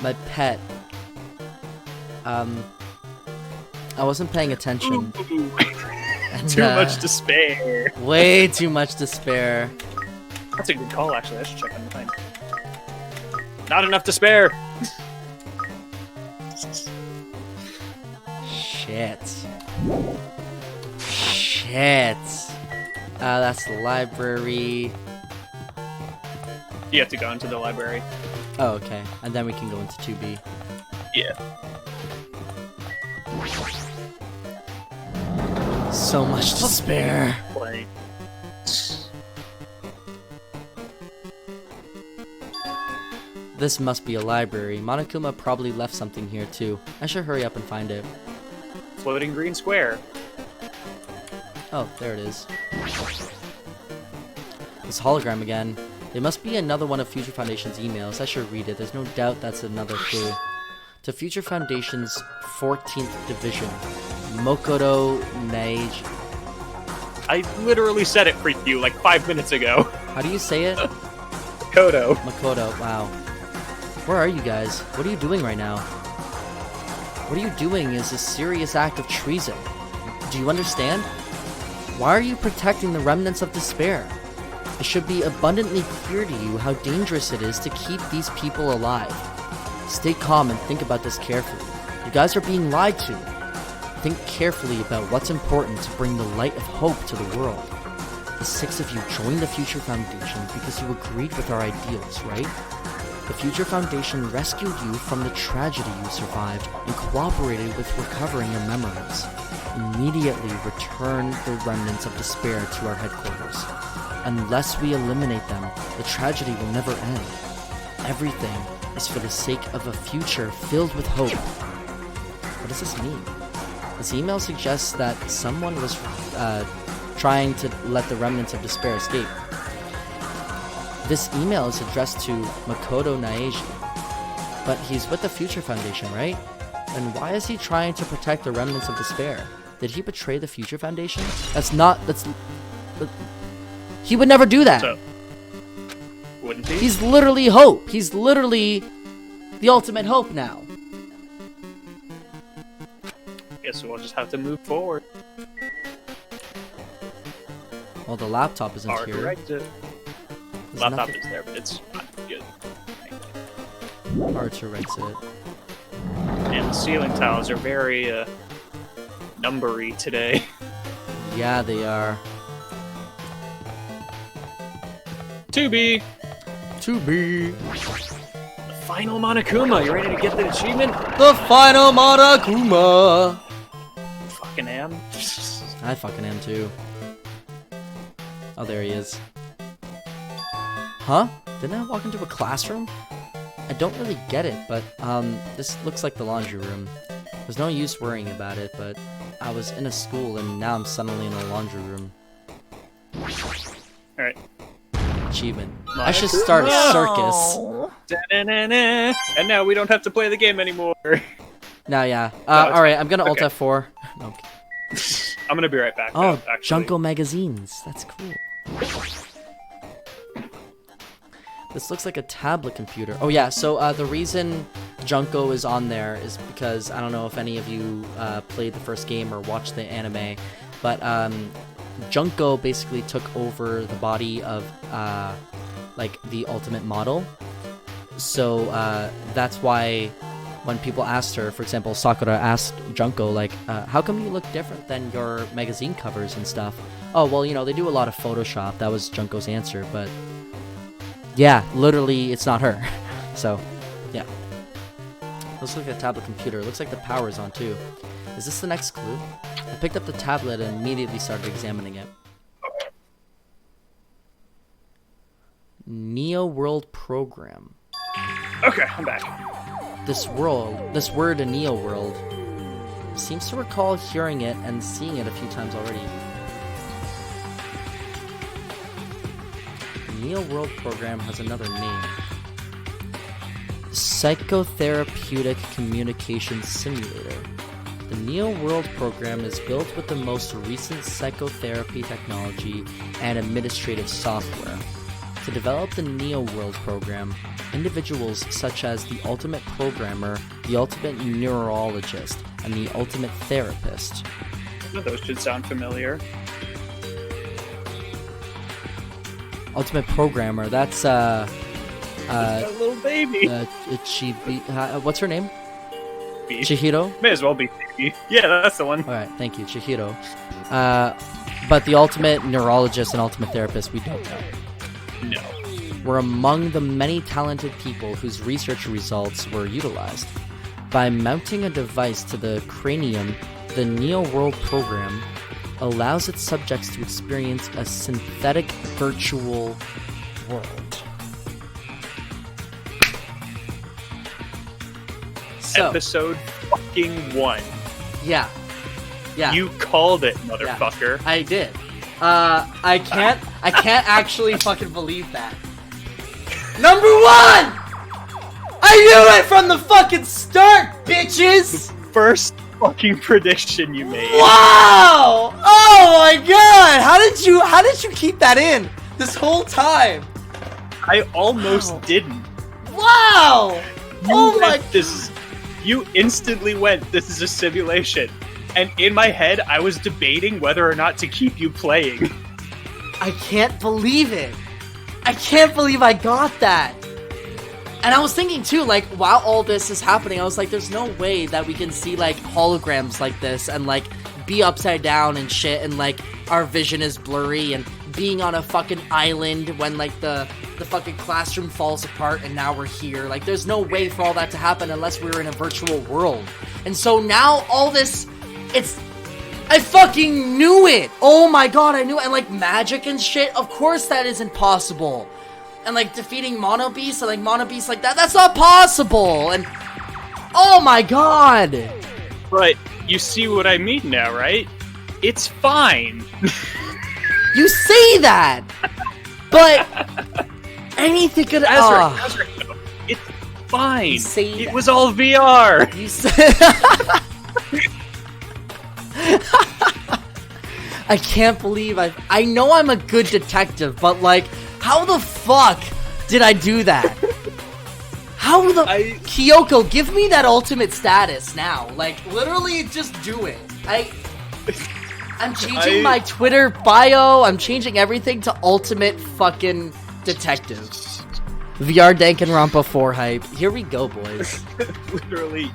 My pet. I wasn't paying attention. And, Too much despair. Way too much despair. That's a good call, actually. I should check on the time. Not enough to spare. Shit. Shit. That's the library. You have to go into the library. Oh, okay. And then we can go into 2B. Yeah. So much to spare. Play. This must be a library. Monokuma probably left something here too. I should hurry up and find it. Floating green square. Oh, there it is. This hologram again. It must be another one of Future Foundation's emails. I should read it. There's no doubt that's another clue. To Future Foundation's 14th Division. Mokoto Neiji. I literally said it for you like 5 minutes ago. How do you say it? Kodo. Makoto, wow. Where are you guys? What are you doing right now? What are you doing is a serious act of treason. Do you understand? Why are you protecting the remnants of despair? It should be abundantly clear to you how dangerous it is to keep these people alive. Stay calm and think about this carefully. You guys are being lied to. Think carefully about what's important to bring the light of hope to the world. The 6 of you joined the Future Foundation because you agreed with our ideals, right? The Future Foundation rescued you from the tragedy you survived and cooperated with recovering your memories. Immediately return the remnants of despair to our headquarters. Unless we eliminate them, the tragedy will never end. Everything is for the sake of a future filled with hope. What does this mean? This email suggests that someone was trying to let the remnants of despair escape. This email is addressed to Makoto Neiji, but he's with the Future Foundation, right? And why is he trying to protect the remnants of despair? Did he betray the Future Foundation? He would never do that. So, wouldn't he? He's literally hope. He's literally the ultimate hope now. Guess we'll just have to move forward. Well, the laptop isn't Hard here. to write it. There's Laptop nothing- is there, but it's not good. Hard to write it. And the ceiling tiles are very numbery today. Yeah, they are. 2B. 2B. The final Monokuma. You ready to get the achievement? The final Monokuma. Fucking am. I fucking am too. Oh, there he is. Huh? Didn't I walk into a classroom? I don't really get it, but this looks like the laundry room. There's no use worrying about it, but I was in a school and now I'm suddenly in a laundry room. Alright. Achievement. I should start a circus. Da-na-na-na. And now we don't have to play the game anymore. Now, yeah. Alright, I'm gonna Alt Okay. F4. No, I'm kidding. I'm gonna be right back. Oh, though, actually. Junko magazines. That's cool. This looks like a tablet computer. Oh yeah, so the reason Junko is on there is because, I don't know if any of you played the first game or watched the anime, but Junko basically took over the body of like the ultimate model. So that's why when people asked her, for example, Sakura asked Junko, like, how come you look different than your magazine covers and stuff? Oh, well, you know, they do a lot of Photoshop. That was Junko's answer, but yeah, literally, it's not her. So, yeah. Looks like a tablet computer. Looks like the power's on, too. Is this the next clue? I picked up the tablet and immediately started examining it. Neo World Program. Okay, I'm back. This word, Neo World, seems to recall hearing it and seeing it a few times already. The Neo World Program has another name. Psychotherapeutic Communication Simulator. The Neo World Program is built with the most recent psychotherapy technology and administrative software. To develop the Neo World Program, individuals such as the Ultimate Programmer, the Ultimate Neurologist, and the Ultimate Therapist. Well, those should sound familiar. Ultimate Programmer, that's that little baby. What's her name? B. Chihiro? May as well be baby. Yeah, that's the one. Alright, thank you, Chihiro. But the Ultimate Neurologist and Ultimate Therapist, we don't know. No. Were among the many talented people whose research results were utilized. By mounting a device to the cranium, the Neo World Program allows its subjects to experience a synthetic virtual world. So, Episode fucking 1. Yeah. You called it, motherfucker. Yeah, I did. I can't actually fucking believe that. Number 1! I knew it from the fucking start, bitches! First fucking prediction you made. Wow! Oh my god! How did you keep that in this whole time? I almost didn't. Wow! You instantly went, this is a simulation. And in my head, I was debating whether or not to keep you playing. I can't believe it. I can't believe I got that. And I was thinking too, like, while all this is happening, I was like, there's no way that we can see, like, holograms like this and, like, be upside down and shit and, like, our vision is blurry and being on a fucking island when, like, the fucking classroom falls apart and now we're here. Like, there's no way for all that to happen unless we were in a virtual world. And so now all this, I fucking knew it! Oh my god, I knew it! And, like, magic and shit, of course that isn't possible. And, like, defeating Mono Beast and, like, Mono Beast like that's not possible! And, oh my god! But, you see what I mean now, right? It's fine! You say that! But, anything could... Ezra, it's fine! You say it that. was all VR! You say... I can't believe I know I'm a good detective, but, like, how the fuck did I do that? How the... Kyoko, give me that ultimate status now. Like, literally, just do it. I'm changing my Twitter bio. I'm changing everything to ultimate fucking detective. VR Danganronpa 4 hype. Here we go, boys. Literally,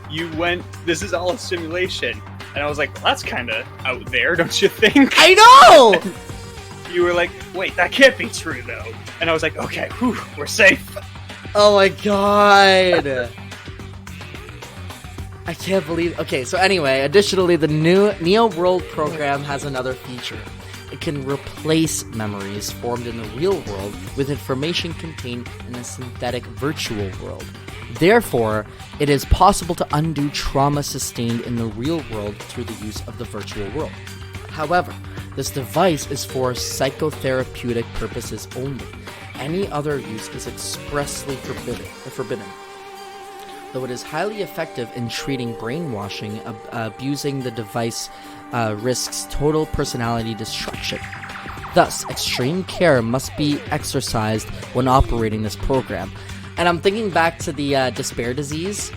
you went, this is all a simulation. And I was like, well, that's kind of out there, don't you think? I know! You were like, wait, that can't be true, though. And I was like, okay, whew, we're safe. Oh my god. I can't believe... Okay, so anyway, additionally, the new Neo World Program has another feature. It can replace memories formed in the real world with information contained in a synthetic virtual world. Therefore, it is possible to undo trauma sustained in the real world through the use of the virtual world. However, this device is for psychotherapeutic purposes only. Any other use is expressly forbidden. Though it is highly effective in treating brainwashing, abusing the device risks total personality destruction. Thus, extreme care must be exercised when operating this program. And I'm thinking back to the despair disease.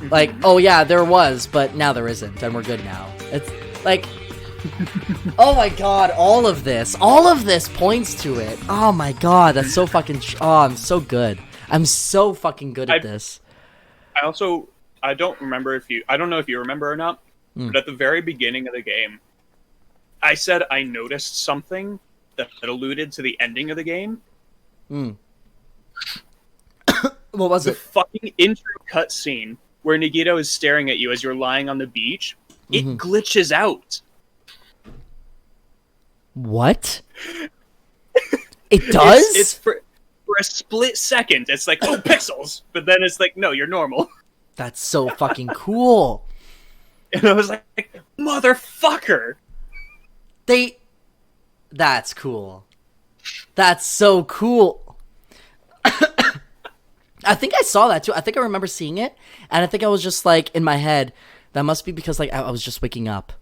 Like, oh yeah, there was, but now there isn't, and we're good now. It's like, oh my god, all of this points to it. Oh my god, that's so fucking, I'm so good. I'm so fucking good at this. I don't know if you remember or not, but at the very beginning of the game, I said I noticed something that alluded to the ending of the game. What was it? The fucking intro cutscene where Nagito is staring at you as you're lying on the beach. it glitches out. What? It does? It's for a split second. It's like, oh, pixels. But then it's like, no, you're normal. That's so fucking cool. And I was like, motherfucker. That's cool. That's so cool. I think I saw that too. I think I remember seeing it. And I think I was just like, in my head, that must be because like I was just waking up.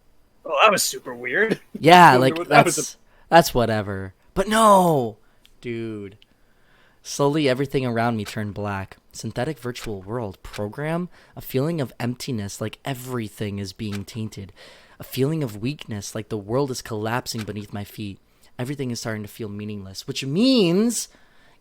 Oh, that was super weird. Yeah, like, that's whatever. But no! Dude. Slowly, everything around me turned black. Synthetic virtual world. Program? A feeling of emptiness, like everything is being tainted. A feeling of weakness, like the world is collapsing beneath my feet. Everything is starting to feel meaningless. Which means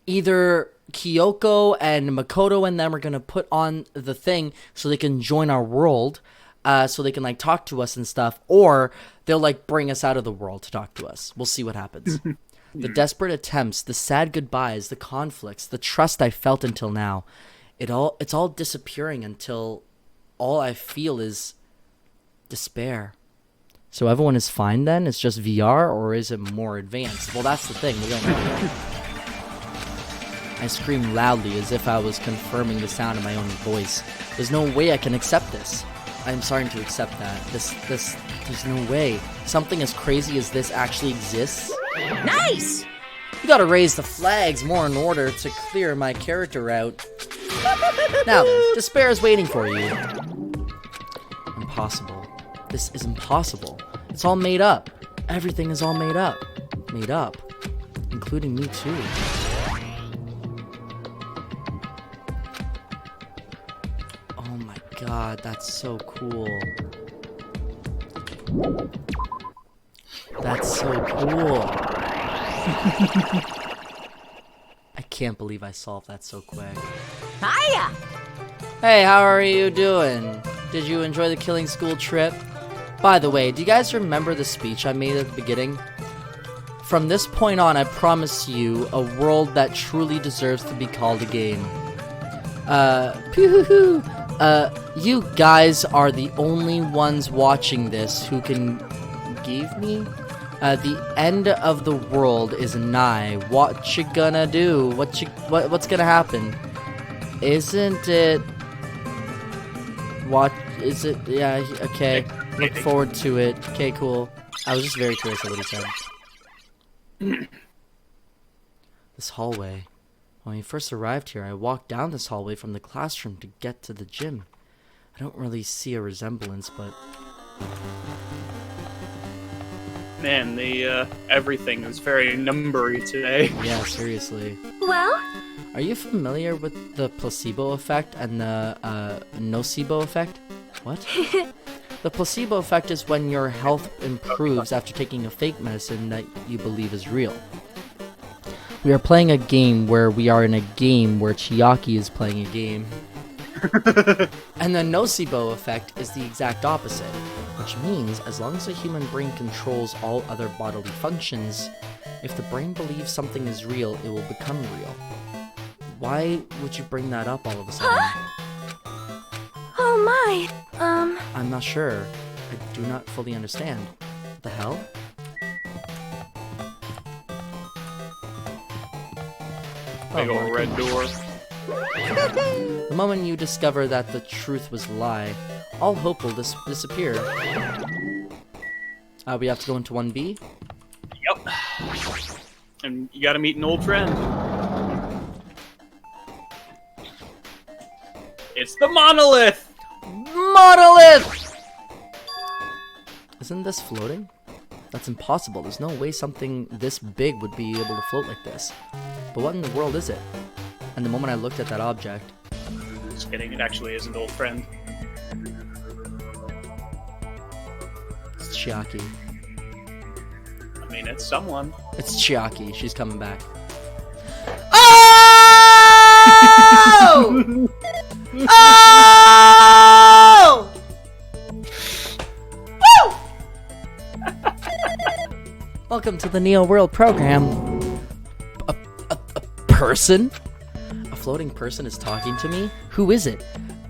either Kyoko and Makoto and them are going to put on the thing so they can join our world. So they can like talk to us and stuff, or they'll like bring us out of the world to talk to us. We'll see what happens. The desperate attempts, the sad goodbyes, the conflicts, the trust I felt until now, it's all disappearing until all I feel is despair. So everyone is fine then? It's just VR, or is it more advanced? Well, that's the thing. We don't know yet. I screamed loudly as if I was confirming the sound of my own voice. There's no way I can accept this. I'm starting to accept that. There's no way. Something as crazy as this actually exists. Nice! You gotta raise the flags more in order to clear my character out. Now then, despair is waiting for you. Impossible. This is impossible. It's all made up. Everything is all made up. Made up. Including me too. God, that's so cool. That's so cool. I can't believe I solved that so quick. Hiya! Hey, how are you doing? Did you enjoy the killing school trip? By the way, do you guys remember the speech I made at the beginning? From this point on, I promise you a world that truly deserves to be called a game. Poo-hoo-hoo. You guys are the only ones watching this who can give me? The end of the world is nigh. What you gonna do? What's gonna happen? Isn't it? What is it? Yeah, okay. Look forward to it. Okay, cool. I was just very curious of what he said. This hallway. When we first arrived here, I walked down this hallway from the classroom to get to the gym. I don't really see a resemblance, but... Man, the, everything is very numbery today. Yeah, seriously. Well? Are you familiar with the placebo effect and the, nocebo effect? What? The placebo effect is when your health improves after taking a fake medicine that you believe is real. We are playing a game where we are in a game where Chiaki is playing a game. And the nocebo effect is the exact opposite, which means as long as the human brain controls all other bodily functions, if the brain believes something is real, it will become real. Why would you bring that up all of a sudden? Huh? Oh my, I'm not sure. I do not fully understand. What the hell? Big old red door. The moment you discover that the truth was a lie, all hope will disappear. We have to go into 1B? Yep. And you gotta meet an old friend. It's the monolith! Monolith! Isn't this floating? That's impossible. There's no way something this big would be able to float like this. But what in the world is it? And the moment I looked at that object... Just kidding, it actually is an old friend. It's Chiaki. I mean, it's someone. It's Chiaki. She's coming back. Oh! Oh! Woo! Welcome to the Neo World program. A person? A floating person is talking to me? Who is it?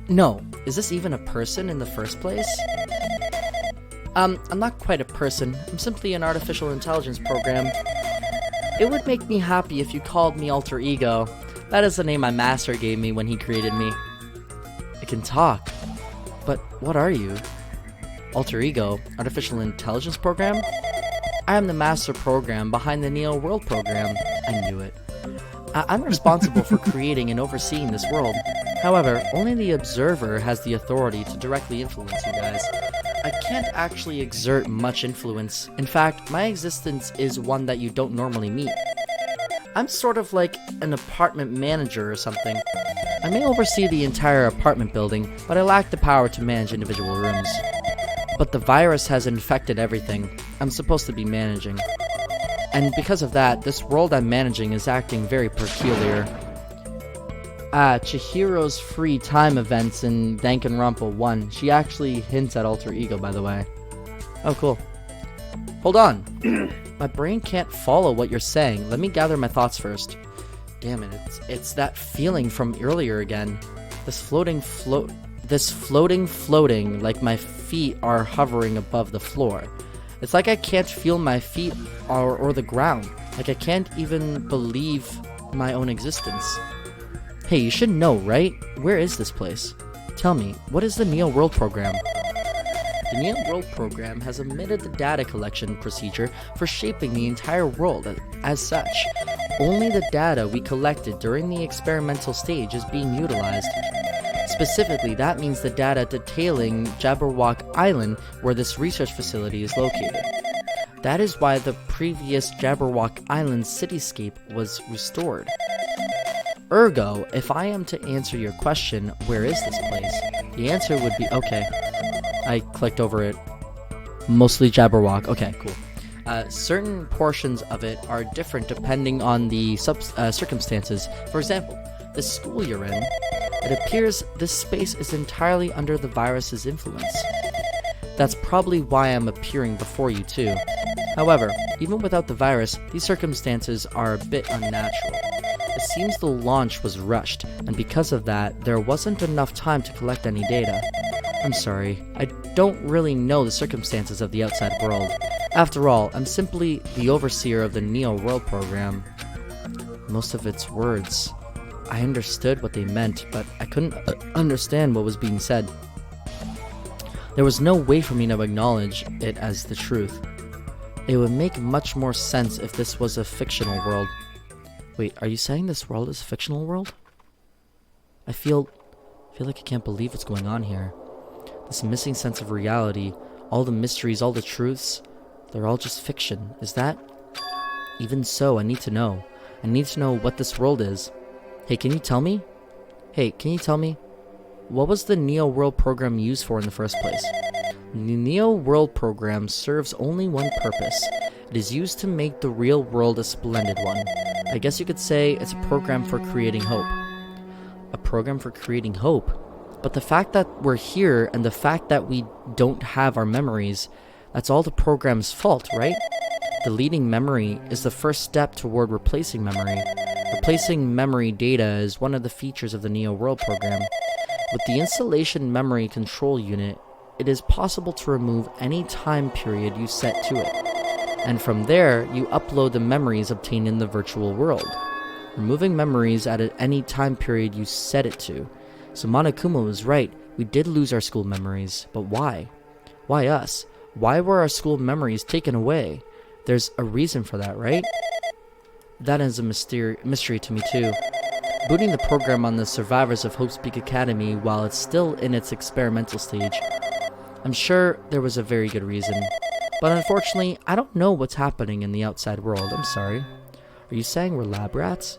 No, is this even a person in the first place? I'm not quite a person. I'm simply an artificial intelligence program. It would make me happy if you called me Alter Ego. That is the name my master gave me when he created me. I can talk. But what are you? Alter Ego, artificial intelligence program? I am the master program behind the Neo World program. I knew it. I'm responsible for creating and overseeing this world. However, only the observer has the authority to directly influence you guys. I can't actually exert much influence. In fact, my existence is one that you don't normally meet. I'm sort of like an apartment manager or something. I may oversee the entire apartment building, but I lack the power to manage individual rooms. But the virus has infected everything I'm supposed to be managing. And because of that, this world I'm managing is acting very peculiar. Chihiro's free time events in Danganronpa 1. She actually hints at Alter Ego, by the way. Oh, cool. Hold on. My brain can't follow what you're saying. Let me gather my thoughts first. Damn it, it's that feeling from earlier again. This floating, like my feet are hovering above the floor. It's like I can't feel my feet or the ground. Like I can't even believe my own existence. Hey, you should know, right? Where is this place? Tell me, what is the Neo World program? The Neo World program has omitted the data collection procedure for shaping the entire world as such. Only the data we collected during the experimental stage is being utilized. Specifically, that means the data detailing Jabberwock Island, where this research facility is located. That is why the previous Jabberwock Island cityscape was restored. Ergo, if I am to answer your question, where is this place? The answer would be, okay. I clicked over it. Mostly Jabberwock. Okay, cool. Certain portions of it are different depending on the circumstances. For example, the school you're in, it appears this space is entirely under the virus's influence. That's probably why I'm appearing before you too. However, even without the virus, these circumstances are a bit unnatural. It seems the launch was rushed, and because of that, there wasn't enough time to collect any data. I'm sorry, I don't really know the circumstances of the outside world. After all, I'm simply the overseer of the Neo World program. Most of its words, I understood what they meant, but I couldn't understand what was being said. There was no way for me to acknowledge it as the truth. It would make much more sense if this was a fictional world. Wait, are you saying this world is a fictional world? I feel like I can't believe what's going on here. This missing sense of reality, all the mysteries, all the truths, they're all just fiction. Is that? Even so, I need to know. I need to know what this world is. Hey, can you tell me? What was the Neo World program used for in the first place? The Neo World program serves only one purpose. It is used to make the real world a splendid one. I guess you could say it's a program for creating hope. A program for creating hope? But the fact that we're here and the fact that we don't have our memories, that's all the program's fault, right? Deleting memory is the first step toward replacing memory. Replacing memory data is one of the features of the Neo World program. With the installation memory control unit, it is possible to remove any time period you set to it. And from there, you upload the memories obtained in the virtual world. Removing memories at any time period you set it to. So Monokuma was right, we did lose our school memories, but why? Why us? Why were our school memories taken away? There's a reason for that, right? That is a mystery to me too. Booting the program on the survivors of Hope's Peak Academy while it's still in its experimental stage. I'm sure there was a very good reason. But unfortunately, I don't know what's happening in the outside world. I'm sorry. Are you saying we're lab rats?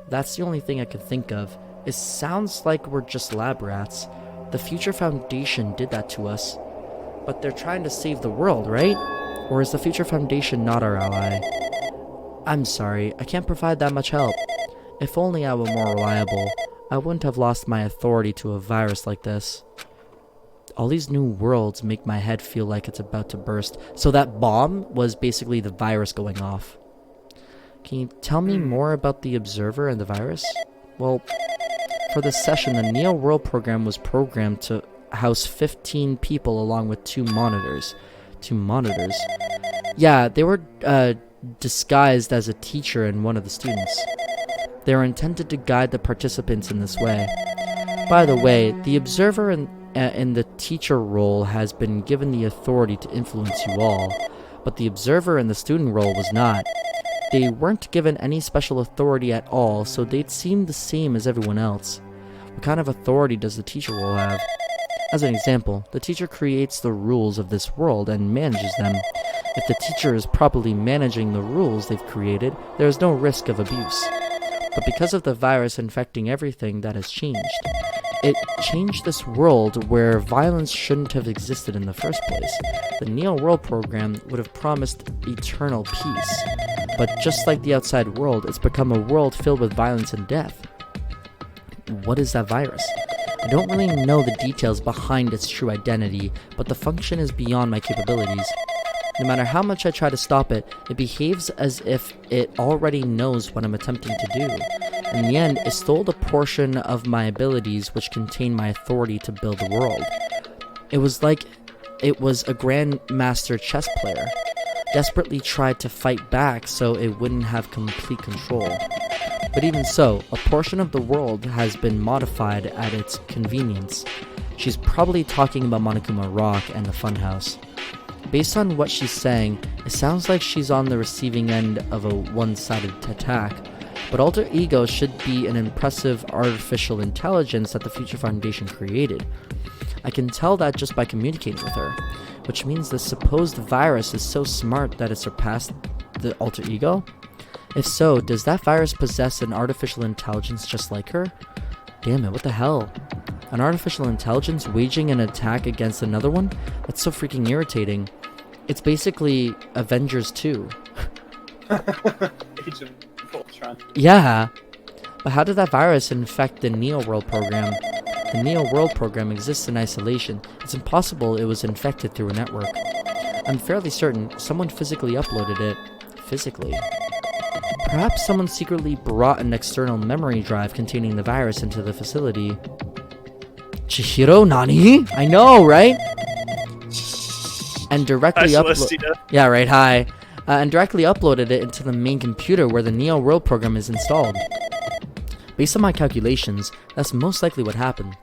That's the only thing I could think of. It sounds like we're just lab rats. The Future Foundation did that to us. But they're trying to save the world, right? Or is the Future Foundation not our ally? I'm sorry, I can't provide that much help. If only I were more reliable, I wouldn't have lost my authority to a virus like this. All these new worlds make my head feel like it's about to burst. So that bomb was basically the virus going off. Can you tell me more about the Observer and the virus? Well, for this session, the Neo World program was programmed to house 15 people along with 2 monitors. 2 monitors. Yeah, they were disguised as a teacher and one of the students. They were intended to guide the participants in this way. By the way, the observer in the teacher role has been given the authority to influence you all, but the observer in the student role was not. They weren't given any special authority at all, so they'd seem the same as everyone else. What kind of authority does the teacher role have? As an example, the teacher creates the rules of this world and manages them. If the teacher is properly managing the rules they've created, there is no risk of abuse. But because of the virus infecting everything, that has changed. It changed this world where violence shouldn't have existed in the first place. The Neo World program would have promised eternal peace. But just like the outside world, it's become a world filled with violence and death. What is that virus? I don't really know the details behind its true identity, but the function is beyond my capabilities. No matter how much I try to stop it, it behaves as if it already knows what I'm attempting to do. In the end, it stole the portion of my abilities which contain my authority to build the world. It was like it was a grandmaster chess player, desperately tried to fight back so it wouldn't have complete control. But even so, a portion of the world has been modified at its convenience. She's probably talking about Monokuma Rock and the Funhouse. Based on what she's saying, it sounds like she's on the receiving end of a one-sided attack, but Alter Ego should be an impressive artificial intelligence that the Future Foundation created. I can tell that just by communicating with her, which means the supposed virus is so smart that it surpassed the Alter Ego? If so, does that virus possess an artificial intelligence just like her? Damn it, what the hell? An artificial intelligence waging an attack against another one? That's so freaking irritating. It's basically Avengers 2. Age of Ultron. Yeah, but how did that virus infect the Neo World program? The Neo World program exists in isolation. It's impossible it was infected through a network. I'm fairly certain someone physically uploaded it. Physically. Perhaps someone secretly brought an external memory drive containing the virus into the facility. Chihiro, nani? I know, right? And directly Yeah, right, hi. And directly uploaded it into the main computer where the Neo World program is installed. Based on my calculations, that's most likely what happened.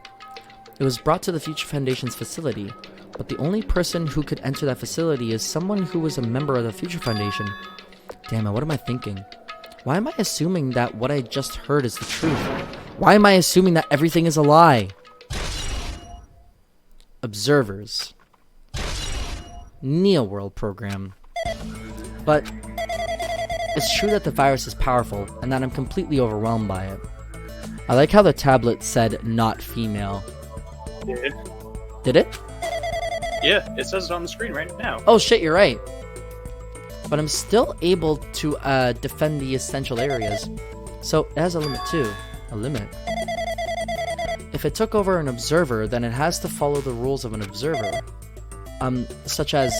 It was brought to the Future Foundation's facility, but the only person who could enter that facility is someone who was a member of the Future Foundation. Damn it, what am I thinking? Why am I assuming that what I just heard is the truth? Why am I assuming that everything is a lie? Observers. Neo World program. But it's true that the virus is powerful and that I'm completely overwhelmed by it. I like how the tablet said not female. Did it? Yeah, it says it on the screen right now. Oh shit, you're right. But I'm still able to defend the essential areas. So it has a limit too. A limit. If it took over an observer, then it has to follow the rules of an observer. Such as,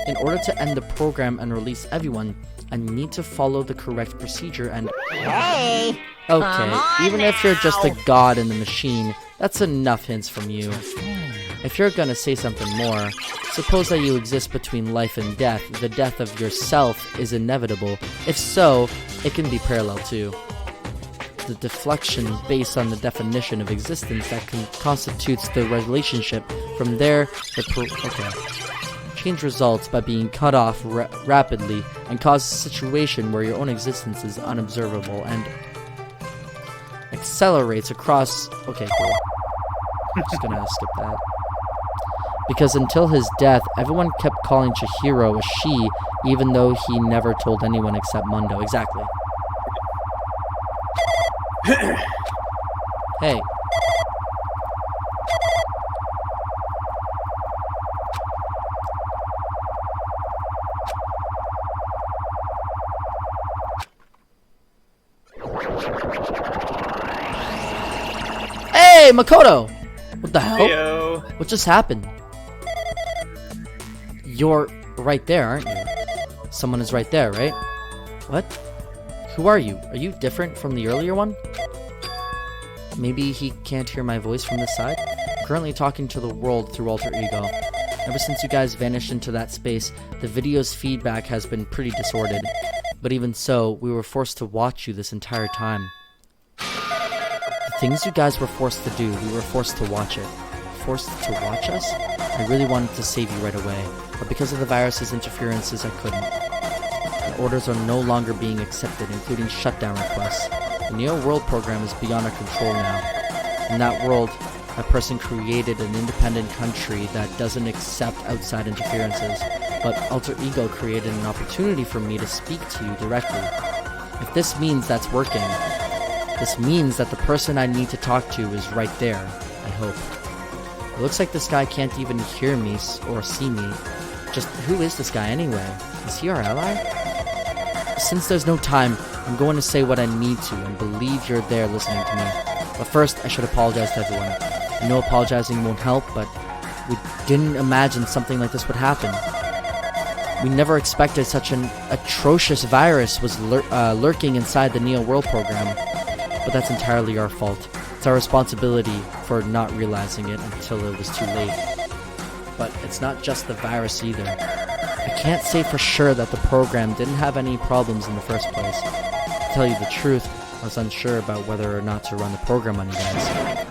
in order to end the program and release everyone, I need to follow the correct procedure and... Hey! Okay, even if you're just a god in the machine, that's enough hints from you. If you're gonna say something more, suppose that you exist between life and death. The death of yourself is inevitable. If so, it can be parallel too. The deflection based on the definition of existence that constitutes the relationship. From there, change results by being cut off rapidly and cause a situation where your own existence is unobservable and accelerates across... Okay, cool. I'm just gonna skip that. Because until his death, everyone kept calling Chihiro a she, even though he never told anyone except Mundo. Exactly. Hey. Hey, Makoto! What the hell? Heyo. What just happened? You're right there, aren't you? Someone is right there, right? What? Who are you? Are you different from the earlier one? Maybe he can't hear my voice from this side? Currently talking to the world through Alter Ego. Ever since you guys vanished into that space, the video's feedback has been pretty disordered. But even so, we were forced to watch you this entire time. The things you guys were forced to do, we were forced to watch it. Forced to watch us? I really wanted to save you right away, but because of the virus's interferences, I couldn't. The orders are no longer being accepted, including shutdown requests. The Neo World program is beyond our control now. In that world, a person created an independent country that doesn't accept outside interferences, but Alter Ego created an opportunity for me to speak to you directly. If this means that's working, this means that the person I need to talk to is right there, I hope. It looks like this guy can't even hear me or see me. Just who is this guy anyway? Is he our ally? Since there's no time, I'm going to say what I need to and believe you're there listening to me. But first, I should apologize to everyone. I know apologizing won't help, but we didn't imagine something like this would happen. We never expected such an atrocious virus was lurking inside the Neo World program. But that's entirely our fault. It's our responsibility for not realizing it until it was too late. But it's not just the virus either. I can't say for sure that the program didn't have any problems in the first place. To tell you the truth, I was unsure about whether or not to run the program on you guys.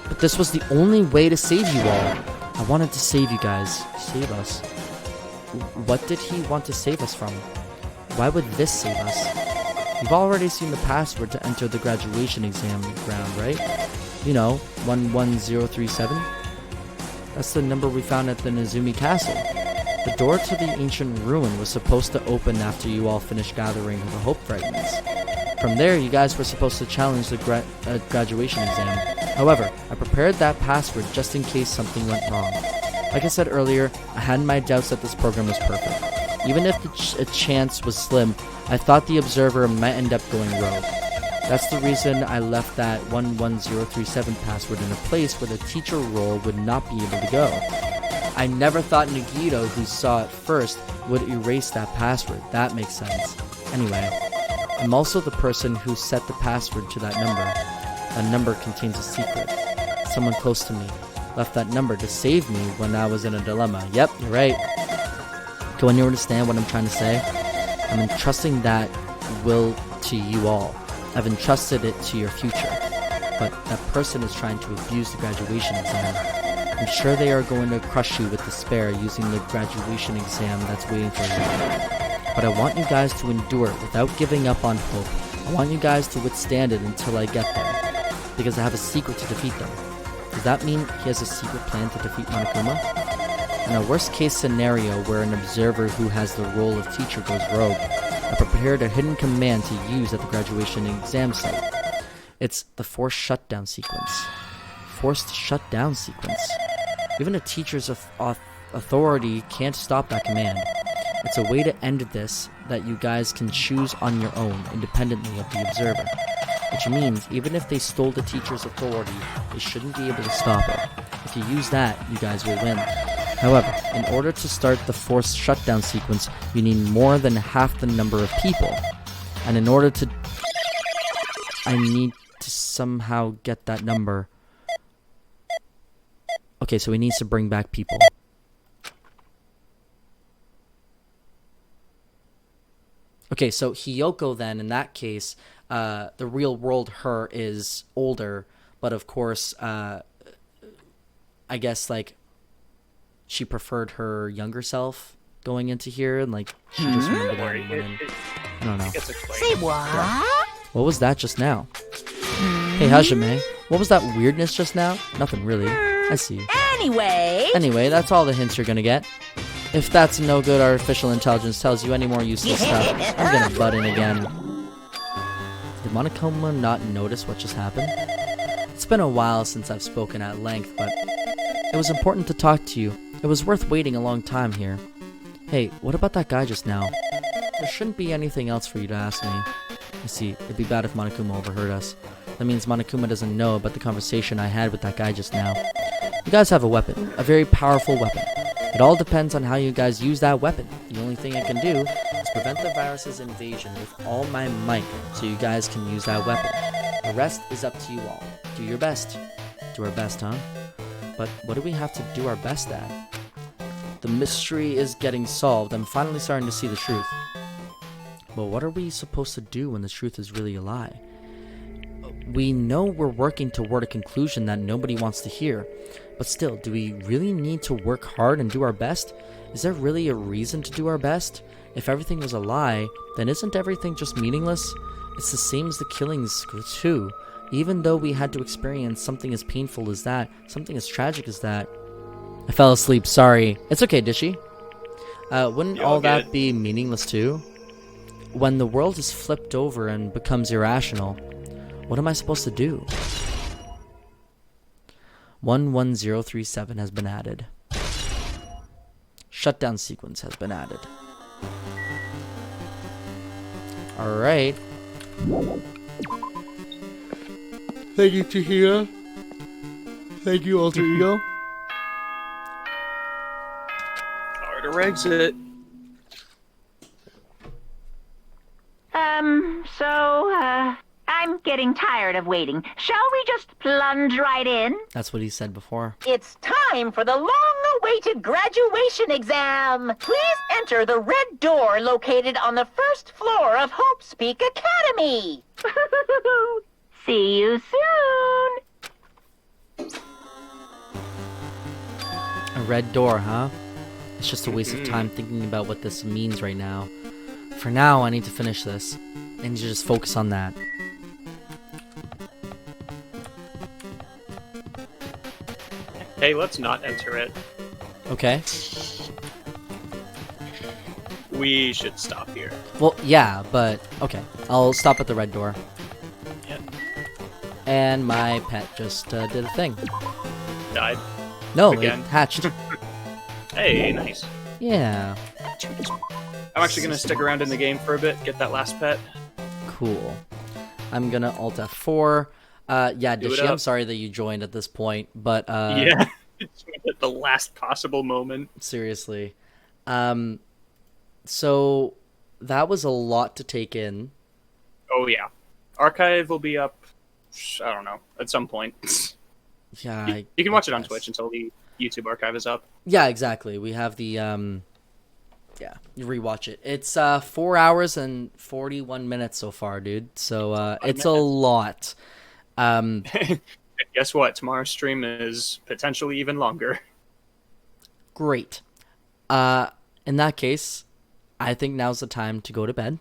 But this was the only way to save you all. I wanted to save you guys. Save us. What did he want to save us from? Why would this save us? You've already seen the password to enter the graduation exam ground, right? You know, 11037? That's the number we found at the Nezumi Castle. The door to the ancient ruin was supposed to open after you all finished gathering the hope fragments. From there, you guys were supposed to challenge the graduation exam. However, I prepared that password just in case something went wrong. Like I said earlier, I had my doubts that this program was perfect. Even if a chance was slim, I thought the observer might end up going rogue. That's the reason I left that 11037 password in a place where the teacher role would not be able to go. I never thought Nagito, who saw it first, would erase that password. That makes sense. Anyway, I'm also the person who set the password to that number. That number contains a secret. Someone close to me left that number to save me when I was in a dilemma. Yep, you're right. Can you understand what I'm trying to say? I'm entrusting that will to you all. I've entrusted it to your future. But that person is trying to abuse the graduation exam. I'm sure they are going to crush you with despair using the graduation exam that's waiting for you. But I want you guys to endure it without giving up on hope. I want you guys to withstand it until I get there. Because I have a secret to defeat them. Does that mean he has a secret plan to defeat Monokuma? In a worst case scenario where an observer who has the role of teacher goes rogue, I prepared a hidden command to use at the graduation exam site. It's the forced shutdown sequence. Forced shutdown sequence. Even a teacher's authority can't stop that command. It's a way to end this that you guys can choose on your own, independently of the observer. Which means, even if they stole the teacher's authority, they shouldn't be able to stop it. If you use that, you guys will win. However, in order to start the forced shutdown sequence, you need more than half the number of people. And in order to... I need to somehow get that number. Okay, so he needs to bring back people. Okay, so Hiyoko then, in that case, the real world her is older, but of course, I guess, like, she preferred her younger self going into here, and, like, she just remembered that woman. I don't know. Say what? Yeah. What was that just now? Hey, Hajime, what was that weirdness just now? Nothing really. I see. Anyway, that's all the hints you're gonna get. If that's no good artificial intelligence tells you any more useless stuff, I'm gonna butt in again. Did Monokuma not notice what just happened? It's been a while since I've spoken at length, but it was important to talk to you. It was worth waiting a long time here. Hey, what about that guy just now? There shouldn't be anything else for you to ask me. I see, it'd be bad if Monokuma overheard us. That means Monokuma doesn't know about the conversation I had with that guy just now. You guys have a weapon, a very powerful weapon. It all depends on how you guys use that weapon. The only thing I can do is prevent the virus's invasion with all my might so you guys can use that weapon. The rest is up to you all. Do your best. Do our best, huh? But what do we have to do our best at? The mystery is getting solved. I'm finally starting to see the truth. But what are we supposed to do when the truth is really a lie? We know we're working toward a conclusion that nobody wants to hear. But still, do we really need to work hard and do our best? Is there really a reason to do our best? If everything was a lie, then isn't everything just meaningless? It's the same as the killings too. Even though we had to experience something as painful as that, something as tragic as that. I fell asleep, sorry. It's okay, Dishy. Wouldn't all that be meaningless too? When the world is flipped over and becomes irrational, what am I supposed to do? 11037 has been added. Shutdown sequence has been added. Alright. Thank you, Tahira. Thank you, Alter Ego. Harder exit. I'm getting tired of waiting. Shall we just plunge right in? That's what he said before. It's time for the long-awaited graduation exam. Please enter the red door located on the first floor of Hope's Peak Academy. See you soon. A red door, huh? It's just a waste of time thinking about what this means right now. For now, I need to finish this. I need to just focus on that. Hey, let's not enter it. Okay. We should stop here. Well, yeah, but okay. I'll stop at the red door. Yep. And my pet just did a thing. Died. No, Again. it hatched. Hey, nice. Yeah. I'm actually gonna stick around in the game for a bit, get that last pet. Cool. I'm gonna Alt F4. Yeah, Do it Dishy, I'm up. sorry that you joined at this point, but Yeah, it's at the last possible moment. seriously. So that was a lot to take in. Oh yeah, archive will be up. I don't know, at some point. Yeah, You can watch it on guess. Twitch until the YouTube archive is up. Yeah, exactly. We have the yeah, you rewatch it. It's 4 hours and 41 minutes so far, dude. So it's a lot. And guess what? Tomorrow's stream is potentially even longer. Great. In that case, I think now's the time to go to bed.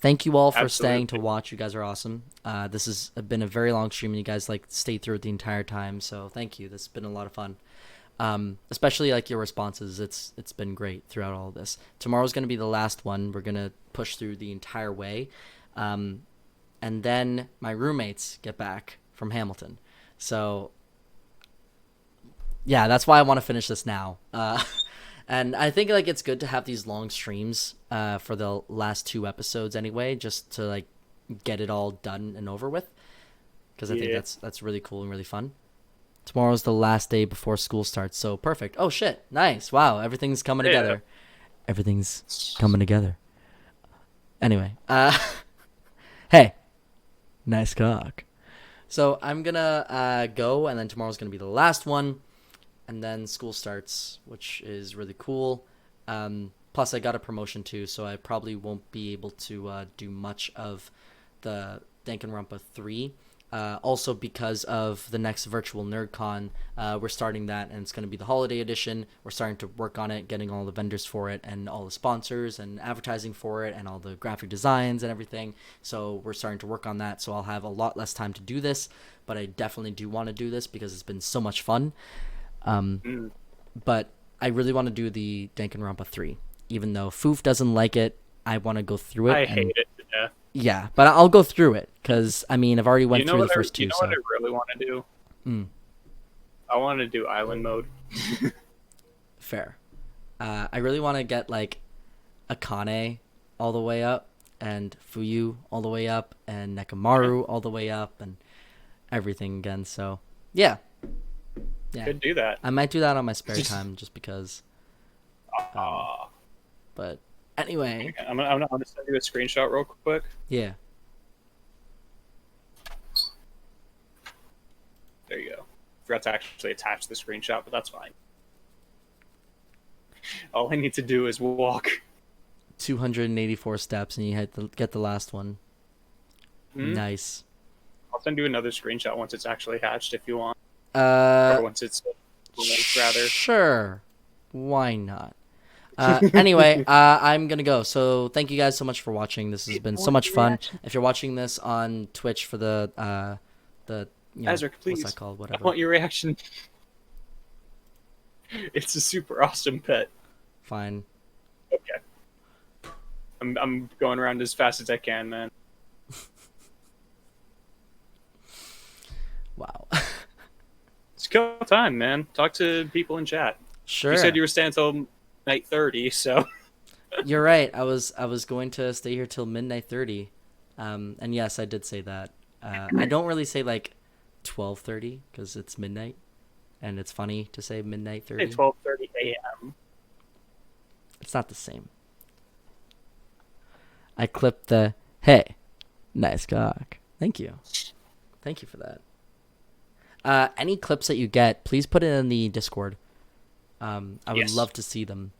Thank you all for staying to watch. You guys are awesome. This has been a very long stream, and you guys stayed through it the entire time. So thank you. This has been a lot of fun. Especially your responses. It's been great throughout all of this. Tomorrow's gonna be the last one. We're gonna push through the entire way, and then my roommates get back from Hamilton. So yeah, that's why I want to finish this now. And I think it's good to have these long streams for the last 2 episodes anyway, just to get it all done and over with. Because I think that's really cool and really fun. Tomorrow's the last day before school starts, so perfect. Oh shit, nice. Wow, everything's coming together. Everything's coming together. Anyway, hey, nice cock. So I'm gonna go, and then tomorrow's gonna be the last one. And then school starts, which is really cool. Plus, I got a promotion too, so I probably won't be able to do much of the Danganronpa 3. Also, because of the next virtual NerdCon, we're starting that, and it's going to be the holiday edition. We're starting to work on it, getting all the vendors for it, and all the sponsors, and advertising for it, and all the graphic designs and everything. So we're starting to work on that, so I'll have a lot less time to do this, but I definitely do want to do this because it's been so much fun. But I really want to do the Danganronpa 3. Even though Foof doesn't like it, I want to go through it. I hate it to death. Yeah, but I'll go through it, because, I've already went through the first 2. You know what I really want to do? I want to do island mode. Fair. I really want to get, Akane all the way up, and Fuyu all the way up, and Nekomaru all the way up, and everything again, so, yeah. Yeah. Could do that. I might do that on my spare time, just because. But anyway. I'm gonna send you a screenshot real quick. Yeah. There you go. Forgot to actually attach the screenshot, but that's fine. All I need to do is walk. 284 steps, and you had to get the last one. Nice. I'll send you another screenshot once it's actually hatched if you want. Uh, Or once it's rather. Sure. Why not? Anyway, I'm gonna go. So thank you guys so much for watching. This has been so much fun. If you're watching this on Twitch for the you know, Ezric, please. what's that called? Whatever. I want your reaction. It's a super awesome pet. Fine. Okay. I'm going around as fast as I can, man. Wow. It's kill time, man. Talk to people in chat. Sure. You said you were staying until night 30, so. You're right. I was going to stay here till midnight 30. And yes, I did say that. I don't really say like 12:30 because it's midnight, and it's funny to say midnight 30. 12:30 a.m. It's not the same. I clipped the hey, nice cock. Thank you. Thank you for that. Any clips that you get, please put it in the Discord. I would love to see them.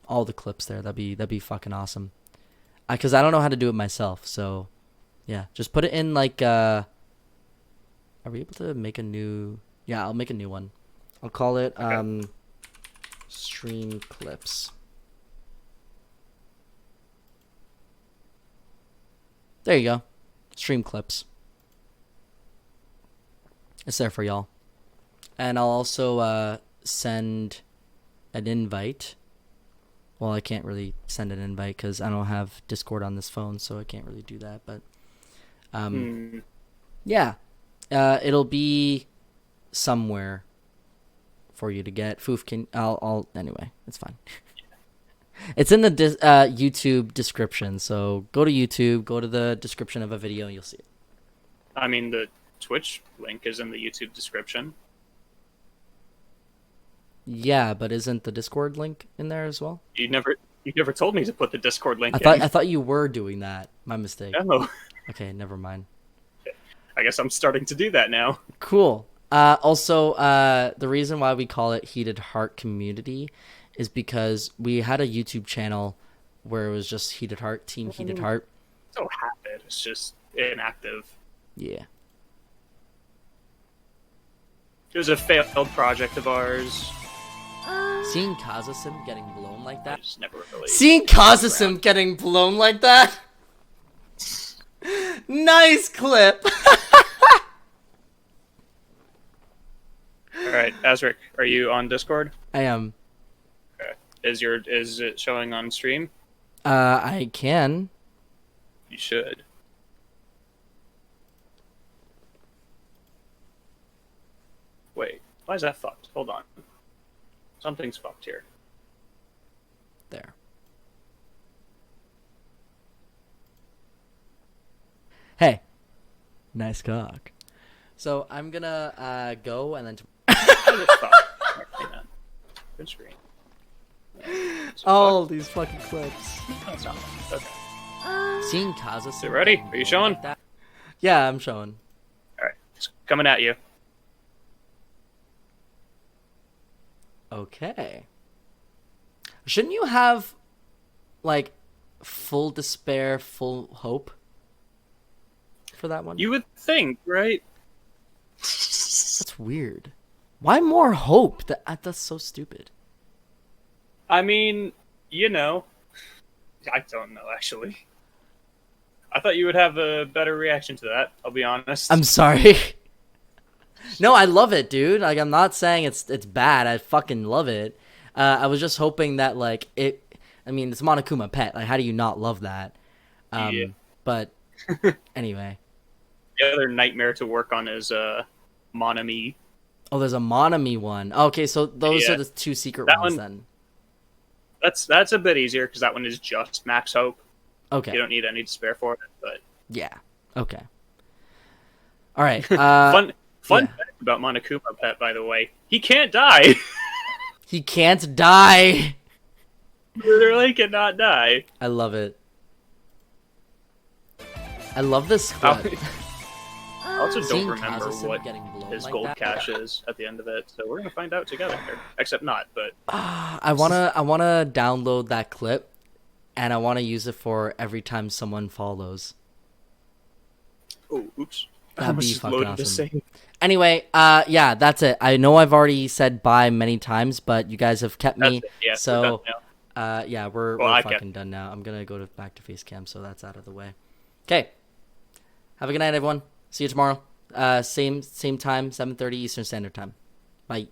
All the clips there. That'd be fucking awesome. Because I don't know how to do it myself. So, yeah, just put it in like. Are we able to make a new? Yeah, I'll make a new one. I'll call it stream clips. There you go. Stream clips. It's there for y'all. And I'll also send an invite. Well, I can't really send an invite because I don't have Discord on this phone, so I can't really do that. But yeah, it'll be somewhere for you to get. Foof can. I'll anyway. It's fine. It's in the YouTube description. So go to YouTube, go to the description of a video, and you'll see it. I mean, the Twitch link is in the YouTube description. Yeah, but isn't the Discord link in there as well? You never told me to put the Discord link I thought you were doing that. My mistake. No. Okay, never mind. I guess I'm starting to do that now. Cool. Also, the reason why we call it Heated Heart Community is because we had a YouTube channel where it was just Heated Heart, Team Heated Heart. So habit. It's just inactive. Yeah. It was a failed project of ours. Seeing Kazasim getting blown like that. Never really Seeing Kazasim getting blown like that. Nice clip. All right, Azric, are you on Discord? I am. Okay. Is it showing on stream? I can. You should. Wait, why is that fucked? Hold on. Something's fucked here. There. Hey. Nice cock. So I'm gonna go and then. Good screen. All these fucking clips. That's not okay. Seeing Kazasim. Is it ready? Are you showing? Like that. Yeah, I'm showing. All right, it's coming at you. Okay. Shouldn't you have, like, full despair, full hope for that one? You would think, right? That's weird. Why more hope? That's so stupid. I mean, you know, I don't know, actually. I thought you would have a better reaction to that, I'll be honest. I'm sorry. No, I love it, dude. Like, I'm not saying it's bad. I fucking love it. I was just hoping that, like, I mean, it's Monokuma Pet. Like, how do you not love that? Yeah. But, anyway. The other nightmare to work on is Monami. Oh, there's a Monami one. Okay, so those are the two secret ones then. That's a bit easier, because that one is just max hope. Okay. You don't need any despair for it, but... Yeah. Okay. All right. Fun fact about Monokuma Pet, by the way. He can't die! He can't die! Literally cannot die. I love it. I love this clip. I also Seeing don't remember Kazusa what getting blown his like gold that. cache is at the end of it, so we're gonna find out together. Except not, but I wanna download that clip, and I wanna use it for every time someone follows. oh, oops. That'd be Just fucking loaded the awesome. same. Anyway, yeah, that's it. I know I've already said bye many times, but you guys have kept me. That's it. Yeah, so, we're done now. yeah, we're Well, I fucking done now. I'm gonna go back to face cam, so that's out of the way. Okay. Have a good night, everyone. See you tomorrow. Same time, 7:30 Eastern Standard Time. Bye.